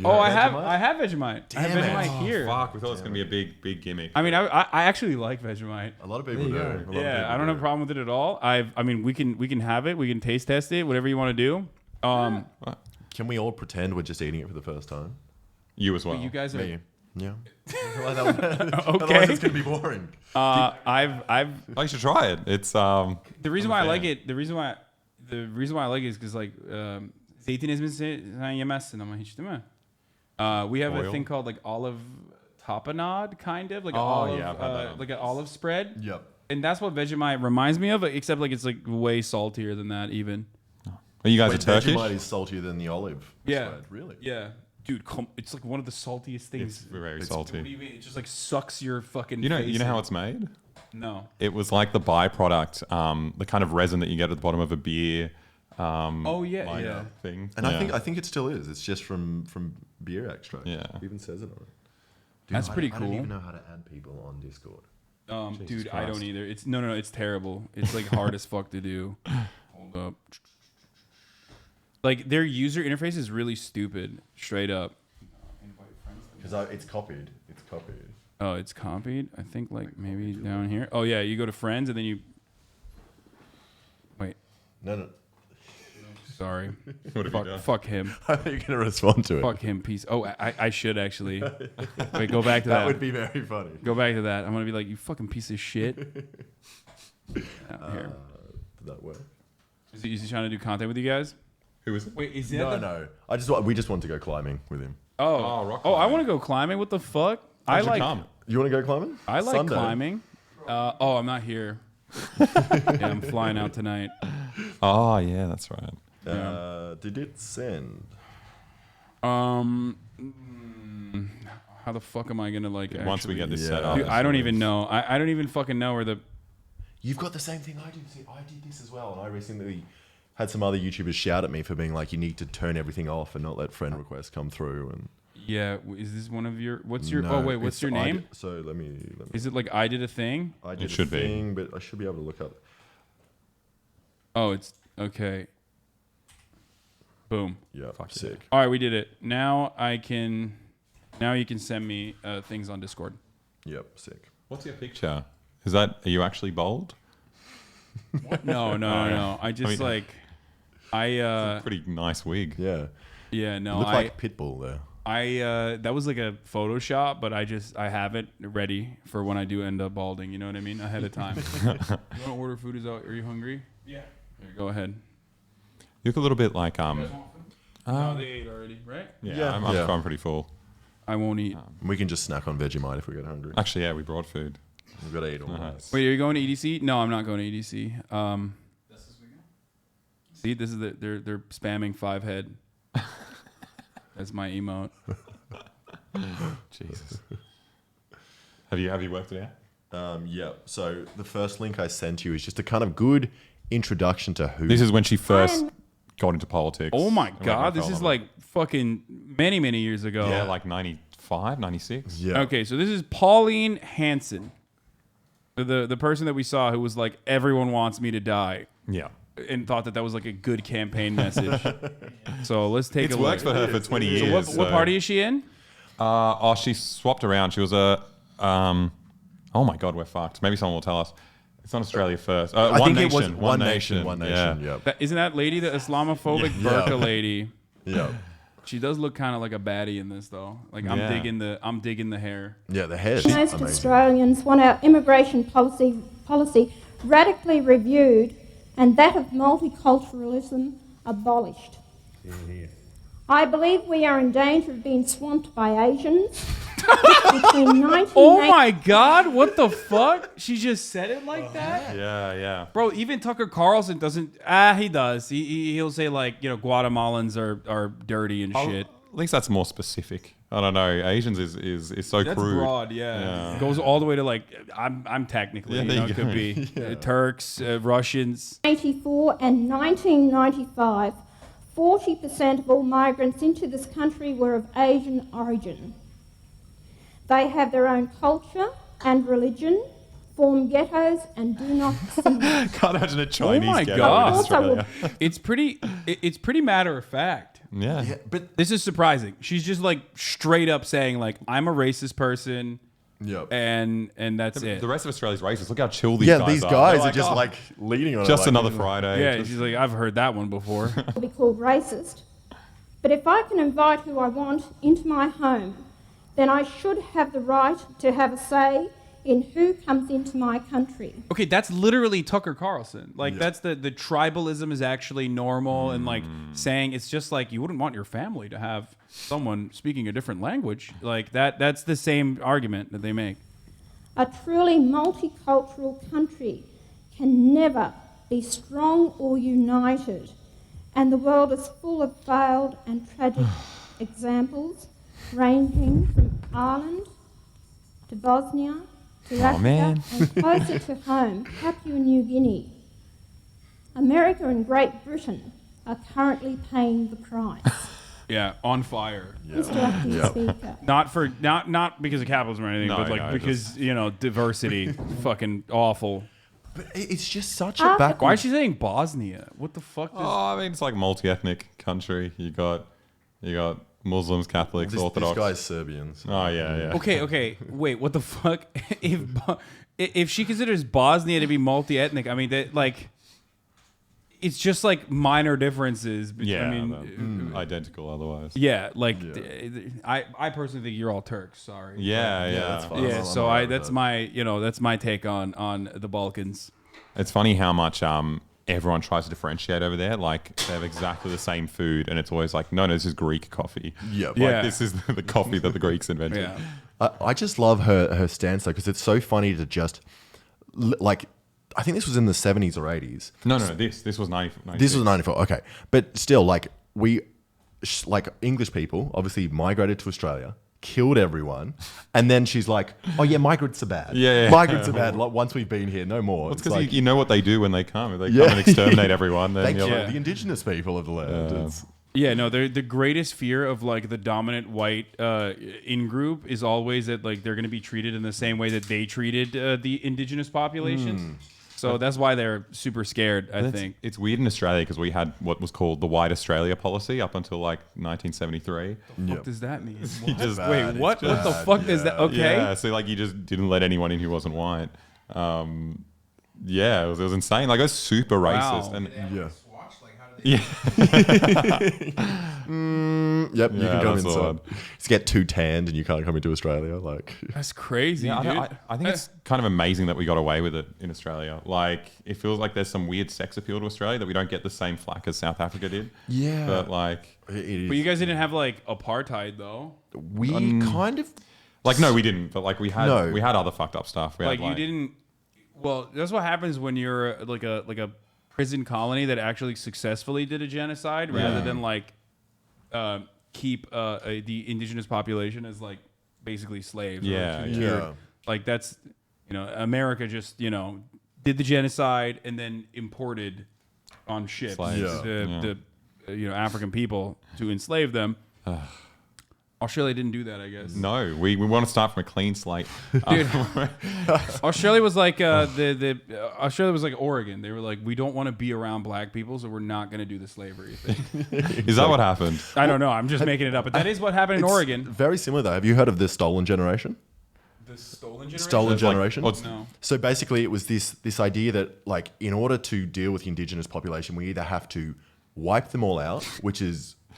I have Vegemite. I have Vegemite here. Fuck, we thought it was gonna be a big gimmick. I mean, I actually like Vegemite. A lot of people do. Yeah, I don't have a problem with it at all. I mean, we can have it. We can taste test it. Whatever you want to do. Can we all pretend we're just eating it for the first time? You as well. You guys are. Me. Yeah. Okay. Otherwise it's gonna be boring. I've. Oh, you should try it. It's The reason why I like it. The reason why I like it is because like zeytin ezmesi sen yemezsin ama hiç, değil mi? We have a Oil. thing called like olive tapenade, kind of like Oh, olive, yeah, I've had that one. like an olive spread. Yep. And that's what Vegemite reminds me of, except like it's like way saltier than that even. Are you guys Wait, are Turkish? Vegemite is saltier than the olive. Yeah. spread, Really? Yeah. Dude, it's like one of the saltiest things. It's very What salty. do you mean? It just like sucks your fucking. You know face how in. it's made? No. It was like the byproduct, the kind of resin that you get at the bottom of a beer. Oh, yeah, lager yeah. Thing. And Yeah. I think it still is. It's just from beer extract. Yeah. It even says it on it. That's pretty I don't cool. even know how to add people on Discord. Dude, I don't either. It's no, it's terrible. It's like hard as fuck to do. Hold up. Like their user interface is really stupid, straight up. Because it's copied. It's copied. Oh, it's copied. I think like maybe down here. Oh yeah, you go to friends and then you. Wait. No. Sorry. What have you done? Fuck him. How are you gonna respond to it? Fuck him, piece. Oh, I should actually. Wait, go back to that. That would be very funny. Go back to that. I'm gonna be like, you fucking piece of shit. Here. Did that work? Is he trying to do content with you guys? Who is it? Wait, is that No. We just want to go climbing with him. Oh, I want to go climbing. What the fuck? You want to go climbing? I like Sunday. climbing. I'm not here. Yeah, I'm flying out tonight. Oh yeah, that's right. Did it send? How the fuck am I gonna like? Once we actually- get this set up. Dude, I don't even know. I don't even fucking know where the. You've got the same thing I do. See, I did this as well, and I recently had some other YouTubers shout at me for being like, "You need to turn everything off and not let friend requests come through." And Yeah, is this one of your? What's your? No, Oh wait, what's it's your name? So let me. Is it like I did a thing? I did It should a be. thing, but I should be able to look up. Oh, it's okay. Boom. Yeah, sick. All right, we did it. Now I can. Now you can send me things on Discord. Yep, sick. What's your picture? Is that? Are you actually bold? No. I just mean, it's a pretty nice wig. Yeah. Yeah, no. You look like Pitbull there. That was like a Photoshop, but I have it ready for when I do end up balding. You know what I mean? Ahead of time. You want to order food? Are you hungry? Yeah. Here, go ahead. You look a little bit like No, they ate already, right? Yeah, I'm pretty full. I won't eat. We can just snack on Vegemite if we get hungry. Actually, yeah, we brought food. We've got to eat all that. Wait, are you going to EDC? No, I'm not going to EDC. See, this is they're spamming 5 head. That's my emote. Jesus. Have you worked it out? Yeah. So the first link I sent you is just a kind of good introduction to who. This is when she first got into politics. Oh my and went god, to this is Apollonov. like fucking many years ago. Yeah, like 95, 96. Yeah. Okay, so this is Pauline Hanson, the person that we saw who was like, everyone wants me to die. Yeah. And thought that was like a good campaign message. So let's take It's a look. worked for her for 20 years. So what party is she in? She swapped around. She was a. Oh my God, we're fucked. Maybe someone will tell us. It's not Australia First. I One think Nation. it was One Nation. Yeah. Yep. Isn't that lady the Islamophobic Yeah. burqa lady? Yeah. She does look kind of like a baddie in this though. Like I'm Yeah. digging the hair. Yeah, the hair. Most Australians want our immigration policy radically reviewed and that of multiculturalism abolished. I believe we are in danger of being swamped by Asians. Oh my God! What the fuck? She just said it like that? Yeah. Bro, even Tucker Carlson doesn't. He does. He'll say like, Guatemalans are dirty and shit. At least that's more specific. I don't know. Asians is so That's crude. broad, yeah. Goes all the way to like I'm technically, Yeah, there you it go. could be Turks, Russians. 1984 and 1995, 40% of all migrants into this country were of Asian origin. They have their own culture and religion, form ghettos, and do not assimilate. Can't imagine a Chinese Oh my ghetto God! in Australia. It's pretty matter of fact. Yeah. But this is surprising. She's just like straight up saying like, I'm a racist person. Yep. And that's it. The rest of Australia's racist. Look how chill these Yeah, guys these are. guys They're are just "Oh, like leading on it. just like, another Friday. Yeah, Just- she's like, I've heard that one before. Be called racist. But if I can invite who I want into my home, then I should have the right to have a say in who comes into my country. Okay, that's literally Tucker Carlson. Like, that's the tribalism is actually normal, and like saying it's just like you wouldn't want your family to have someone speaking a different language. Like that's the same argument that they make. A truly multicultural country can never be strong or united, and the world is full of failed and tragic examples, ranging from Ireland to Bosnia to Africa and closer to home, Papua New Guinea. America and Great Britain are currently paying the price. Yeah, on fire. Mr. Acting Speaker. Not because of capitalism or anything, No, but like no, because diversity, fucking awful. But it's just such a back. Why is she saying Bosnia? What the fuck? I mean, it's like multi-ethnic country. You got Muslims, Catholics, Orthodox. This guy's Serbians. Oh yeah. Okay. Wait, what the fuck? If she considers Bosnia to be multi-ethnic, I mean that like. It's just like minor differences. Yeah, I mean, identical otherwise. Yeah, like I personally think you're all Turks. Sorry. Yeah. that's fine. Yeah, I'm so alright with that's that. my take on the Balkans. It's funny how much everyone tries to differentiate over there. Like they have exactly the same food, and it's always like, no, this is Greek coffee. Yeah, This is the coffee that the Greeks invented. Yeah. I just love her stance though, because it's so funny to just like. I think this was in the 70s or 80s. No, this was 94. This was 94. Okay, but still, like English people obviously migrated to Australia, killed everyone, and then she's like, "Oh yeah, migrants are bad. Yeah. Migrants are bad. Like, once we've been here, no more." Well, it's It's because like, you know what they do when they come. If they come and exterminate everyone, then they you're kill like, the indigenous people of the land. It's- Yeah, no, the greatest fear of like the dominant white in group is always that like they're going to be treated in the same way that they treated the indigenous populations. So that's why they're super scared, I think. It's weird in Australia because we had what was called the White Australia policy up until like 1973. What does that mean? You just Wait, what? What the fuck is that? Okay. Yeah, so like you just didn't let anyone in who wasn't white. Yeah, it was insane. Like it was super racist. And Yep, you can come that's inside. odd. Just get too tanned and you can't come into Australia. Like That's crazy, Yeah, dude. I think it's kind of amazing that we got away with it in Australia. Like, it feels like there's some weird sex appeal to Australia that we don't get the same flack as South Africa did. Yeah. But like, But you guys didn't have like apartheid though. we kind of like no, we didn't. But like, we had No. we had other fucked up stuff. We Like had, you didn't. Well, that's what happens when you're like a prison colony that actually successfully did a genocide, rather than like keep the indigenous population as like basically slaves. or Yeah, secured. yeah. Like that's America just did the genocide and then imported on ships Slaves. the African people to enslave them. Australia didn't do that, I guess. No, we want to start from a clean slate. Dude, Australia was like Australia was like Oregon. They were like, we don't want to be around black people, so we're not going to do the slavery thing. Is that what happened? I don't know. I'm just making it up, but that is what happened in It's Oregon. Very similar though. Have you heard of the stolen generation? The stolen generation. Stolen It's like- generation. No. So basically, it was this idea that like in order to deal with the indigenous population, we either have to wipe them all out, which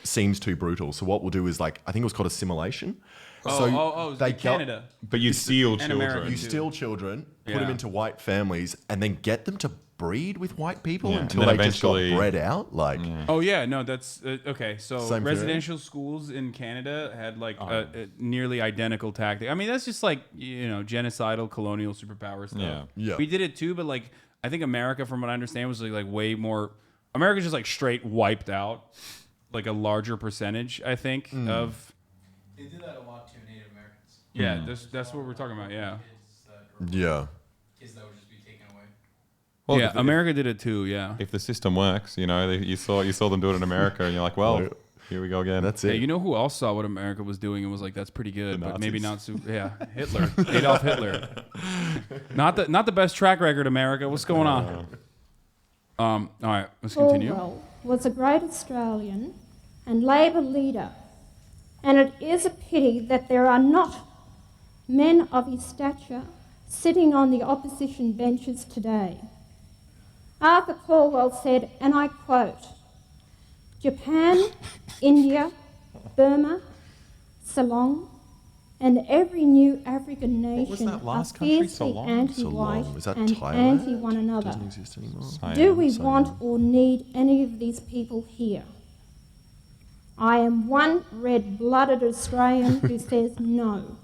seems too brutal. So what we'll do is like I think it was called assimilation. They Canada. But you steal And children. America. You too. steal children, put Yeah. them into white families, and then get them to breed with white people Yeah, and until then they just got eventually- bred out. Like, Oh yeah, no, that's okay. So Same theory. residential schools in Canada had like a nearly identical tactic. I mean, that's just like genocidal colonial superpower stuff. Yeah. Yeah. We did it too, but like I think America, from what I understand, was like way more. America just like straight wiped out like a larger percentage. I think of. They did that a lot to Native Americans. Yeah, that's what we're talking about. Yeah. yeah. Kids that would just be taken away. Well, yeah, if- America did it too. Yeah. If the system works, you saw them do it in America, and you're like, well, here we go again. That's Yeah, it. you know who else saw what America was doing and was like, "That's pretty good," The but maybe Nazis. not. Hitler, Adolf Hitler. Not the best track record, America. What's going on? All right, let's continue. Orwell was a great Australian and Labor leader, and it is a pity that there are not men of his stature sitting on the opposition benches today. Arthur Calwell said, and I quote, "Japan, India, Burma, Ceylon, and every new African nation that last are country? fiercely Ceylon? anti-white Ceylon. Is that and Thailand? anti-one another. Doesn't exist anymore. Do we Siam. want or need any of these people here? I am one red-blooded Australian who says no,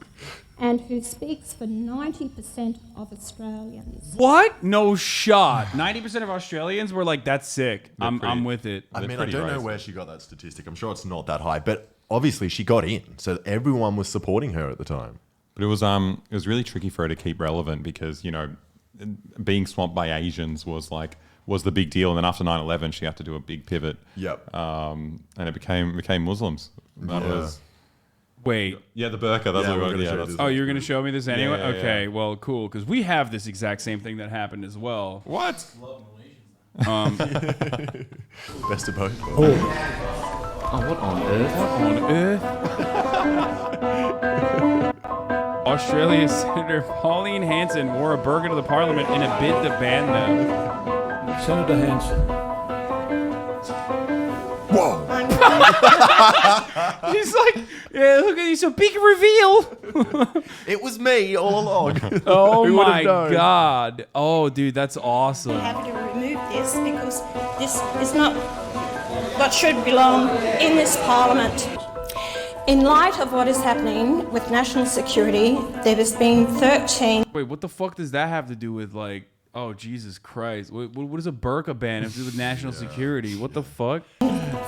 and who speaks for 90% of Australians. What? No shot. 90% of Australians were like, "That's sick. I'm with it." I mean, I don't know where she got that statistic. I'm sure it's not that high, but obviously she got in, so everyone was supporting her at the time. But it was really tricky for her to keep relevant because, you know, being swamped by Asians was the big deal, and then after 9/11 she had to do a big pivot. Yep. And it became Muslims. That was Wait. Yeah, the burqa. That's what we're gonna show. Oh, you're going to show me this anyway? Yeah, yeah, okay, yeah. well, cool, because we have this exact same thing that happened as well. What? Best of both. Oh, what on earth? What on earth? Australia Senator Pauline Hanson wore a burqa to the parliament in a bid to ban them. Senator Hanson. Whoa. He's like, yeah, look at you, so big reveal. It was me all along. Oh Who would've my known? God. Oh, dude, that's awesome. Happy to remove this because this is not what should belong in this parliament. In light of what is happening with national security, there has been 13... Wait, what the fuck does that have to do with, like, oh, Jesus Christ. What does a burqa ban have to do with national security? What the fuck?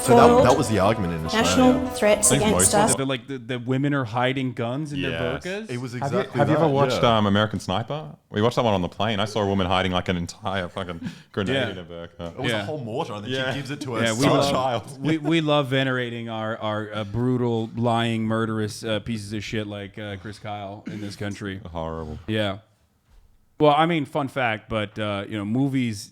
So that was the argument in Australia. National threats against us. They're like the women are hiding guns in their Yes. burqas? It was Have exactly you ever that, watched yeah. American Sniper? We watched that one on the plane. I saw a woman hiding like an entire fucking grenade in a burqa. It was a whole mortar, and then she gives it to her we son love, child. we love venerating our brutal, lying, murderous pieces of shit like Chris Kyle in this country. Horrible. Yeah. Well, I mean, fun fact, but you know, movies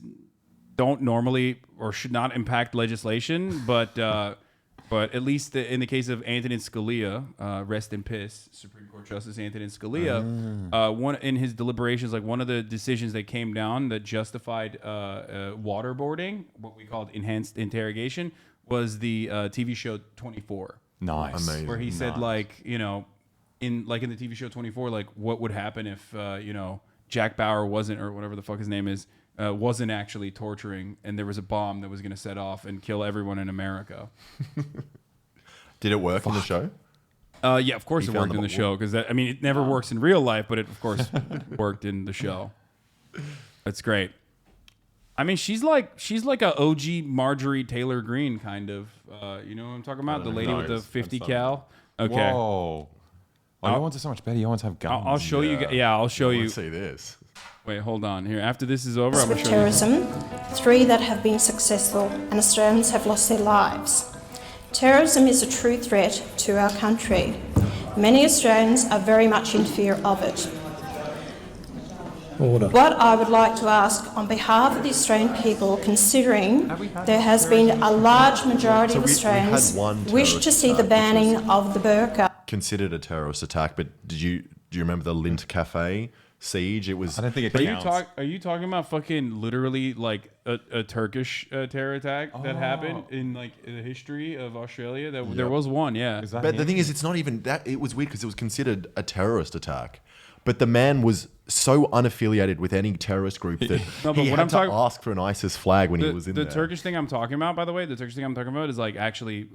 don't normally or should not impact legislation, but at least in the case of Antonin Scalia, rest in peace, Supreme Court Justice Antonin Scalia, one in his deliberations, like one of the decisions that came down that justified waterboarding, what we called enhanced interrogation, was the TV show 24. Nice. Amazing. Where he said, Nice. like, you know, in the TV show 24, like, what would happen if you know, Jack Bauer wasn't, or whatever the fuck his name is, wasn't actually torturing, and there was a bomb that was going to set off and kill everyone in America. Did it work in the show? Yeah, of course He it found worked in the the show, because I mean, it never works in real life, but it of course worked in the show. That's great. I mean, she's like a OG Marjorie Taylor Greene kind of. You know what I'm talking about? The lady with the 50 cal. Okay. Whoa. Oh, your ones are so much better. Your ones have guns. I'll show you. Yeah, I'll show you. Let's see this. Wait, hold on. Here, after this is over, I'm gonna with show you. terrorism, 3 that have been successful, and Australians have lost their lives. Terrorism is a true threat to our country. Many Australians are very much in fear of it. Order. What I would like to ask on behalf of the Australian people, considering there has been a large majority So of we had Australians one wish to terrorist see the attack, banning of the burqa. Considered a terrorist attack, but do you remember the Lint Cafe siege? It was. I don't think it Are counts. you talking about fucking literally like a Turkish terror attack that happened in like the history of Australia? That there was one, yeah. But the thing is, it's not even that. It was weird because it was considered a terrorist attack, but the man was so unaffiliated with any terrorist group that No, but he what had I'm to talking- ask for an ISIS flag when he was in the there. Turkish thing I'm talking about, by the way, the Turkish thing I'm talking about is like actually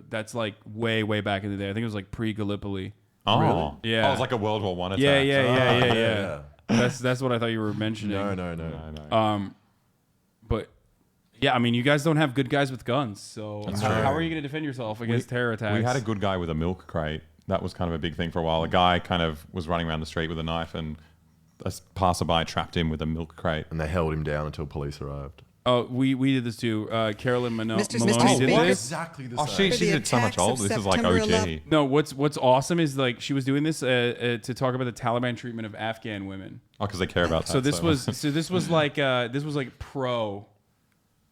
that's like way back in the day. I think it was like pre-Gallipoli. Oh. Really? Yeah. Oh, it was like a World War I attack. Yeah. That's what I thought you were mentioning. No. But yeah, I mean, you guys don't have good guys with guns, so That's how true. are you going to defend yourself against terror attacks? We had a good guy with a milk crate. That was kind of a big thing for a while. A guy kind of was running around the street with a knife, and a passerby trapped him with a milk crate. And they held him down until police arrived. Oh, we did this too. Carolyn Maloney Mr. did Speaker. this. Exactly the Oh, same. she did so much older. This is like OG. No, what's awesome is like she was doing this to talk about the Taliban treatment of Afghan women. Oh, because they care about that. So this was like pro.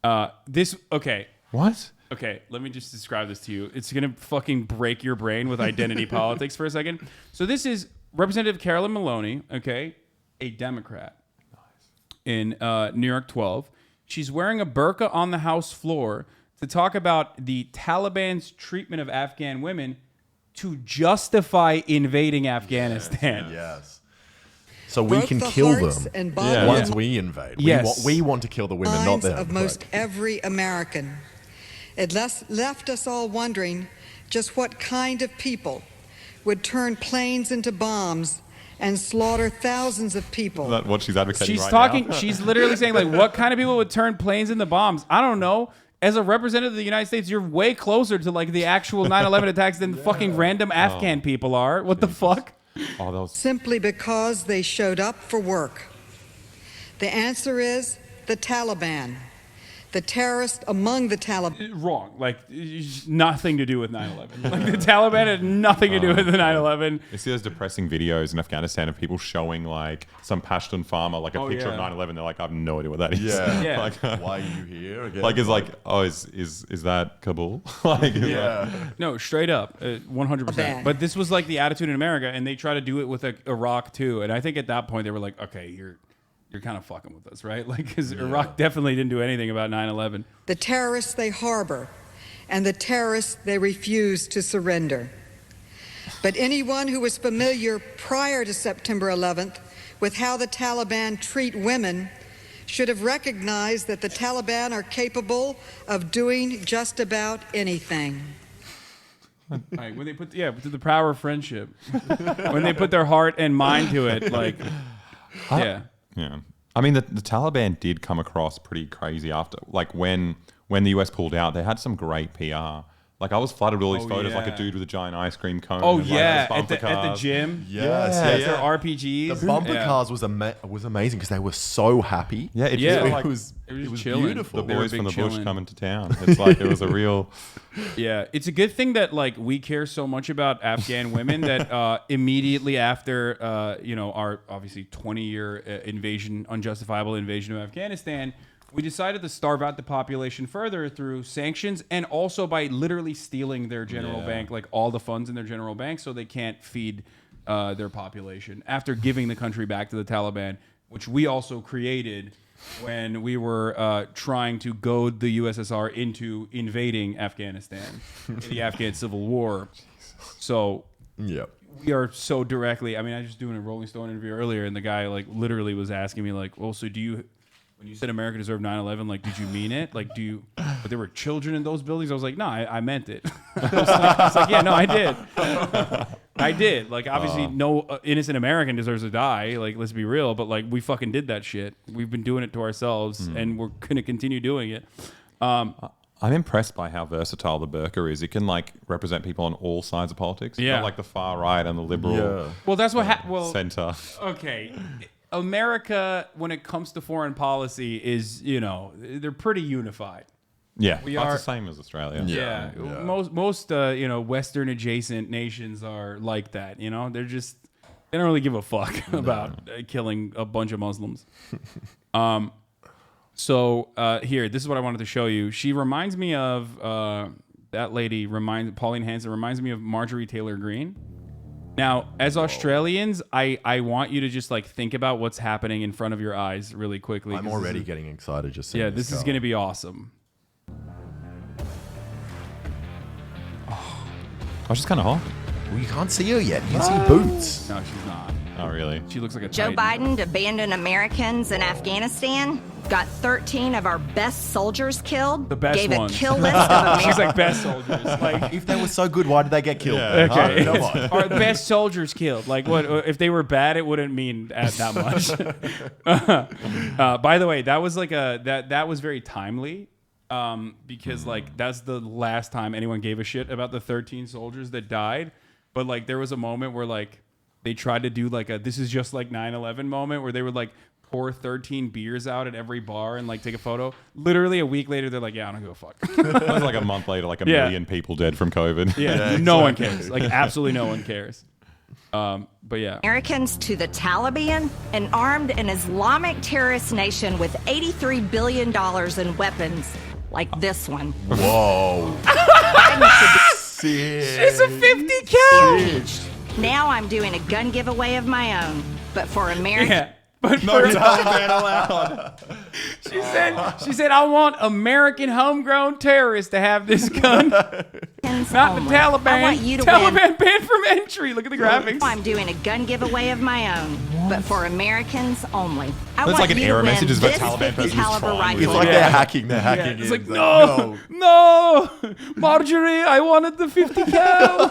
Okay. What? Okay, let me just describe this to you. It's gonna fucking break your brain with identity politics for a second. So this is Representative Carolyn Maloney, okay, a Democrat in New York 12. She's wearing a burqa on the House floor to talk about the Taliban's treatment of Afghan women to justify invading Afghanistan. Yes. So we Broke can the kill hearts them and bodies once we invade. Yes. We want to kill the women, not minds them. of most every American. It left us all wondering just what kind of people would turn planes into bombs and slaughter thousands of people. Is that what she's advocating She's right talking. now? She's literally saying like, what kind of people would turn planes into bombs? I don't know. As a representative of the United States, you're way closer to like the actual 9/11 attacks than fucking random Afghan people are. What the fuck? Oh, that was... Simply because they showed up for work. The answer is the Taliban. The terrorist among the Taliban. Wrong. Like, nothing to do with 9/11. Like, the Taliban had nothing to do with the 9/11. You see those depressing videos in Afghanistan of people showing like some Pashtun farmer, like a picture of 9/11. They're like, I have no idea what that is. Yeah. Like, why are you here again? Like, it's like, oh, is that Kabul? Like, is that- No, straight up, 100%. But this was like the attitude in America, and they try to do it with Iraq too. And I think at that point they were like, okay, you're kind of fucking with us, right? Like, because Iraq definitely didn't do anything about 9/11. The terrorists they harbor and the terrorists they refuse to surrender. But anyone who was familiar prior to September 11th with how the Taliban treat women should have recognized that the Taliban are capable of doing just about anything. Like, when they put to the power of friendship, when they put their heart and mind to it, like, yeah. Yeah. I mean, the Taliban did come across pretty crazy after, like when the US pulled out, they had some great PR. Like, I was flooded with all these photos, like a dude with a giant ice cream cone. Oh, and, like, yeah, those bumper at the cars. gym. Yes, Their RPGs. The bumper cars was amazing because they were so happy. Yeah, it was chilling. beautiful. The boys from the bush chilling. coming to town. It's like, it was a real... Yeah, it's a good thing that like we care so much about Afghan women that immediately after our obviously 20-year invasion, unjustifiable invasion of Afghanistan, we decided to starve out the population further through sanctions and also by literally stealing their general bank, like all the funds in their general bank, so they can't feed their population after giving the country back to the Taliban, which we also created when we were trying to goad the USSR into invading Afghanistan in the Afghan Civil War. So we are so directly, I mean, I was just doing a Rolling Stone interview earlier, and the guy like literally was asking me like, well, so do you, when you said America deserved 9/11, like, did you mean it? Like, do you, but there were children in those buildings? I was like, no, I meant it. I was like, yeah, no, I did. I did. Like, obviously, no innocent American deserves to die. Like, let's be real. But, like, we fucking did that shit. We've been doing it to ourselves, and we're going to continue doing it. I'm impressed by how versatile the burqa is. It can, like, represent people on all sides of politics. Yeah. Not like the far right and the liberal Well, that's what center. Okay. America, when it comes to foreign policy, is, they're pretty unified. Yeah, we that's are the same as Australia. Yeah, most Western adjacent nations are like that. They don't really give a fuck about killing a bunch of Muslims. So here, this is what I wanted to show you. She reminds me of that lady. Pauline Hanson reminds me of Marjorie Taylor Greene. Now, as Australians, I want you to just like think about what's happening in front of your eyes really quickly. I'm already getting excited just seeing this is going to be awesome. Oh, she's kind of hot. Well, you can't see her yet. You can see boots. No, she's not. Oh, really? She looks like a Joe Titan. Biden abandoned Americans in Afghanistan, got 13 of our best soldiers killed, The best gave ones. a kill list of Americans. She's like best soldiers. Like, if they were so good, why did they get killed? okay, Huh? Come on. Our best soldiers killed. Like, what if they were bad? It wouldn't mean that much. By the way, that was like that was very timely. Because like that's the last time anyone gave a shit about the 13 soldiers that died. But like there was a moment where like they tried to do like a this is just like 9/11 moment where they would like pour 13 beers out at every bar and like take a photo. Literally a week later, they're like, yeah, I don't give a fuck. It was like a month later, like a million people dead from COVID. Yeah, no one cares. Like absolutely no one cares. But yeah. Americans to the Taliban, an armed and Islamic terrorist nation with $83 billion in weapons like this one. Whoa. She's a 50 cal. Now I'm doing a gun giveaway of my own, but for America. Yeah. But no Taliban allowed. She said, I want American homegrown terrorists to have this gun. Not the Taliban. I want you to Taliban banned from entry. Look at the graphics. I'm doing a gun giveaway of my own, but for Americans only. I That's want like an you error to win message is about this Taliban 50 person who's caliber trying rifle. It's like they're hacking. They're hacking. It's in. like, no, Marjorie, I wanted the 50 cal.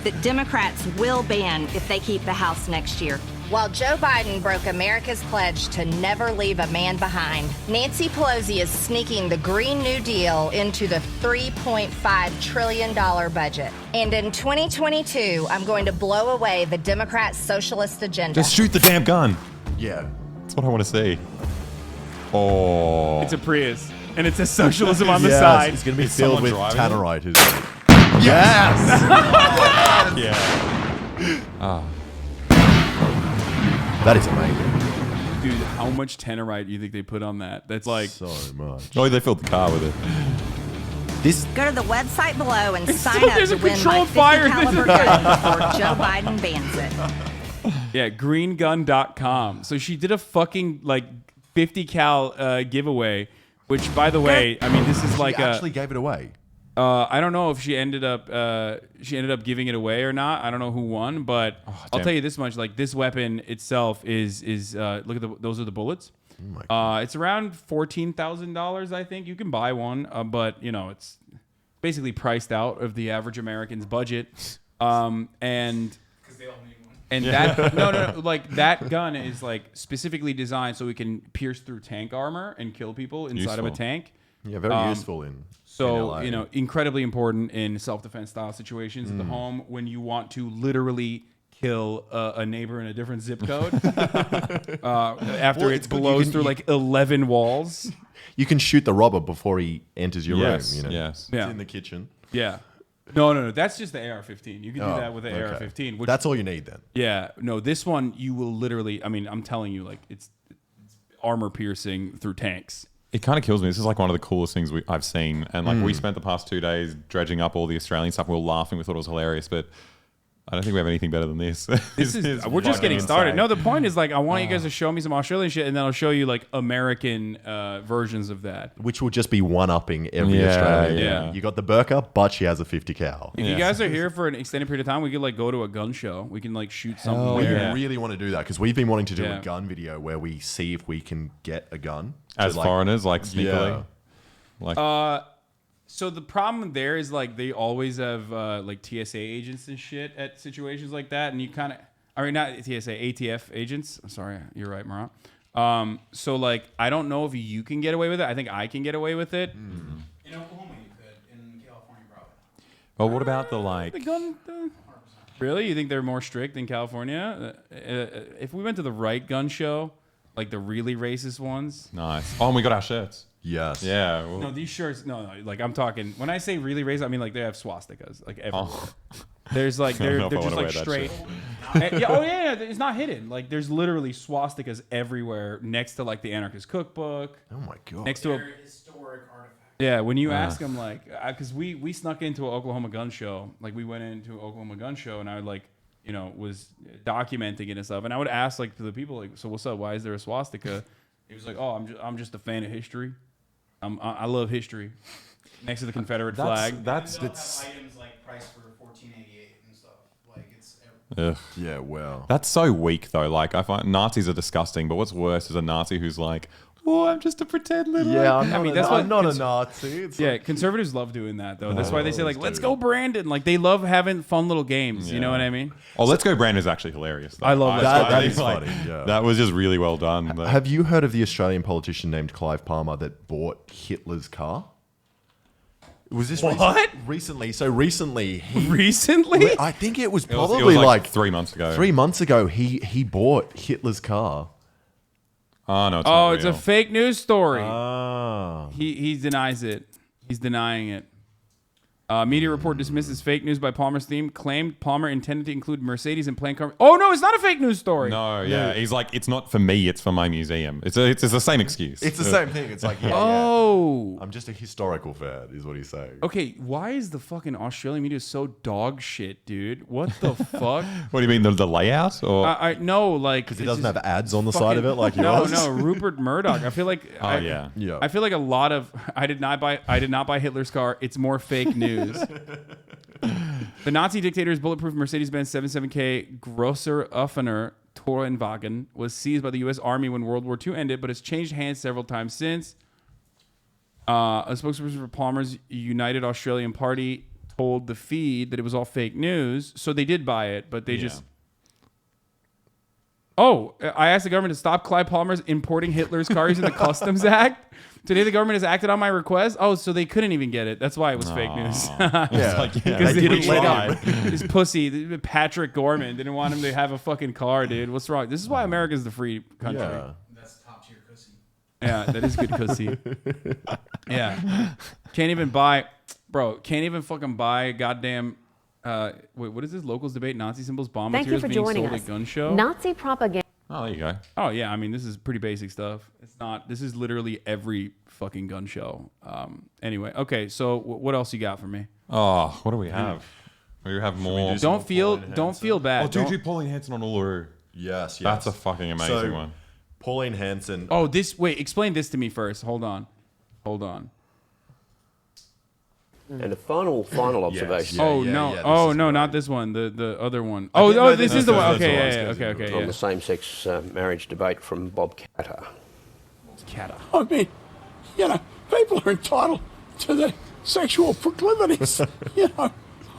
That Democrats will ban if they keep the House next year. While Joe Biden broke America's pledge to never leave a man behind, Nancy Pelosi is sneaking the Green New Deal into the $3.5 trillion budget. And in 2022, I'm going to blow away the Democrat socialist agenda. Just shoot the damn gun. Yeah. That's what I want to see. Oh. It's a Prius, and it says socialism on the Yes, side. It's going to be Is filled someone with driving tannerite. Isn't it? Yes. Yeah. Ah. That is amazing. Dude, how much Tannerite do you think they put on that? That's like so much. Oh, they filled the car with it. This. Go to the website below and It's sign still- up there's to a win my controlled 50 fire. caliber gun before Joe Biden bans it. Yeah, greengun.com. So she did a fucking like 50 cal giveaway, which by the way, I mean this is like She actually gave it away. I don't know if she ended up giving it away or not. I don't know who won, but I'll tell you this much: like this weapon itself is look at those are the bullets. It's around $14,000, I think. You can buy one, but you know it's basically priced out of the average American's budget. And Because they all need one. and that no, like that gun is like specifically designed so it can pierce through tank armor and kill people inside of a Useful. tank. Yeah, very useful in So, LA. you know, incredibly important in self-defense style situations at the home when you want to literally kill a neighbor in a different zip code after Well, it it's good. blows through like 11 walls. You can shoot the robber before he enters your Yes, room. You know? yes. It's Yeah. in the kitchen. Yeah. No. That's just the AR-15. You can do that with the okay. AR-15. Which, That's all you need then. Yeah. No, this one you will literally, I mean, I'm telling you, like it's armor piercing through tanks. It kind of kills me. This is like one of the coolest things I've seen. And like we spent the past 2 days dredging up all the Australian stuff. We were laughing. We thought it was hilarious. But I don't think we have anything better than this. This is we're just getting started. No, the point is like I want you guys to show me some Australian shit, and then I'll show you like American versions of that. Which will just be one-upping every Yeah, Australian. yeah. You got the burqa, but she has a 50 cal. If you guys are here for an extended period of time, we could like go to a gun show. We can like shoot something. Oh, we there. really want to do that because we've been wanting to do Yeah. a gun video where we see if we can get a gun. As foreigners, like sneakily. Like, So the problem there is like they always have like TSA agents and shit at situations like that, and you kind of, I mean not TSA, ATF agents. I'm sorry, you're right, Marat. So like I don't know if you can get away with it. I think I can get away with it. In Oklahoma, you could. In California, probably. but what about the like? The gun. Really, you think they're more strict in California? If we went to the right gun show, like the really racist ones. Nice. Oh, and we got our shirts. Yes. Yeah. Well, No, these shirts. No. Like I'm talking. When I say really racist, I mean like they have swastikas like everywhere. There's like I don't know they're if I just wanna like wear that straight. And- yeah, oh yeah, it's not hidden. Like there's literally swastikas everywhere next to like the Anarchist Cookbook. Oh my god. Next to a They're historic artifacts. yeah. When you ask them like, because we snuck into an Oklahoma gun show. Like we went into an Oklahoma gun show, and I would like was documenting it and stuff. And I would ask like to the people like, so what's up? Why is there a swastika? He was like, oh, I'm just a fan of history. I love history. Next to the Confederate flag. That's They'll have items like priced for $14.88 and stuff. Like it's. Ugh. Yeah, well. That's so weak though. Like I find Nazis are disgusting, but what's worse is a Nazi who's like, "Oh, I'm just a pretend little." Yeah, like-" I'm not a Nazi. It's Yeah, like- conservatives love doing that though. That's Oh, why they say like, always "Let's do. go, Brandon." Like they love having fun little games. You know Yeah. what I mean? Oh, Let's Go Brandon is actually hilarious. Though. I love that. That think, is funny, yeah. That was just really well done. But- Have you heard of the Australian politician named Clive Palmer that bought Hitler's car? Was this What? recently? So recently, Recently? I think it was It was probably like 3 months ago. 3 months ago, he bought Hitler's car. Oh no! It's Oh, not it's real. a fake news story. Ah. He denies it. He's denying it. Media report dismisses fake news by Palmer's theme. Claimed Palmer intended to include Mercedes in plane cover. Oh no, it's not a fake news story. No, yeah. He's like, it's not for me, it's for my museum. It's the same excuse. It's the same thing. It's like, I'm just a historical fan, is what he's saying. Okay, why is the fucking Australian media so dog shit, dude? What the fuck? What do you mean, the layout? Or I no, like because it doesn't have ads on the side of it, like no, yours. no, Rupert Murdoch. I feel like yeah. I feel like a lot of I did not buy Hitler's car. It's more fake news. The Nazi dictator's bulletproof Mercedes-Benz 77K Grosser Offener Tourenwagen was seized by the U.S. Army when World War II ended, but has changed hands several times since. A spokesperson for Palmer's United Australian Party told the feed that it was all fake news, so they did buy it, but they just... Oh, I asked the government to stop Clive Palmer's importing Hitler's car using the Customs Act. Today, the government has acted on my request. Oh, so they couldn't even get it. That's why it was fake news. Because they didn't let him. This pussy, Patrick Gorman, didn't want him to have a fucking car, dude. What's wrong? This is why America's the free country. Yeah. That's top tier pussy. Yeah, that is good pussy. Yeah. Can't even fucking buy a goddamn... wait, what is this? Locals debate Nazi symbols, bomb Thank you materials for being joining sold us. at gun show. Nazi propaganda. Oh, there you go. Oh yeah, I mean this is pretty basic stuff. It's not. This is literally every fucking gun show. Anyway, okay. So what else you got for me? Oh, what do we have? We have more. Don't feel bad. Oh, do Pauline Hanson on Uluru. Yes. That's a fucking amazing one. Pauline Hanson. Oh, explain this to me first. Hold on. And a final observation. No, not this one. The other one. Oh, this is the one. Okay, okay. On the same-sex marriage debate from Bob Catter. I mean, people are entitled to their sexual proclivities. I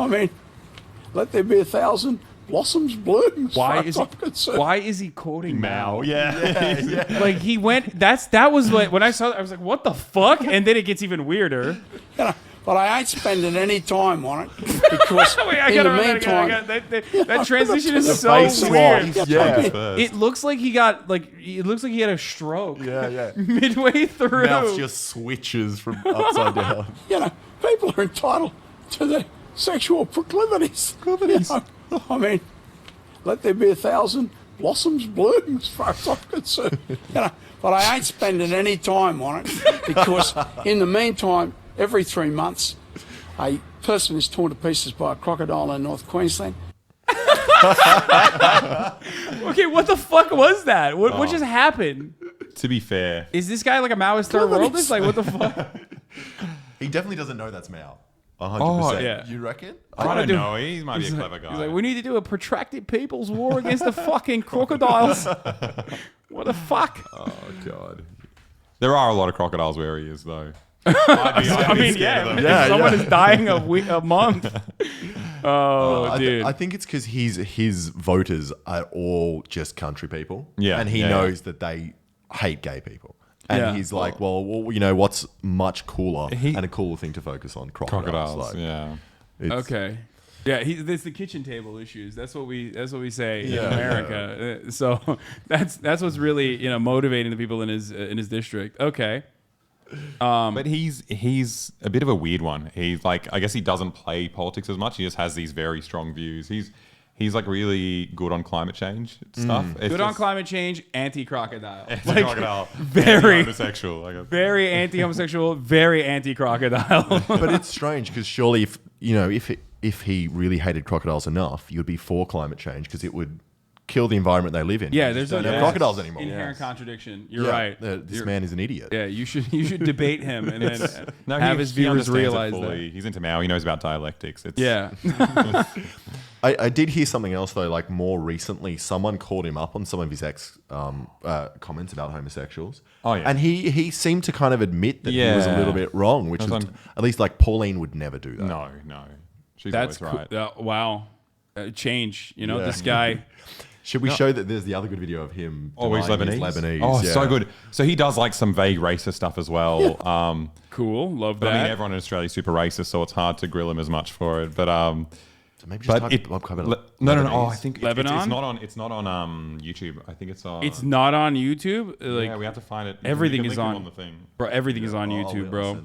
mean, let there be 1,000 blossoms bloom. Why is he quoting Mao? Yeah. Like he went. That was what when I saw that, I was like, what the fuck? And then it gets even weirder. But I ain't spending any time on it because in the meantime, that transition is so weird. Yeah. It looks like he got it looks like he had a stroke. Yeah. Midway through. Mouth just switches from upside down. People are entitled to their sexual proclivities. I mean, let there be 1,000 blossoms bloom as far as I'm concerned. But I ain't spending any time on it because in the meantime, every 3 months, a person is torn to pieces by a crocodile in North Queensland. Okay, what the fuck was that? What just happened? To be fair, is this guy like a Maoist third worldist? Like, what the fuck? He definitely doesn't know that's Mao. 100%. Oh, yeah. You reckon? I don't know. He might be a clever guy. He's like, we need to do a protracted people's war against the fucking crocodiles. What the fuck? Oh, God. There are a lot of crocodiles where he is, though. I mean, if someone is dying a month. Dude. I think it's because his voters are all just country people. Yeah. And he knows that they hate gay people. And he's like, well, what's much cooler and a cooler thing to focus on? Crocodiles. Okay. Yeah, it's the kitchen table issues. That's what we say in America. So that's what's really motivating the people in his district. Okay. But he's a bit of a weird one. He's like, I guess he doesn't play politics as much. He just has these very strong views. He's like really good on climate change stuff. Good on climate change, anti-crocodile. Anti-crocodile. Very homosexual. I guess. Very anti-homosexual, very anti-crocodile. But it's strange because surely if he really hated crocodiles enough, you'd be for climate change because it would kill the environment they live in. Yeah, there's no no crocodiles anymore. Inherent contradiction. You're right. This man is an idiot. Yeah, you should debate him and then have his viewers realize that. He's into Mao. He knows about dialectics. I did hear something else though. Like more recently, someone called him up on some of his comments about homosexuals. Oh yeah, and he seemed to kind of admit that he was a little bit wrong, which is at least like Pauline would never do that. No, she's always right. Wow, change. This guy. Should we show that there's the other good video of him? Always Lebanese. Oh, so good. So he does like some vague racist stuff as well. Cool, love that. I mean, everyone in Australia is super racist, so it's hard to grill him as much for it. But So maybe But just it, type up no. Oh, I think Lebanon? it's not on. It's not on YouTube. I think it's on. It's not on YouTube. Like, yeah, we have to find it. Everything You can is link it on the thing. Bro, everything is on YouTube, bro.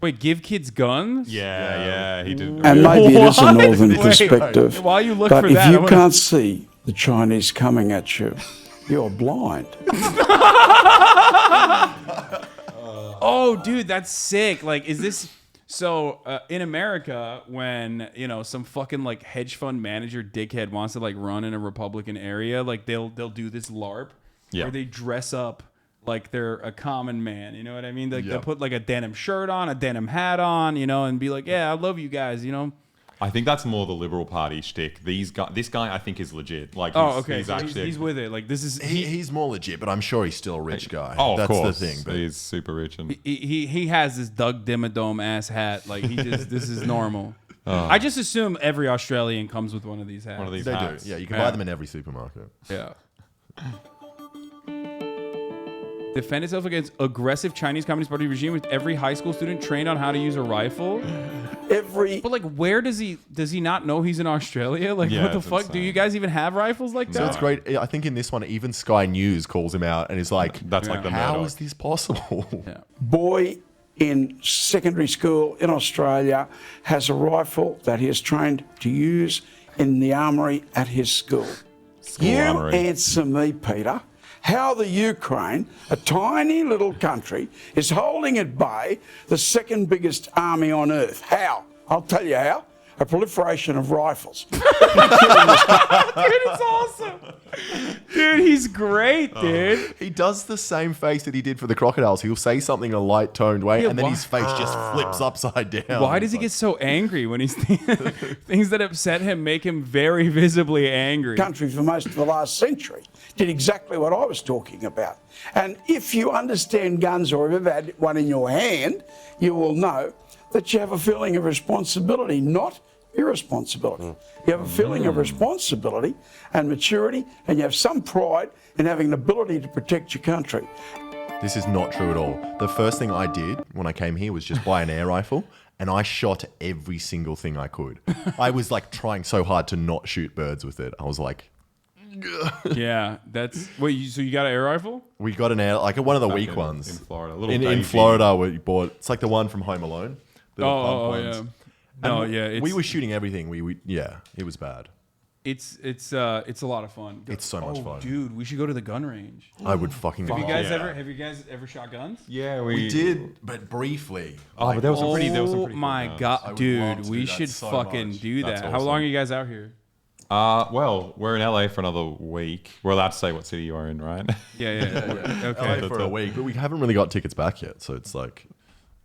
Wait, give kids guns? Yeah, he did. And maybe it is a northern Wait, perspective. while you look but for if that, you can't see the Chinese coming at you, you're blind. Oh, dude, that's sick. Like, is this so in America when some fucking like hedge fund manager dickhead wants to like run in a Republican area, like they'll do this LARP where they dress up like they're a common man. You know what I mean? Like they'll put like a denim shirt on, a denim hat on, and be like, yeah, I love you guys. I think that's more the Liberal Party shtick. This guy, I think, is legit. Like, he's with it. Like, this is he's more legit, but I'm sure he's still a rich guy. Oh, that's of course. the thing. But He's super rich, and he has this Doug Dimmadome ass hat. Like, this is normal. I just assume every Australian comes with one of these hats. One of these they hats. do. Yeah, you can buy them in every supermarket. Yeah. Defend itself against aggressive Chinese Communist Party regime with every high school student trained on how to use a rifle. But like, where does he not know he's in Australia? Like, what the fuck? Insane. Do you guys even have rifles like that? So it's great. I think in this one, even Sky News calls him out and is like, That's like the how Murdoch. is this possible? Boy in secondary school in Australia has a rifle that he is trained to use in the armory at his school. You armoury. answer me, Peter. How the Ukraine, a tiny little country, is holding at bay the second biggest army on earth. How? I'll tell you how. A proliferation of rifles. Dude, it's awesome. Dude, he's great, dude. He does the same face that he did for the crocodiles. He'll say something in a light toned way, and then his face just flips upside down. Why does he get so angry when he's things that upset him make him very visibly angry? Country for most of the last century did exactly what I was talking about. And if you understand guns or have ever had one in your hand, you will know that you have a feeling of responsibility, not irresponsibility. You have a feeling of responsibility and maturity, and you have some pride in having an ability to protect your country. This is not true at all. The first thing I did when I came here was just buy an air rifle, and I shot every single thing I could. I was like trying so hard to not shoot birds with it. I was like, Yeah, that's wait. So you got an air rifle? we got an air, like one of the weak ones. in Florida. Little In Davey. Florida, we bought, it's like the one from Home Alone. The little pump Oh, ones. yeah. And No, yeah, we it's- were shooting everything. Yeah, it was bad. It's a lot of fun. It's so much fun. Dude, we should go to the gun range. I would fucking Have you love guys it. ever shot guns? Yeah, We did, but briefly. Oh, but there was some pretty. There was some Oh pretty cool my guns. god, I would love dude, to we do that should so fucking much. do That's that. How awesome. long are you guys out here? Well, we're in LA for another week. We're allowed to say what city you are in, right? Yeah. Okay, for a week, but we haven't really got tickets back yet, so it's like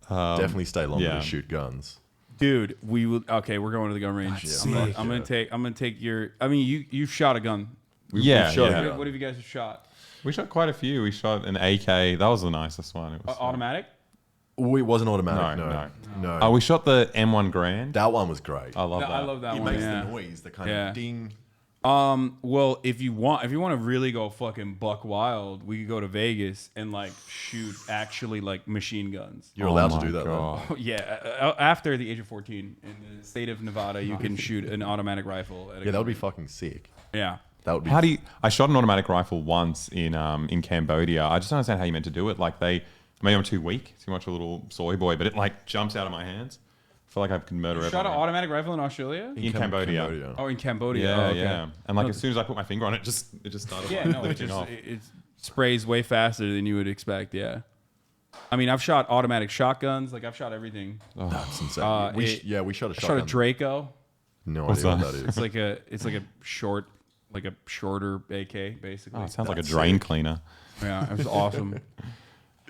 definitely stay longer yeah. to shoot guns. Dude, we will. Okay, we're going to the gun range. That's I'm gonna take your. I mean, you've shot a gun. Yeah, shot yeah. a gun. What have you guys shot? We shot quite a few. We shot an AK. That was the nicest one. It was Automatic? Oh, it wasn't automatic. No. Oh, we shot the M1 Grand. That one was great. I love that. I love that It one. makes yeah. the noise, the kind Yeah. of ding. Well, if you want to really go fucking buck wild, we could go to Vegas and like shoot actually like machine guns. You're allowed to do that, though. Yeah, after the age of 14 in the state of Nevada, you can shoot an automatic rifle. At a Yeah, that would be gun. fucking sick. Yeah. That would be. How do you? I shot an automatic rifle once in Cambodia. I just don't understand how you meant to do it. Like maybe I'm too weak, too much a little soy boy, but it like jumps out of my hands. I feel like I can murder You everyone. shot an automatic rifle in Australia? In Cambodia. Oh, in Cambodia. Yeah, Oh, okay. yeah. And like No, as soon as I put my finger on it, it just started. Yeah, like, no, it lifting just off. it sprays way faster than you would expect. Yeah. I mean, I've shot automatic shotguns. Like I've shot everything. Oh, that's insane. We shot a I shot a shotgun. Draco. No What's idea that? what that is. It's like a shorter AK basically. Oh, it sounds like a drain cleaner. Yeah, it was awesome.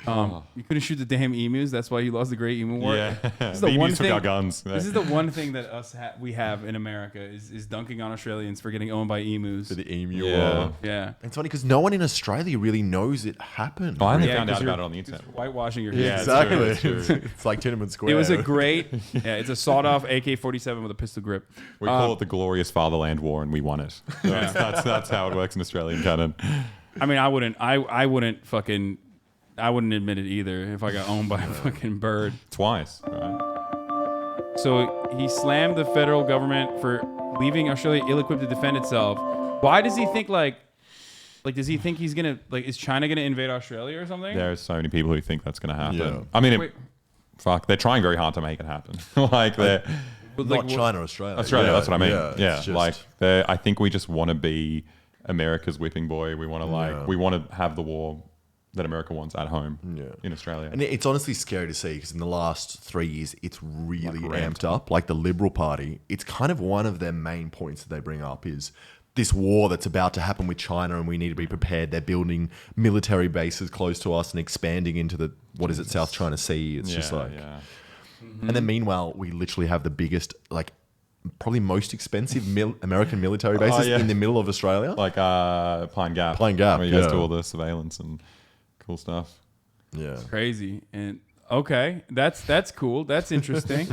You couldn't shoot the damn emus. That's why you lost the Great Emu War. Yeah. This is The the one emus took thing. our guns. This is the one thing that we have in America is dunking on Australians for getting owned by emus. For the emu Yeah. war. Yeah. It's funny because no one in Australia really knows it happened. I only Yeah, found 'cause out you're- about it on the internet. It's whitewashing your Yeah, history. exactly. it's true, it's It's like Tiananmen Square. It was a great. Yeah, it's a sawed-off AK-47 with a pistol grip. We call it the Glorious Fatherland War, and we won it. Yeah. That's how it works in Australian canon. I mean, I wouldn't admit it either if I got owned by a fucking bird. Twice. Right? So he slammed the federal government for leaving Australia ill-equipped to defend itself. Why does he think like does he think he's gonna is China gonna invade Australia or something? There's so many people who think that's going to happen. Yeah. I mean, Wait. fuck, they're trying very hard to make it happen. Not China, Australia. Australia, that's what I mean. Yeah, it's like just- I think we just want to be America's whipping boy. We want to we want to have the war that America wants at home in Australia. And it's honestly scary to see because in the last 3 years, it's really ramped amped up. Like the Liberal Party, it's kind of one of their main points that they bring up is this war that's about to happen with China and we need to be prepared. They're building military bases close to us and expanding into the, South China Sea. It's just like... And then meanwhile, we literally have the biggest, like, probably most expensive American military bases in the middle of Australia. Like Pine Gap. Pine Gap, where you guys do all the surveillance and cool stuff. Yeah. It's crazy. And okay, that's cool. That's interesting.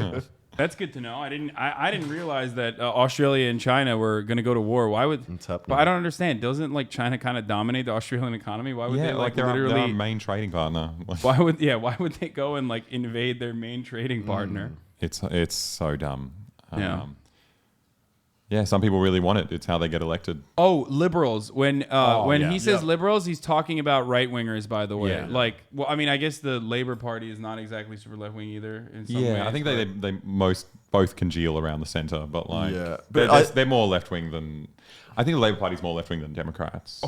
That's good to know. I didn't realize that Australia and China were going to go to war. Why would? But I don't understand. Doesn't like China kind of dominate the Australian economy? Why would they like they're literally our main trading partner? Why would they go and like invade their main trading partner? It's so dumb. Yeah. Yeah, some people really want it. It's how they get elected. Oh, liberals. When he says liberals, he's talking about right wingers. By the way, Yeah. well, I mean, I guess the Labour Party is not exactly super left wing either. In some ways, I think they both congeal around the center, but like they're more left wing than. I think the Labour Party is more left wing than Democrats.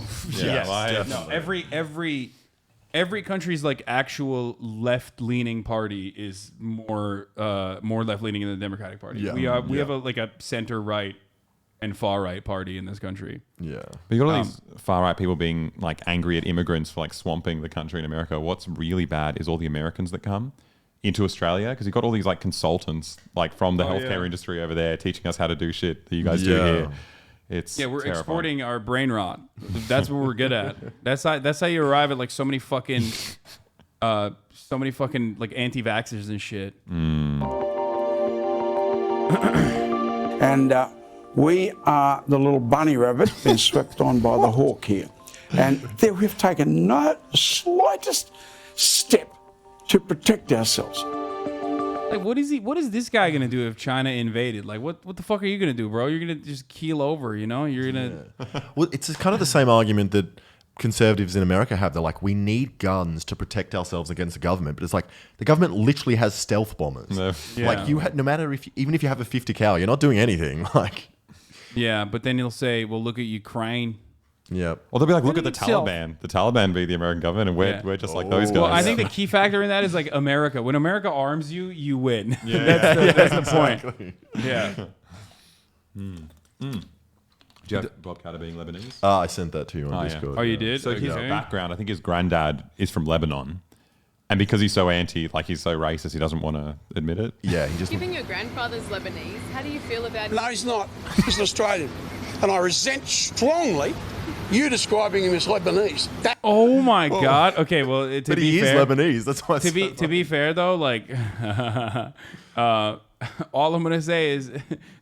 Every country's like actual left leaning party is more left leaning than the Democratic Party. Yeah. We have a center right and far right party in this country. Yeah. But you got all these far right people being like angry at immigrants for like swamping the country in America. What's really bad is all the Americans that come into Australia because you've got all these like consultants like from the healthcare industry over there teaching us how to do shit that you guys do here. It's we're terrifying. exporting our brain rot. That's what we're good at. That's how you arrive at like so many fucking like anti-vaxxers and shit. And we are the little bunny rabbit being swept on by the hawk here. And there we've taken no slightest step to protect ourselves. Like, what is this guy gonna do if China invaded? Like, what the fuck are you gonna do, bro? You're gonna just keel over, you know? You're gonna. Well, it's kind of the same argument that conservatives in America have. They're like, we need guns to protect ourselves against the government, but it's like the government literally has stealth bombers. Like no matter even if you have a 50 cal, you're not doing anything. Like, yeah, but then he'll say, "Well, look at Ukraine." Yeah. Well, they'll be like, look at the Taliban. The Taliban be the American government, and we're just like those guys. Well, I think the key factor in that is like America. When America arms you, you win. That's the point. Yeah. Do you have Bob Carter being Lebanese? I sent that to you on Discord. Oh, you did? So his Okay. background, I think his granddad is from Lebanon. And because he's so he's so racist, he doesn't want to admit it. Yeah, he just... Given your grandfather's Lebanese, how do you feel about... No, he's not. He's an Australian. And I resent strongly you describing him as Lebanese. Oh my God. Okay, well, to But be he is fair, Lebanese. That's why. To be fair though, like, all I'm gonna say is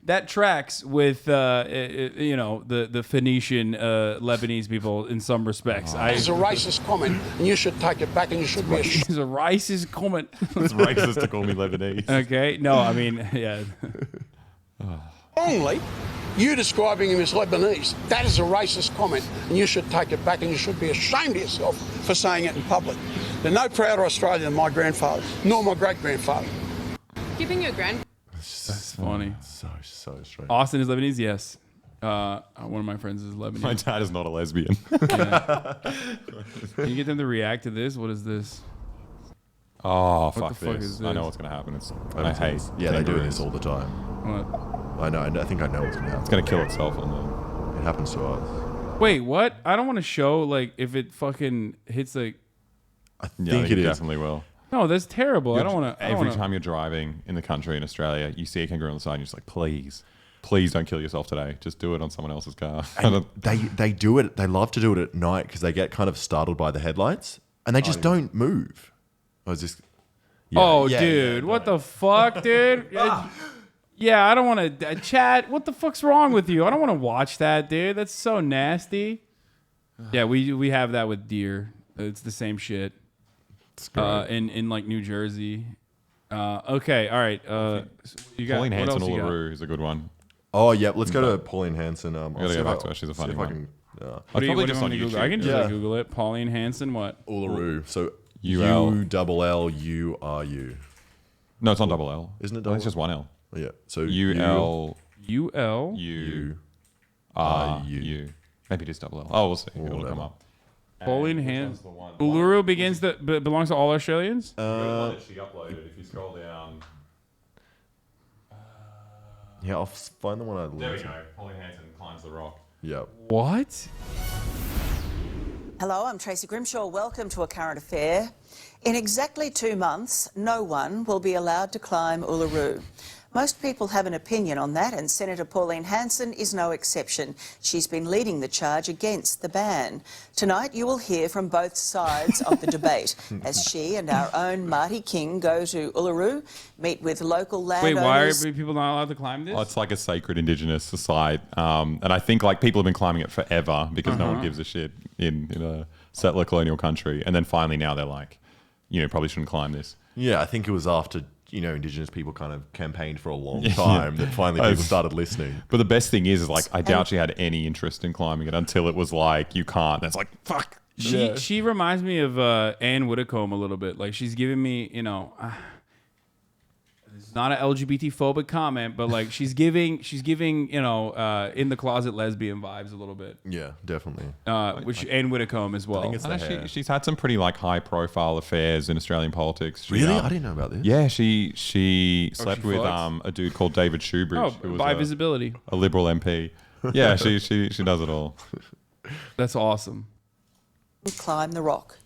that tracks with the Phoenician Lebanese people in some respects. It's a racist comment, and you should take it back, and you should be ashamed. It's a racist comment. It's racist to call me Lebanese. Okay, no, I mean, yeah. Strongly, you describing him as Lebanese. That is a racist comment, and you should take it back, and you should be ashamed of yourself for saying it in public. They're no prouder Australian than my grandfather, nor my great-grandfather. Given your grand... That's funny. So strange. Austin is Lebanese, yes. One of my friends is Lebanese. My dad is not a lesbian. Yeah. Can you get them to react to this? What is this? Oh, What fuck the fuck this. is I know this? what's going to happen. I hate Yeah, they do kangaroos. this all the time. What? I know. I think I know what's going to happen. It's going to kill itself on the... It happens to us. Wait, what? I don't want to show, like, if it fucking hits, like... I Yeah, think it is. definitely will. No, that's terrible. I don't want to... Every time you're driving in the country in Australia, you see a kangaroo on the side and you're just like, please don't kill yourself today. Just do it on someone else's car. And they do it. They love to do it at night because they get kind of startled by the headlights and they just don't move. I was just... dude, what the fuck, dude? Yeah, I don't want to... Chat, what the fuck's wrong with you? I don't want to watch that, dude. That's so nasty. Yeah, we have that with deer. It's the same shit. In like New Jersey. Okay, all right. You got Pauline what Hanson else you got? Uluru is a good one. Oh yeah, let's go to Pauline Hanson. I gotta go back to her. She's a funny one. What do you want me to Google? I can just Google it. Pauline Hanson, what? Uluru. So U-double-L-U-R-U. No, it's not double L. Isn't it I double? think it's just one L. Oh, yeah. So U-L-U-R-U. Maybe just double L. Oh, we'll see. It'll come up. Pauline Hanson. Uluru belongs to all Australians? The one that she uploaded, if you scroll down. Yeah, I'll find the one I There we go. Pauline Hanson climbs the rock. Yeah. What? Hello, I'm Tracy Grimshaw. Welcome to A Current Affair. In exactly 2 months, no one will be allowed to climb Uluru. Most people have an opinion on that, and Senator Pauline Hanson is no exception. She's been leading the charge against the ban. Tonight, you will hear from both sides of the debate as she and our own Marty King go to Uluru, meet with local landowners. Wait, why are people not allowed to climb this? Oh, it's like a sacred indigenous site. And I think like people have been climbing it forever because no one gives a shit in a settler colonial country. And then finally now they're like, probably shouldn't climb this. Yeah, I think it was after Indigenous people kind of campaigned for a long time that finally people started listening. But the best thing is like I doubt she had any interest in climbing it until it was like you can't. And it's like fuck. She reminds me of Anne Whitcomb a little bit. Like she's giving me, it's not an LGBT phobic comment, but like she's giving in the closet lesbian vibes a little bit. Yeah, definitely. Which Anne Whitcomb as well. I think it's the hair. She's had some pretty like high profile affairs in Australian politics. Really? I didn't know about this. Yeah, she slept with a dude called David Shoebridge, who was by visibility. A Liberal MP. Yeah, she does it all. That's awesome. Climb the rock.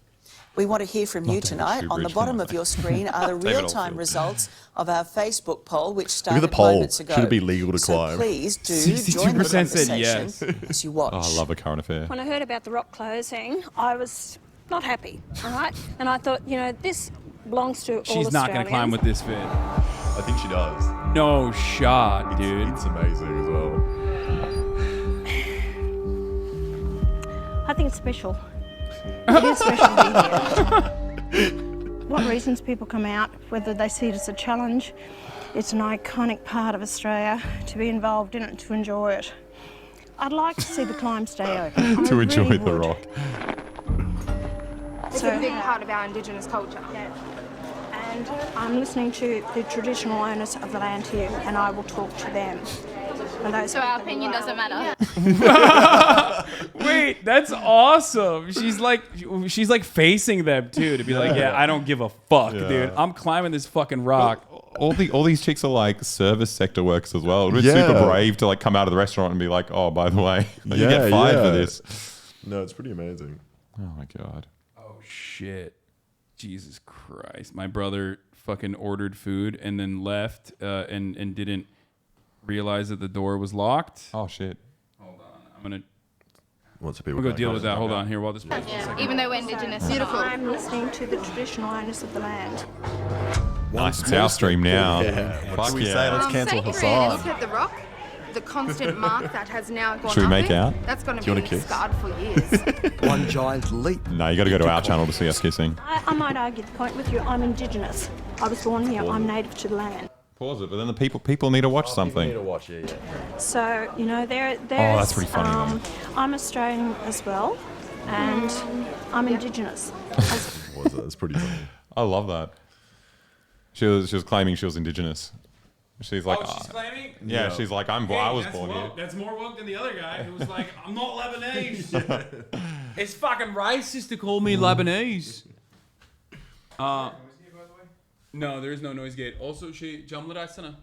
We want to hear from you tonight. On the bottom of your screen are the real-time results of our Facebook poll, which started moments ago. Should it be legal to climb? So please do join the conversation as you watch. Oh, I love A Current Affair. When I heard about the rock closing, I was not happy, all right? And I thought, this belongs to all Australians. She's not going to climb with this fit. I think she does. No shot, dude. It's amazing as well. I think it's special. It is special to be here. What reasons people come out, whether they see it as a challenge, it's an iconic part of Australia to be involved in it, to enjoy it. I'd like to see the climb stay open. To enjoy the rock. It's a big part of our Indigenous culture. Yeah. And I'm listening to the traditional owners of the land here, and I will talk to them. So our opinion doesn't matter. Wait, that's awesome. She's like facing them too to be like, yeah, I don't give a fuck, dude. I'm climbing this fucking rock. All these chicks are like service sector workers as well. It's super brave to like come out of the restaurant and be like, oh, by the way, you get fired for this. No, it's pretty amazing. Oh my god. Oh shit. Jesus Christ. My brother fucking ordered food and then left and didn't realize that the door was locked. Oh shit. Hold on. I'm gonna people go deal with that. Hold on here while this Even though we're Indigenous. Beautiful. I'm listening to the traditional owners of the land. Nice. It's our stream now. What do we say? Let's cancel Hasan. Look at the rock. The constant mark that has now gone Should we make out? That's going to be scarred for years. One giant leap. No, you got to go to our channel to see us kissing. I might argue the point with you. I'm Indigenous. I was born here. I'm native to the land. Pause it, but then the people need to watch something. People need to watch, yeah. So, there's... Oh, that's pretty funny. I'm Australian as well, and I'm Indigenous. That's pretty funny. I love that. She was claiming she was Indigenous. She's like, she's claiming? Yeah, she's like, I was born here. That's more woke than the other guy who was like, I'm not Lebanese. It's fucking racist to call me Lebanese. No, there is no noise gate. Also, she cameratsana.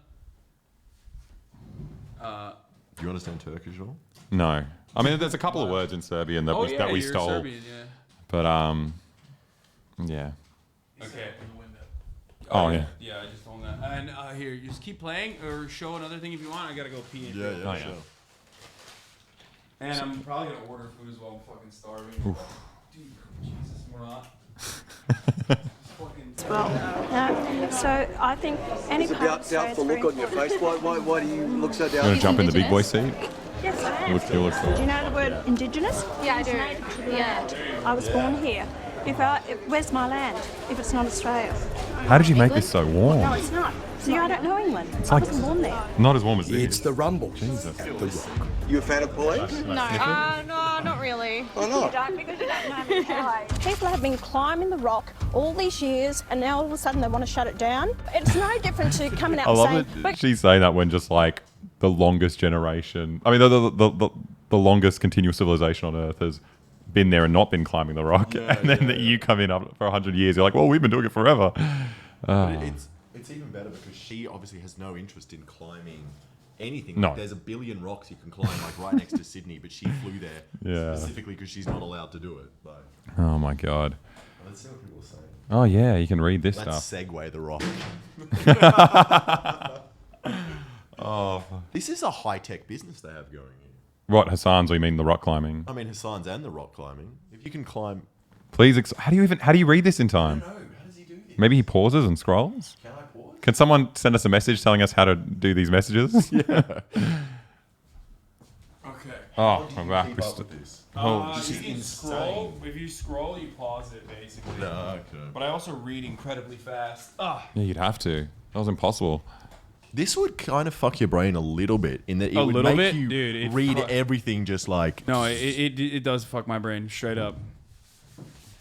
Do you understand Turkish at all? No. I mean, there's a couple of words in Serbian that we stole. Serbian, yeah. But yeah. Okay. Oh yeah. Yeah, I just told that. And here, you just keep playing or show another thing if you want. I gotta go pee. Yeah, sure. And I'm probably gonna order food as well. I'm fucking starving. Oof. Dude, Jesus, we're not. Well, so I think any part of Australia is very look on your face. Why do you look so down? You want to jump in the big boy seat? Yes, I am. You look cool. Do you know the word Indigenous? Yeah, I do. Yeah. I was born here. Where's my land if it's not Australia? How did you make this so warm? No, it's not. See, I don't know England. It's I like- wasn't born there. Not as warm as this. It's the rumble. Jesus. The rock. You a fan of police? No, no, not really. Why not? You don't because you don't know me. People have been climbing the rock all these years, and now all of a sudden they want to shut it down. It's no different to coming out I and love saying, it. but She's saying that when just like the longest generation, I mean, the longest continuous civilization on Earth has been there and not been climbing the rock. And then that you come in up for 100 years, you're like, well, we've been doing it forever. But it's even better because she obviously has no interest in climbing anything. No. Like, there's a billion rocks you can climb like right next to Sydney, but she flew there specifically because she's not allowed to do it. Like, Oh my God. let's see what people are saying. Oh yeah, you can read this Let's stuff. segue the rock. Oh. This is a high-tech business they have going here. What, Hasan's, or you mean the rock climbing? I mean, Hasan's and the rock climbing. If you can climb... Please, how do you read this in time? I don't know. How does he do this? Maybe he pauses and scrolls? Can I pause? Can someone send us a message telling us how to do these messages? Yeah. Okay. Oh, I'm back. Keep up with this. You can scroll. If you scroll, you pause it, basically. No, okay. But I also read incredibly fast. Ah. Yeah, you'd have to. That was impossible. This would kind of fuck your brain a little bit in that it A would little make bit? you Dude, it read fuck- everything just like... No, it does fuck my brain straight up.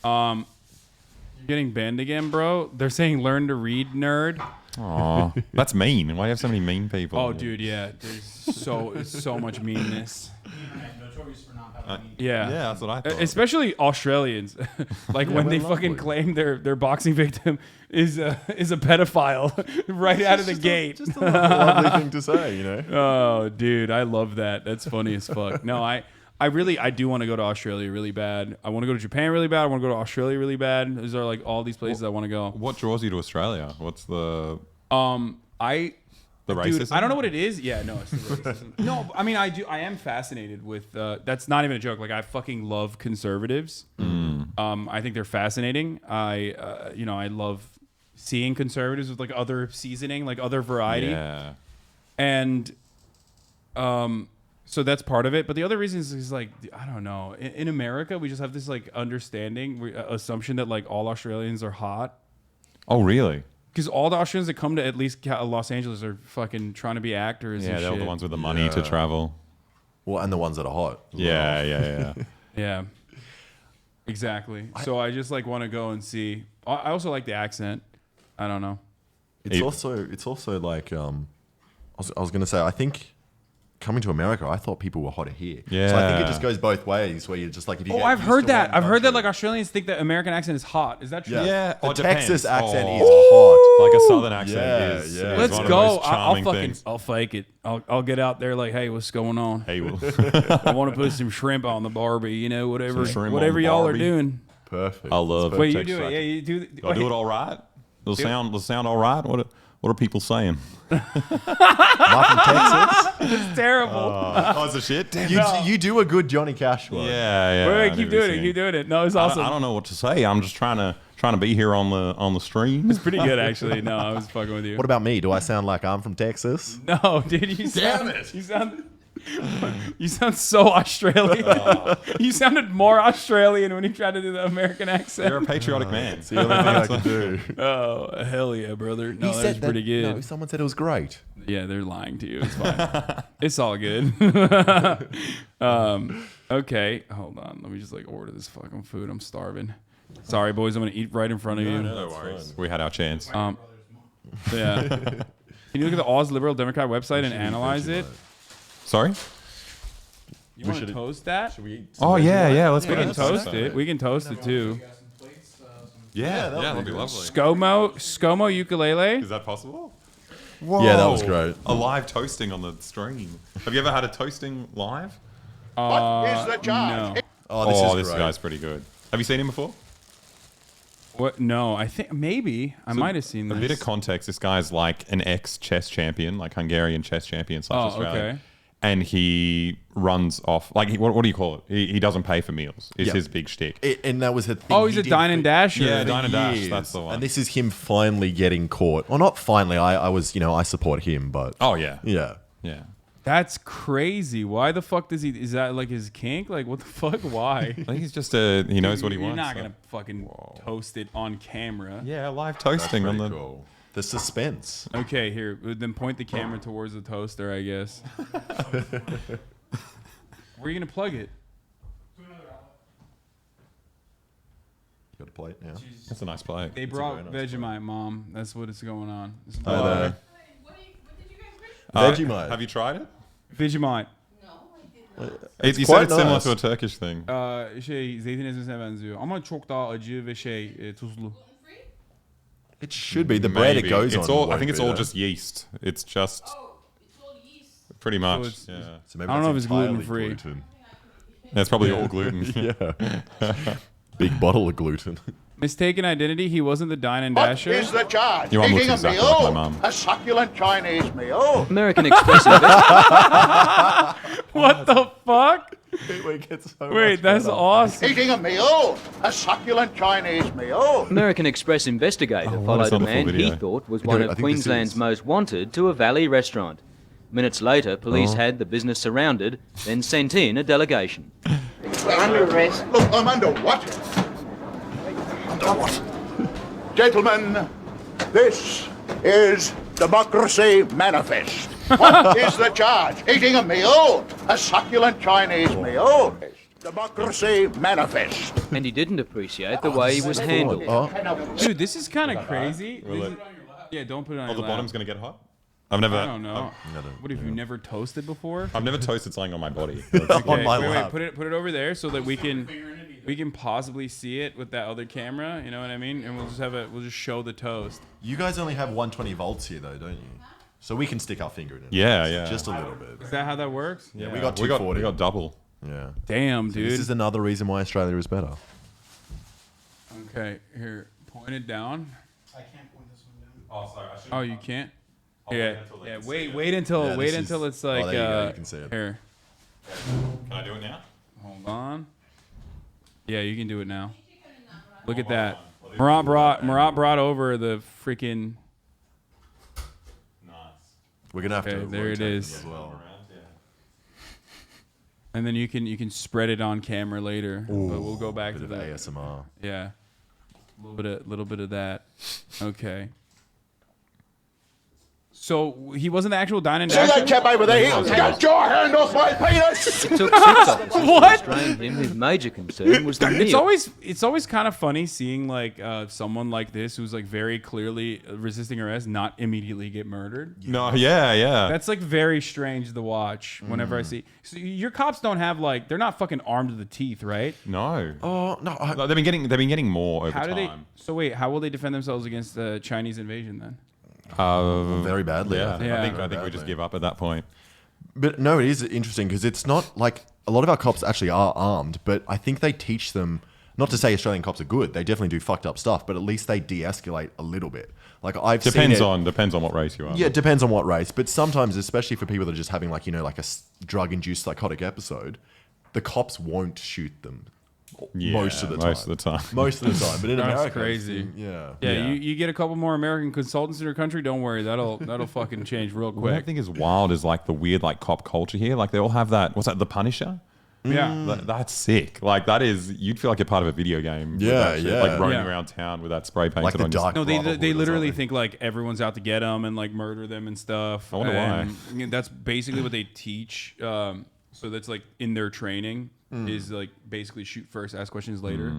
You're getting banned again, bro. They're saying learn to read, nerd. Aw, that's mean. Why do you have so many mean people? Oh, dude, yeah. There's so much meanness. Yeah, that's what I thought. Especially Australians, like Yeah, when they we're fucking lovely. claim their boxing victim is a pedophile right out of the gate. Just a lovely thing to say, you know? Oh, dude, I love that. That's funny as fuck. No, I do want to go to Australia really bad. I want to go to Japan really bad. I want to go to Australia really bad. These are like all these places I want to go. What draws you to Australia? What's the Dude, racism? I don't know what it is. Yeah, no, it's the racism. No, I mean, I am fascinated with. That's not even a joke. Like, I fucking love conservatives. I think they're fascinating. I love seeing conservatives with like other seasoning, like other variety. Yeah. And, so that's part of it. But the other reason is like, I don't know. In America, we just have this like understanding, assumption that like all Australians are hot. Oh, really? Because all the Australians that come to at least Los Angeles are fucking trying to be actors. Yeah, and they're shit. the ones with the money to travel. Well, and the ones that are hot. as Yeah, well. yeah. Yeah, exactly. So I just like want to go and see. I also like the accent. I don't know. It's also like I was gonna say, I think coming to America, I thought people were hotter here. Yeah. So I think it just goes both ways, where you're just like, if you Oh, get I've used heard to that. one I've heard that country- like Australians think that American accent is hot. Is that true? Yeah. Oh, The it depends. Texas accent Oh. is hot. Like a southern accent Yeah, is. yeah. is Let's one of the go. most I'll charming fucking. things. I'll fake it. I'll get out there like, hey, what's going on? Hey, well. I want to put some shrimp on the Barbie. You know, whatever, Some shrimp on whatever the y'all are Barbie. doing. Perfect. I love Wait, you Texas do it. Yeah, accent. you do. Do I do it all right? Does it sound all right? What are people saying? It's terrible. Oh, it's a shit. Damn You do a good Johnny Cash one. Yeah. Wait, I keep do doing sing. it. Keep doing it. No, it's I awesome. don't know what to say. I'm just trying to be here on the stream. It's pretty good, actually. No, I was fucking with you. What about me? Do I sound like I'm from Texas? No, dude, you Damn sound, it. you sound so Australian. You sounded more Australian when you tried to do the American accent. You're a patriotic man. It's the only thing I can do. Oh, hell yeah, brother. No, that's pretty good. No, someone said it was great. Yeah, they're lying to you. It's fine. It's all good. Okay, hold on. Let me just like order this fucking food. I'm starving. Sorry, boys. I'm gonna eat right in front of you. No worries. We had our chance. Yeah. Can you look at the Oz Liberal Democrat website and analyze it? Sorry? You want to toast that? Should we eat Oh yeah. Let's We go can toast it. We can toast it too. Yeah, that'd be lovely. ScoMo ukulele. Is that possible? Yeah, that was great. A live toasting on the stream. Have you ever had a toasting live? What is the charge? No. Oh, this great. guy's pretty good. Have you seen him before? What? No, I think maybe I might have seen A this. bit of context, this guy's like an ex-chess champion, like Hungarian chess champion / Australia. Okay. And he runs off, like, what do you call it? He doesn't pay for meals, is Yep. his big shtick. And that was a thing. Oh, he's he a did dine for- and dasher. Yeah, for dine and dash, years. that's the one. And this is him finally getting caught. Well, not finally. I was, I support him, but. Oh, yeah. Yeah. Yeah. That's crazy. Why the fuck does he? Is that like his kink? Like what the fuck? Why? I think he's just he knows what he You're wants. not so. gonna fucking toast it on camera. Yeah, live toasting on the. Cool. The suspense. Okay, here. Then point the camera towards the toaster, I guess. Where are you gonna plug it? You got a plate now. That's a nice plate. They brought Vegemite, Mom. That's what is going on. Vegemite. Have you tried it? Vegemite. You said it's similar to a Turkish thing. Zeytin ezmesine benziyor. Ama çok daha acı ve tuzlu. It should be the bread it goes it's on. All, I think it's all just yeast. It's just pretty much. So I don't know if it's gluten-free. Yeah, it's probably all gluten. Yeah. Big bottle of gluten. Mistaken identity. He wasn't the Dine and Dasher. What is the charge? Your mum looks Eating exactly a meal, like my mum. a succulent Chinese meal. American Express. What the fuck? Wait, that's awesome. Eating a meal, a succulent Chinese meal. American Express investigator followed a man he thought was one of Queensland's most wanted to a Valley restaurant. Minutes later, police had the business surrounded, then sent in a delegation. We're under arrest. Look, I'm under what? Under what? Gentlemen, this is Democracy Manifest. What is the charge? Eating a meal, a succulent Chinese meal. Democracy Manifest. And he didn't appreciate the way he was handled. Dude, this is kind of crazy. Yeah, don't put it on your the lap. bottom's going to get hot? I've never... I don't know. What have you never toasted before? I've never toasted something on my body. On my lap. Put it over there so that we can possibly see it with that other camera. You know what I mean? And we'll just show the toast. You guys only have 120 volts here, though, don't you? So we can stick our finger in it. Yeah. Just a little bit. Is that how that works? Yeah, we got 240. We got double. Yeah. Damn, So dude. this is another reason why Australia is better. Okay, here, point it down. I can't point this one down. Oh, sorry. Oh, you can't? I'll Yeah. Wait until it's like there you go, you can see it. Here. Can I do it now? Hold on. Yeah, you can do it now. Look at that. Murat brought over the freaking. We're gonna have to. There it is. As well. And then you can spread it on camera later. But we'll go back to that. ASMR. Yeah. A little bit of that. Okay. So he wasn't the actual Dine and See Dasher? that chap over there? Get your hand off my penis! It took 6 officers to What? restrain him. His major concern was the meal. It's always kind of funny seeing like someone like this who's like very clearly resisting arrest not immediately get murdered. No, yeah. That's like very strange to watch whenever I see. So your cops don't have like they're not fucking armed to the teeth, right? No. Oh no. They've been getting more over How do time. So wait, how will they defend themselves against the Chinese invasion then? Very badly. Yeah, I I think we just give up at that point. But no, it is interesting because it's not like a lot of our cops actually are armed, but I think they teach them. Not to say Australian cops are good; they definitely do fucked up stuff, but at least they de-escalate a little bit. Like I've depends seen on what race you are. Yeah, it depends on what race, but sometimes, especially for people that are just having like like a drug-induced psychotic episode, the cops won't shoot them. Most of the time. Most of the time. But in That's America, crazy. Yeah. You get a couple more American consultants in your country. Don't worry, that'll fucking change real quick. What I think is wild is like the weird like cop culture here. Like they all have that. What's that? The Punisher. Yeah, that's sick. Like that is. You'd feel like you're part of a video game. Yeah, with that shit, like roaming around town with that spray painted Like the on. dark No, they literally think like everyone's out to get them and like murder them and stuff. I wonder why. And that's basically what they teach. So that's like in their training is like basically shoot first, ask questions later.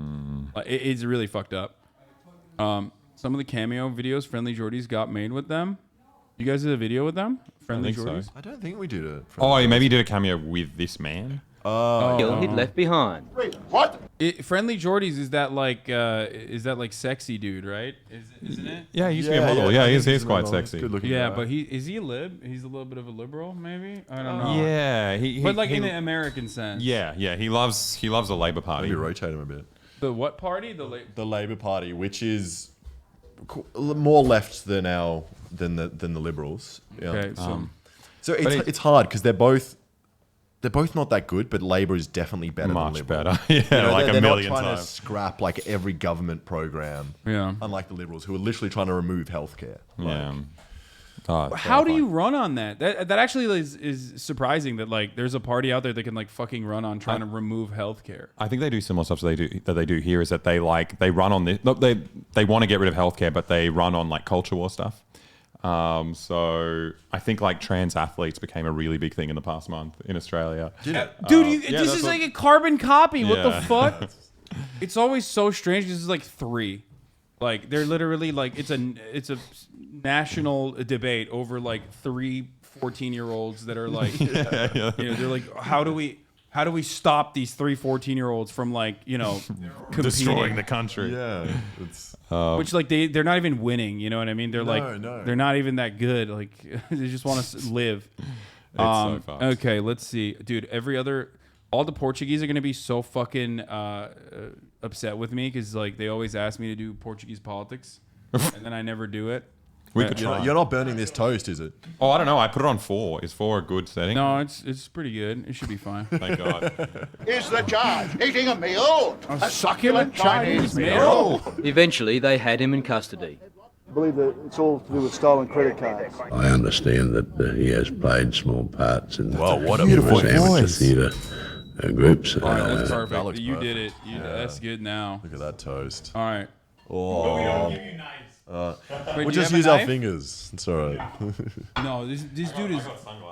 It's really fucked up. Some of the cameo videos Friendly Jordies got made with them. You guys did a video with them? Friendly think so. Jordies? I don't think we did it. Oh, maybe you did a cameo with this man. He'd left behind. Wait, what? Friendly Jordies is that like sexy dude, right? Isn't it? Yeah, he used to be a model. Yeah, he's quite sexy. Good looking. Yeah, guy. but is he a lib? He's a little bit of a liberal, maybe. I don't know. Yeah, but like in the American sense. Yeah, he loves the Labour Party. Maybe rotate him a bit. The what party? The Labour Party, which is more left than the Liberals. Yeah. Okay, so it's hard because they're both not that good, but Labor is definitely better Much than Liberal. better. Yeah, like they're a million not trying times. to scrap like every government program. Yeah. Unlike the Liberals, who are literally trying to remove healthcare. How do you run on that? That actually is surprising that like there's a party out there that can like fucking run on trying to remove healthcare. I think they do similar stuff that they do here is that they run on this. Look, they want to get rid of healthcare, but they run on like culture war stuff. So I think like trans athletes became a really big thing in the past month in Australia. Dude, this is like a carbon copy. What the fuck? It's always so strange. This is like 3. Like they're literally like it's a national debate over like 3 14-year-olds that are like you know, they're like how do we stop these 3 14-year-olds from like, you know, destroying the country? Yeah. It's, which like they're not even winning, you know what I mean? They're they're not even that good. Like they just want to live. It's so fucked. Okay, let's see. Dude, all the Portuguese are going to be so fucking upset with me because like they always ask me to do Portuguese politics and then I never do it. We could try. You're not burning this toast, is it? Oh, I don't know. I put it on 4. Is 4 a good setting? No, it's pretty good. It should be fine. Thank God. Is the judge eating a meal? A succulent Chinese meal? Eventually, they had him in custody. I believe that it's all to do with stolen credit cards. I understand that he has played small parts in what a beautiful amateur theatre groups. That's perfect. You did it. That's good now. Look at that toast. All right. Oh. We don't give you knives. We'll just use our fingers. It's all right. No, this dude is...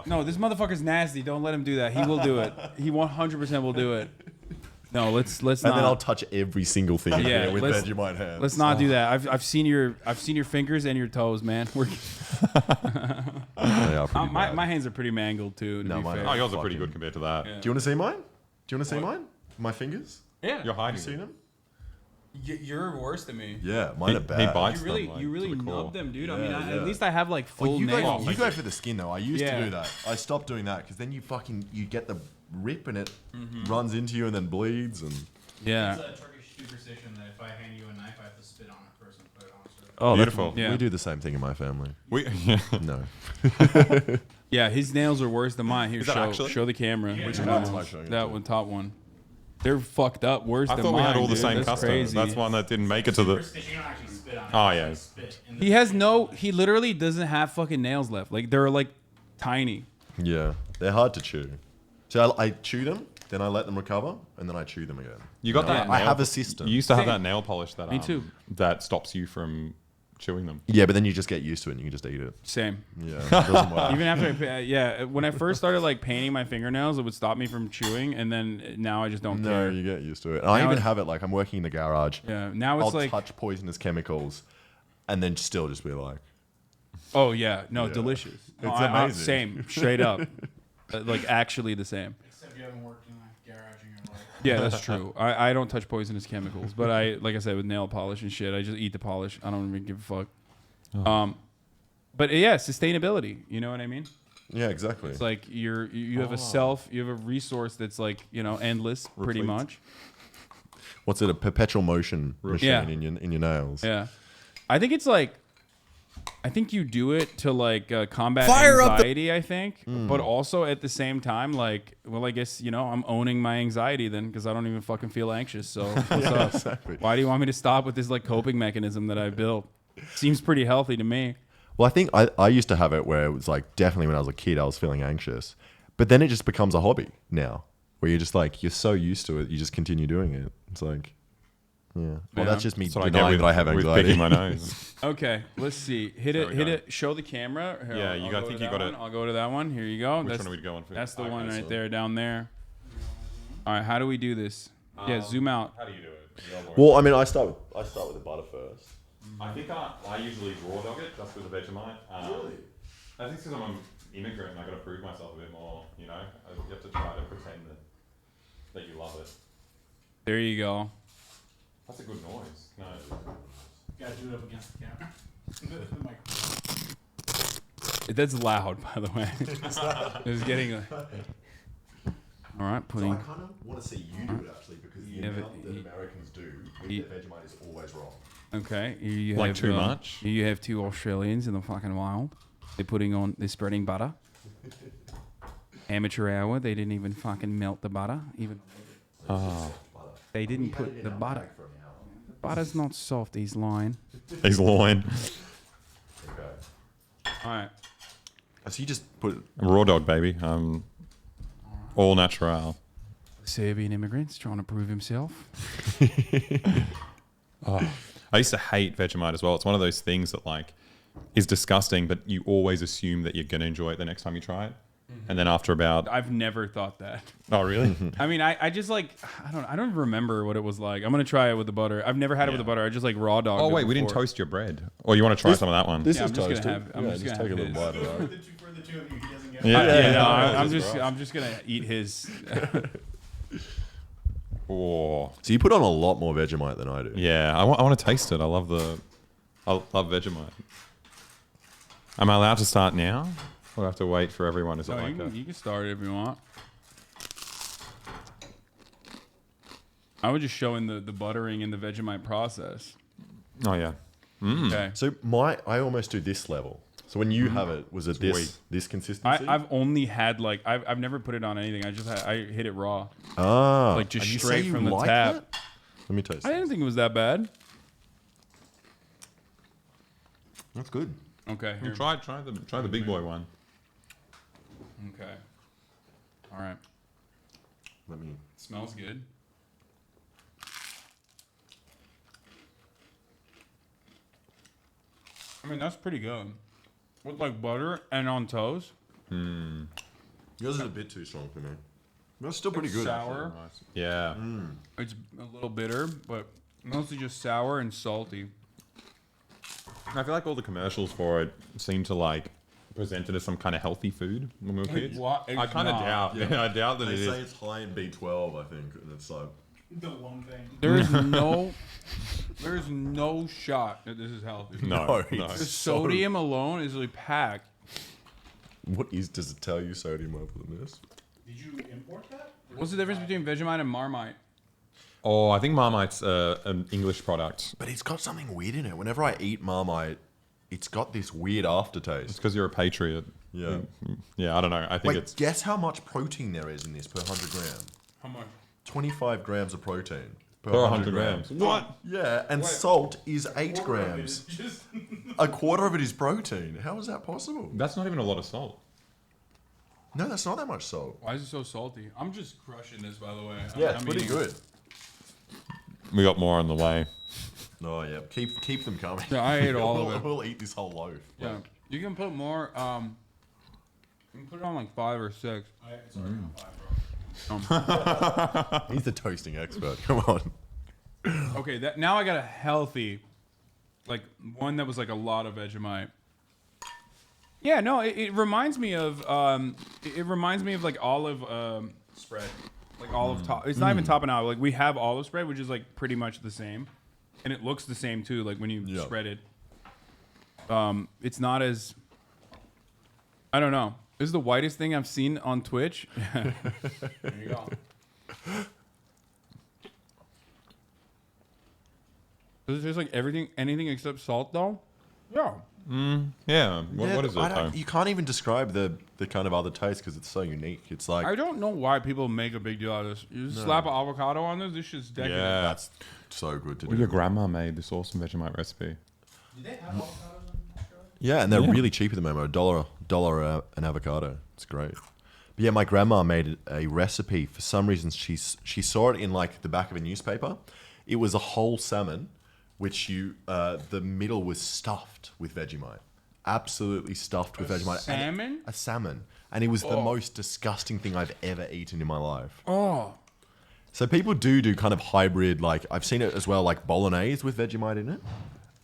No, this motherfucker's nasty. Don't let him do that. He will do it. He 100% will do it. No, let's not. And then I'll touch every single thing in here with Vegemite hands. Let's not do that. I've seen your fingers and your toes, man. My hands are pretty mangled too. No, mine. Oh, yours are pretty good compared to that. Yeah. Do you want to see mine? Do you want to see mine? My fingers? Yeah. You're hiding. You seen them? You're worse than me. Yeah, mine are bad. He bites you really nub them, dude. I mean, Yeah. at least I have like full nails. You go for the skin though. I used to do that. I stopped doing that because then you get the rip and it runs into you and then bleeds and. Yeah. It's a Turkish superstition that if I hand you a knife, I have to spit on it first and put it on a surface. Oh, beautiful. We do the same thing in my family. No. Yeah, his nails are worse than mine. Here, Is that actually? show the camera. Which one am I showing it That to? one, top one. They're fucked up worse I than thought mine. we had all the dude. same That's customers. crazy. That's one that didn't make it to the. You don't actually spit on it. Oh you yeah. spit in the He literally doesn't have fucking nails left. Like they're like tiny. Yeah, they're hard to chew. So I chew them, then I let them recover, and then I chew them again. You got that? I have a system. You used to have that nail polish that. Me too. That stops you from chewing them. Yeah, but then you just get used to it and you can just eat it. Same. Yeah, it doesn't work. Even after when I first started like painting my fingernails, it would stop me from chewing, and then now I just don't care. No, you get used to it. And I even have it like I'm working in the garage. Yeah, now it's I'll like touch poisonous chemicals, and then still just be like, oh yeah, no, delicious. It's No, amazing. Same, straight up, like actually the same. Except you haven't worked in a garage in your life. Yeah, that's true. I don't touch poisonous chemicals, but like I said, with nail polish and shit, I just eat the polish. I don't even give a fuck. Oh. But yeah, sustainability. You know what I mean? yeah, exactly. It's like you have you have a resource that's like, you know, endless, pretty Replete. much. What's it? A perpetual motion machine Yeah. in your nails. Yeah, I think it's like, I think you do it to like combat Fire up the- anxiety. I think, but also at the same time, like, well, I guess, you know, I'm owning my anxiety then because I don't even fucking feel anxious. So what's Yeah, up? exactly. Why do you want me to stop with this like coping mechanism that I built? Seems pretty healthy to me. Well, I think I used to have it where it was like definitely when I was a kid I was feeling anxious, but then it just becomes a hobby now where you're just like you're so used to it you just continue doing it. It's like, yeah. Well, that's just me That's what I get denying with- that I have with anxiety. picking my nose. Okay, let's see. Hit it. Show the camera. Here, Yeah, I'll I go think to you that got it. one. I'll go to that one. Here you go. Which one are we going for? That's the Okay, one right so- there, down there. All right, how do we do this? Yeah, zoom out. How do you do it? Well, I mean, I start with the butter first. I think I usually raw dog it just with a Vegemite. Really? I think because I'm an immigrant and I got to prove myself a bit more. You know, you have to try to pretend that you love it. There you go. That's a good noise. No. You gotta do it up against the camera. The microphone. That's loud, by the way. It's getting. All right, putting. So I kind of want to see you do it actually because the amount that Americans do with their Vegemite is always wrong. Okay, here you Like have, too much? Here you have two Australians in the fucking wild. They're spreading butter. Amateur hour. They didn't even fucking melt the butter. They didn't put the butter. Butter's not soft. He's lying. He's lying. All right. So you just put raw dog, baby. All natural. Serbian immigrants trying to prove himself. I used to hate Vegemite as well. It's one of those things that like is disgusting, but you always assume that you're going to enjoy it the next time you try it. And then after about... I've never thought that. Oh, really? I mean, I just like, I don't remember what it was like. I'm going to try it with the butter. I've never had it with the butter. I just like raw dog. Oh, wait, we didn't toast your bread. Or you want to try some of that one? This is I'm just toasted. gonna have, I'm just just gonna take a have little his. bite of that. For the two of you, he doesn't get I'm just going to eat his. Oh. So you put on a lot more Vegemite than I do. Yeah, I want to taste it. I love Vegemite. Am I allowed to start now? Or I have to wait for everyone? Is it like you can start it if you want. I was just showing the buttering and the Vegemite process. Oh yeah. Okay. So I almost do this level. So when you have it, was it this consistency? I've only had like I've never put it on anything. I hit it raw. Ah, like just and you straight say you from the like tap. that? Let me taste. I didn't think it was that bad. That's good. Okay. Here. Try the big boy one. Okay. All right. Let me. Smells good. I mean, that's pretty good. With like butter and on toast. Yours is a bit too strong for me. That's still pretty good. Sour. Yeah. It's a little bitter, but mostly just sour and salty. I feel like all the commercials for it seem to like present it as some kind of healthy food when we were kids. I kind of doubt. Yeah, I doubt that they it is. say it's high in B12, I think, and it's like the one thing. There's no shot that this is healthy. No. The sodium alone is like packed. Does it tell you sodium other than this? Did you import that? What's the difference between Vegemite and Marmite? Oh, I think Marmite's an English product. But it's got something weird in it. Whenever I eat Marmite, it's got this weird aftertaste. It's because you're a patriot. Yeah. Yeah, I don't know. I think it's... Guess how much protein there is in this per 100 grams? How much? 25 grams of protein per 100 grams. What? Yeah, and salt is 8 grams. A quarter of it is protein. How is that possible? That's not even a lot of salt. No, that's not that much salt. Why is it so salty? I'm just crushing this, by the way. Yeah, it's pretty good. We got more on the way. Oh yeah, keep them coming. Yeah, I ate all of it. We'll eat this whole loaf. Yeah, you can put more. You can put it on like 5 or 6. It's already on 5, bro. He's the toasting expert. Come on. Okay, now I got a healthy, like one that was like a lot of Vegemite. Yeah, no, it reminds me of like olive spread, like olive top. It's not even top and out. Like we have olive spread, which is like pretty much the same, and it looks the same too. Like when you spread it, it's not as. I don't know. This is the whitest thing I've seen on Twitch. There you go. Does it taste like anything except salt though? Yeah. Yeah. What is it though? You can't even describe the kind of other taste because it's so unique. It's like I don't know why people make a big deal out of this. You just slap an avocado on this. This shit's decadent. Yeah, that's so good to do. Well, your grandma made this awesome Vegemite recipe. Did they have avocados in Australia? Yeah, and they're really cheap at the moment. $1 an avocado. It's great. But yeah, my grandma made a recipe. For some reason, she saw it in like the back of a newspaper. It was a whole salmon, which the middle was stuffed with Vegemite. Absolutely stuffed with Vegemite. Salmon? A salmon. And it was the most disgusting thing I've ever eaten in my life. Oh. So people do kind of hybrid, like I've seen it as well, like bolognese with Vegemite in it.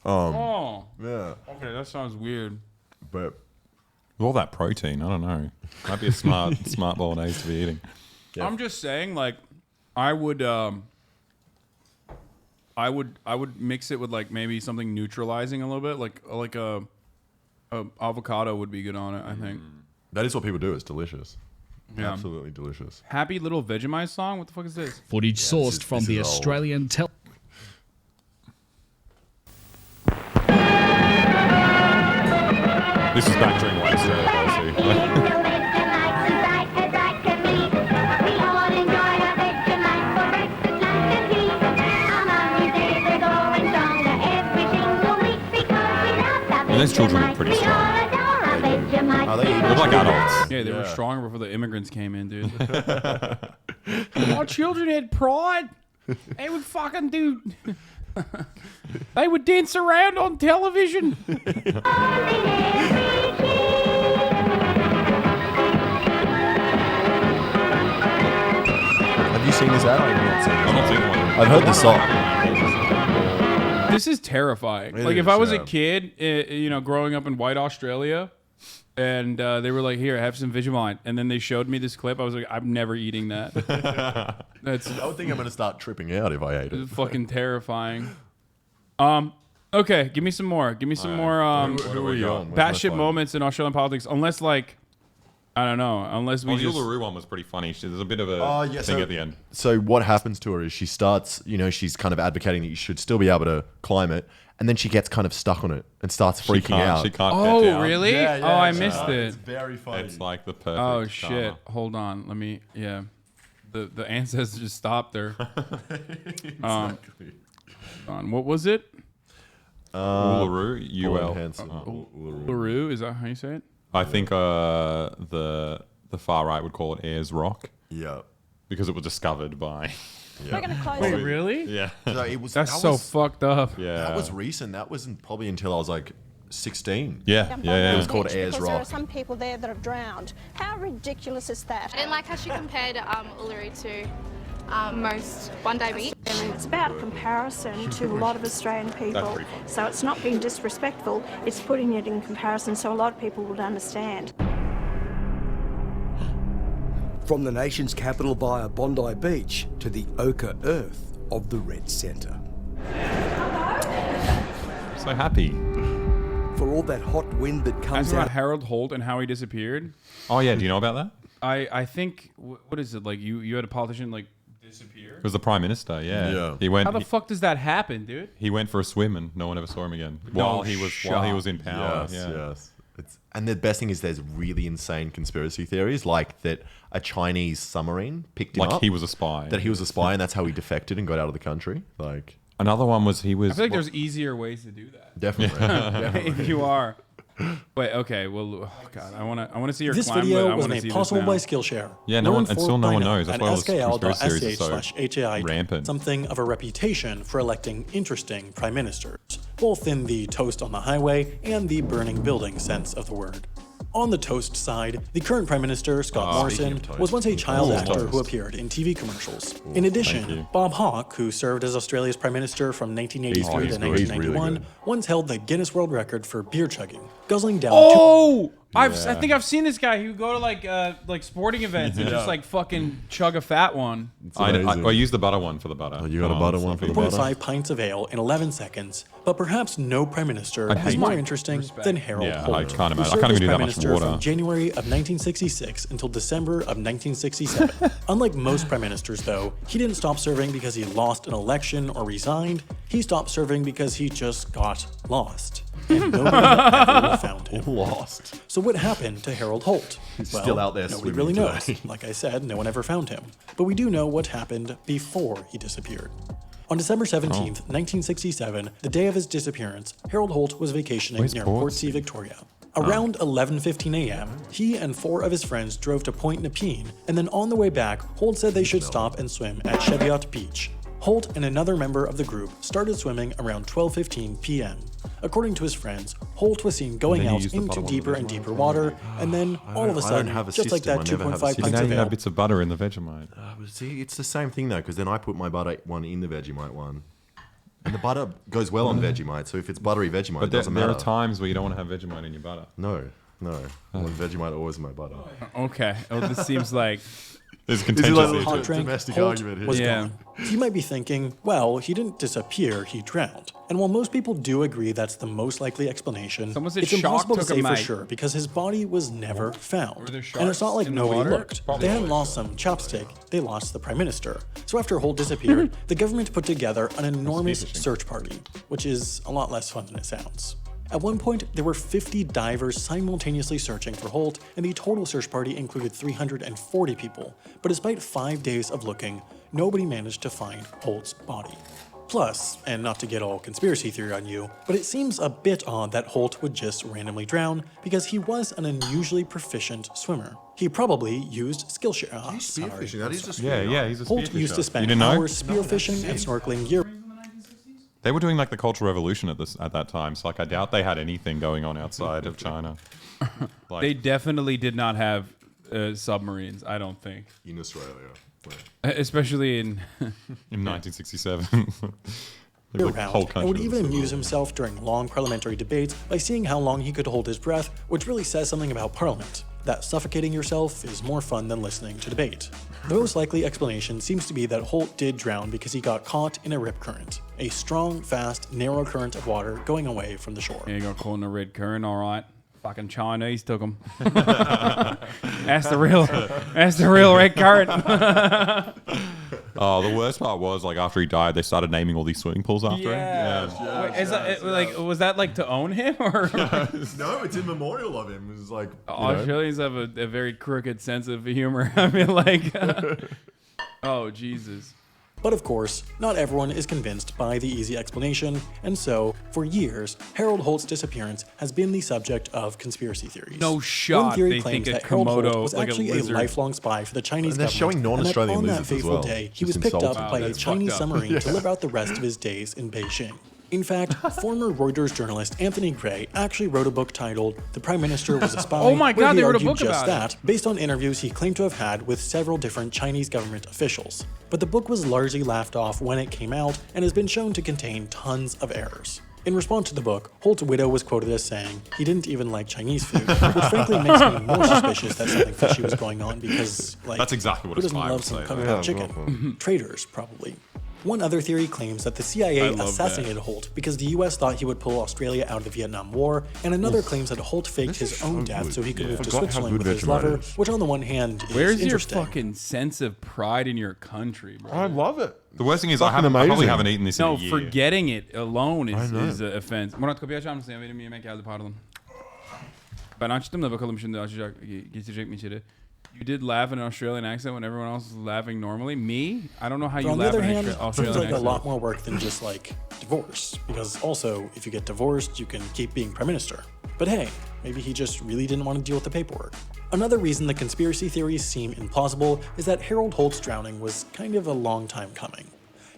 Oh. Yeah. Okay, that sounds weird. But with all that protein, I don't know. Might be a smart bolognese to be eating. Yeah. I'm just saying, like, I would mix it with like maybe something neutralizing a little bit, like a avocado would be good on it. I think that is what people do. It's delicious. Yeah. Absolutely delicious. Happy little Vegemite song. What the fuck is this? Footage sourced from the Australian This is back during White Australia, obviously. And those children look pretty strong. Vegemite. Are they eating? Look like adults. Yeah, they were stronger before the immigrants came in, dude. My children had pride. They would fucking do... They would dance around on television. Have you seen this ad? I've not seen this. I've not seen one. I've heard the song. This is terrifying. It Like, if is, I was a yeah. kid, you know, growing up in white Australia, and they were like, "Here, have some Vegemite," and then they showed me this clip, I was like, "I'm never eating that." That's. I would think I'm going to start tripping out if I ate it. It's fucking terrifying. Okay, give me some more. Give me some more Who are you on? Where's my batshit phone? moments in Australian politics. Unless, like, I don't know. Unless we Well, just. the Uluru one was pretty funny. There's a bit of a Yeah, thing at the end. So what happens to her is she starts, you know, she's kind of advocating that you should still be able to climb it, and then she gets kind of stuck on it and starts freaking out. She can't Oh, get down. really? Yeah, Oh, I yeah, missed it. It's very funny. It's like the perfect. Oh shit! karma. Hold on. Let me. Yeah. The ancestors just stopped her. Exactly. Hold on. What was it? Uluru, UL. Uluru. Is that how you say it? I think the far right would call it Ayers Rock. Yeah. Because it was discovered by. We're going to close Wait, it. really? Yeah. So it was, That's that so was- fucked up. Yeah. That was recent. That wasn't probably until I was like 16. Yeah. It was called Ayers Because there are Rock. some people there that have drowned. How ridiculous is that? I didn't like how she compared Uluru to most one-day beach. It's about a comparison to a lot of Australian people. pretty fun. So it's not being disrespectful, it's putting it in comparison so a lot of people would understand. From the nation's capital via Bondi Beach to the ochre earth of the Red Centre. So happy. For all that hot wind that comes Ask about out. Harold Holt and how he disappeared. Oh yeah, do you know about that? I think what is it like? You had a politician like disappear. It was the Prime Minister. Yeah. Yeah. He went. How the fuck does that happen, dude? He went for a swim and no one ever saw him again No while he was in power. Yes, yeah. yes. And the best thing is there's really insane conspiracy theories like that a Chinese submarine picked him Like up. he was a spy. That he was a spy and that's how he defected and got out of the country. Like Another one was he was. I feel like there's easier ways to do that. Definitely. If you are. Wait, okay. Well, oh God, I want to see your This climb, video but I was want to made see possible this by now. Skillshare. Yeah, no one, and still no one knows. That's At why all this conspiracy theories are so skl.sch/HAI rampant. something of a reputation for electing interesting prime ministers, both in the toast on the highway and the burning building sense of the word. On the toast side, the current Prime Minister, Scott Morrison, was once a child actor who appeared in TV commercials. In addition, Bob Hawke, who served as Australia's Prime Minister from 1983 to 1991, once held the Guinness World Record for beer chugging, guzzling down I think I've seen this guy who go to like sporting events and just like fucking chug a fat one. I use the butter one for the butter. Oh, you got a butter one for the butter? 2.5 pints of ale in 11 seconds, but perhaps no Prime Minister I'd is hate more to. interesting than Harold Holt. I can't who imagine. I served can't as even do that Prime much Minister water. from January of 1966 until December of 1967. Unlike most Prime Ministers, though, he didn't stop serving because he lost an election or resigned. He stopped serving because he just got lost. And nobody ever found him. Lost. So what happened to Harold Holt? He's Well, still out there nobody swimming really knows. today. Like I said, no one ever found him. But we do know what happened before he disappeared. On December 17th, 1967, the day of his disappearance, Harold Holt was vacationing Where's near Portsea? Portsea, Victoria. Around 11:15 a.m., he and 4 of his friends drove to Point Nepean, and then on the way back, Holt said they should stop and swim at Cheviot Beach. Holt and another member of the group started swimming around 12:15 p.m. According to his friends, Holt was seen going And then he out used the into bottom of deeper the and Vegemite. deeper water, and then all of a I don't sudden, have a just like system. that I never have a 2.5 system. pints Now of you know ale, bits of butter in the Vegemite. See, it's the same thing though, because then I put my butter one in the Vegemite one. And the butter goes well on Vegemite, so if it's buttery Vegemite, But it doesn't there matter. are times where you don't want to have Vegemite in your butter. No. I want Vegemite always in my butter. Okay. Oh, this seems like There's Is it contentious like a issues. hot drink, domestic Holt argument here? was Yeah. gone. You might be thinking, well, he didn't disappear, he drowned. And while most people do agree that's the most likely explanation, Someone said it's shark impossible to took a say for mate. sure because his body was never found. Were there And it's not sharks like in the nobody water? looked. They hadn't lost some chopstick, they lost the Prime Minister. So after Holt disappeared, the government put together an enormous search party, which is a lot less fun than it sounds. At one point, there were 50 divers simultaneously searching for Holt, and the total search party included 340 people. But despite 5 days of looking, nobody managed to find Holt's body. Plus, and not to get all conspiracy theory on you, but it seems a bit odd that Holt would just randomly drown because he was an unusually proficient swimmer. He probably used skill share. Spearfishing, that is just Yeah, he's a Holt used to spearfisher. spend You didn't know? hours spearfishing and snorkeling year. They were doing like the Cultural Revolution at that time, so like I doubt they had anything going on outside of China. Like, They definitely did not have submarines, I don't think. In Australia. Especially in... in 1967. Year Like, round, whole and country would was even civil. amuse himself during long parliamentary debates by seeing how long he could hold his breath, which really says something about Parliament, that suffocating yourself is more fun than listening to debate. The most likely explanation seems to be that Holt did drown because he got caught in a rip current, a strong, fast, narrow current of water going away from the shore. Yeah, you got caught in a red current, all right. Fucking Chinese took him. That's the real red current. Oh, the worst part was like after he died, they started naming all these swimming pools after him. Wait, is that, like, was that like to own him or? No, it's in memorial of him. It's like Australians have a very crooked sense of humor. I mean, like, oh Jesus. But of course, not everyone is convinced by the easy explanation, and so, for years, Harold Holt's disappearance has been the subject of conspiracy theories. No shot. One theory They claims think a that Harold Holt Komodo, was like a actually a lizard. lifelong spy for the Chinese And they're government, showing non-Australian and that on lizards that as fateful well. day, he Just was picked up insulting. by a that's Chinese fucked up. submarine to live out the rest of his days in Beijing. In fact, former Reuters journalist Anthony Gray actually wrote a book titled "The Prime Minister Was a Spy." Oh my where God, he they wrote a argued book just about that, based on interviews he claimed to have had with several different Chinese government officials. But the book was largely laughed off when it came out and has been shown to contain tons of errors. In response to the book, Holt's widow was quoted as saying he didn't even like Chinese food, which frankly makes me more suspicious that something fishy was going on because, like, That's exactly what who his doesn't spy love would some say, cooked though. up chicken? Traitors, probably. One other theory claims that the CIA love assassinated Holt because the US thought he would pull Australia out of the Vietnam War, and another claims that Holt faked his own death so he could move to Forgot how Switzerland good with his Vegemite lover, is. which on the one hand is Where's your interesting. fucking sense of pride in your country, bro? I love it. The worst thing is Fucking I probably amazing. haven't eaten this in No, a year. forgetting it alone I know. is an offense. Murat kapıyı açar mısın ya? Benim yemek geldi, pardon. Ben açtım da bakalım şimdi açacak, geçecek mi içeri? You did laugh in an Australian accent when everyone else was laughing normally. Me? I don't know how But you on the laugh other in hand, an it Australian seems like a accent. lot more work than just like divorce, because also if you get divorced, you can keep being prime minister. But hey, maybe he just really didn't want to deal with the paperwork. Another reason the conspiracy theories seem implausible is that Harold Holt's drowning was kind of a long time coming.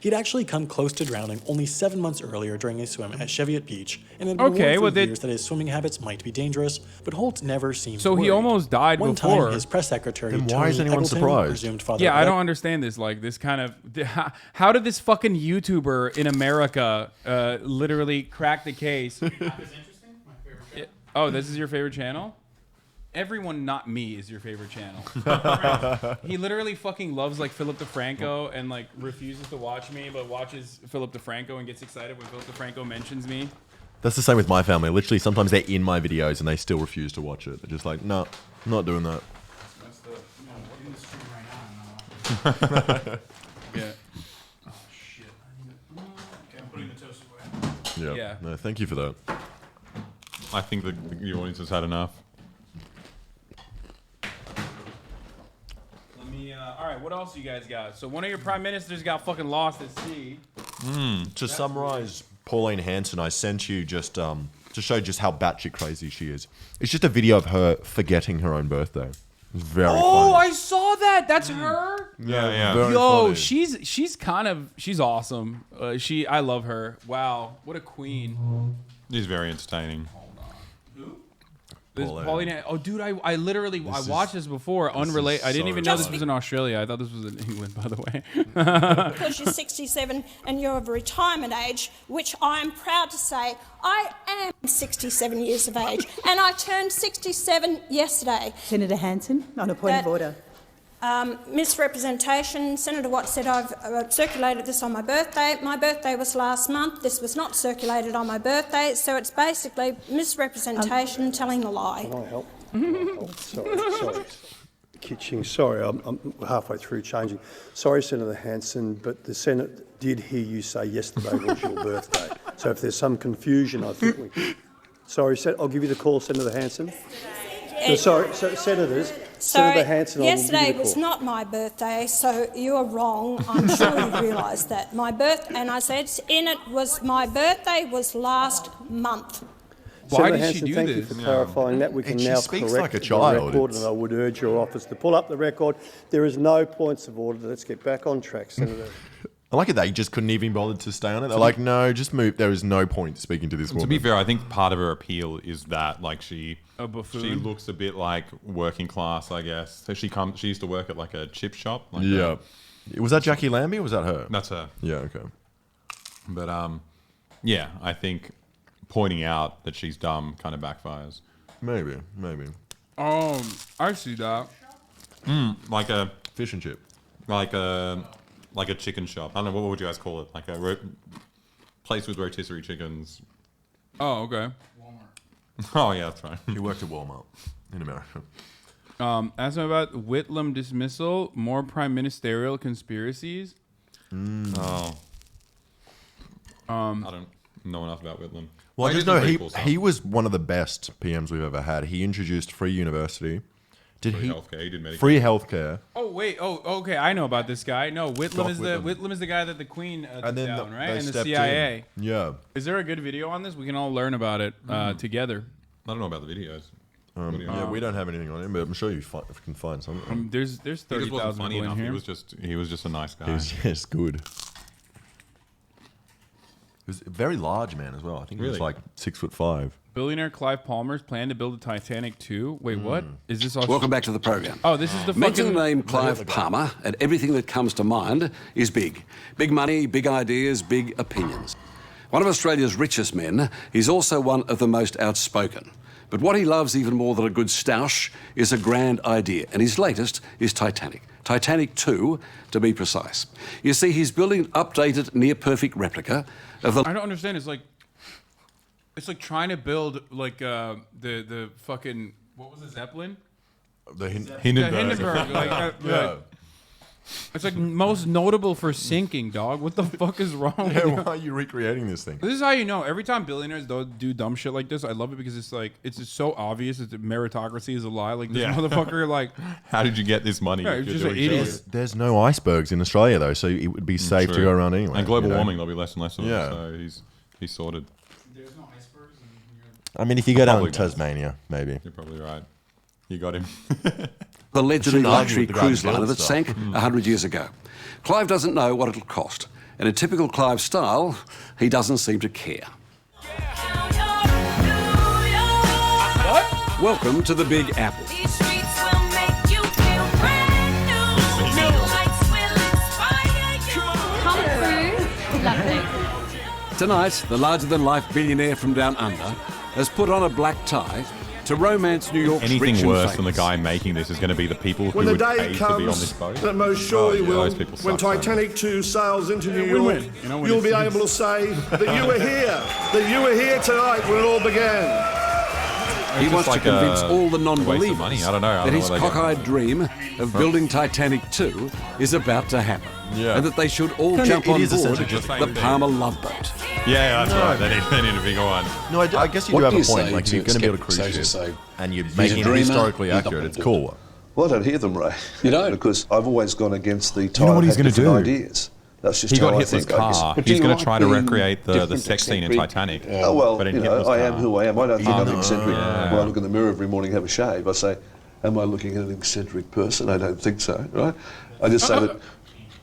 He'd actually come close to drowning only 7 months earlier during a swim at Cheviot Beach, and had been warned for years that his swimming habits might be dangerous, but Holt never seemed So worried. he almost died One before. time, his press secretary, Then why is Tony anyone Eggleton, surprised? presumed father Yeah, of I Ed- don't understand this. Like this kind of how did this fucking YouTuber in America literally crack the case? Oh, this is your favorite channel? Everyone not me is your favorite channel. He literally fucking loves like Philip DeFranco and like refuses to watch me, but watches Philip DeFranco and gets excited when Philip DeFranco mentions me. That's the same with my family. Literally, sometimes they're in my videos and they still refuse to watch it. They're just like, no, I'm not doing that. That's the, we're in the stream right now. And, Yeah. oh shit. Okay, I'm putting the toast away. Yeah. No, thank you for that. I think the audience has had enough. All right, what else you guys got? So one of your prime ministers got fucking lost at sea. To summarize Pauline Hanson, I sent you just to show just how batshit crazy she is. It's just a video of her forgetting her own birthday. It's very Oh, funny. I saw that. That's her. Yeah. Very Yo, funny. she's awesome. I love her. Wow, what a queen. He's very entertaining. This Pauline. Oh, dude, I literally I is- watched this before. Unrelated. I didn't so even know this funny. was in Australia. I thought this was in England, by the way. Because you're 67 and you're of retirement age, which I'm proud to say I am 67 years of age, and I turned 67 yesterday. Senator Hanson, on a point of order. Misrepresentation. Senator Watt said I've circulated this on my birthday. My birthday was last month. This was not circulated on my birthday, so it's basically misrepresentation, telling a lie. Can I help? Sorry. Kitching, sorry, I'm halfway through changing. Sorry, Senator Hanson, but the Senate did hear you say yesterday was your birthday. So if there's some confusion, I think we... Sorry, I'll give you the call, Senator Hanson. Senators. Sorry, Senator Hasan, yesterday was not my birthday, so you're wrong. I'm sure you realise that. And I said in it was my birthday was last month. Why Senator did she Hasan, do thank this? you for clarifying that. We can And she now speaks correct like a the child. record, and I would urge your office to pull up the record. There is no points of order. Let's get back on track, Senator. I like it they just couldn't even bother to stay on it. They're like, no, just move. There is no point speaking to this woman. To be fair, I think part of her appeal is that like she buffoon? looks a bit like working class, I guess. So she used to work at like a chip shop. Like yeah. Was that Jackie Lambie or was that her? That's her. Yeah, okay. But yeah, I think pointing out that she's dumb kind of backfires. Maybe. I see that. Like a fish and chip. Like a chicken shop. I don't know, what would you guys call it? Like a place with rotisserie chickens. Oh, okay. Oh, yeah, that's right. He worked at Walmart in America. Asking about Whitlam dismissal, more prime ministerial conspiracies. Oh. I don't know enough about Whitlam. Well, I Like, just it's know pretty cool stuff. he was one of the best PMs we've ever had. He introduced free university. Free healthcare. He did Medicare. Free healthcare. Oh wait. Oh, okay. I know about this guy. No, Whitlam Doc is Whitlam. the guy that the Queen took And then down, right? they And the stepped CIA. in. Yeah. Is there a good video on this? We can all learn about it together. I don't know about the videos. Yeah, we don't have anything on him, but I'm sure you can find something. There's He just 30,000 wasn't funny people in enough. here. He was just a nice guy. He was just good. He was a very large man as well. I think he was Really? like 6'5". Billionaire Clive Palmer's plan to build a Titanic 2. Wait, what? Is this all? Welcome back to the program. Oh, this is the Mention fucking the name Clive Palmer, and everything that comes to mind is big. Big money, big ideas, big opinions. One of Australia's richest men, he's also one of the most outspoken. But what he loves even more than a good stoush is a grand idea, and his latest is Titanic. Titanic 2, to be precise. You see, he's building an updated, near-perfect replica of the... I don't understand. It's like trying to build like the fucking, what was the Zeppelin? The Hindenburg. Yeah. It's like most notable for sinking, dog. What the fuck is wrong with you? Why are you recreating this thing? This is how you know. Every time billionaires do dumb shit like this, I love it because it's like it's just so obvious that meritocracy is a lie. Like this motherfucker, like, how did you get this money? Yeah, if it's you're just doing an shit? idiot. There's no icebergs in Australia though, so it would be safe to True. go around anyway. And global you know? warming, there'll be less and less of Yeah. them. So he's sorted. There's no icebergs I mean, if you go down Probably to Tasmania, maybe. You're probably right. You got him. The legendary Shouldn't argue luxury with the guy who cruise liner built that stuff. sank 100 years ago. Clive doesn't know what it'll cost. And in typical Clive style, he doesn't seem to care. What? Welcome to the Big Apple. Lovely. Tonight, the larger-than-life billionaire from down under has put on a black tie to romance New York's Anything rich and worse famous. than the guy making this is going to be the people who When the would day pay to be on this comes, boat. that most surely Oh, yeah, will, those people when suck, don't Titanic 2 sails into New win-win. York, You know, when you'll it's- be able to say that you were here, that you were here tonight when it all began. He It's wants just to like convince all the a waste of non-believers money. I don't know. I that don't know his where they get cockeyed dream of building Titanic 2 is about to happen. Yeah. And that they should all Kind of- jump it on is board essentially just the the same thing. Palmer Love Boat. Yeah, that's right. They need a bigger one. No, I guess you What do have do a you point. say Like, to you're going to build a cruise skeptics, ship, so and you're he's making a it dreamer, historically he's accurate. not It's gonna cool. Well, I don't hear them, Ray. You don't? Because I've always gone against the You time. know what he's going to do? Ideas. That's just He how got I Hitler's think, I guess. car. But do He's you going like to try to being recreate the different, sex scene in eccentric? Titanic. Oh, well, but in you know, Hitler's I car. am who I am. I don't think I'm eccentric. yeah. When I look in the mirror every morning and have a shave, I say, am I looking at an eccentric person? I don't think so, right? I just say that,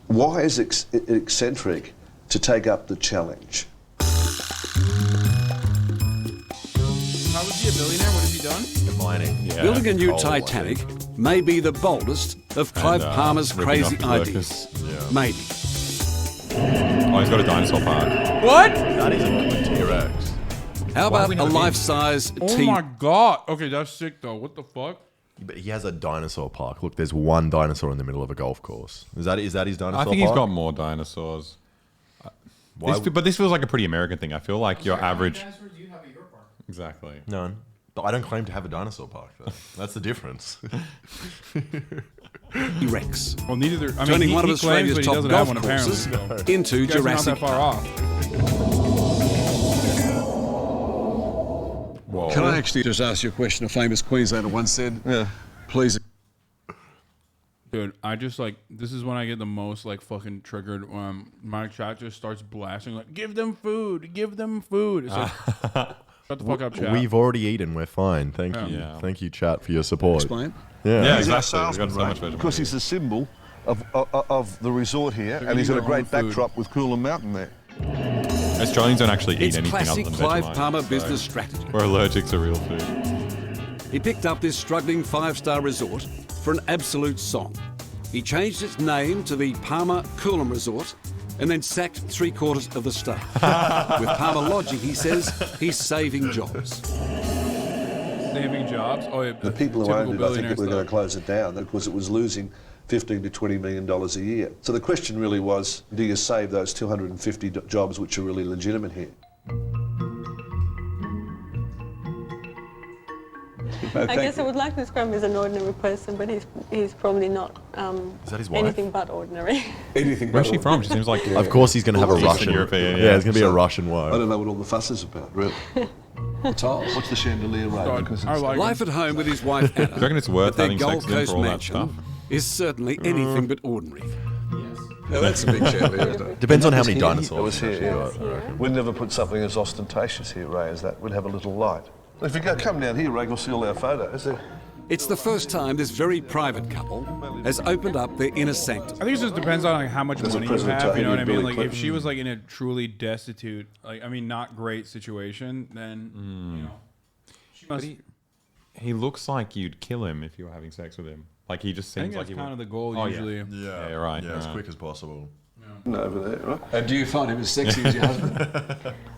why is it eccentric to take up the challenge? How was he a billionaire? What has he done? Mining. Yeah. Building a new Coal, I Titanic think. may be the boldest of Clive Palmer's ripping crazy off the ideas. workers. Yeah. Maybe. Oh, he's got a dinosaur park. What? That is a good T-Rex. How Why have about we a never been? life-size Oh tea? my god. Okay, that's sick though. What the fuck? But he has a dinosaur park. Look, there's one dinosaur in the middle of a golf course. Is that his dinosaur I park? think he's got more dinosaurs. But this feels like a pretty American thing. I feel like your average. dinosaurs do you have at your park? Exactly. None. But I don't claim to have a dinosaur park, though. That's the difference. Rex. Well, neither. I mean, Turning he, one of he claims, Australia's but he top doesn't golf have one apparently. courses So. into You guys are Jurassic not that far Park. off. Whoa. Can I actually just ask you a question? A famous Queenslander once said, please. Dude, I just like, this is when I get the most like fucking triggered. My chat just starts blasting like, give them food, give them food. It's like, shut the fuck up, chat. We've already eaten. We're fine. Thank you. Yeah. Thank you, chat, for your support. Explain. Yeah, He's our exactly. We've got salesman, so much right? Vegemite. Because he's a symbol of the resort here, and he's got a great backdrop with Cronulla Mountain there. Australians don't actually eat It's anything other classic than Clive Vegemite. Palmer so business strategy. We're allergic to real food. He picked up this struggling 5-star resort for an absolute song. He changed its name to the Palmer Coolum Resort and then sacked 3/4 of the staff. With Palmer Lodging, he says he's saving jobs. Saving jobs? Oh, yeah. The people who owned it, I think, were going to close it down because it was losing $15 to $20 million a year. So the question really was, do you save those 250 jobs which are really legitimate here? I guess I would like to describe him as an ordinary person, but he's probably not Is that his wife? anything but ordinary. Anything. Where's she from? She seems like... Of course he's going to have a Eastern Russian. European, yeah, it's going to be a Russian wife. I don't know what all the fuss is about, really. What's the chandelier rate? Because it's Life at home with his wife Anna. Do you reckon it's worth at their having sex Gold with him Coast for all that mansion stuff? is certainly anything but ordinary. Now that's a big chandelier, isn't it? Depends on how many It dinosaurs. was here, yeah. We'd never put something as ostentatious here, Ray, as that. We'd have a little light. If you come down here, Ray, you'll see all our photos. It's the first time this very private couple has opened up their inner sanctum. I think it just depends on like how much There's a money you President have. You know what I Billy mean? Like Clinton. if she was like in a truly destitute, like I mean, not great situation, then you know, she must. He looks like you'd kill him if you were having sex with him. Like he just I seems think like that's he kind would. of the goal Oh, usually. Yeah, you're right. Yeah, you're as right. quick as possible. Over there, right? And do you find him as sexy as your husband?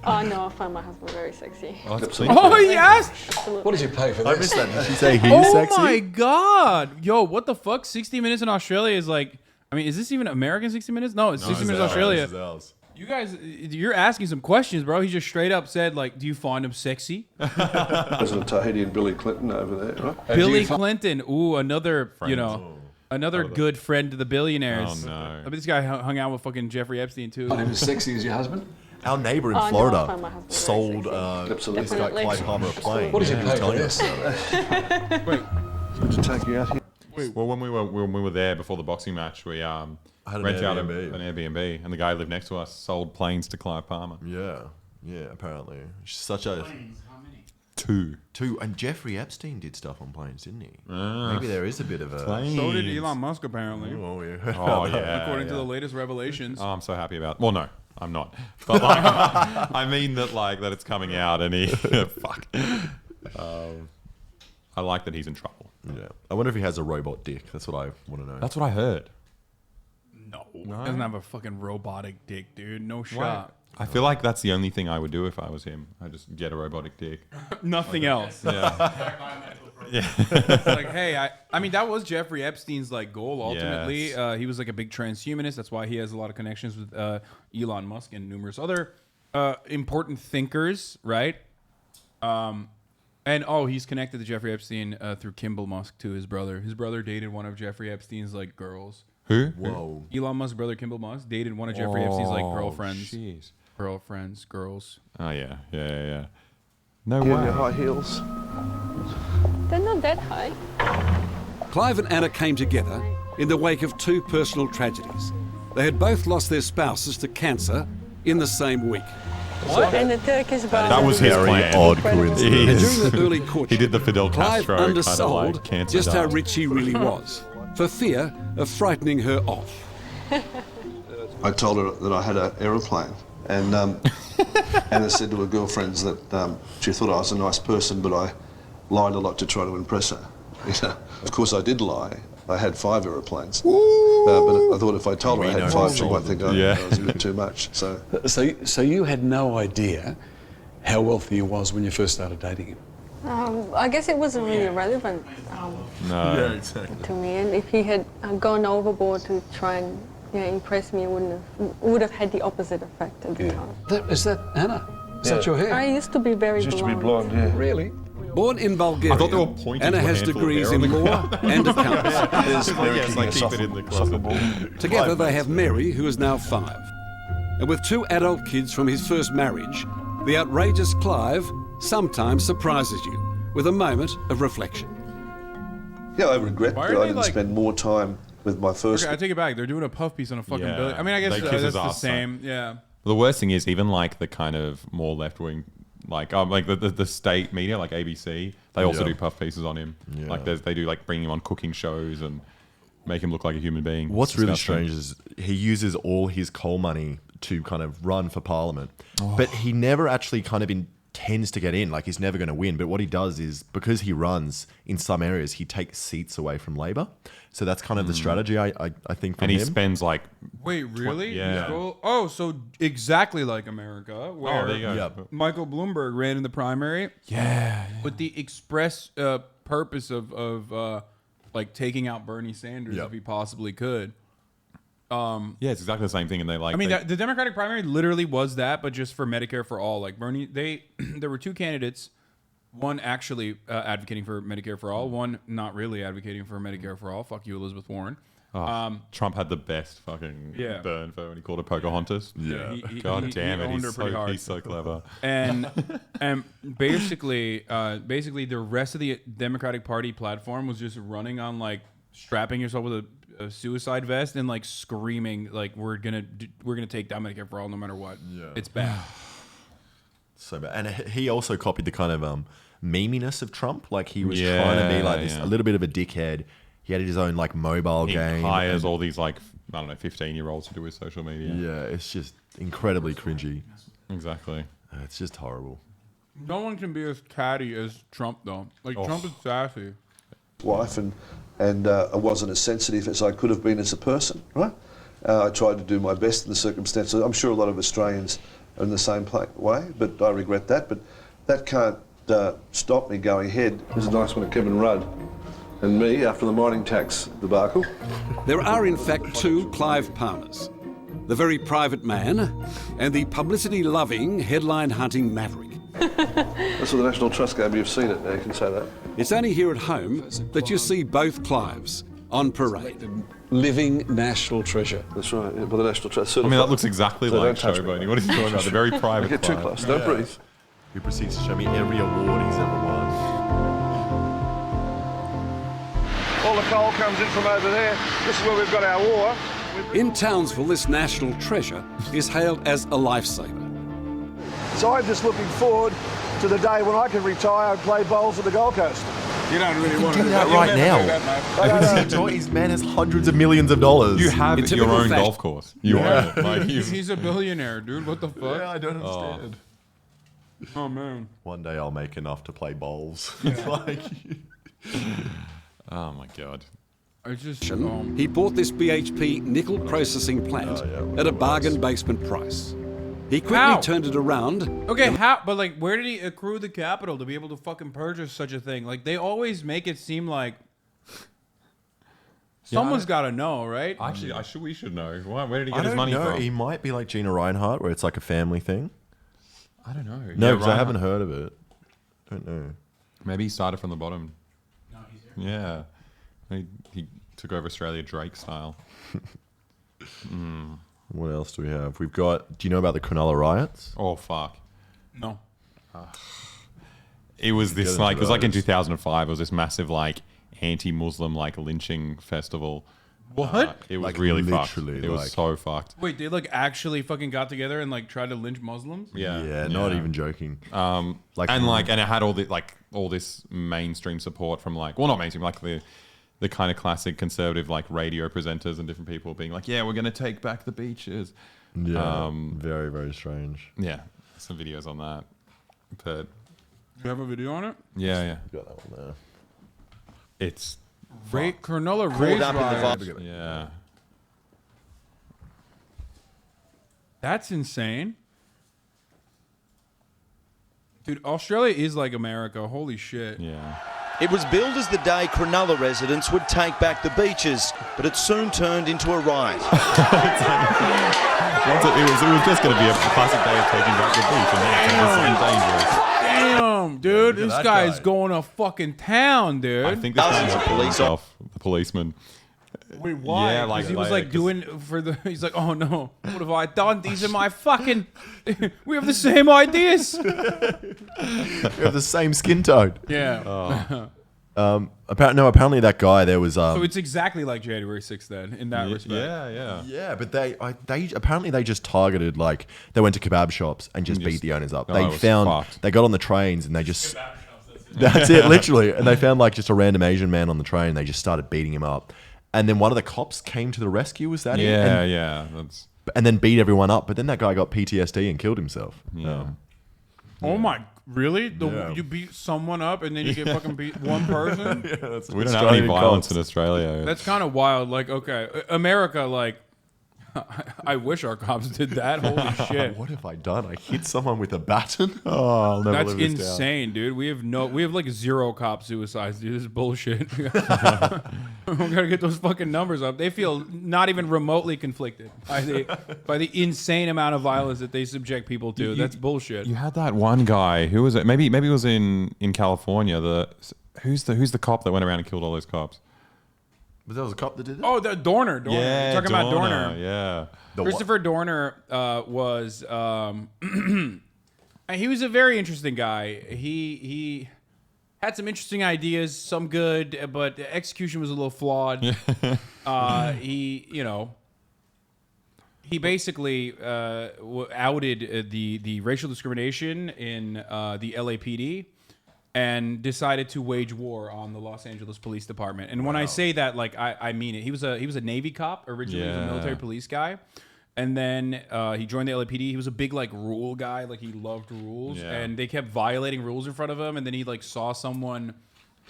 Oh no, I find my husband very sexy. Oh yes! What did you pay for I this? missed that. Did she say he's Oh sexy? my god! Yo, what the fuck? 60 Minutes in Australia is like. I mean, is this even American 60 Minutes? No, it's 60 Minutes Australia. This is ours. You guys, you're asking some questions, bro. He just straight up said, like, do you find him sexy? President Tahiti and Billy Clinton over there, right? Billy Clinton. Ooh, another, you know, another good friend to the billionaires. Oh, no. I mean, this guy hung out with fucking Jeffrey Epstein, too. Find him as sexy as your husband? Our neighbour in Oh, no, I Florida find my husband very sold sexy. this guy Clive Palmer a plane. What did you He was pay for telling this? us about it. Wait. Good to take you out here. Well, when we were there before the boxing match, we had an rented out an Airbnb. Airbnb, and the guy who lived next to us sold planes to Clive Palmer. Yeah, apparently. Such a... Two. And Jeffrey Epstein did stuff on planes, didn't he? Maybe there is a bit of a... So did Elon Musk, apparently. Oh, yeah. Oh, yeah. According to the latest revelations. Oh, I'm so happy about... Well, no, I'm not. But, like, I mean that, like, that it's coming out and he... Fuck. I like that he's in trouble. Yeah. I wonder if he has a robot dick. That's what I want to know. That's what I heard. No. He doesn't have a fucking robotic dick, dude. No shot. Wow. I feel like that's the only thing I would do if I was him. I just get a robotic dick. Nothing else. Yeah. It's like, hey, I mean, that was Jeffrey Epstein's like goal ultimately. Yes. He was like a big transhumanist. That's why he has a lot of connections with Elon Musk and numerous other important thinkers, right? And he's connected to Jeffrey Epstein through Kimball Musk to his brother. His brother dated one of Jeffrey Epstein's like girls. Who? Whoa. Elon Musk's brother, Kimball Musk, dated one of Jeffrey Epstein's like girlfriends. Jeez. Girlfriends, girls. Oh, yeah. No You way. have your high heels. They're not that high. Clive and Anna came together in the wake of two personal tragedies. They had both lost their spouses to cancer in the same week. What? And the Turkish bar. That was his plan. Odd coincidence. And during the early courtship, He did the Fidel Clive Castro kind of undersold like cancer just how dance. rich he really was, for fear of frightening her off. I told her that I had an aeroplane, and Anna said to her girlfriends that she thought I was a nice person, but I lied a lot to try to impress her. You know, of course, I did lie. I had 5 aeroplanes, but I thought if I told her I had 5, she might think I was a bit too much. So you had no idea how wealthy he was when you first started dating him? I guess it wasn't really relevant to me. And if he had gone overboard to try and impress me, it would have had the opposite effect at the time. Is that Anna? Is that your hair? I used to be very blonde. Used to be blonde, yeah. Really? Born in Bulgaria, I thought they were pointing Anna to a has handful of degrees hair in on the law ground. and accounts. Yes, I keep it in the closet. Together they have Mary, who is now 5. And with 2 adult kids from his first marriage, the outrageous Clive sometimes surprises you with a moment of reflection. Yeah, I regret Why that are I they, didn't like- spend more time with my first. Okay, I take it back. They're doing a puff piece on a fucking Yeah. billion. I mean, I guess They kiss that's his the ass, same. Yeah. The worst thing is even like the kind of more left wing, like the state media, like ABC, they also do puff pieces on him. Yeah. Like they do like bring him on cooking shows and make him look like a human being. What's It's really disgusting. strange is he uses all his coal money to kind of run for parliament, Oh. but he never actually kind of intends to get in. Like he's never going to win. But what he does is, because he runs in some areas, he takes seats away from Labor. So that's kind of the strategy, I think, from And he him. spends like Wait, really? Yeah. Scroll- Oh, so exactly like America, where there you go. Yep. Michael Bloomberg ran in the primary. Yeah. With the express purpose of like taking out Bernie Sanders Yep. if he possibly could. Yeah, it's exactly the same thing, and they like. I mean, they- the Democratic primary literally was that, but just for Medicare for all. Like Bernie, there were two candidates, one actually advocating for Medicare for all, one not really advocating for Medicare for all. Fuck you, Elizabeth Warren. Trump had the best fucking burn for when he called her Pocahontas. Yeah, God damn he it, owned her pretty hard. he's so clever. And basically the rest of the Democratic Party platform was just running on like strapping yourself with a suicide vest and like screaming like we're gonna take down Medicare for all no matter what. Yeah. It's bad. So bad. And he also copied the kind of meminess of Trump. Like he was Yeah, trying to be like this, yeah. a little bit of a dickhead. He had his own like mobile He game. hires and- all these like, I don't know, 15-year-olds to do his social media. Yeah, it's just incredibly cringy. Exactly. It's just horrible. No one can be as catty as Trump though. Like Trump is sassy. Wife and I wasn't as sensitive as I could have been as a person, right? I tried to do my best in the circumstances. I'm sure a lot of Australians are in the same way, but I regret that. But that can't stop me going ahead. There's a nice one of Kevin Rudd and me after the mining tax debacle. There are, in fact, two Clive Palmers. The very private man and the publicity-loving, headline-hunting maverick. That's what the National Trust gave me. You've seen it now, you can say that. It's only here at home that you see both Clives on parade. Living national treasure. That's right, yeah, by the National Trust. I mean, that looks exactly So like don't touch me. Showboating. What is he talking about? The very private Get too client. close, don't breathe. He proceeds to show me every award he's ever won. All the coal comes in from over there. This is where we've got our ore. In Townsville, this national treasure is hailed as a lifesaver. So I'm just looking forward to the day when I can retire and play bowls at the Gold Coast. You don't really want to do that right now. His man has hundreds of millions of dollars. You have In your typical own fashion- golf course. You own it. Like, He's a billionaire, dude. What the fuck? Yeah, I don't understand. Oh man. One day I'll make enough to play bowls. It's like, oh my god. I just He bought this BHP nickel processing plant at a bargain basement price. He quickly How? turned it around. Okay, how? But like, where did he accrue the capital to be able to fucking purchase such a thing? Like, they always make it seem like someone's got to know, right? Actually, we should know. Where did he I get his don't money know. from? He might be like Gina Reinhardt, where it's like a family thing. I don't know. No, Yeah, because I Reinhardt. haven't heard of it. Don't know. Maybe he started from the bottom. No, he's here. Yeah. He took over Australia Drake style. What else do we have? We've got. Do you know about the Cronulla riots? Oh fuck. No. It was Get this into like it was like in those. 2005. It was this massive like anti-Muslim like lynching festival. What? It was Like, really fucked. literally, It was like- so fucked. Wait, they like actually fucking got together and like tried to lynch Muslims? Yeah. Not even joking. And it had all this mainstream support from like, well, not mainstream, like the kind of classic conservative like radio presenters and different people being like, yeah, we're gonna take back the beaches. Yeah. Very, very strange. Yeah, some videos on that. But You have a video on it? yeah. Got that one there. It's Cronulla race riots. yeah. That's insane. Dude, Australia is like America. Holy shit. Yeah. It was billed as the day Cronulla residents would take back the beaches, but it soon turned into a riot. It was just going to be a classic day of taking back the beach, and then it's dangerous. Damn, dude. Look at This that guy's guy. going to fucking town, dude. I think this guy Dozens of police himself, the policeman. Wait, why? Yeah, Because he was like doing for the. He's like, oh no, what have I done? These are my fucking. We have the same ideas. We have the same skin tone. Yeah. Apparently that guy there was. So it's exactly like January 6th then, in that respect. Yeah, but they apparently they just targeted, like, they went to kebab shops and just beat the owners up. They got on the trains and they just that's it, literally. And they found like just a random Asian man on the train. And they just started beating him up, and then one of the cops came to the rescue. Was that it? And then beat everyone up. But then that guy got PTSD and killed himself. Oh my. Really? You beat someone up and then you get fucking beat one person? We don't have any violence in Australia. That's kind of wild. Like, okay, America, like, I wish our cops did that. Holy shit. What have I done? I hit someone with a baton? Oh, I'll never That's live this insane, dude. We have like 0 cop suicides, dude. This is bullshit. We gotta get those fucking numbers up. They feel not even remotely conflicted by the insane amount of violence that they subject people to. That's bullshit. You had that one guy. Who was it? Maybe it was in California. Who's the cop that went around and killed all those cops? But there was a cop that did it? Oh, Dorner. Yeah, you're talking about Dorner. Yeah. Christopher Dorner was he was a very interesting guy. He had some interesting ideas, some good, but the execution was a little flawed. He basically outed the racial discrimination in the LAPD. And decided to wage war on the Los Angeles Police Department. And when I say that, like, I mean it. He was a Navy cop originally. He was a military police guy, and then he joined the LAPD. He was a big like rule guy. Like he loved rules, and they kept violating rules in front of him. And then he like saw someone.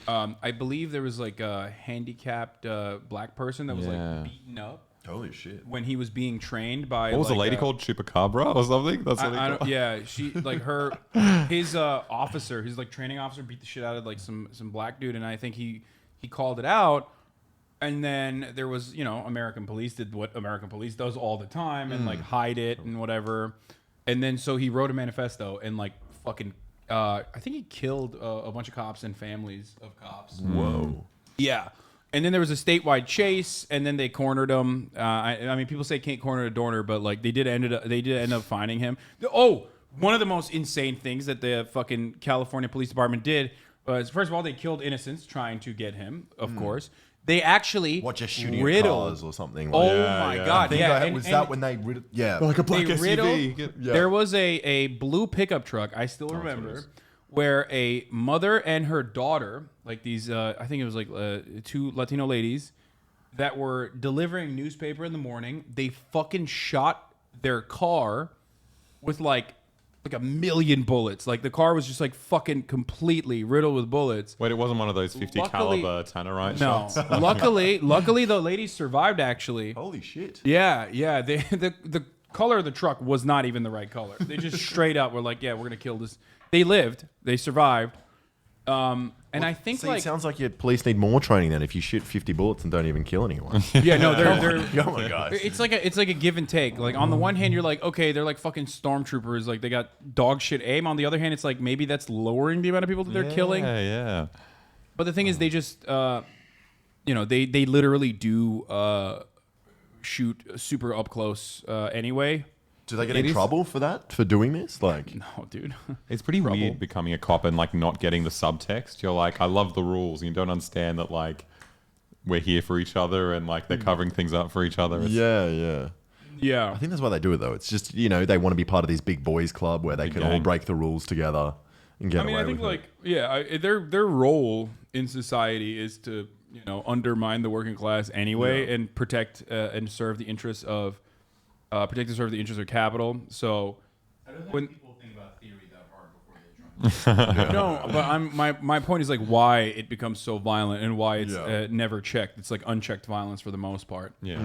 I believe there was like a handicapped black person that was like beaten up. Holy shit! When he was being trained by what was a lady called Chupacabra or something? That's what yeah, she like his officer, his like training officer, beat the shit out of like some black dude, and I think he called it out. And then there was American police did what American police does all the time and like hide it and whatever. And then so he wrote a manifesto and like fucking I think he killed a bunch of cops and families of cops. Whoa. Yeah. And then there was a statewide chase, and then they cornered him. I mean, people say can't corner a Dorner, but like they did end up finding him. Oh, one of the most insane things that the fucking California Police Department did was, first of all, they killed innocents trying to get him. Of course, they actually just shooting at cars or something. Like my god! Was that when they riddled? Yeah, like a black SUV. There was a blue pickup truck. I still remember. Where a mother and her daughter, like these, I think it was like 2 Latino ladies that were delivering newspaper in the morning. They fucking shot their car with like 1 million bullets. Like the car was just like fucking completely riddled with bullets. Wait, it wasn't one of those 50 caliber Tannerite shots? No. luckily the ladies survived actually. Holy shit. Yeah. The color of the truck was not even the right color. They just straight up were like, yeah, we're gonna kill this. They lived. They survived. I think it sounds like your police need more training then if you shoot 50 bullets and don't even kill anyone. Yeah, no, they're oh my god. It's like a give and take. Like on the one hand, you're like, okay, they're like fucking stormtroopers. Like they got dog shit aim. On the other hand, it's like maybe that's lowering the amount of people that they're killing. Yeah. But the thing is, they just, they literally do shoot super up close anyway. Do they get in trouble for that? For doing this? Like, no, dude. It's pretty weird becoming a cop and like not getting the subtext. You're like, I love the rules. And you don't understand that like we're here for each other and like they're covering things up for each other. Yeah. I think that's why they do it though. It's just, they want to be part of this big boys club where they can all break the rules together and get away with it. I think their role in society is to, undermine the working class anyway and protect and serve the interests of capital. So I don't think people think about theory that hard before they try. No, but my point is like why it becomes so violent and why it's never checked. It's like unchecked violence for the most part. Yeah.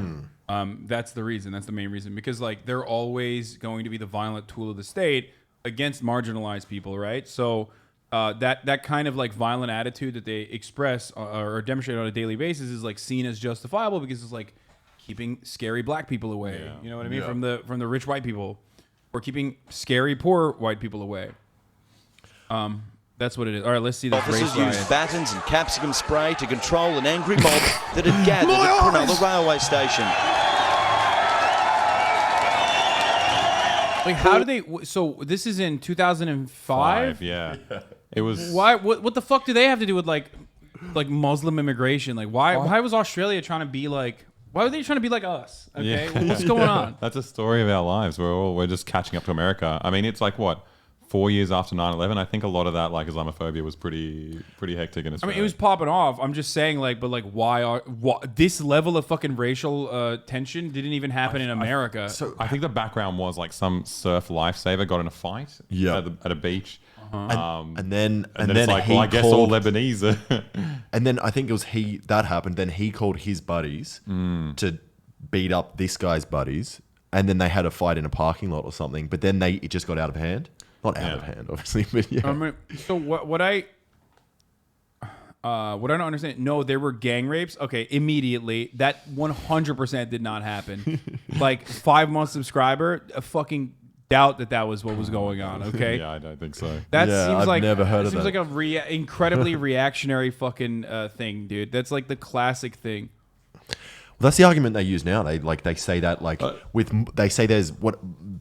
That's the reason. That's the main reason, because like they're always going to be the violent tool of the state against marginalized people, right? So that kind of like violent attitude that they express or demonstrate on a daily basis is like seen as justifiable because it's like keeping scary black people away. Yeah. You know what I mean? Yeah. From the rich white people, or keeping scary poor white people away. That's what it is. All right, let's see this race Officers riot. used batons and capsicum spray to control an angry mob that had gathered at Cronulla railway station. Like, how do they? So this is in 2005. Yeah. It was. Why? What the fuck do they have to do with like Muslim immigration? Like, why was Australia trying to be like? Why were they trying to be like us? Okay, what's going on? That's a story of our lives. We're just catching up to America. I mean, it's like what, 4 years after 9/11. I think a lot of that like Islamophobia was pretty hectic in Australia. I mean, it was popping off. I'm just saying, like, but like, why this level of fucking racial tension didn't even happen in America? So I think the background was like some surf lifesaver got in a fight at a beach. And then it's like, he well, I guess all Lebanese. And then I think it was that happened. Then he called his buddies to beat up this guy's buddies, and then they had a fight in a parking lot or something. But then it just got out of hand. Not out of hand, obviously, but yeah. I mean, so what I don't understand. No, there were gang rapes. Okay, immediately that 100% did not happen. Like 5 month subscriber, a fucking doubt that was what was going on. Okay, yeah, I don't think so. That Yeah, seems I've like never heard of seems that. like a incredibly reactionary fucking thing, dude. That's like the classic thing. Well, that's the argument they use now. They say that they say there's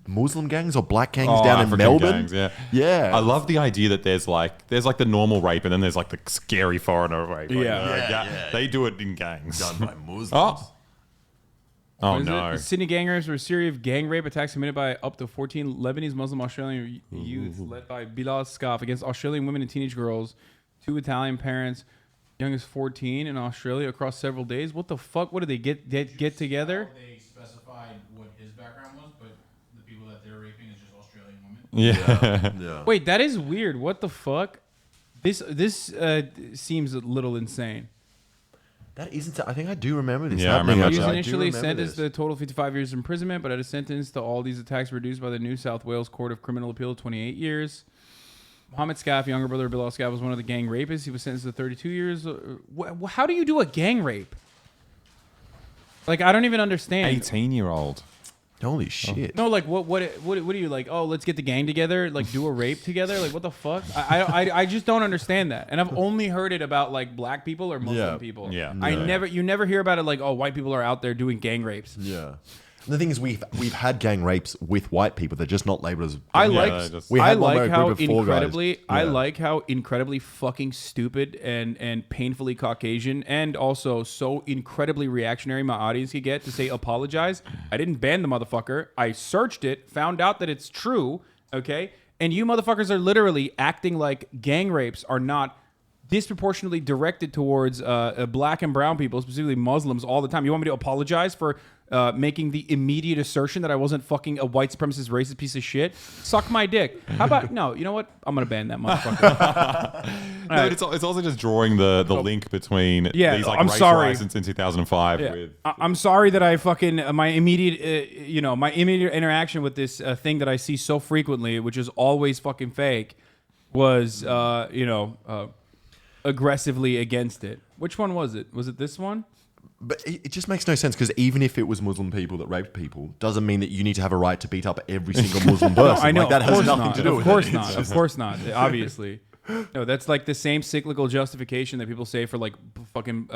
Muslim gangs or black gangs down in African Melbourne. gangs, yeah. I love the idea that there's like the normal rape and then there's like the scary foreigner rape. Like, they do it in gangs. Done by Muslims. Oh What is no! it? Sydney gangers were a series of gang rape attacks committed by up to 14 Lebanese Muslim Australian youth led by Bilal Scaff against Australian women and teenage girls. 2 Italian parents, young as 14 in Australia across several days. What the fuck? What did they get together? They specified what his background was, but the people that they're raping is just Australian women. Yeah. Wait, that is weird. What the fuck? This seems a little insane. That isn't. I think I do remember this. Yeah, I remember. He was I do initially remember sentenced this. to a total of 55 years imprisonment, but had a sentence to all these attacks reduced by the New South Wales Court of Criminal Appeal to 28 years. Mohammed Scaff, younger brother of Bilal Scaff, was one of the gang rapists. He was sentenced to 32 years. How do you do a gang rape? Like, I don't even understand. 18-year-old. Holy shit! No, like what are you like? Oh, let's get the gang together, like do a rape together. Like what the fuck? I just don't understand that. And I've only heard it about like black people or Muslim people. Yeah. You never hear about it like, oh, white people are out there doing gang rapes. Yeah. And the thing is, we've had gang rapes with white people. They're just not labeled as. I had like how incredibly fucking stupid and painfully Caucasian and also so incredibly reactionary my audience could get to say apologize. I didn't ban the motherfucker. I searched it, found out that it's true. Okay, and you motherfuckers are literally acting like gang rapes are not disproportionately directed towards black and brown people, specifically Muslims, all the time. You want me to apologize for making the immediate assertion that I wasn't fucking a white supremacist racist piece of shit? Suck my dick. How about no? You know what? I'm gonna ban that motherfucker. But it's also just drawing the link between these like I'm race sorry. riots in 2005 Yeah. with. I'm sorry that I fucking my immediate interaction with this thing that I see so frequently, which is always fucking fake, was aggressively against it. Which one was it? Was it this one? But it just makes no sense because even if it was Muslim people that raped people, doesn't mean that you need to have a right to beat up every single Muslim person. No, I know. Like, that of has course nothing not. to do Of with course it. not. Of course not. Obviously. No, that's like the same cyclical justification that people say for like fucking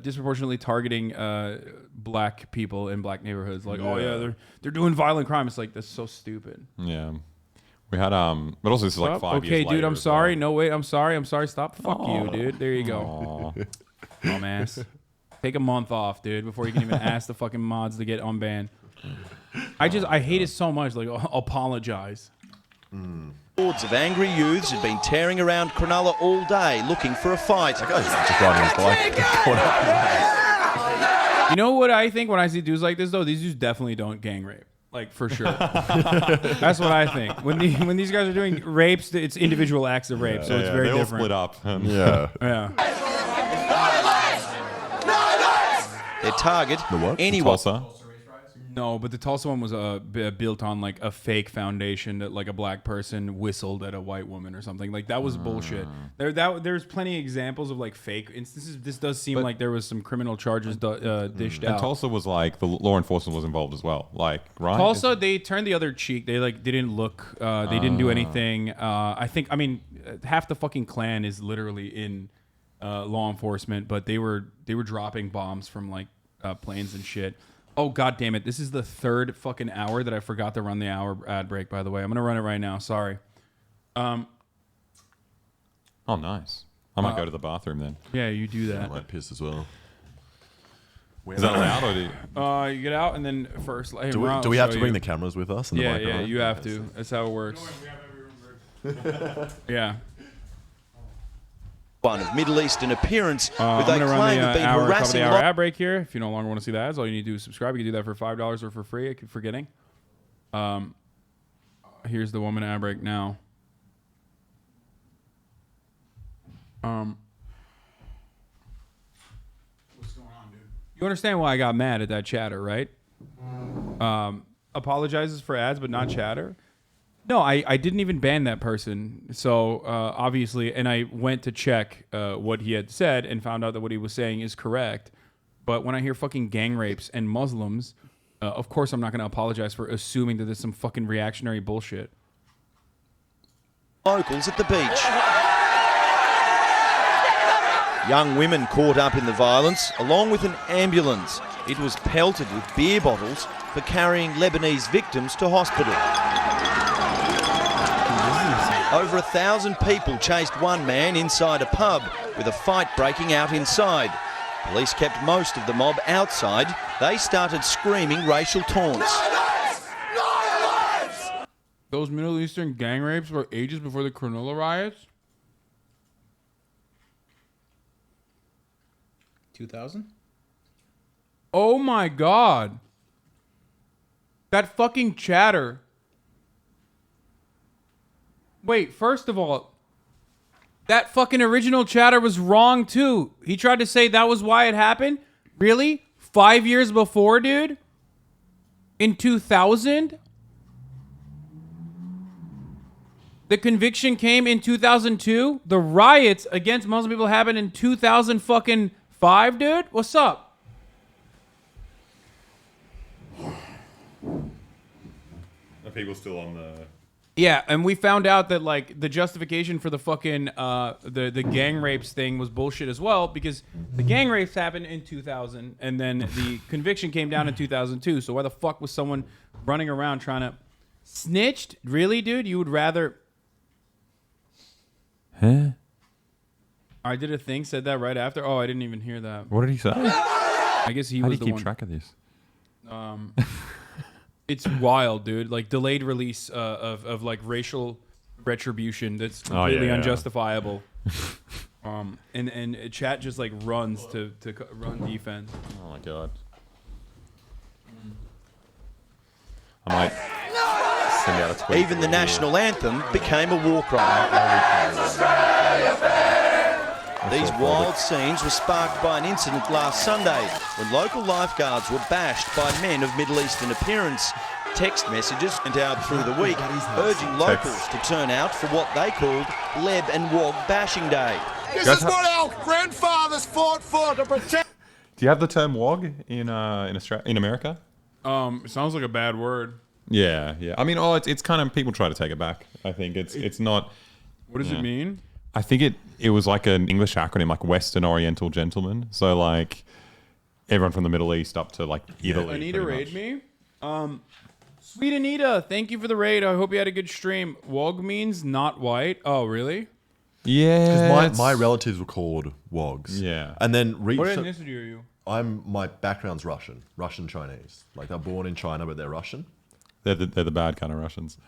disproportionately targeting black people in black neighborhoods. Like, oh yeah, they're doing violent crime. It's like that's so stupid. Yeah. We had but also this is like 5 years Okay, later dude, I'm as sorry. well. No, wait, I'm sorry. Stop. Fuck you, dude. There you go. Dumbass. Take a month off, dude, before you can even ask the fucking mods to get unbanned. I hate it so much. Like, apologize. Hordes of angry youths had been tearing around Cronulla all day looking for a fight. That guy's just riding his bike. You know what I think when I see dudes like this, though? These dudes definitely don't gang rape. Like, for sure. That's what I think. When these guys are doing rapes, it's individual acts of rape, so it's very they all different. split up. Yeah. Their target, anyone. Tulsa. No, but the Tulsa one was built on like a fake foundation that like a black person whistled at a white woman or something. Like that was bullshit. There's plenty of examples of like fake instances. This does seem like there was some criminal charges dished out. And Tulsa was like the law enforcement was involved as well. Like right? Tulsa, they turned the other cheek. They like didn't look. They didn't do anything. I mean, half the fucking Klan is literally in law enforcement, but they were dropping bombs from like planes and shit. Oh, God damn it. This is the third fucking hour that I forgot to run the hour ad break, by the way. I'm going to run it right now. Sorry. Oh, nice. I might go to the bathroom then. Yeah, you do that. I might piss as well. Is that allowed or do you get out and then first... Hey, do we have to bring the cameras with us? And yeah, the microphone? You have to. That's how it works. Yeah. One of Middle Eastern appearance, who I'm they going to run claim the have been hour, harassing top of the hour ad break here. If you no longer want to see the ads, all you need to do is subscribe. You can do that for $5 or for free. I keep forgetting. Here's the 1 minute ad break now. What's going on, dude? You understand why I got mad at that chatter, right? Apologizes for ads, but not chatter. No, I didn't even ban that person. So obviously, and I went to check what he had said and found out that what he was saying is correct. But when I hear fucking gang rapes and Muslims, of course I'm not going to apologize for assuming that there's some fucking reactionary bullshit. Locals at the beach. Young women caught up in the violence, along with an ambulance. It was pelted with beer bottles for carrying Lebanese victims to hospital. Over 1,000 people chased one man inside a pub, with a fight breaking out inside. Police kept most of the mob outside. They started screaming racial taunts. Those Middle Eastern gang rapes were ages before the Cronulla riots? 2000? Oh my God. That fucking chatter. Wait, first of all, that fucking original chatter was wrong too. He tried to say that was why it happened? Really? 5 years before, dude? In 2000? The conviction came in 2002? The riots against Muslim people happened in 2005, dude? What's up? Are people still on the... Yeah, and we found out that like the justification for the fucking the gang rapes thing was bullshit as well, because the gang rapes happened in 2000 and then the conviction came down in 2002. So why the fuck was someone running around trying to snitched? Really, dude? You would rather? Huh? I did a thing, said that right after. Oh, I didn't even hear that. What did he say? I guess he How was do the you one. keep track of this? It's wild, dude. Like delayed release of like racial retribution that's completely unjustifiable. And chat just like runs to run defense. Oh my God. I might send out a tweet. Even the national anthem became a war cry. These wild scenes were sparked by an incident last Sunday when local lifeguards were bashed by men of Middle Eastern appearance. Text messages went out through the week urging locals to turn out for what they called Leb and Wog Bashing Day. This is what our grandfathers fought for, to protect. Do you have the term "wog" in Australia, in America? It sounds like a bad word. Yeah. I mean, it's kind of, people try to take it back. I think it's not. What does it mean? I think it was like an English acronym, like Western Oriental Gentleman. So like everyone from the Middle East up to like Italy. Anita raid me. Sweet Anita, thank you for the raid. I hope you had a good stream. Wog means not white. Oh, really? Yeah. Because my relatives were called Wogs. Yeah. And then What ethnicity are you? my background's Russian Chinese. Like they're born in China, but they're Russian. They're the bad kind of Russians.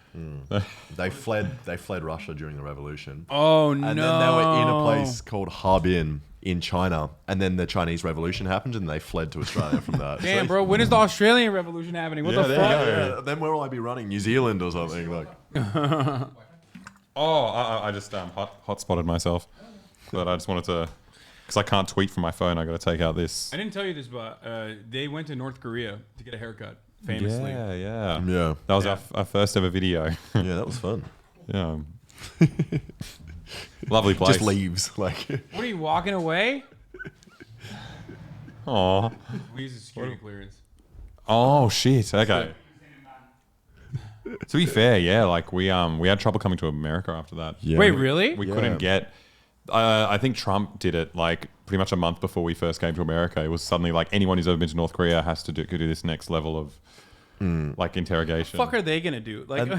They fled Russia during the revolution. Oh no! And then they were in a place called Harbin in China, and then the Chinese Revolution happened, and they fled to Australia from that. Damn, bro, when is the Australian Revolution happening? What the fuck? Yeah. Then where will I be running? New Zealand or something like? I just hotspotted myself, but I just wanted to, because I can't tweet from my phone. I got to take out this. I didn't tell you this, but they went to North Korea to get a haircut. famously. Yeah. That was our first ever video. Yeah, that was fun. Yeah. Lovely place. Just leaves. Like. What are you walking away? Aw. We use a security clearance. Oh shit. Okay. To be fair, yeah, like we had trouble coming to America after that. Yeah. Wait, really? We couldn't get. I think Trump did it like pretty much a month before we first came to America. It was suddenly like anyone who's ever been to North Korea has to do this next level of like interrogation. What the fuck are they gonna do? Like,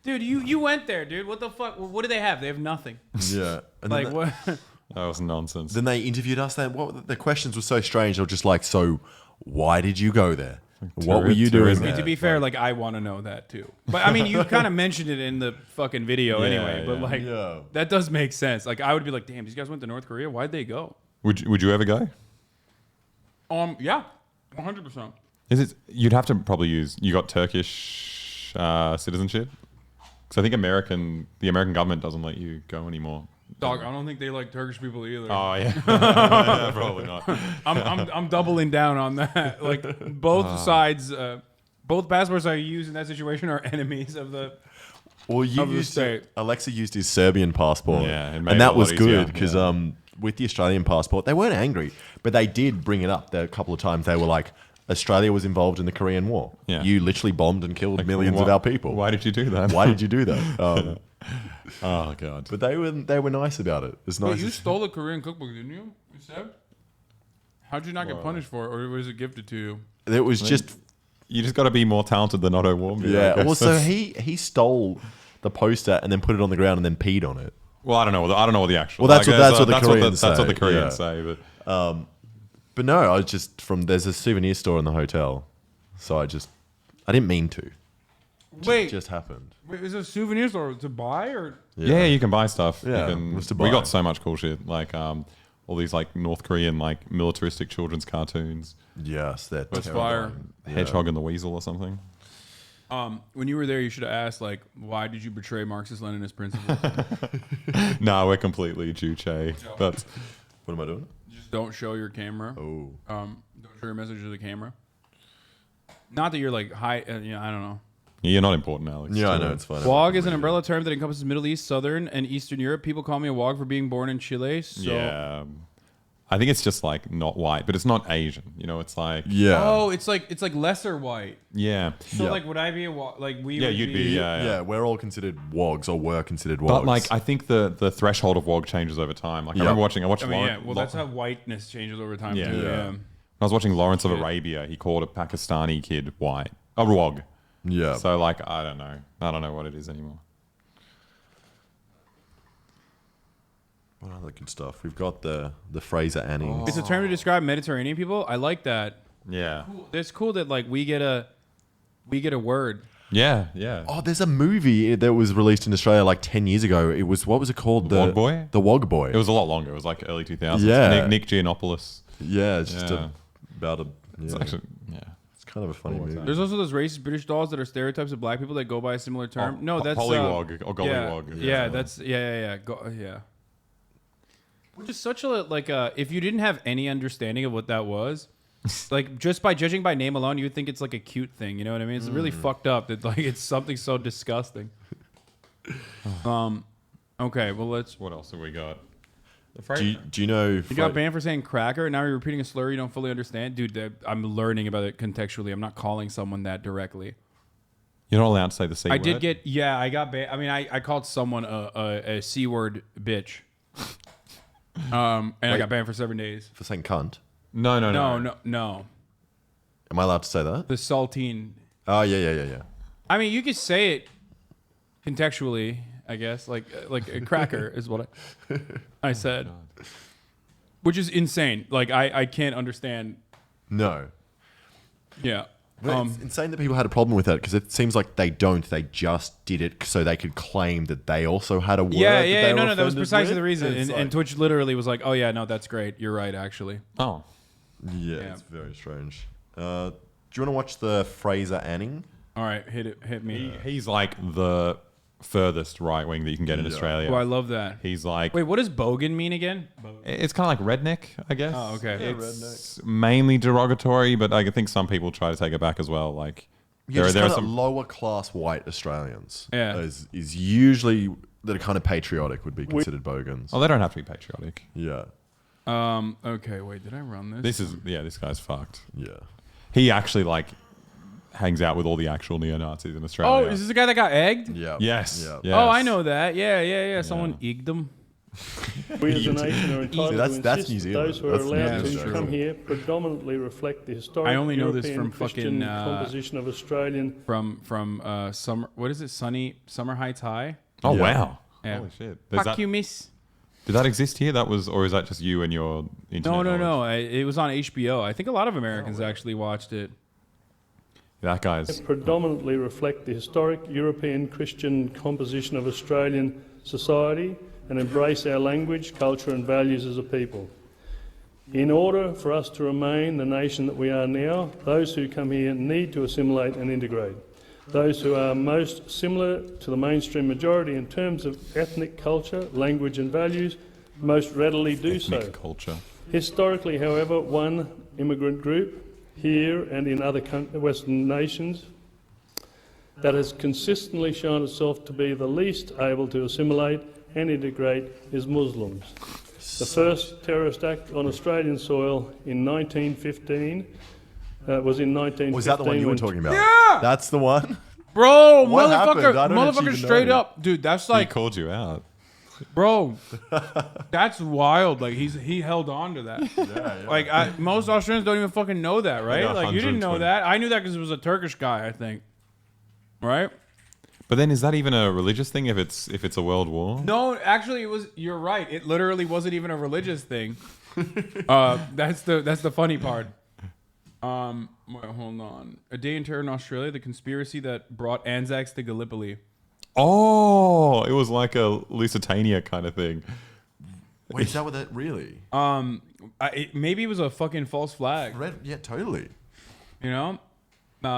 dude, you went there, dude. What the fuck? What do they have? They have nothing. Yeah. And like what? That was nonsense. Then they interviewed us. The questions were so strange. They were just like, so why did you go there? What were you doing there? To be fair, like I want to know that too. But I mean, you kind of mentioned it in the fucking video anyway. But like, that does make sense. Like I would be like, damn, these guys went to North Korea. Why'd they go? Would you ever go? Yeah, 100%. Is it? You'd have to probably use. You got Turkish citizenship, because I think the American government doesn't let you go anymore. Dog, I don't think they like Turkish people either. Oh yeah, probably not. I'm doubling down on that. Like both sides, both passports I use in that situation are enemies of the. Well, Aleksa used his Serbian passport, and that was good because with the Australian passport, they weren't angry, but they did bring it up there a couple of times. They were like, Australia was involved in the Korean War. Yeah. You literally bombed and killed millions of our people. Why did you do that? Why did you do that? Oh god! But they were nice about it. It's nice. Wait, you stole the Korean cookbook, didn't you? You said. How'd you not get punished for it, or was it gifted to you? It was just. You just got to be more talented than Otto Warmbier. Yeah. Well, so he stole the poster and then put it on the ground and then peed on it. Well, I don't know what the actual. Well, that's what the Koreans say. That's what the Koreans say. But no, I was just there's a souvenir store in the hotel, so I didn't mean to. Wait, it just happened. Wait, is it a souvenir store to buy or? Yeah, you can buy stuff. Yeah, we got so much cool shit, like all these like North Korean like militaristic children's cartoons. Yes, that's fire. Hedgehog and the Weasel or something. When you were there, you should have asked like, why did you betray Marxist-Leninist principles? No, we're completely Juche. That's what am I doing? Just don't show your camera. Oh. Don't show your message to the camera. Not that you're like high. I don't know. You're not important, Alex. Yeah, I know, it's fine. WOG is an umbrella term that encompasses Middle East, Southern, and Eastern Europe. People call me a WOG for being born in Chile. So yeah. I think it's just like not white, but it's not Asian. You know, it's like Oh, it's like lesser white. Yeah. So like, would I be a WOG? Like we? Yeah, would you'd be. Yeah, we're all considered WOGs or were considered WOGs. But like, I think the threshold of WOG changes over time. Like I remember watching. I watched. That's how whiteness changes over time. Yeah. Too. Yeah. When I was watching Lawrence of Arabia, he called a Pakistani kid white. A WOG. Yeah. So like, I don't know. I don't know what it is anymore. What other good stuff? We've got the Fraser Anning. It's a term to describe Mediterranean people. I like that. Yeah. It's cool that like we get a word. Yeah, yeah. Oh, there's a movie that was released in Australia like 10 years ago. It was, what was it called? The WOG Boy? The WOG Boy. It was a lot longer. It was like early 2000s. Yeah. Nick Giannopoulos. Yeah, it's just about a... Yeah. It's actually, It's kind of a funny movie. There's also those racist British dolls that are stereotypes of black people that go by a similar term. No, that's... Pollywog or Gollywog. Yeah, that's... Yeah. Yeah. Which is such a... Like, if you didn't have any understanding of what that was... like, just by judging by name alone, you would think it's like a cute thing. You know what I mean? It's really fucked up that like it's something so disgusting. Okay, well let's... What else have we got? Do you know... You got banned for saying cracker, and now you're repeating a slur you don't fully understand? Dude, I'm learning about it contextually. I'm not calling someone that directly. You're not allowed to say the C word? I did get... Yeah, I got banned. I mean, I called someone a C word bitch. And I got banned for 7 days. For saying cunt? No. Am I allowed to say that? The saltine. Oh, yeah. I mean, you could say it contextually, I guess. Like a cracker is what I said. Which is insane. Like, I can't understand. No. Yeah. But it's insane that people had a problem with that because it seems like they don't. They just did it so they could claim that they also had a word. Yeah. No. That was precisely the reason. And Twitch literally was like, "Oh yeah, no, that's great. You're right, actually." Oh. Yeah, it's very strange. Do you want to watch the Fraser Anning? All right, hit me. He's like the furthest right wing that you can get in Australia. Oh, I love that. He's like... Wait, what does bogan mean again? It's kind of like redneck, I guess. Oh, okay. It's mainly derogatory, but I think some people try to take it back as well. Like, Yeah, there just are some some lower class white Australians. Yeah. Is usually that are kind of patriotic would be considered bogans. Oh, they don't have to be patriotic. Yeah. Okay, wait, did I run this? This guy's fucked. Yeah. He actually like hangs out with all the actual neo-Nazis in Australia. Oh, is this the guy that got egged? Yeah. Yes. Yeah. Yes. Oh, I know that. Yeah. Someone egged him. We as a nation are entitled that's to New insist Zealand. those who are That's allowed New to Zealand. come here predominantly reflect the historic I only know this European from Christian fucking, composition of Australian. From summer. What is it? Summer Heights High. Oh Yeah. wow! Yeah. Holy shit! Fuck you, miss. Did that exist here? That was, or is that just you and your internet? No. It was on HBO. I think a lot of Americans actually watched it. That guy's Predominantly reflect the historic European Christian composition of Australian society and embrace our language, culture and values as a people. In order for us to remain the nation that we are now, those who come here need to assimilate and integrate. Those who are most similar to the mainstream majority in terms of ethnic culture, language and values most readily do so. culture. Historically, however, one immigrant group here and in other Western nations that has consistently shown itself to be the least able to assimilate and integrate is Muslims. The first terrorist act on Australian soil in 1915 was in 1915. Was that the one you were talking about? Yeah! That's the one? Bro, What happened? I don't motherfucker actually straight know. up. Dude, that's He like, called you out. bro, that's wild. Like, he held on to that. Like, most Australians don't even fucking know that, right? got Like, you didn't know 120. that. I knew that because it was a Turkish guy, I think. Right? But then, is that even a religious thing? If it's a world war? No, actually, it was. You're right. It literally wasn't even a religious thing. That's the funny part. Wait, hold on. A Day in Terror in Australia: The conspiracy that brought Anzacs to Gallipoli. Oh, it was like a Lusitania kind of thing. Wait, is that what that really? Maybe it was a fucking false flag. Yeah, totally. You know,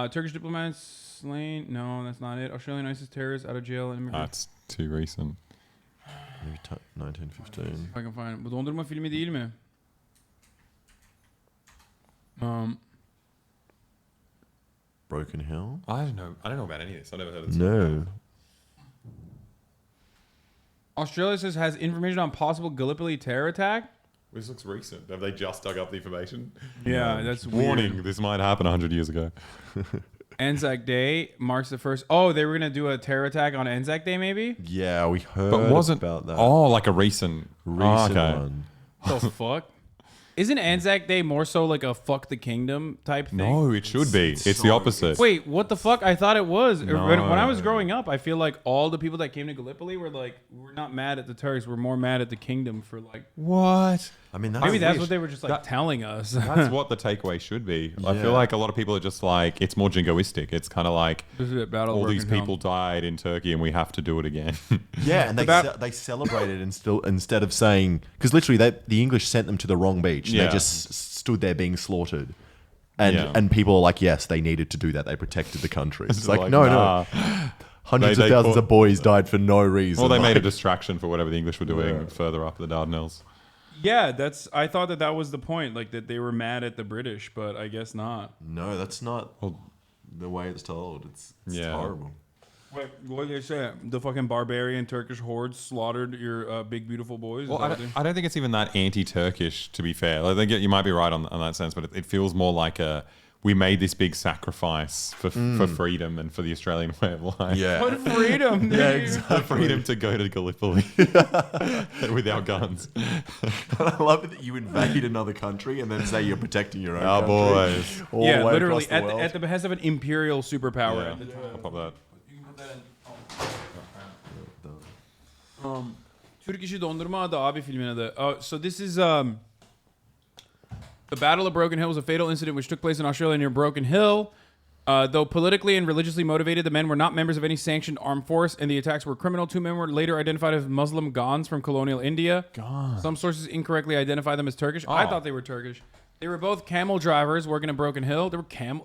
Turkish diplomats slain. No, that's not it. Australian ISIS terrorists out of jail. And That's too recent. Maybe 1915. If I can find it. Bu dondurma filmi değil mi? Broken Hill? I don't know about any of this. I never heard of this. No. Australia says has information on possible Gallipoli terror attack. This looks recent. Have they just dug up the information? Yeah, that's warning. weird. This might happen 100 years ago. Anzac Day marks the first. Oh, they were gonna do a terror attack on Anzac Day, maybe. Yeah, we heard But wasn't about that. Oh, like a recent one. The fuck? Isn't Anzac Day more so like a fuck the kingdom type thing? No, it should be. It's the opposite. Wait, what the fuck? I thought it was. No. When I was growing up, I feel like all the people that came to Gallipoli were like, we're not mad at the Turks, we're more mad at the kingdom for like. What? I mean, maybe that's what they were just like telling us. That's what the takeaway should be. I Yeah. feel like a lot of people are just like, it's more jingoistic. It's kind of like, This is it, Battle of all these Broken people died in Turkey and we have to do it again. Yeah, and they celebrated instead of saying, because literally the English sent them to the wrong beach. Yeah. They just stood there being slaughtered. And people are like, yes, they needed to do that. They protected the country. It's like, no. Hundreds of thousands of boys died for no reason. Well, they made a distraction for whatever the English were doing further up the Dardanelles. Yeah, I thought that was the point, like that they were mad at the British, but I guess not. No, that's not the way it's told. It's horrible. Wait, what did they say? The fucking barbarian Turkish hordes slaughtered your big beautiful boys? Well, I don't think it's even that anti-Turkish, to be fair. I think you might be right on that sense, but it feels more like we made this big sacrifice for freedom and for the Australian way of life. Yeah. What freedom? Yeah, exactly. Freedom to go to Gallipoli with our guns. I love it that you invade another country and then say you're protecting your own Our country. boys. All Yeah, the way literally across the world. at the behest of an imperial superpower. Yeah. At the time. I'll pop that. Türk İşi Dondurma adı abi filmin adı. So this is the Battle of Broken Hill was a fatal incident which took place in Australia near Broken Hill. Though politically and religiously motivated, the men were not members of any sanctioned armed force, and the attacks were criminal. 2 men were later identified as Muslim Gans from colonial India. Some sources incorrectly identify them as Turkish. I thought they were Turkish. They were both camel drivers working at Broken Hill.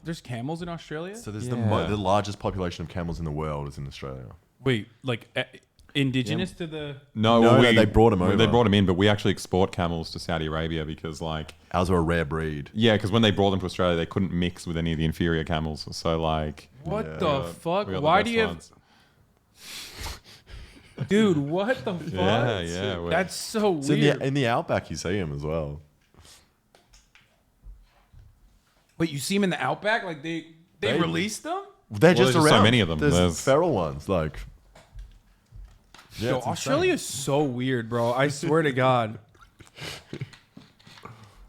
There's camels in Australia? So there's the largest population of camels in the world is in Australia. Wait, like indigenous to the... No, they brought him over. They brought him in, but we actually export camels to Saudi Arabia because, like... Ours are a rare breed. Yeah, because when they brought them to Australia, they couldn't mix with any of the inferior camels. So, like... What the fuck? Why do you have... Dude, what the fuck? Yeah. That's so weird. In the outback, you see them as well. Wait, you see them in the outback? Like, they released them? They're just there's around. So many of them. There's feral ones, like... Yo, Australia is so weird, bro. I swear to God.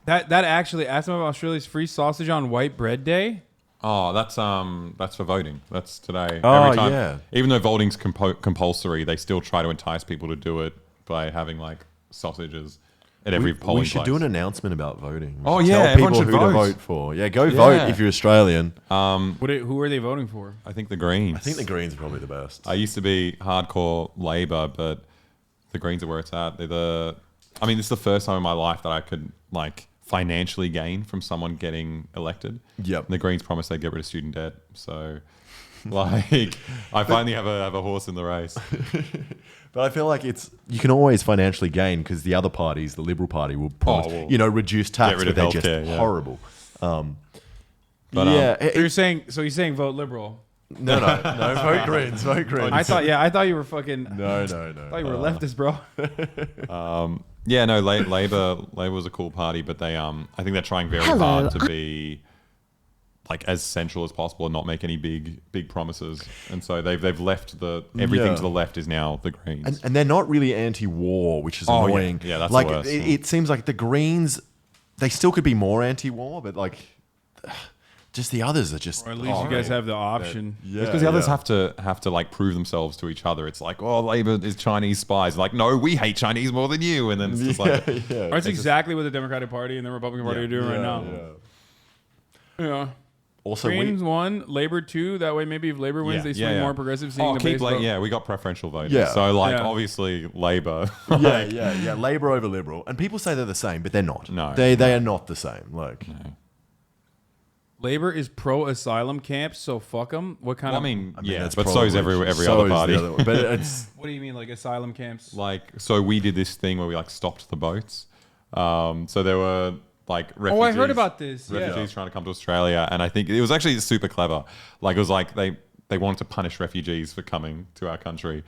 That actually asked me about Australia's free sausage on white bread day. Oh, that's for voting. That's today. Oh, Every time, yeah. Even though voting's compulsory, they still try to entice people to do it by having like sausages at every polling place. We should do an announcement about voting. Oh yeah, tell everyone people should who vote. To vote for. Yeah, go vote if you're Australian. Who are they voting for? I think the Greens. I think the Greens are probably the best. I used to be hardcore Labor, but the Greens are where it's at. I mean, this is the first time in my life that I could like financially gain from someone getting elected. Yep. And the Greens promised they'd get rid of student debt. So, like, I finally have a horse in the race. But I feel like you can always financially gain because the other parties, the Liberal Party, will promise, reduce tax, but they're just horrible. But, you're saying vote Liberal. No, vote Greens, vote Greens. I thought you were fucking. No. I thought you were leftist, bro. Labor was a cool party, but they I think they're trying very hard to be like as central as possible and not make any big promises. And so they've left everything to the left is now the Greens. And they're not really anti-war, which is annoying. Yeah, that's like the worst. It seems like the Greens, they still could be more anti-war, but like just the others are just. Or at least you guys have the option. Because the others have to like prove themselves to each other. It's like, oh, Labor is Chinese spies. Like, no, we hate Chinese more than you. And then it's just like, that's exactly what the Democratic Party and the Republican Party are doing right now. Yeah. Also, Greens 1, Labor 2. That way, maybe if Labor wins, they swing more progressive. We got preferential voting. Yeah. So obviously Labor. Yeah. Labor over Liberal, and people say they're the same, but they're not. No, they are not the same. Like. No. Labor is pro-asylum camps, so fuck them. What kind of... I mean but so is every other party. But it's... What do you mean, like asylum camps? Like, so we did this thing where we like stopped the boats. So there were like refugees. Oh, I heard about this. Refugees trying to come to Australia, and I think it was actually super clever. Like, it was like they wanted to punish refugees for coming to our country.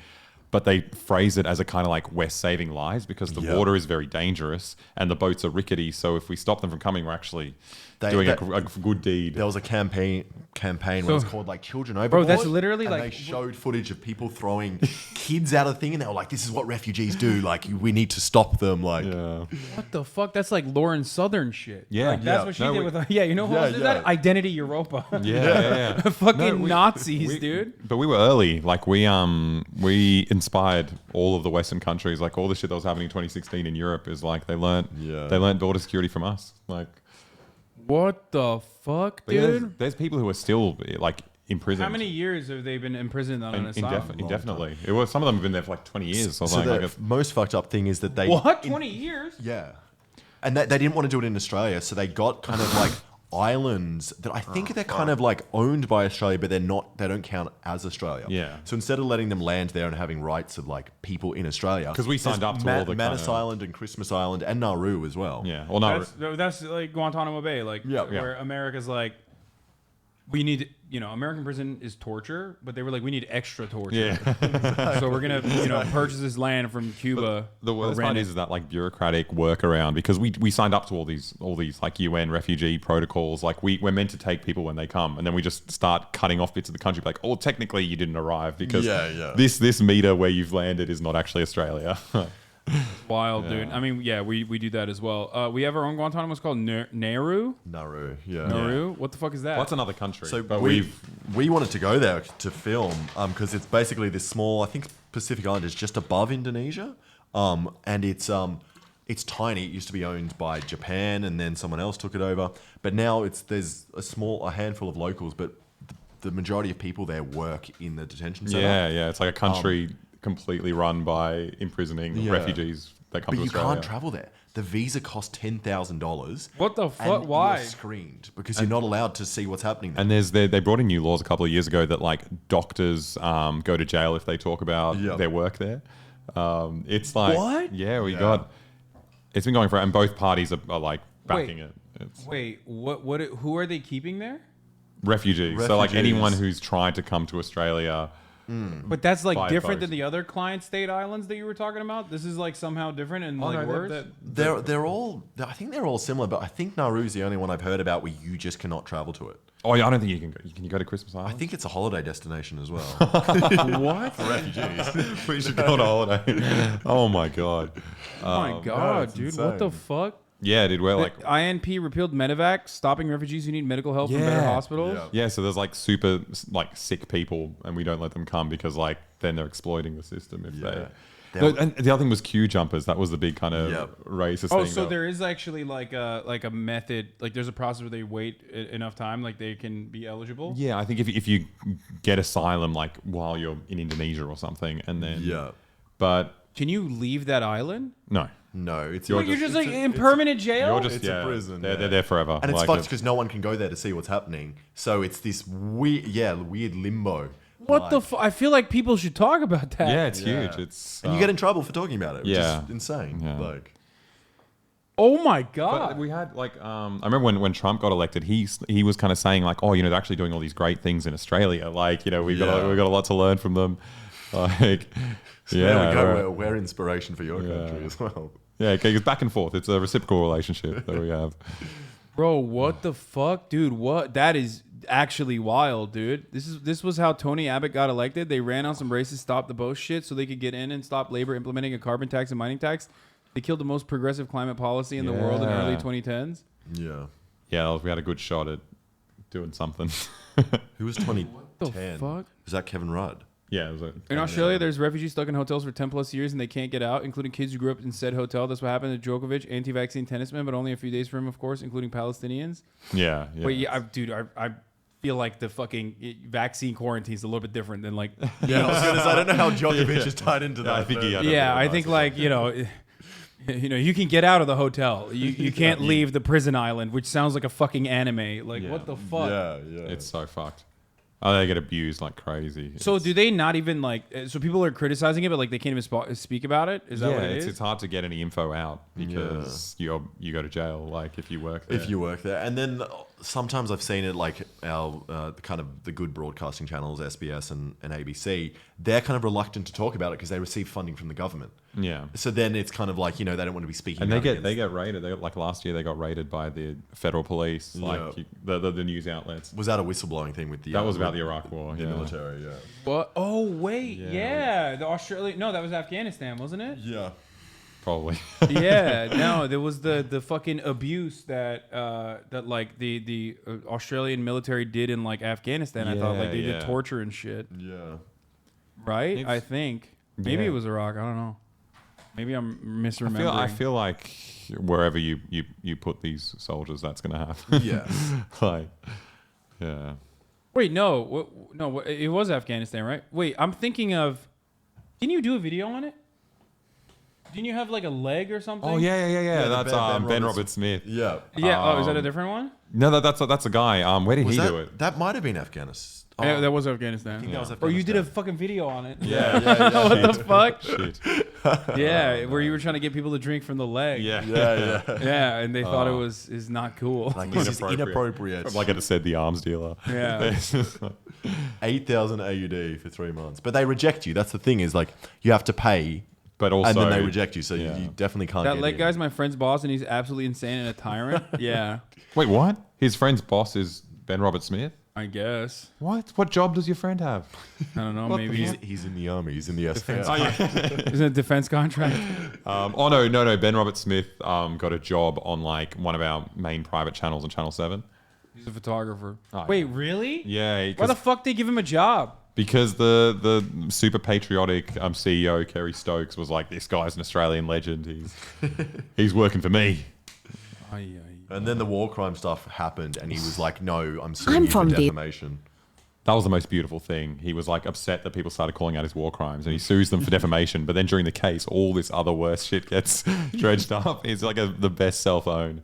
But they phrase it as a kind of like, we're saving lives because the water is very dangerous and the boats are rickety. So if we stop them from coming, we're actually doing a good deed. There was a campaign where it was called like Children Overboard. Bro, that's literally and like... they showed footage of people throwing kids out of the thing and they were like, this is what refugees do. Like, we need to stop them. Like, what the fuck? That's like Lauren Southern shit. Yeah. Like, that's what she did with... you know who else did that? Identity Europa. Yeah. Fucking Nazis, dude. But we were early. Like, we inspired all of the Western countries. Like, all the shit that was happening in 2016 in Europe is like, they learned border security from us. Like... What the fuck, dude? There's people who are still like imprisoned. How many years have they been imprisoned on an asylum? Indefinitely. Some of them have been there for like 20 years. So the most fucked up thing is that they... What? 20 years? Yeah. And they didn't want to do it in Australia, so they got kind of like islands that I think they're kind of like owned by Australia, but they don't count as Australia. Yeah. So instead of letting them land there and having rights of like people in Australia, because we signed up to all the Manus Island and Christmas Island and Nauru as well. Yeah. Well, Nauru. That's like Guantanamo Bay, like where America's like, we need, American prison is torture, but they were like, we need extra torture. Yeah. So we're gonna, purchase this land from Cuba. But the worst part is that like bureaucratic workaround, because we signed up to all these like UN refugee protocols. Like we're meant to take people when they come, and then we just start cutting off bits of the country. Like, oh, technically you didn't arrive because this meter where you've landed is not actually Australia. Wild, dude. I mean, we do that as well. We have our own Guantanamo. It's called Nauru. Nauru. What the fuck is that? Well, that's another country. So we wanted to go there to film because it's basically this small, I think Pacific Island is just above Indonesia, and it's tiny. It used to be owned by Japan, and then someone else took it over. But now there's a handful of locals, but the majority of people there work in the detention center. Yeah. It's like a country completely run by imprisoning refugees that come to Australia. But you can't travel there. the visa costs $10,000. What the fuck? Why? You're screened because you're not allowed to see what's happening there. And they brought in new laws a couple of years ago that like doctors go to jail if they talk about their work there. It's like what? Yeah, it's been going for, and both parties are like backing it. Wait, what? Who are they keeping there? Refugees. So like anyone who's tried to come to Australia. But that's like by different boat. than the other client state islands that you were talking about. This is like somehow different and like worse. They're all. I think they're all similar, but I think Nauru's the only one I've heard about where you just cannot travel to it. Oh yeah, I don't think you can go. Can you go to Christmas Island? I think it's a holiday destination as well. What? For refugees. We should go on a holiday. Oh my god. Oh my god, dude! What the fuck? Yeah, dude, we're like INP repealed medevac, stopping refugees who need medical help from better hospitals. Yeah, so there's like super like sick people, and we don't let them come because like then they're exploiting the system if they. No, and the other thing was queue jumpers. That was the big kind of racist thing. Oh, so there is actually like a method, like there's a process where they wait enough time, like they can be eligible. Yeah, I think if you get asylum like while you're in Indonesia or something, and then but can you leave that island? No. No, it's you're just like in permanent jail. It's a prison. They're there forever, and it's like fucked because no one can go there to see what's happening. So it's this weird limbo. What the? I feel like people should talk about that. Yeah, it's huge. It's and you get in trouble for talking about it. Which is insane. Yeah. Like, oh my god! But we had like I remember when Trump got elected, he was kind of saying like, oh, they're actually doing all these great things in Australia. Like, we got a lot to learn from them. Like, so there we go. We're inspiration for your country as well. Yeah, okay, it's back and forth. It's a reciprocal relationship that we have. Bro, what the fuck, dude? What? That is actually wild, dude. This was how Tony Abbott got elected. They ran on some racist stop the boat shit so they could get in and stop labor implementing a carbon tax and mining tax. They killed the most progressive climate policy in the world in the early 2010s. Yeah, we had a good shot at doing something. Who was 2010? What the fuck? Was that Kevin Rudd? Yeah, it was in Australia, there's refugees stuck in hotels for 10 plus years and they can't get out, including kids who grew up in said hotel. That's what happened to Djokovic, anti-vaccine tennisman, but only a few days for him, of course, including Palestinians. Yeah. But yeah, I feel like the fucking vaccine quarantine is a little bit different than like. Yeah, I don't know how Djokovic is tied into that. I think I think like you can get out of the hotel. You can't leave the prison island, which sounds like a fucking anime. Like what the fuck? Yeah. It's so fucked. Oh, they get abused like crazy. So do they not even like? So people are criticizing it, but like they can't even speak about it. Is that what it is? It's hard to get any info out because you go to jail. Like if you work there. And then sometimes I've seen it like our kind of the good broadcasting channels, SBS and ABC. They're kind of reluctant to talk about it because they receive funding from the government. Yeah. So then it's kind of like they don't want to be speaking. And out they get raided. Like last year, they got raided by the federal police. Like the news outlets. Was that a whistleblowing thing with the? That was about the Iraq War. The military. Yeah. What? Oh wait, yeah. The Australia. No, that was Afghanistan, wasn't it? Yeah. Probably. Yeah. No, there was the fucking abuse that like the Australian military did in like Afghanistan. I thought like they did torture and shit. Yeah. Right. I think maybe it was Iraq. I don't know. Maybe I'm misremembering. I feel like wherever you put these soldiers, that's going to happen. Yeah. Like, yeah. Wait, no, it was Afghanistan, right? Wait, I'm thinking of. Didn't you do a video on it? Didn't you have like a leg or something? Oh yeah. That's Ben Robert Smith. Yeah. Yeah. Is that a different one? No, that's a guy. Where did he do it? That might have been Afghanistan. Oh. Yeah, that was Afghanistan. I think that was Or you did a fucking video on it. Yeah. What the fuck? Shit. Yeah, where you were trying to get people to drink from the leg. Yeah, and they thought it is not cool. Like this is inappropriate. Like it said, the arms dealer. Yeah. 8,000 AUD for 3 months, but they reject you. That's the thing is like you have to pay. But also, and then they reject you, so you definitely can't. That get leg in. guy's my friend's boss, and he's absolutely insane and a tyrant. Yeah. Wait, what? His friend's boss is Ben Robert Smith? I guess. What? What job does your friend have? I don't know. Maybe he's in the army. He's in the SAS. Is it a defense contract? No. Ben Robert Smith got a job on like one of our main private channels on Channel 7. He's a photographer. Oh, Wait, really? Yeah. Why the fuck did they give him a job? Because the super patriotic CEO Kerry Stokes was like, this guy's an Australian legend. He's working for me. And then the war crime stuff happened, and he was like, "No, I'm suing you for defamation." That was the most beautiful thing. He was like upset that people started calling out his war crimes, and he sues them for defamation. But then during the case, all this other worse shit gets dredged up. He's like the best self-own.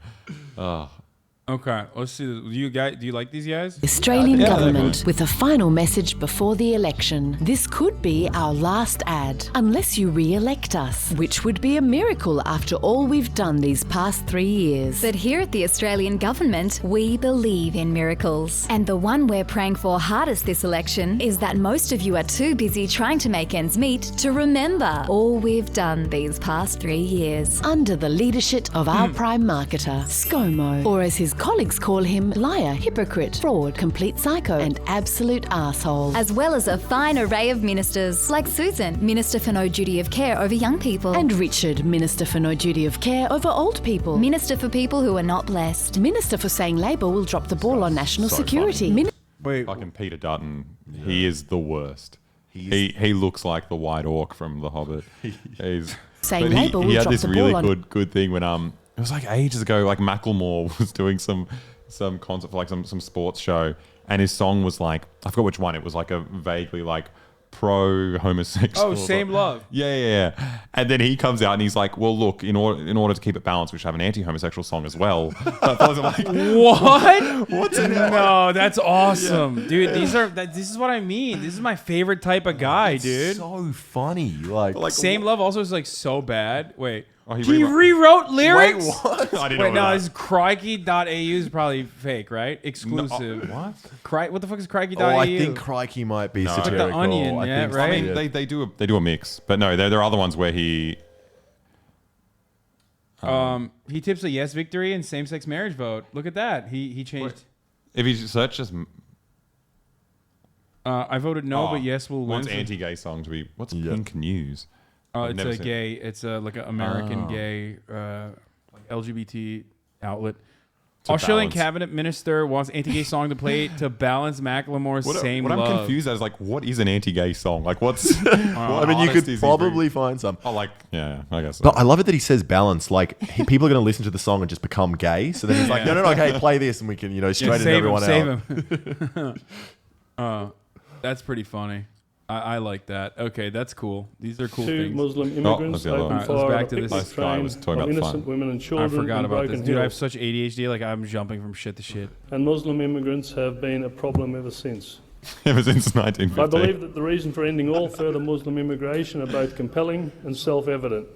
Okay, let's see. Do you like these guys? Australian government with a final message before the election. This could be our last ad, unless you re-elect us, which would be a miracle after all we've done these past 3 years. But here at the Australian government, we believe in miracles. And the one we're praying for hardest this election is that most of you are too busy trying to make ends meet to remember all we've done these past 3 years. Under the leadership of our prime marketer, ScoMo, or as his colleagues call him, liar, hypocrite, fraud, complete psycho, and absolute arsehole. As well as a fine array of ministers, like Susan, Minister for No Duty of Care over young people. And Richard, Minister for No Duty of Care over old people. Minister for people who are not blessed. Minister for saying Labor will drop the ball on national security. Wait, fucking Peter Dutton. He is the worst. He looks like the White Orc from The Hobbit. He's saying Labor will he had drop this the really ball on. good thing when it was like ages ago. Like Macklemore was doing some concert for like some sports show, and his song was like, I forgot which one. It was like a vaguely like pro homosexual. Oh, Same Love. Yeah. And then he comes out and he's like, well, look, in order to keep it balanced, we should have an anti-homosexual song as well. But I was like, what? What's in it? No, that's awesome, dude. This is what I mean. This is my favorite type of guy, dude. So funny. Like Same Love also is like so bad. Wait. Oh, he rewrote lyrics? Wait, what? I didn't Wait, know no, that. this crikey.au is probably fake, right? Exclusive. What? What the fuck is crikey.au? Oh, I think Crikey might be satirical. Like the Onion, I yeah, think right? I mean, they do a mix, but no, there are other ones where he tips a yes victory in same-sex marriage vote. Look at that. He changed. If you search just I voted no, but yes will win. What's anti-gay song to be? What's Pink News? It's a gay. It's like an American gay LGBT outlet. Australian cabinet minister wants anti-gay song to play to balance Macklemore's Same Love. What I'm confused as like, what is an anti-gay song? Like, what's? I mean, you could probably find some. Oh, like, yeah, I guess. So. But I love it that he says balance. Like, people are going to listen to the song and just become gay. So then he's like, no, okay, play this, and we can, straighten everyone out. Save him. That's pretty funny. I like that. Okay, that's cool. These are cool Two things. Muslim immigrants opened fire on a picnic train of innocent women and children. I forgot in about Broken this. Dude, I have Hill. such ADHD. Like, I'm jumping from shit to shit. And Muslim immigrants have been a problem ever since. Ever since 1950. I believe that the reason for ending all further Muslim immigration are both compelling and self-evident.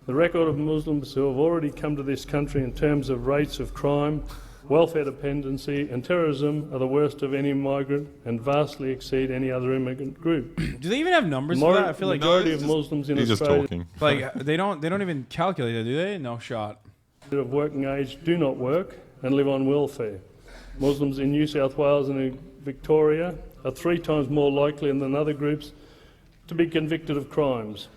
The record of Muslims who have already come to this country in terms of rates of crime, welfare dependency and terrorism are the worst of any migrant and vastly exceed any other immigrant group. Do they even have numbers for that? I feel like the majority of Muslims in Australia like they don't even calculate that, do they? No shot. Of working age do not work and live on welfare. Muslims in New South Wales and in Victoria are 3 times more likely than other groups to be convicted of crimes.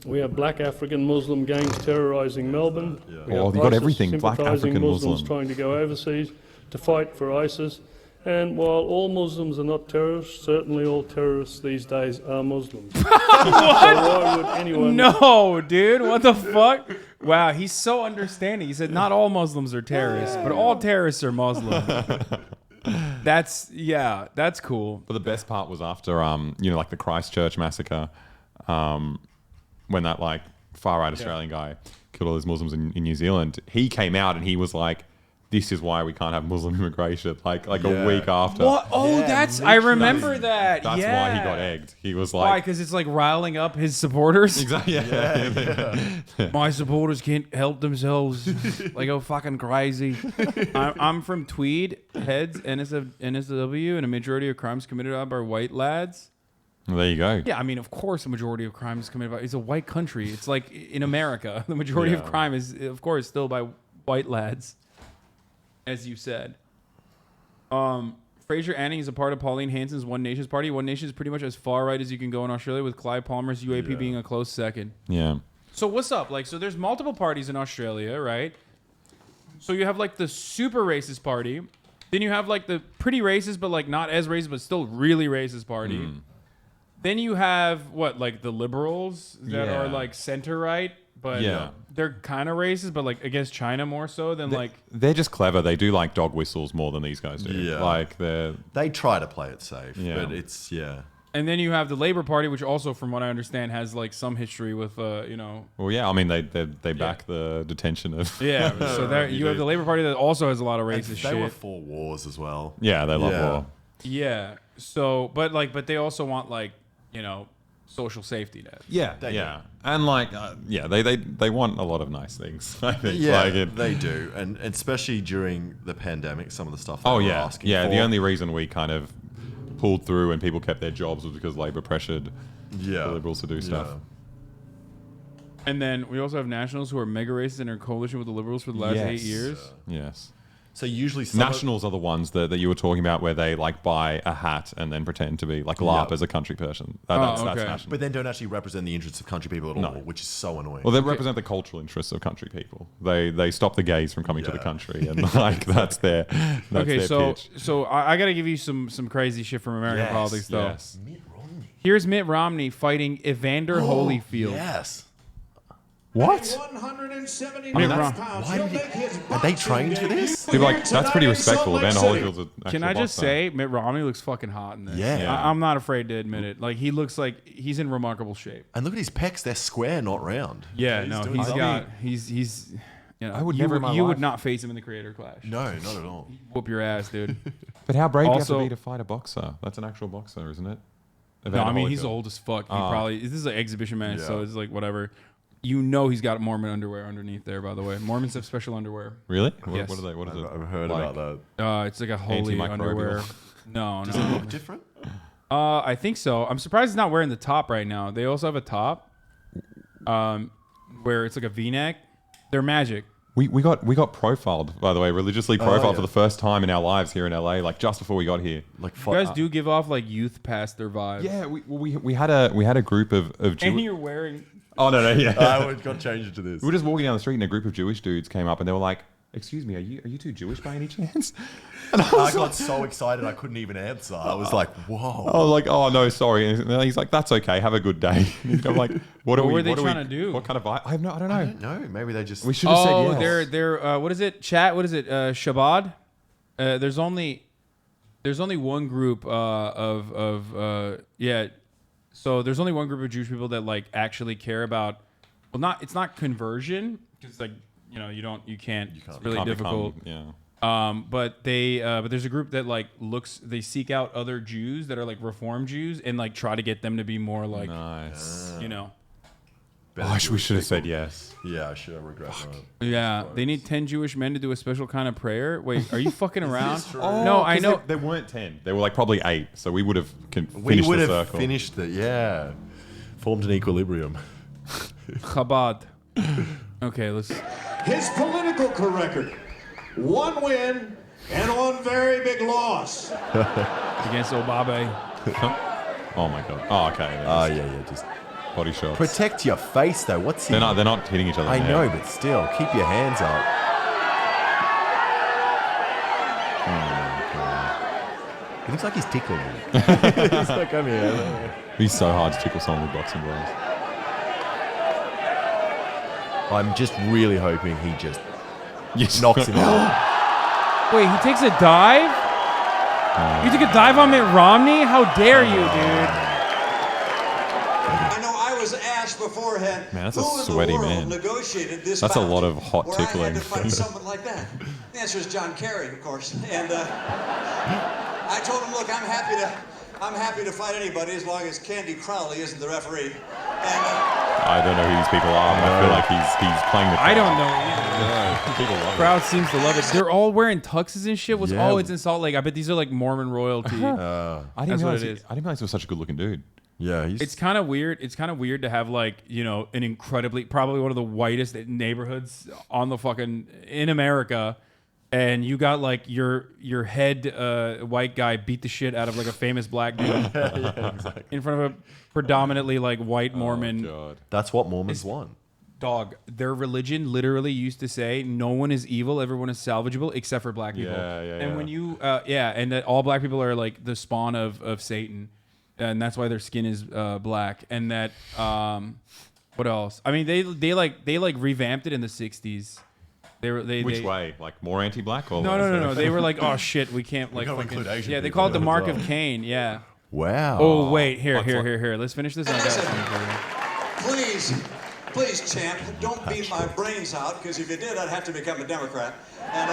We have black African Muslim gangs terrorising Melbourne. We have they've got everything. Black sympathising African Muslims Muslim. trying to go overseas to fight for ISIS. And while all Muslims are not terrorists, certainly all terrorists these days are Muslims. So why would anyone... No, dude. What the fuck? Wow, he's so understanding. He said not all Muslims are terrorists, but all terrorists are Muslim. That's cool. But the best part was after like the Christchurch massacre, when that like far right Australian guy killed all those Muslims in New Zealand. He came out and he was like, this is why we can't have Muslim immigration. Like a week after. What? Oh, I remember that. That's why he got egged. He was like, why? Because it's like riling up his supporters. Exactly. Yeah. My supporters can't help themselves. They go fucking crazy. I'm from Tweed, Heads, NSW, and a majority of crimes committed by white lads. Well, there you go. Yeah, I mean, of course, a majority of crime is committed by. It's a white country. It's like in America, the majority of crime is, of course, still by white lads, as you said. Fraser Anning is a part of Pauline Hanson's One Nation's party. One Nation is pretty much as far right as you can go in Australia, with Clive Palmer's UAP being a close second. Yeah. So what's up? Like, so there's multiple parties in Australia, right? So you have like the super racist party, then you have like the pretty racist but like not as racist but still really racist party. Then you have what, like the liberals that are like center right, but Yeah. they're kind of racist, but like against China more so than like. They're just clever. They do like dog whistles more than these guys do. Yeah. Like they try to play it safe, Yeah. but it's And then you have the Labour Party, which also, from what I understand, has like some history with, you know. Well, yeah. I mean, they back the detention of. Yeah. So there you have the Labour Party that also has a lot of racist shit. They were for wars as well. Yeah, they love war. Yeah. So, but they also want like, you know, social safety net. Yeah, yeah, and like, they want a lot of nice things. I think. Yeah, like they do, and especially during the pandemic, some of the stuff. They Oh were yeah, asking yeah. for. The only reason we kind of pulled through and people kept their jobs was because Labor pressured the Liberals to do stuff. And then we also have Nationals who are mega racist and are in coalition with the Liberals for the last 8 years. Yes. So usually Nationals are the ones that you were talking about where they like buy a hat and then pretend to be like LARP as a country person. That's National. But then don't actually represent the interests of country people at all, No. which is so annoying. Well, they represent the cultural interests of country people. They stop the gays from coming to the country, and like that's their pitch. So I got to give you some crazy shit from American politics though. Yes. Here's Mitt Romney fighting Evander Holyfield. Yes. What? 179 pounds. He'll make his Are they trained for this? People are like, that's pretty respectful. Evander Holyfield's an Can I actual just boxer. say, Mitt Romney looks fucking hot in this. Yeah. I'm not afraid to admit it. Like he looks like he's in remarkable shape. And look at his pecs; they're square, not round. Yeah, He's no, doing he's something. got he's you know. I would never in my you would life- not face him in the Creator Clash. No, not at all. Whoop your ass, dude. But how brave do you Also- have to be to fight a boxer? That's an actual boxer, isn't it? No, Evander I mean he's Holyfield. old as fuck. He Ah. probably this is an exhibition match, so Yeah. it's like whatever. You know he's got Mormon underwear underneath there, by the way. Mormons have special underwear. Really? Yes. What are they? What is it? I've heard Like- about that. It's like a holy Antimicrobial. underwear. No, Does no. it look different? I think so. I'm surprised he's not wearing the top right now. They also have a top, where it's like a V-neck. They're magic. We got profiled, by the way, religiously profiled yeah. for the first time in our lives here in LA, like just before we got here. Like You guys do give off like youth pastor vibes. Yeah, we had a group of And Jewish. you're wearing. Oh no, yeah. I got to change it to this. We were just walking down the street and a group of Jewish dudes came up and they were like, "Excuse me, are you two Jewish by any chance?" And I got so excited I couldn't even answer. I was like, "Whoa!" I was like, "Oh no, sorry." And he's like, "That's okay. Have a good day." And I'm like, "What were they trying to do? What kind of vibe? I don't know. No, maybe they just. We should have said yes. they're what is it? Chat. What is it? Shabbat. There's only one group So there's only one group of Jewish people that like actually care about. Well, it's not conversion because like you can't. It's really difficult. But there's a group that like they seek out other Jews that are like Reform Jews and like try to get them to be more like nice. We should have said yes. Yeah, I should have regret that. Yeah, they need 10 Jewish men to do a special kind of prayer. Wait, are you fucking around? Oh, no, I know. There weren't 10. There were like probably 8. So we would have finished We would the have circle. finished it. Yeah, formed an equilibrium. Chabad. Okay, let's. His political record: 1 win and 1 very big loss. Against Obabe. Oh my god. Oh, okay. Oh yeah, just body shots. protect your face though. What's They're not hitting each other. I in the know, head. but still, keep your hands up. He looks like he's tickling me. He's like, come here. He's so hard to tickle someone with boxing gloves. I'm just really hoping he just knocks him out. Wait, he takes a dive? You took a dive on Mitt Romney? How dare you, dude? I know I was asked beforehand. Man, that's a who sweaty in the world man. negotiated this That's a bout lot of hot where I tickling. had to fight someone like that. The answer is John Kerry, of course. And I told him, look, I'm happy to fight anybody as long as Candy Crowley isn't the referee. And I don't know who these people are. I feel like he's playing the crowd. I don't know either. People love Crowd seems to love it. They're all wearing tuxes and shit. Yeah. It's in Salt Lake. I bet these are like Mormon royalty. I didn't That's what realize it is. I didn't realize he was such a good looking dude. Yeah, It's kind of weird. It's kind of weird to have like an incredibly, probably one of the whitest neighborhoods on the fucking in America, and you got like your head white guy beat the shit out of like a famous black dude yeah, exactly. in front of a predominantly like white Mormon. God. That's what Mormons want. Dog, their religion literally used to say no one is evil, everyone is salvageable except for black people. And when you and that all black people are like the spawn of Satan, and that's why their skin is black, and that What else? I mean, they revamped it in the 60s. Which way? Like more anti-black or no. They were like, oh shit, we can't like gotta fucking, include Asian yeah. They people call it the as mark well. of Cain. Yeah. Wow. Oh wait, here. Let's finish this. And I got something for you. Please, champ, don't beat my brains out, because if you did, I'd have to become a Democrat. And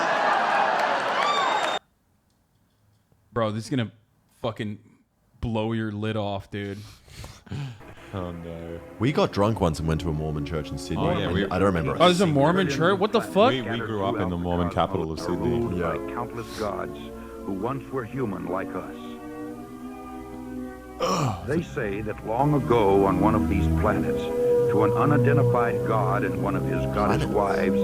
Bro, this is gonna fucking blow your lid off, dude. Oh no. We got drunk once and went to a Mormon church in Sydney. Oh, yeah, I don't remember. Oh, there's a Mormon church? What the fuck? We grew up in the Mormon capital of Sydney. By countless gods who once were human like us. They say that long ago on one of these planets, to an unidentified god and one of his goddess wives,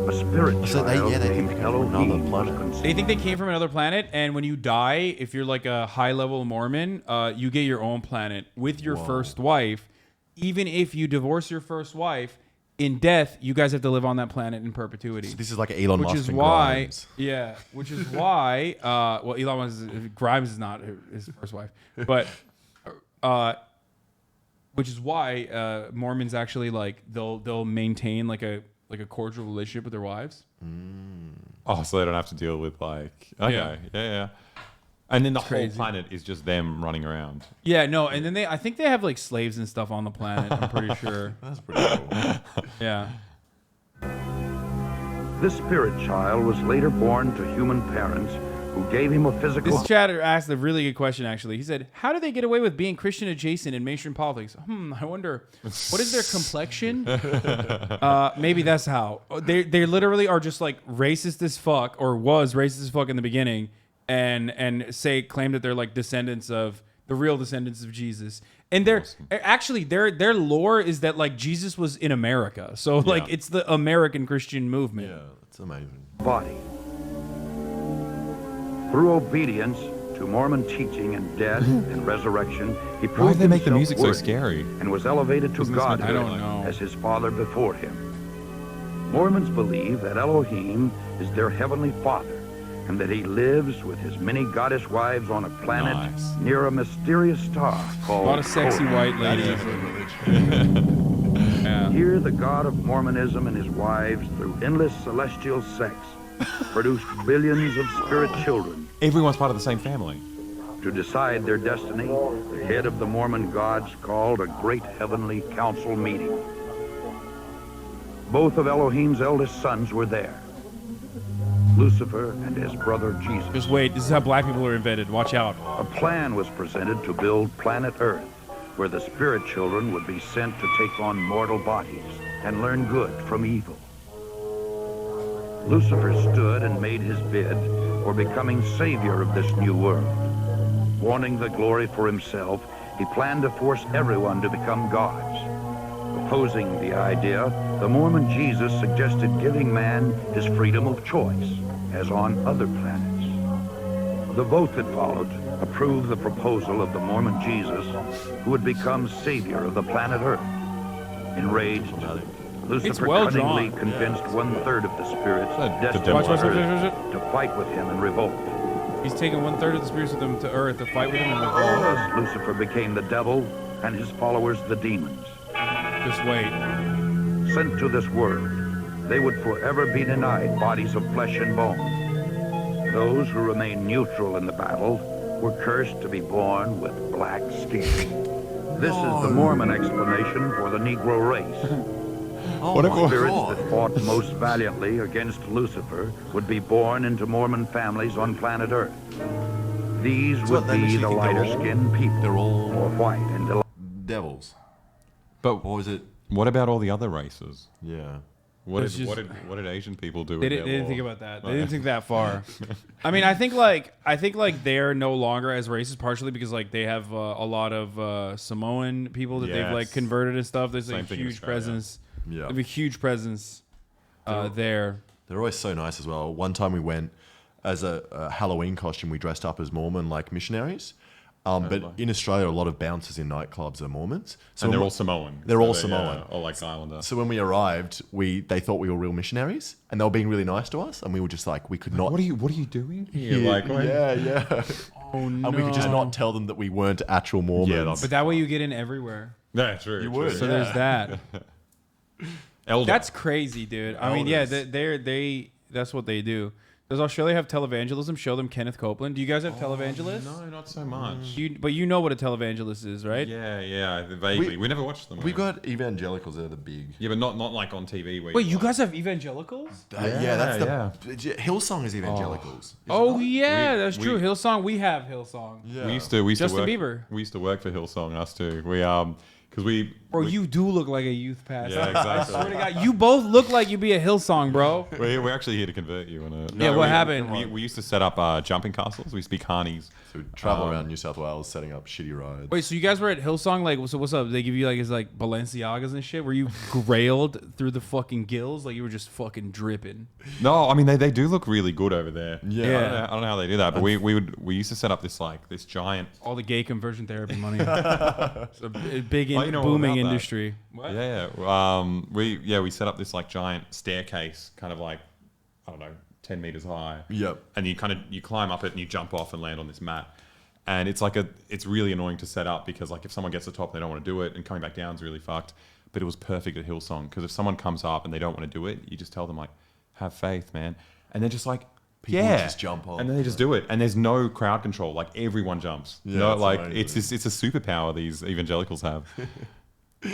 a spirit child named Elohim was conceived. They think they came from another planet, and when you die, if you're like a high-level Mormon, you get your own planet with your first wife. Even if you divorce your first wife, in death, you guys have to live on that planet in perpetuity. So this is like Elon Musk which is and why, Grimes. Yeah, which is why, well, Grimes is not his first wife, but, which is why Mormons actually like they'll maintain like a cordial relationship with their wives. Oh, so they don't have to deal with like yeah. And then the whole planet is just them running around. Yeah, no, and then I think they have like slaves and stuff on the planet. I'm pretty sure. That's pretty cool. Yeah. This spirit child was later born to human parents who gave him a physical... This chatter asked a really good question, actually. He said, how do they get away with being Christian adjacent in mainstream politics? I wonder, what is their complexion? Maybe that's how. They literally are just like racist as fuck, or was racist as fuck in the beginning, and claim that they're like descendants of, the real descendants of Jesus. And actually their lore is that like Jesus was in America. So like it's the American Christian movement. Yeah, that's amazing. Body. Through obedience to Mormon teaching and death and resurrection, he proved Why did they make the himself music so worthy scary? and was elevated to godhood I don't know. as his father before him. Mormons believe that Elohim is their heavenly father and that he lives with his many goddess wives on a planet near a mysterious star called A lot of sexy white ladies. Yeah. Here, the God of Mormonism and his wives, through endless celestial sex, produced billions of spirit children. Everyone's part of the same family. To decide their destiny, the head of the Mormon gods called a great heavenly council meeting. Both of Elohim's eldest sons were there. Lucifer and his brother Jesus. Just wait, this is how black people are invented. Watch out. A plan was presented to build planet Earth, where the spirit children would be sent to take on mortal bodies and learn good from evil. Lucifer stood and made his bid for becoming savior of this new world. Wanting the glory for himself, he planned to force everyone to become gods. Opposing the idea, the Mormon Jesus suggested giving man his freedom of choice, as on other planets. The vote that followed approved the proposal of the Mormon Jesus, who would become savior of the planet Earth. Enraged, Lucifer cunningly convinced 1/3 of the spirits destined for Earth to fight with him in revolt. He's taking 1/3 of the spirits with him to Earth to fight with him in revolt. Thus, Lucifer became the devil and his followers the demons. Just wait. Sent to this world, they would forever be denied bodies of flesh and bone. Those who remained neutral in the battle were cursed to be born with black skin. This is the Mormon explanation for the Negro race. The spirits that fought most valiantly against Lucifer would be born into Mormon families on planet Earth. These would be the lighter-skinned people, or white and devils. But what was it? What about all the other races? Yeah. What did Asian people do? They didn't think about that. They didn't think that far. I mean, I think they're no longer as racist, partially because like they have a lot of Samoan people that they've like converted and stuff. There's like a huge presence. Yeah. They have a huge presence there. They're always so nice as well. One time we went as a Halloween costume. We dressed up as Mormon like missionaries. But in Australia, a lot of bouncers in nightclubs are Mormons. So they're all Samoan. They're all Samoan. Or like Islander. So when we arrived, they thought we were real missionaries, and they were being really nice to us, and we were just like, we could not. What are you doing here? Yeah. Oh no. And we could just not tell them that we weren't actual Mormons. But that way you get in everywhere. Yeah, true. You would. So there's that. Elder. That's crazy, dude. I mean, yeah, Elders. they that's what they do. Does Australia have televangelism? Show them Kenneth Copeland. Do you guys have televangelists? No, not so much. But you know what a televangelist is, right? Yeah, vaguely. We never watched them. We've got evangelicals that are big. Yeah, but not like on TV. Where Wait, you guys have evangelicals? That's the Hillsong is evangelicals. Oh yeah, that's true. Hillsong, we have Hillsong. Yeah. We used to Justin work, Bieber. We used to work for Hillsong, us too. Bro, you do look like a youth pastor. Yeah, exactly. I swear to God, you both look like you'd be a Hillsong, bro. We're actually here to convert you. What happened? We used to set up jumping castles. We used to be carnies. So we travel around New South Wales setting up shitty rides. Wait, so you guys were at Hillsong? Like, so what's up? They give you like Balenciagas and shit? Were you grailed through the fucking gills? Like you were just fucking dripping? No, I mean they do look really good over there. Yeah. I don't know how they do that, but we used to set up this giant. All the gay conversion therapy money. It's a big booming industry. What? Yeah. We set up this giant staircase, kind of like, I don't know, 10 meters high. Yep. And you climb up it and you jump off and land on this mat. And it's really annoying to set up because if someone gets to the top, they don't want to do it, and coming back down is really fucked. But it was perfect at Hillsong because if someone comes up and they don't want to do it, you just tell them have faith, man. And they're just People just jump on. And then they just do it. And there's no crowd control. Everyone jumps. Yeah, it's a superpower these evangelicals have.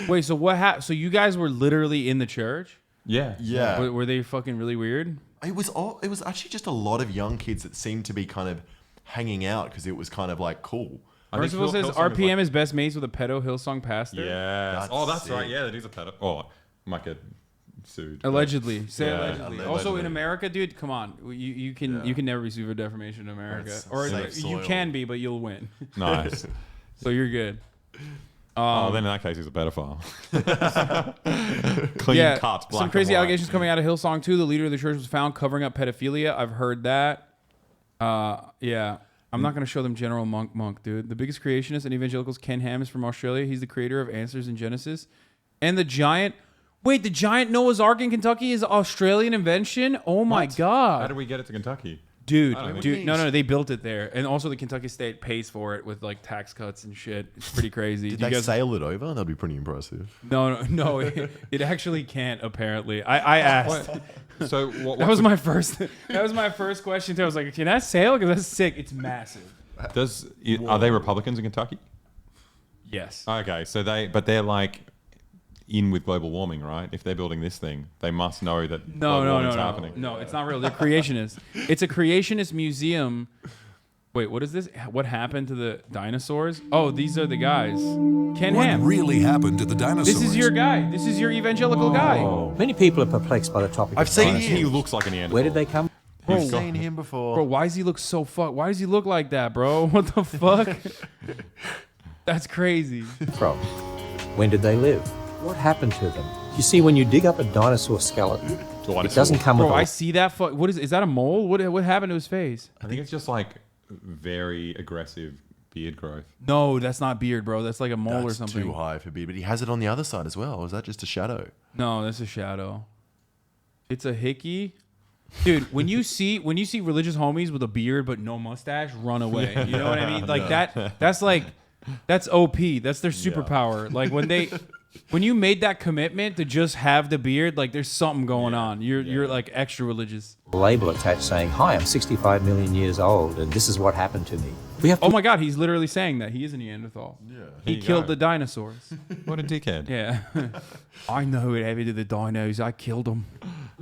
Wait, so what happened? So you guys were literally in the church? Yeah. Yeah. Were they fucking really weird? It was actually just a lot of young kids that seemed to be kind of hanging out because it was kind of cool. Percival says RPM is best mates with a pedo Hillsong pastor. Yeah. That's right. Yeah, that is a pedo. Oh, might get sued. Allegedly. Allegedly. Also in America, dude, come on. You can never be sued for defamation in America. Or you can be, but you'll win. Nice. So you're good. Then in that case, he's a pedophile. Clean cut. Some crazy allegations coming out of Hillsong too. The leader of the church was found covering up pedophilia. I've heard that. Yeah. I'm not going to show them General Monk, dude. The biggest creationist in evangelicals, Ken Ham, is from Australia. He's the creator of Answers in Genesis. And the giant Noah's Ark in Kentucky is an Australian invention? Oh my God. How did we get it to Kentucky? Dude, no, they built it there, and also the Kentucky state pays for it with tax cuts and shit. It's pretty crazy. Did they sail it over? That'd be pretty impressive. No, it actually can't. Apparently, I asked. So that was my first question too. I was like, can that sail? Because that's sick. It's massive. Are they Republicans in Kentucky? Yes. Okay, so they're in with global warming, right? If they're building this thing, they must know that global warming's happening. No, it's not real. They're creationists. It's a creationist museum. Wait, what is this? What happened to the dinosaurs? Oh, these are the guys. Ken Ham. What really happened to the dinosaurs? This is your guy. This is your evangelical guy. Many people are perplexed by the topic. I've seen him. He looks like an Neanderthal. Where did they come? I've seen him before. Bro, why does he look so Why does he look like that, bro? What the fuck? That's crazy. From? When did they live? What happened to them? You see, when you dig up a dinosaur skeleton, it doesn't come with. Bro, I see that. What is that? A mole? What happened to his face? I think it's just very aggressive beard growth. No, that's not beard, bro. That's like a mole or something. Too high for beard, but he has it on the other side as well. Or is that just a shadow? No, that's a shadow. It's a hickey. Dude, when you see religious homies with a beard but no mustache, run away. You know what I mean? That's OP. That's their superpower. Yeah. When you made that commitment to just have the beard, there's something going on. You're extra religious. Label attached saying, "Hi, I'm 65 million years old, and this is what happened to me." Oh my God, he's literally saying that he is a Neanderthal. Yeah, he killed the dinosaurs. What a dickhead. Yeah, I know what happened to the dinos. I killed them.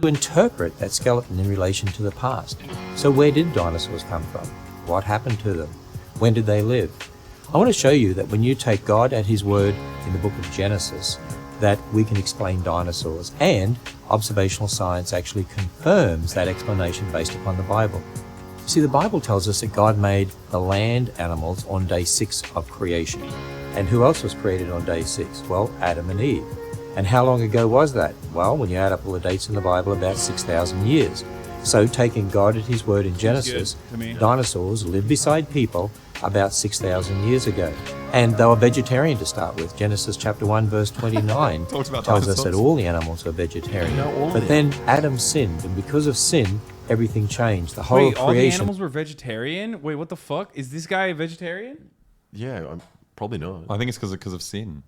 To interpret that skeleton in relation to the past. So where did dinosaurs come from? What happened to them? When did they live? I want to show you that when you take God at his word in the book of Genesis, that we can explain dinosaurs, and observational science actually confirms that explanation based upon the Bible. See, the Bible tells us that God made the land animals on day 6 of creation. And who else was created on day 6? Well, Adam and Eve. And how long ago was that? Well, when you add up all the dates in the Bible, about 6,000 years. So taking God at his word in Genesis, dinosaurs lived beside people about 6,000 years ago. And they were vegetarian to start with. Genesis chapter 1 verse 29 tells us that all the animals are vegetarian. But then Adam sinned, and because of sin, everything changed. The whole creation... all the animals were vegetarian? Wait, what the fuck? Is this guy a vegetarian? Yeah, probably not. I think it's because of sin.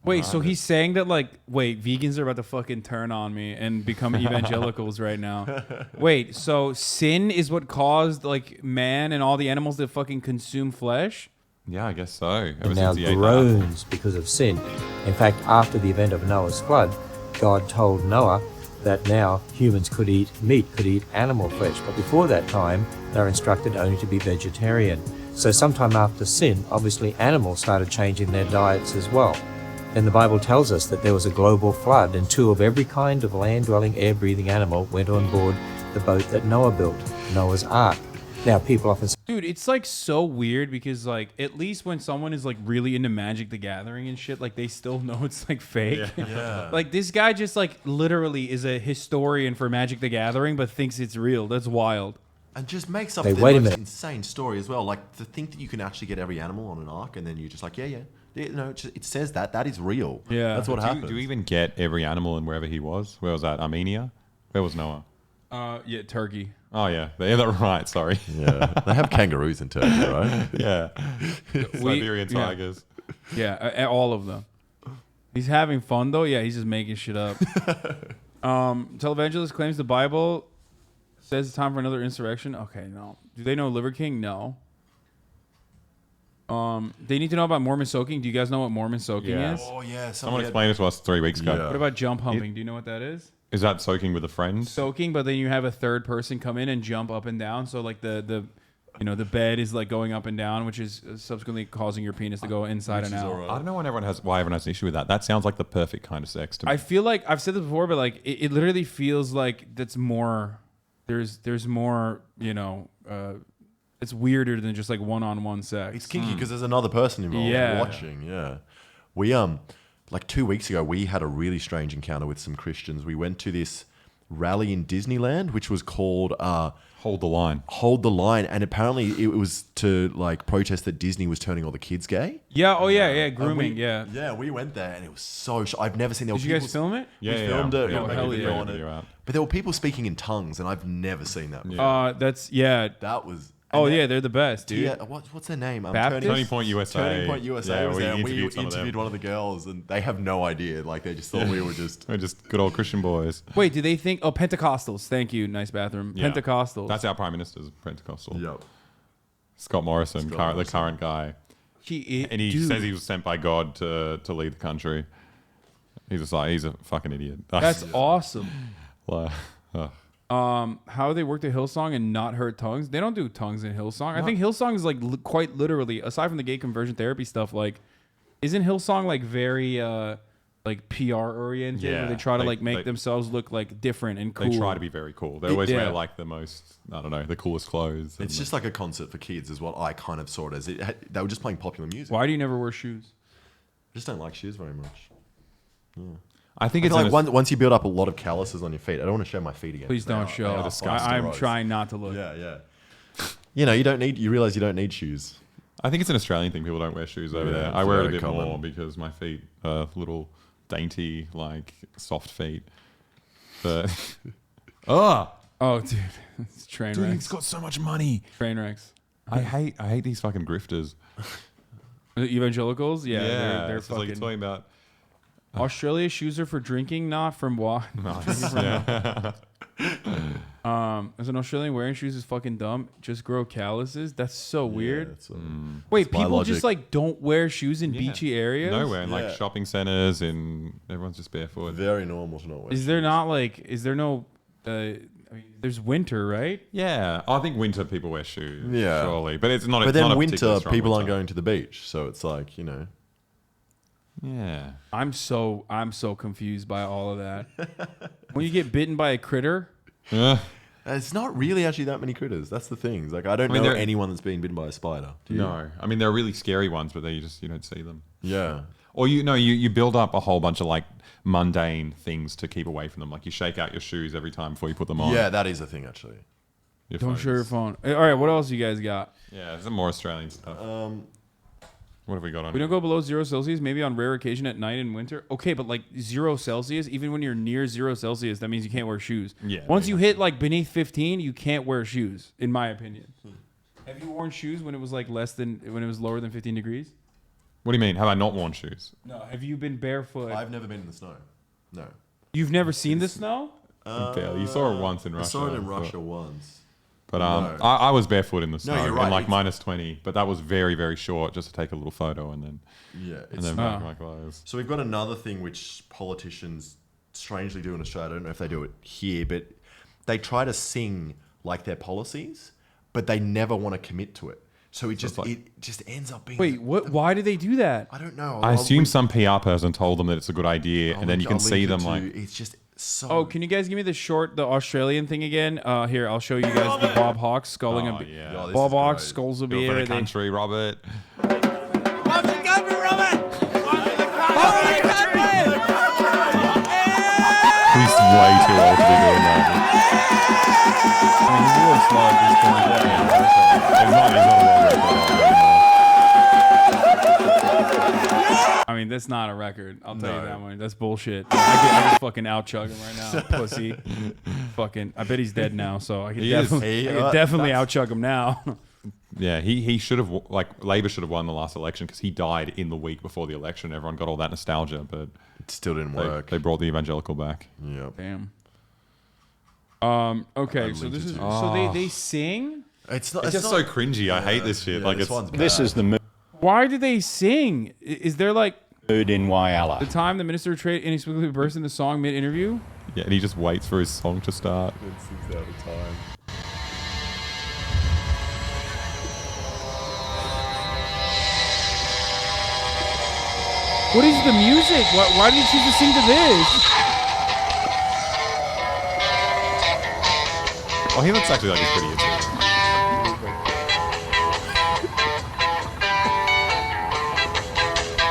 Wait, so he's saying that vegans are about to fucking turn on me and become evangelicals right now. Wait, so sin is what caused man and all the animals to fucking consume flesh? Yeah, I guess so. And now groans because of sin. In fact, after the event of Noah's flood, God told Noah that now humans could eat meat, could eat animal flesh. But before that time, they're instructed only to be vegetarian. So sometime after sin, obviously animals started changing their diets as well. And the Bible tells us that there was a global flood and 2 of every kind of land-dwelling, air-breathing animal went on board the boat that Noah built, Noah's Ark. Now, people often say... Dude, it's so weird because at least when someone is really into Magic the Gathering and shit, they still know it's fake. Yeah. This guy just literally is a historian for Magic the Gathering but thinks it's real. That's wild. And just makes up Hey, the wait a most minute. insane story as well. To think that you can actually get every animal on an ark and then you're just it says that is real. Yeah. That's what happened. Do you even get every animal in wherever he was? Where was that? Armenia? Where was Noah? Yeah, Turkey. Oh, yeah. They're right, sorry. Yeah. They have kangaroos in Turkey, right? Yeah. Siberian tigers. Yeah, all of them. He's having fun, though. Yeah, he's just making shit up. Televangelist claims the Bible says it's time for another insurrection. Okay, no. Do they know Liver King? No. They need to know about Mormon soaking. Do you guys know what Mormon soaking is? Oh, yeah. Someone explained it to us 3 weeks ago. What about jump humping? Do you know what that is? Is that soaking with a friend? Soaking, but then you have a third person come in and jump up and down. So the bed is going up and down, which is subsequently causing your penis to go inside and out. I don't know why everyone has an issue with that. That sounds like the perfect kind of sex to me. I feel like I've said this before, but it literally feels like that's more. There's more. It's weirder than just one-on-one sex. It's kinky because there's another person involved watching. Yeah. We 2 weeks ago we had a really strange encounter with some Christians. We went to this rally in Disneyland, which was called Hold the Line. Hold the Line, and apparently it was to protest that Disney was turning all the kids gay. Yeah. Oh yeah. Grooming. Yeah. We went there and it was so. I've never seen. Did you guys film it? We filmed it. Oh, hell yeah. But there were people speaking in tongues, and I've never seen that. That was. Oh yeah, they're the best, dude. Yeah, what's their name? Turning Point USA. Turning Point USA was there. We interviewed one of the girls, and they have no idea. They just thought we were just we're just good old Christian boys. Wait, do they think? Oh, Pentecostals. Thank you. Nice bathroom. Yeah. Pentecostals. That's our prime minister's Pentecostal. Yep. Scott Morrison, the current guy. He says he was sent by God to lead the country. He's a fucking idiot. That's awesome. Ugh. How they work the Hillsong and not hurt tongues? They don't do tongues in Hillsong. I think Hillsong is quite literally, aside from the gay conversion therapy stuff, isn't Hillsong very PR oriented? Yeah, where they try to make themselves look different and cool. They try to be very cool. They always wear the most, I don't know, the coolest clothes. It's just like a concert for kids, is what I kind of saw it as. They were just playing popular music. Why do you never wear shoes? I just don't like shoes very much. Yeah. I think it's once you build up a lot of calluses on your feet. I don't want to show my feet again. Please don't show. I'm trying not to look. Yeah. You realize you don't need shoes. I think it's an Australian thing. People don't wear shoes over there. I wear it a bit more because my feet are little dainty, soft feet. But oh, dude, it's train wrecks. Dude, he's got so much money. Train wrecks. I hate these fucking grifters. The evangelicals, they're so fucking. talking about. Australia shoes are for drinking, not from what? Nice. Yeah. As an Australian, wearing shoes is fucking dumb. Just grow calluses. That's so weird. Wait, people biologic. just don't wear shoes in beachy areas? Nowhere in shopping centers, and everyone's just barefoot. Very normal to not wear. Is there not is there no? There's winter, right? Yeah, I think winter people wear shoes. Yeah, surely, but it's not. But it's then not winter, people aren't going to the beach, so it's Yeah, I'm so confused by all of that. When you get bitten by a critter, it's not really actually that many critters. That's the thing. I don't know anyone that's been bitten by a spider. No, I mean there are really scary ones, but you don't see them. Yeah, or you build up a whole bunch of mundane things to keep away from them. You shake out your shoes every time before you put them on. Yeah, that is a thing actually. Don't show your phone. All right, what else you guys got? Yeah, some more Australian stuff. What have we got on? We don't go below 0 Celsius, maybe on rare occasion at night in winter. Okay, but 0 Celsius, even when you're near 0 Celsius, that means you can't wear shoes. Yeah. Once you hit beneath 15, you can't wear shoes, in my opinion. Have you worn shoes when it was lower than 15 degrees? What do you mean? Have I not worn shoes? No. Have you been barefoot? I've never been in the snow. No. You've never seen the snow? Barely. You saw it once in Russia. I saw it in Russia once. But No. I was barefoot in the snow you're right. in like minus 20, but that was very, very short just to take a little photo and then back my clothes. So we've got another thing which politicians strangely do in Australia. I don't know if they do it here, but they try to sing like their policies, but they never want to commit to it. So it just ends up being... Wait, what? Why do they do that? I don't know. I assume some PR person told them that it's a good idea, and then you can see them like... It's just so... Oh, can you guys give me the Australian thing again? Here, I'll show you guys the Bob Hawke sculling a beer. Yeah. Bob Hawke sculls a Go for beer. the country, Robert. He's way too old to be doing that. I mean, he's a little slow at this point. I mean, that's not a record. I'll tell you that one. That's bullshit. I could fucking out-chug him right now, pussy. Fucking, I bet he's dead now, so I could definitely out-chug him now. Yeah, he should have, like, Labor should have won the last election because he died in the week before the election. Everyone got all that nostalgia, but it still didn't work. They brought the evangelical back. Yeah. Damn. Okay, so this is they sing. It's just so cringy. I hate this shit. Yeah, like this is the mood. Why do they sing? Is there like mood in Whyalla? The time the minister of trade inexplicably burst in the song mid-interview. Yeah, and he just waits for his song to start. It's out of time. What is the music? Why did you choose to sing to this? Oh, he looks actually like he's pretty into it.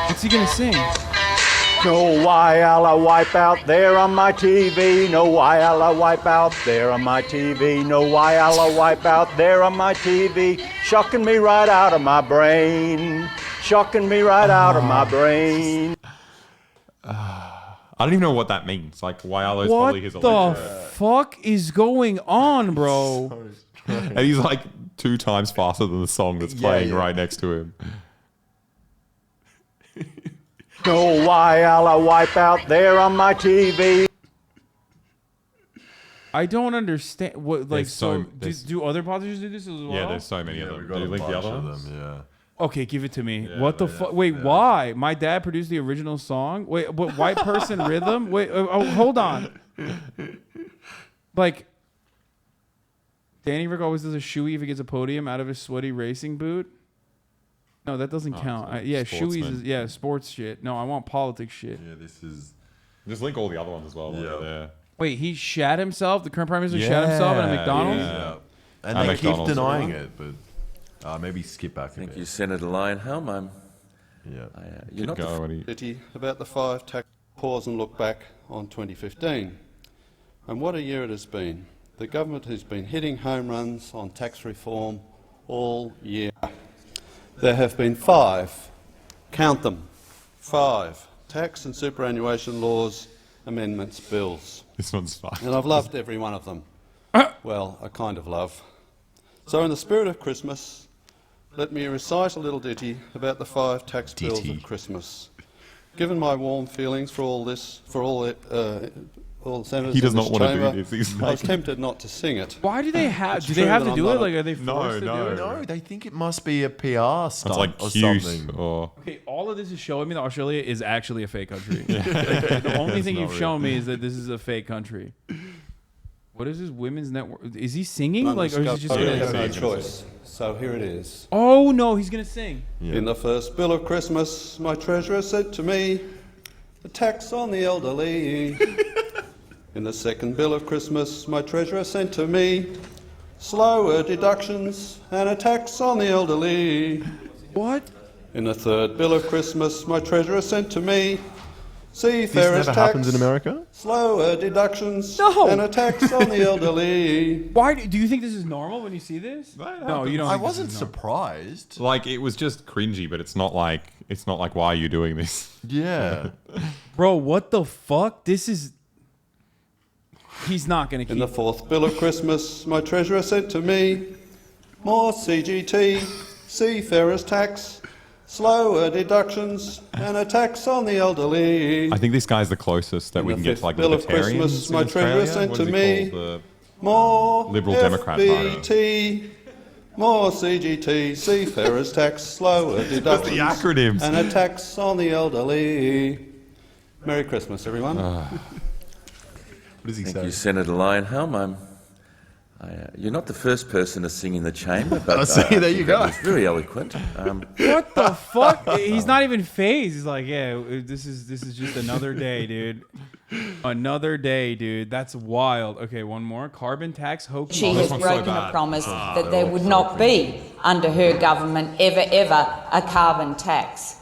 What's he gonna sing? No Whyalla wipe out there on my TV. No Whyalla wipe out there on my TV. No Whyalla wipe out there on my TV. Shocking me right out of my brain. Shocking me right out of my brain. I don't even know what that means. Like, Whyalla is probably his What the electorate. fuck is going on, bro? And he's like 2 times faster than the song that's playing right next to him. No Whyalla wipe out there on my TV. I don't understand what like There's so- do other politicians do this as well? Yeah, there's so many of them. Do you link the other ones? Yeah. Okay, give it to me. What the fuck? Wait, why? My dad produced the original song. Wait, what? White person rhythm? Wait, hold on. Like, Danny Rick always does a shoey if he gets a podium out of his sweaty racing boot. No, that doesn't count. Yeah, shoeys is sports shit. No, I want politics shit. Yeah, this is. Just link all the other ones as well. Yeah. Wait, he shat himself. The current prime minister shat himself at a McDonald's. Yeah. And they keep denying it, but. Maybe skip back. Thank you, Senator Lionhelm. You're not Pity about the 5 tax. Pause and look back on 2015. And what a year it has been. The government has been hitting home runs on tax reform all year. There have been 5, count them, 5 tax and superannuation laws amendments bills. This one's fine. And I've loved every one of them. Well, I kind of love. So in the spirit of Christmas, let me recite a little ditty about the 5 tax bills of Christmas. Given my warm feelings for all this, for all the senators He does in not this want to do chamber, this. He's I was tempted not to sing it. Why do they have? It's Do they true have that to do I'm it? not Like, are they forced to do it? No, they think it must be a PR stunt like or cute something. Okay, all of this is showing me that Australia is actually a fake country. Like, the only thing you've shown me is that this is a fake country. What is this women's network? Is he singing? None or is he just? I have no choice. So here it is. Oh no, he's gonna sing. In the first bill of Christmas, my treasurer said to me, "The tax on the elderly." In the second bill of Christmas, my treasurer sent to me, "Slower deductions and a tax on the elderly." What? In the third bill of Christmas, my treasurer sent to me, "Seafarers This never tax, happens in America? slower deductions and a tax on the elderly." Why do you think this is normal when you see this? No, you don't. I think this wasn't is normal. surprised. Like, it was just cringy, but it's not like why are you doing this? Yeah. Bro, what the fuck? This is. He's not gonna keep. In the fourth bill of Christmas, my treasurer sent to me, "More CGT, seafarers tax, slower deductions, and a tax on the elderly. I think this guy's the closest that we can get to like Bill of libertarians Christmas, in my treasurer Australia. sent What to is he me. called? More Liberal Democrat Party. FBT, more CGT, seafarers tax, slower deductions, the acronyms. and a tax on the elderly. Merry Christmas, everyone. What does he Thank say? you, Senator Lionhelm. You're not the first person to sing in the chamber, but See, there you go. That was very eloquent. What the fuck? He's not even phased. He's like, yeah, this is just another day, dude. Another day, dude. That's wild. Okay, one more. Carbon tax hoax. She has broken a promise that there would not be, under her government, ever a carbon tax.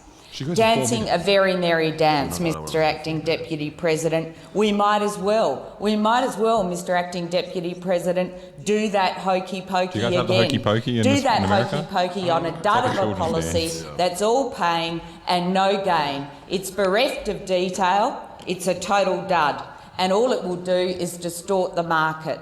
Dancing a very merry dance, Mr. Acting Deputy President. We might as well, Mr. Acting Deputy President, do that hokey pokey Do you guys again. have the hokey pokey in do this- that in America? hokey pokey on a dud of a children's policy dance. that's all pain and no gain. It's bereft of detail, it's a total dud, and all it will do is distort the market.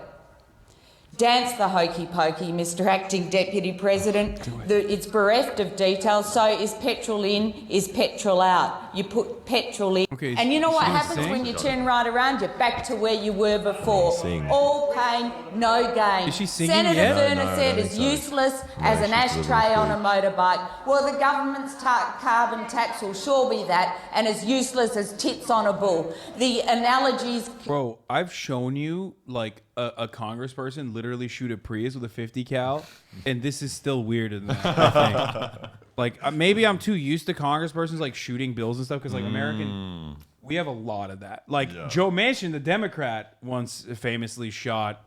Dance the hokey pokey, Mr. Acting Deputy President. It's bereft of detail, so is petrol in, is petrol out. You put petrol in. Okay, and you know what she happens sing? when you turn right around? You're back to where you were before. Sing. All pain, no gain. Is she singing Senator yet? Verner No, said I don't it's think so. useless as an ashtray on a motorbike. Well, the government's carbon tax will sure be that, and as useless as tits on a bull. The analogies... Bro, I've shown you like a congressperson literally shoot a Prius with a 50 cal, and this is still weirder than that, I think. Like, maybe I'm too used to congresspersons like shooting bills and stuff, because like American, we have a lot of that. Like Joe Manchin, the Democrat, once famously shot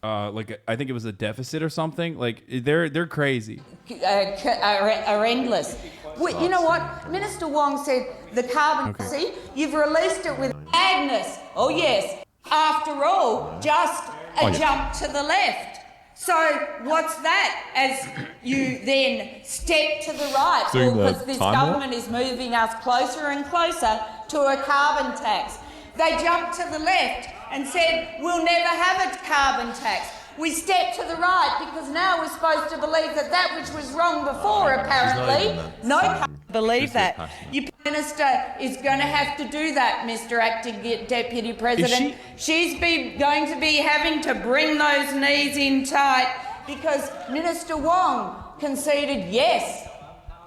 like I think it was a deficit or something. Like they're crazy. Are endless. You know what? Minister Wong said the carbon. Okay. See, you've released it with madness. Oh yes. After all, just a jump to the left. So what's that? As you then step to the right, Doing the because this time warp? government is moving us closer and closer to a carbon tax. They jumped to the left and said, we'll never have a carbon tax. We step to the right because now we're supposed to believe that that which was wrong before, apparently. No, can't believe that. Your minister is going to have to do that, Mr. Acting Deputy President. She's going to be having to bring those knees in tight because Minister Wong conceded yes.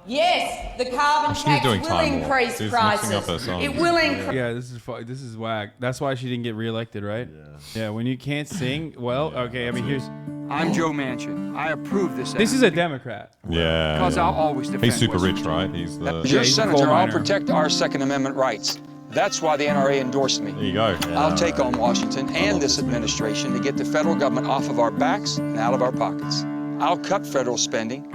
Yes, the carbon tax will increase prices. It will increase. Yeah, this is whack. That's why she didn't get reelected, right? Yeah. When you can't sing, well, okay. I mean, here's. I'm Joe Manchin. I approve this. This is a Democrat. Yeah. Because I'll always defend. He's super West rich, right? He's the. As your senator, I'll protect our Second Amendment rights. That's why the NRA endorsed me. There you go. I'll take on Washington and this administration to get the federal government off of our backs and out of our pockets. I'll cut federal spending,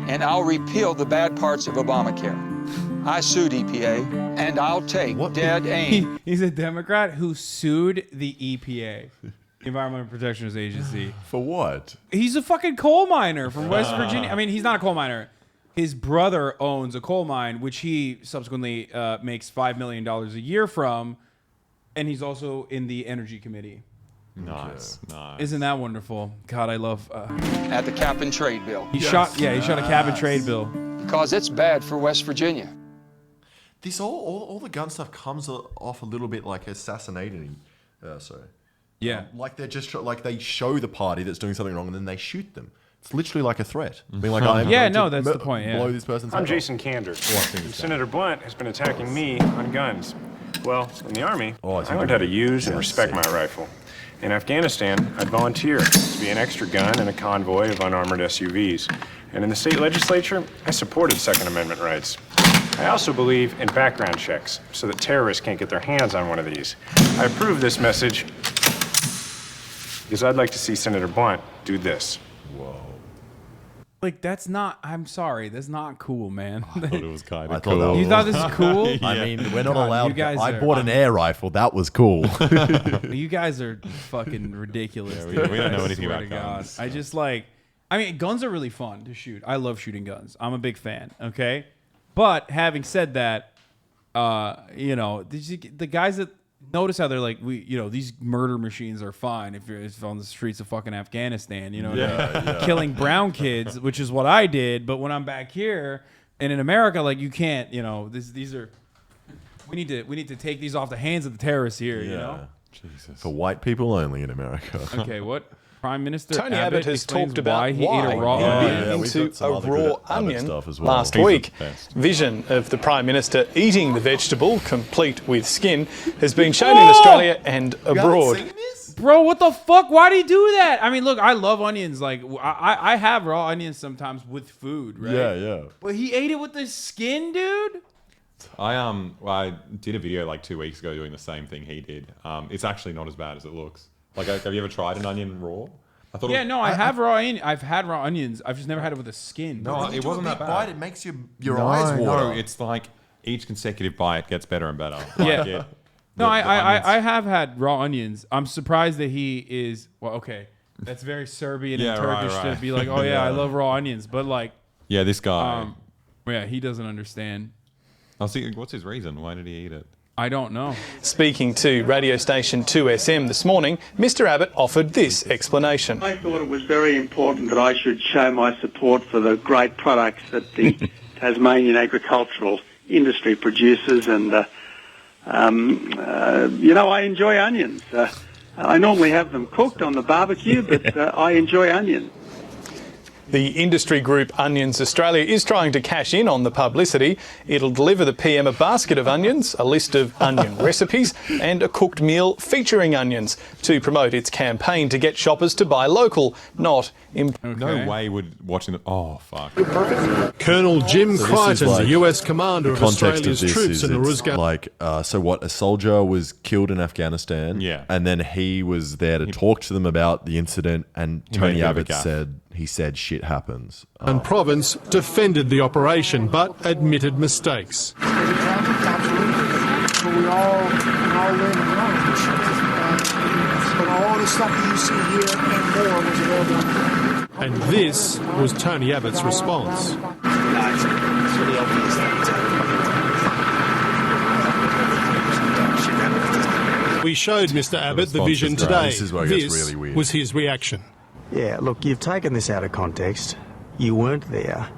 and I'll repeal the bad parts of Obamacare. I sued EPA, and I'll take dead aim. He's a Democrat who sued the EPA, Environmental Protection Agency. For what? He's a fucking coal miner from West Virginia. I mean, he's not a coal miner. His brother owns a coal mine, which he subsequently makes $5 million a year from, and he's also in the Energy Committee. Nice. Isn't that wonderful? God, I love. At the cap and trade bill. He shot a cap and trade bill. Because it's bad for West Virginia. This all the gun stuff comes off a little bit like assassinating. Yeah. Like they're just like they show the party that's doing something wrong and then they shoot them. It's literally like a threat. Being like, I'm going to that's the point. Yeah. blow this person's I'm head Jason Kander. Senator Blunt has been attacking me on guns. Well, in the Army, I learned how to use and respect my rifle. In Afghanistan, I'd volunteer to be an extra gun in a convoy of unarmored SUVs. And in the state legislature, I supported Second Amendment rights. I also believe in background checks so that terrorists can't get their hands on one of these. I approve this message because I'd like to see Senator Blunt do this. Whoa. Like, that's not, I'm sorry, that's not cool, man. I thought it was kind of cool. cool. You thought this is cool? I mean, we're not God, allowed. you guys I are- bought an air rifle. That was cool. You guys are fucking ridiculous. Yeah, we don't know I anything swear about to God. guns. I just like, I mean, guns are really fun to shoot. I love shooting guns. I'm a big fan, okay? But having said that, you know, the guys that notice how they're like, these murder machines are fine if you're on the streets of fucking Afghanistan, you know, killing brown kids, which is what I did. But when I'm back here And in America, like, you can't, you know, these are, we need to take these off the hands of the terrorists here, you know? Jesus. For white people only in America. Okay, what? Prime Minister Tony Abbott has explains talked about why he ate a raw he bit into a raw onion last week. Vision of the Prime Minister eating the vegetable, complete with skin, has been shown in Australia and abroad. Bro, what the fuck? Why do you do that? I mean, look, I love onions. Like, I have raw onions sometimes with food, right? Yeah. But he ate it with the skin, dude? I did a video like 2 weeks ago doing the same thing he did. It's actually not as bad as it looks. Like, have you ever tried an onion raw? I have raw onion. I've had raw onions. I've just never had it with the skin. No, it wasn't that bad. Bite, it makes your eyes water. No, it's like each consecutive bite gets better and better. Yeah. I have had raw onions. I'm surprised that he is. Well, okay, that's very Serbian and Turkish to be like, oh yeah, I love raw onions, but like, yeah, this guy, he doesn't understand. I'll see. What's his reason? Why did he eat it? I don't know. Speaking to radio station 2SM this morning, Mr. Abbott offered this explanation. I thought it was very important that I should show my support for the great products that the Tasmanian agricultural industry produces, and I enjoy onions. I normally have them cooked on the barbecue, but I enjoy onions. The industry group Onions Australia is trying to cash in on the publicity. It'll deliver the PM a basket of onions, a list of onion recipes, and a cooked meal featuring onions to promote its campaign to get shoppers to buy local, not No way would watching the. Oh, fuck. Colonel Jim Crichton, the US commander of context Australia's of this troops is in it's Uruzgan. like, a soldier was killed in Afghanistan. Yeah. And then he was there to talk to them about the incident, and He made Tony a bit of a Abbott gaffe. said shit happens. And province defended the operation but admitted mistakes. We all learn and learn. But all the stuff that you see here and more was available. And this was Tony Abbott's response. It's really obvious that We showed Mr. Abbott the vision today. This is where it gets really weird. Was his reaction. Yeah, look, you've taken this out of context. You weren't there.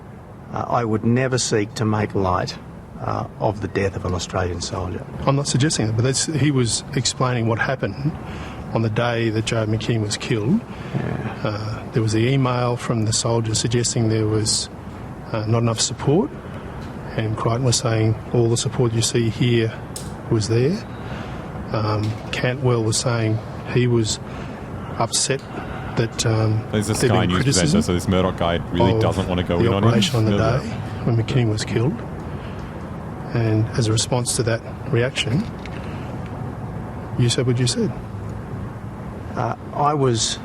I would never seek to make light of the death of an Australian soldier. I'm not suggesting that, but he was explaining what happened on the day that Joe McKean was killed. Yeah. There was the email from the soldier suggesting there was not enough support, and Crichton was saying all the support you see here was there. Cantwell was saying he was upset that there's a Sky News presenter, so this Murdoch guy really doesn't want to go in on him. The operation on the day when McKean was killed, and as a response to that reaction, you said what you said. I was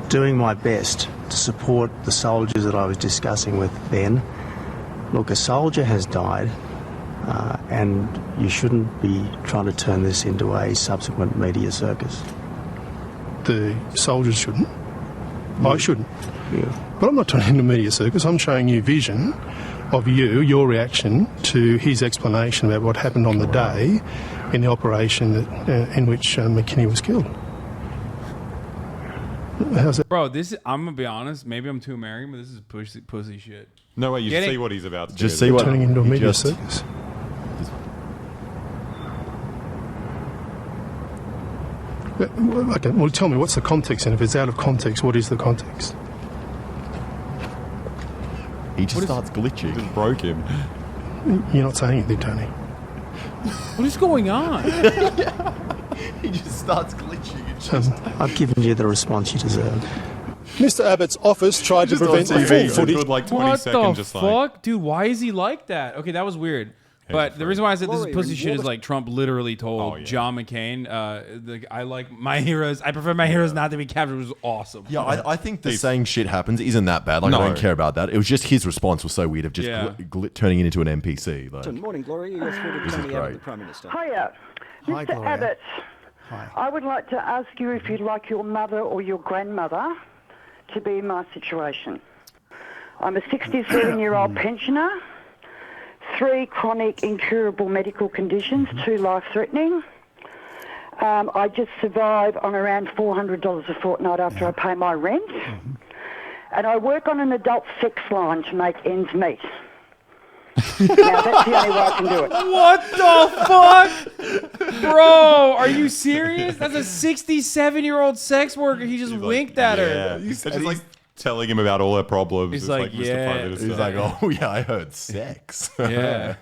doing my best to support the soldiers that I was discussing with then. Look, a soldier has died, and you shouldn't be trying to turn this into a subsequent media circus. The soldiers shouldn't. I shouldn't. Yeah. But I'm not turning into a media circus. I'm showing you vision of your reaction to his explanation about what happened on the day in the operation in which McKinney was killed. How's that? Bro, I'm gonna be honest. Maybe I'm too American, but this is pussy shit. No way. You see what he's about to do. Just see what turning into a media circus. Okay, well, tell me, what's the context? And if it's out of context, what is the context? He just starts glitching. Just broke him. You're not saying anything, Tony. What is going on? He just starts glitching. I've given you the response you deserve. Mr. Abbott's office tried to prevent the full footage. Like 20 what seconds, the just fuck? like... Dude, why is he like that? Okay, that was weird. But the reason why I said this is pussy shit is like Trump literally told John McCain, I like my heroes. I prefer my heroes not to be captured. It was awesome. Yeah, I think the saying shit happens isn't that bad. Like, I don't care about that. It was just his response was so weird of just turning it into an NPC. Like, Morning, Gloria. You're through to Tony Abbott, the Prime Minister. Hiya. Hi, Mr. Gloria. Abbott, Hi. I would like to ask you if you'd like your mother or your grandmother to be in my situation. I'm a 67-year-old pensioner, 3 chronic incurable medical conditions, 2 life-threatening. I just survive on around $400 a fortnight after I pay my rent. And I work on an adult sex line to make ends meet. Now, that's the only way I can do it. What the fuck? Bro, are you serious? That's a 67-year-old sex worker. He just winked at her. He's just like telling him about all her problems. He's It's like, Mr. yeah. Prime Minister. He's like, oh yeah, I heard sex. Yeah.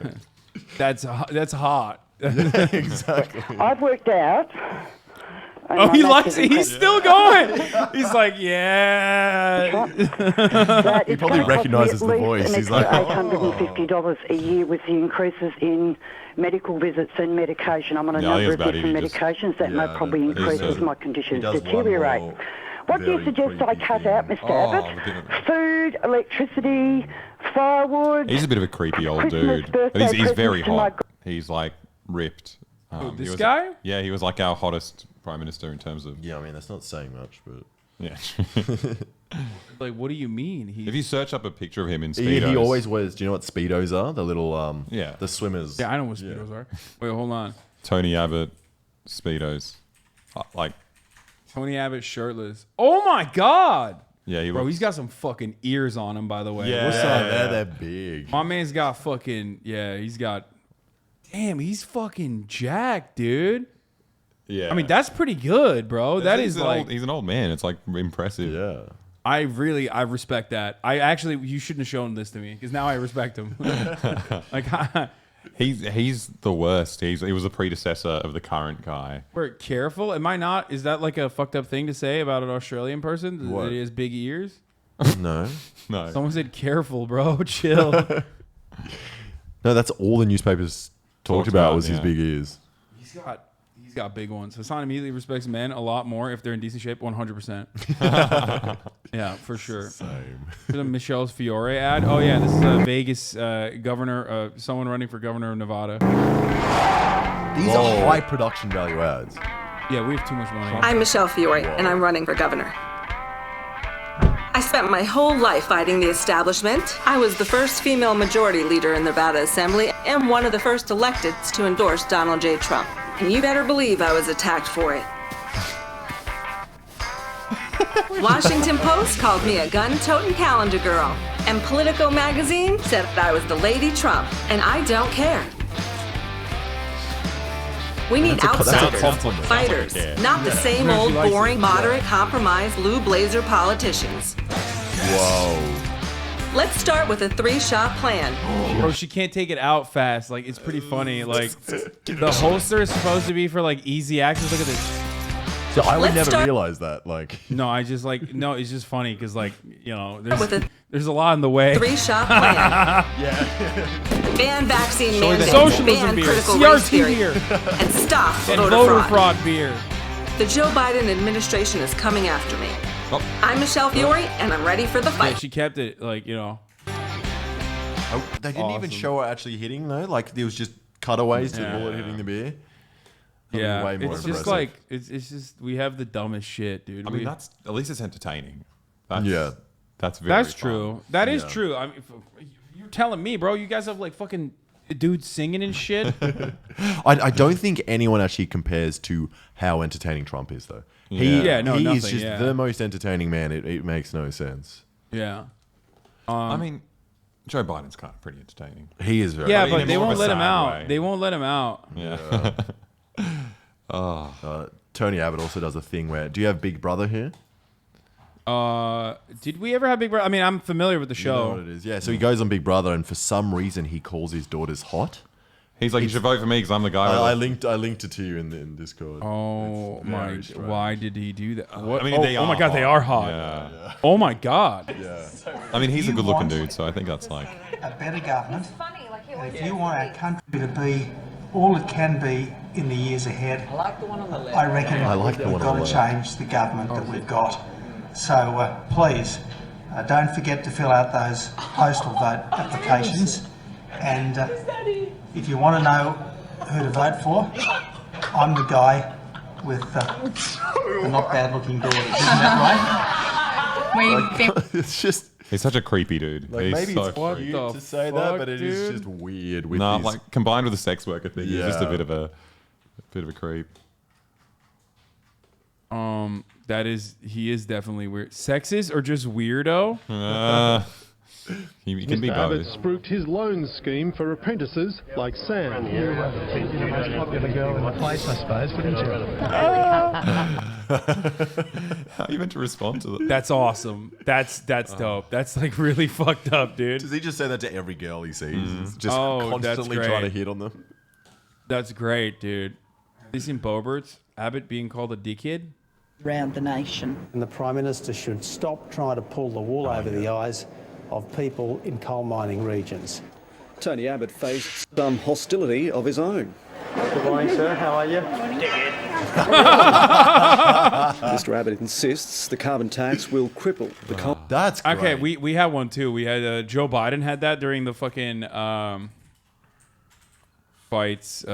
That's hot. Exactly. I've worked out. and Oh, my he maths likes is it. He's incredible. still going. He's like, yeah. That He it's probably gonna cost me recognises at the least voice. an He's extra like, $850 a year with the increases in medical visits and medication. I'm on a Yeah, I think number it's of about different it. He just- medications that may probably he increase said as my conditions does one deteriorate. more What do you very suggest I creepy cut thing. out, Mr. Oh, Abbott? Food, electricity, firewood. He's a bit of a creepy old Christmas, dude. birthday But he's very presents to my hot. He's like ripped. this he was, guy? Yeah, he was like our hottest prime minister in terms of. Yeah, I mean that's not saying much, but Yeah. Like, what do you mean? If you search up a picture of him in he Speedos. always wears. Do you know what speedos are? The little Yeah. the swimmers. Yeah, I know what Speedos are. Wait, hold on. Tony Abbott Speedos. Like, Tony Abbott shirtless. Oh my God. yeah, he Bro, looks. he's got some fucking ears on him, by the way. Yeah. What's up? They're big. My man's got fucking, he's got, damn, he's fucking jacked, dude. Yeah. I mean, that's pretty good, bro. That he's is an like, old, he's an old man. It's like impressive. Yeah. I respect that. You shouldn't have shown this to me because now I respect him. Like, He's the worst. He was a predecessor of the current guy. we're careful. Am I not? Is that like a fucked up thing to say about an Australian person? What? That he has big ears? No. No. Someone said careful, bro. Chill. No, that's all the newspapers talked about was his big ears. He's got big ones. Hasan immediately respects men a lot more if they're in decent shape. 100%. Yeah, for sure. Same. The Michelle's Fiore ad. Oh yeah, this is a Vegas governor. Someone running for governor of Nevada. These are high production value ads. Yeah, we have too much money. I'm Michelle Fiore, and I'm running for governor. I spent my whole life fighting the establishment. I was the first female majority leader in the Nevada Assembly and one of the first electeds to endorse Donald J. Trump. And you better believe I was attacked for it. Washington Post called me a gun-toting calendar girl. And Politico magazine said I was the Lady Trump. And I don't care. We need outsiders, fighters, not the same old, boring, moderate, compromise, blue blazer politicians. Whoa. Let's start with a 3-shot plan. Bro, she can't take it out fast. Like, it's pretty funny. Like, the holster is supposed to be for, like, easy access. Look at this. So I would Let's never start- realize that. Like, No, I just, like, no, it's just funny because, like, you know, there's a lot in the way. 3-shot plan. yeah. Ban vaccine Show mandates, that. Socialism ban beer, critical CRT race theory, beer. and stop And voter voter fraud. fraud beer. The Joe Biden administration is coming after me. I'm Michelle Fiore, and I'm ready for the Yeah, fight. she kept it, like, you know. Oh, they didn't even show her actually hitting though. Like there was just cutaways to the bullet hitting the beer. That'd be Yeah, way more it's just impressive. like it's just we have the dumbest shit, dude. I mean, that's at least it's entertaining. That's, Yeah. That's very That's fun. true. That is Yeah. true. I mean, you're telling me, bro. You guys have like fucking dudes singing and shit. I don't think anyone actually compares to how entertaining Trump is though. He is nothing, just yeah. the most entertaining man. It makes no sense. Yeah. I mean, Joe Biden's kind of pretty entertaining. He is very. Yeah, in but a they more of won't a let him sad out. way. They won't let him out. Yeah. Tony Abbott also does a thing where. Do you have Big Brother here? Did we ever have Big Brother? I mean, I'm familiar with the You know show. what it is? Yeah. So he goes on Big Brother, and for some reason he calls his daughters hot. He's like, you should vote for me because I'm the guy. I with linked it to you in Discord. Oh It's my! very strange. Why did he do that? What? I mean, oh, they oh my are god, they hot. are hot. Yeah. Oh my god. Yeah. I mean, he's a You good-looking want- dude, so I think that's like. A better government. And if you want our country to be all it can be in the years ahead, I reckon I like the we've one got on to the change the government that we've got. So please, don't forget to fill out those postal vote applications. And if you want to know who to vote for, I'm the guy with the not bad looking daughters. Isn't that right? It's just. He's such a creepy dude. Like He's maybe so it's creepy. cute to say that, but it is just weird. With No, his, like combined with the sex worker thing, he's just a Yeah. bit of a creep. He is definitely weird. Sexist or just weirdo? You can be Mr. Abbott both. spruiked his loan scheme for apprentices like Sam. You're the most popular girl in the place, I suppose, wouldn't you? How are you meant to respond to that? That's awesome. That's dope. That's like really fucked up, dude. Does he just say that to every girl he sees? He's just that's constantly great. trying to hit on them. That's great, dude. Have you seen Boberts? Abbott being called a dickhead? Around the nation. And the Prime Minister should stop trying to pull the wool over the eyes of people in coal mining regions. Tony Abbott faced some hostility of his own. Good morning, sir. How are you? Mr. Abbott insists the carbon tax will cripple the coal. That's great. Okay, we had one too. We had Joe Biden had that during the fucking fights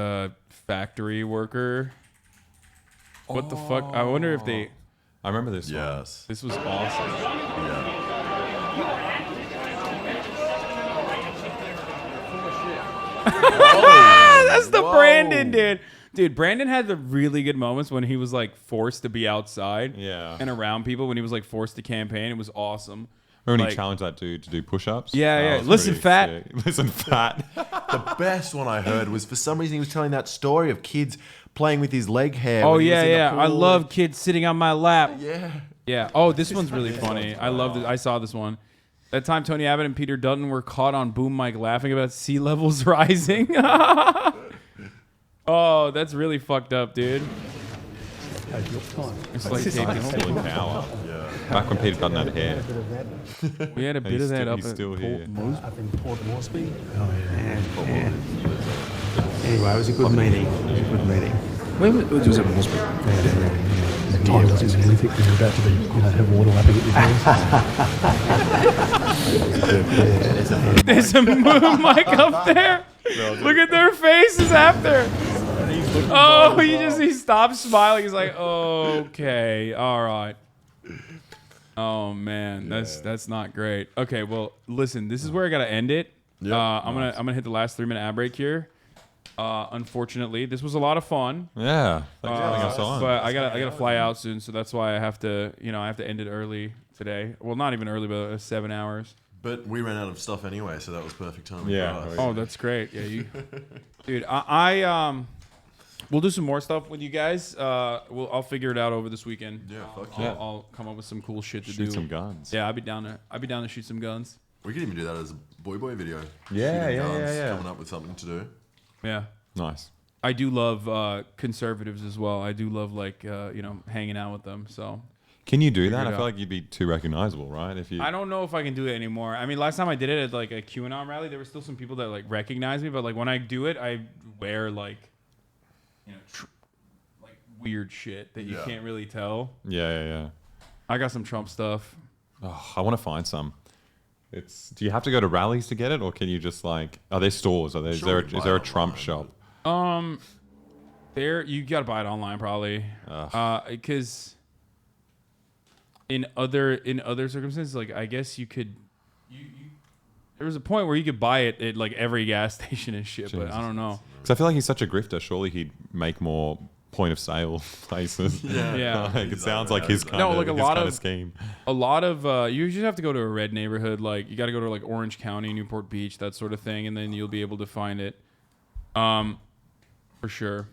factory worker. What the fuck? I wonder if they. I remember this. Yes. This was awesome. Yeah. That's the Brandon, dude. Dude, Brandon had the really good moments when he was like forced to be outside and around people when he was like forced to campaign. It was awesome. When Like- he challenged that dude to do push-ups. Yeah, yeah. That was Listen, pretty fat. sick. Listen, fat. The best one I heard was for some reason he was telling that story of kids playing with his leg hair. Oh when he was yeah, in the yeah. I pool. love kids sitting on my lap. Yeah. Yeah. Oh, this one's really funny. I love it. I saw this one. That time Tony Abbott and Peter Dutton were caught on boom mic laughing about sea levels rising. Oh, that's really fucked up, dude. It's like taking Holy power. Back when Peter Dutton had hair. We had a bit of that up He's at still here. Up in Port Moresby. Oh, yeah. Anyway, it was a good meeting. When was it Moresby? The time was in Olympic when you're about to be, have water lapping at your hands. There's a boom mic up there. Look at their faces after. Oh, he stops smiling. He's like, okay, all right. Oh man, that's not great. Okay, well, listen, this is where I gotta end it. I'm gonna hit the last 3-minute ad break here. Unfortunately, this was a lot of fun. Yeah, thanks for having us on. But I gotta fly out soon, so that's why I have to end it early today. Well, not even early, but 7 hours. But we ran out of stuff anyway, so that was perfect timing. Yeah. For us. Oh, that's great. Yeah, you, dude. We'll do some more stuff with you guys. I'll figure it out over this weekend. Yeah, fuck I'll, yeah. I'll come up with some cool shit to Shoot do. some guns. Yeah, I'd be down to shoot some guns. We could even do that as a boy video. Yeah, Shooting yeah, guns, yeah. Coming up with something to do. Yeah. Nice. I do love conservatives as well. I do love hanging out with them. So. Can you do Figure that? it I feel out. like you'd be too recognizable, right? If you. I don't know if I can do it anymore. I mean, last time I did it at like a QAnon rally, there were still some people that like recognize me, but like when I do it, I wear like, like weird shit that you can't really tell. Yeah. I got some Trump stuff. Oh, I want to find some. Do you have to go to rallies to get it, or can you just like? Are there stores? Is there a Trump shop? There you gotta buy it online probably, because in other circumstances, like I guess you could. There was a point where you could buy it at like every gas station and shit, but I don't know. Because I feel like he's such a grifter. Surely he'd make more point of sale places. Yeah. Like, it sounds like his kind of scheme. A lot of you just have to go to a red neighborhood. Like you got to go to like Orange County, Newport Beach, that sort of thing, and then you'll be able to find it. For sure.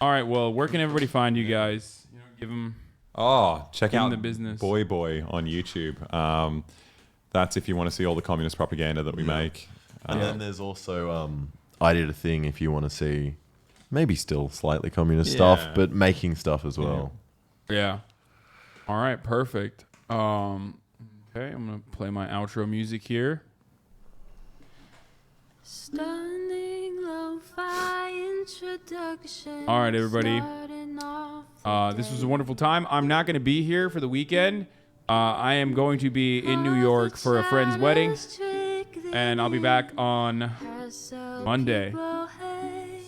All right. Well, where can everybody find you guys? Give them. Check give 'em out the business. Boy on YouTube. That's if you want to see all the communist propaganda that we make. And then there's also I did a thing if you want to see maybe still slightly communist stuff, but making stuff as well. Yeah. All right. Perfect. Okay. I'm gonna play my outro music here. Stunning lo-fi introduction. All right, everybody. This was a wonderful time. I'm not going to be here for the weekend. I am going to be in New York for a friend's wedding, and I'll be back on Monday.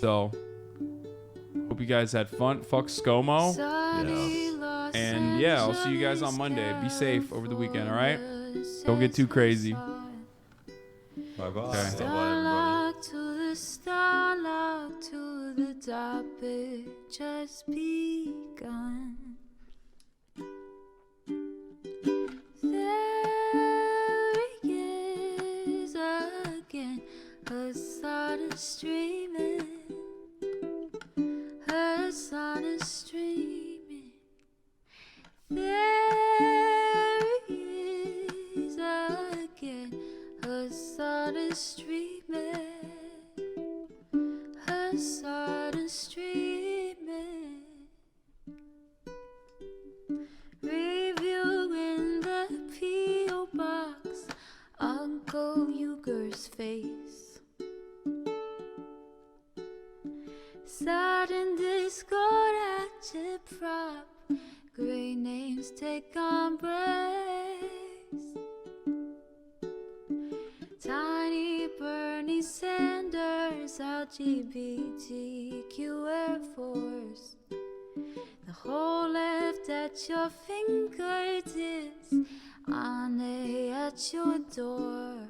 So, hope you guys had fun. Fuck ScoMo. Yes. And yeah, I'll see you guys on Monday. Be safe over the weekend, all right? Don't get too crazy. Bye-bye. Okay. Starlock to the starlock to the topic just begun. There again. again. Hasan streaming, Hasan streaming, reviewing the P.O. box, Uncle Uger's face. Sat in Discord at your prop, great names take embrace. Tiny Bernie Sanders, LGBTQ Air Force. The whole left at your fingertips, Ane at your door.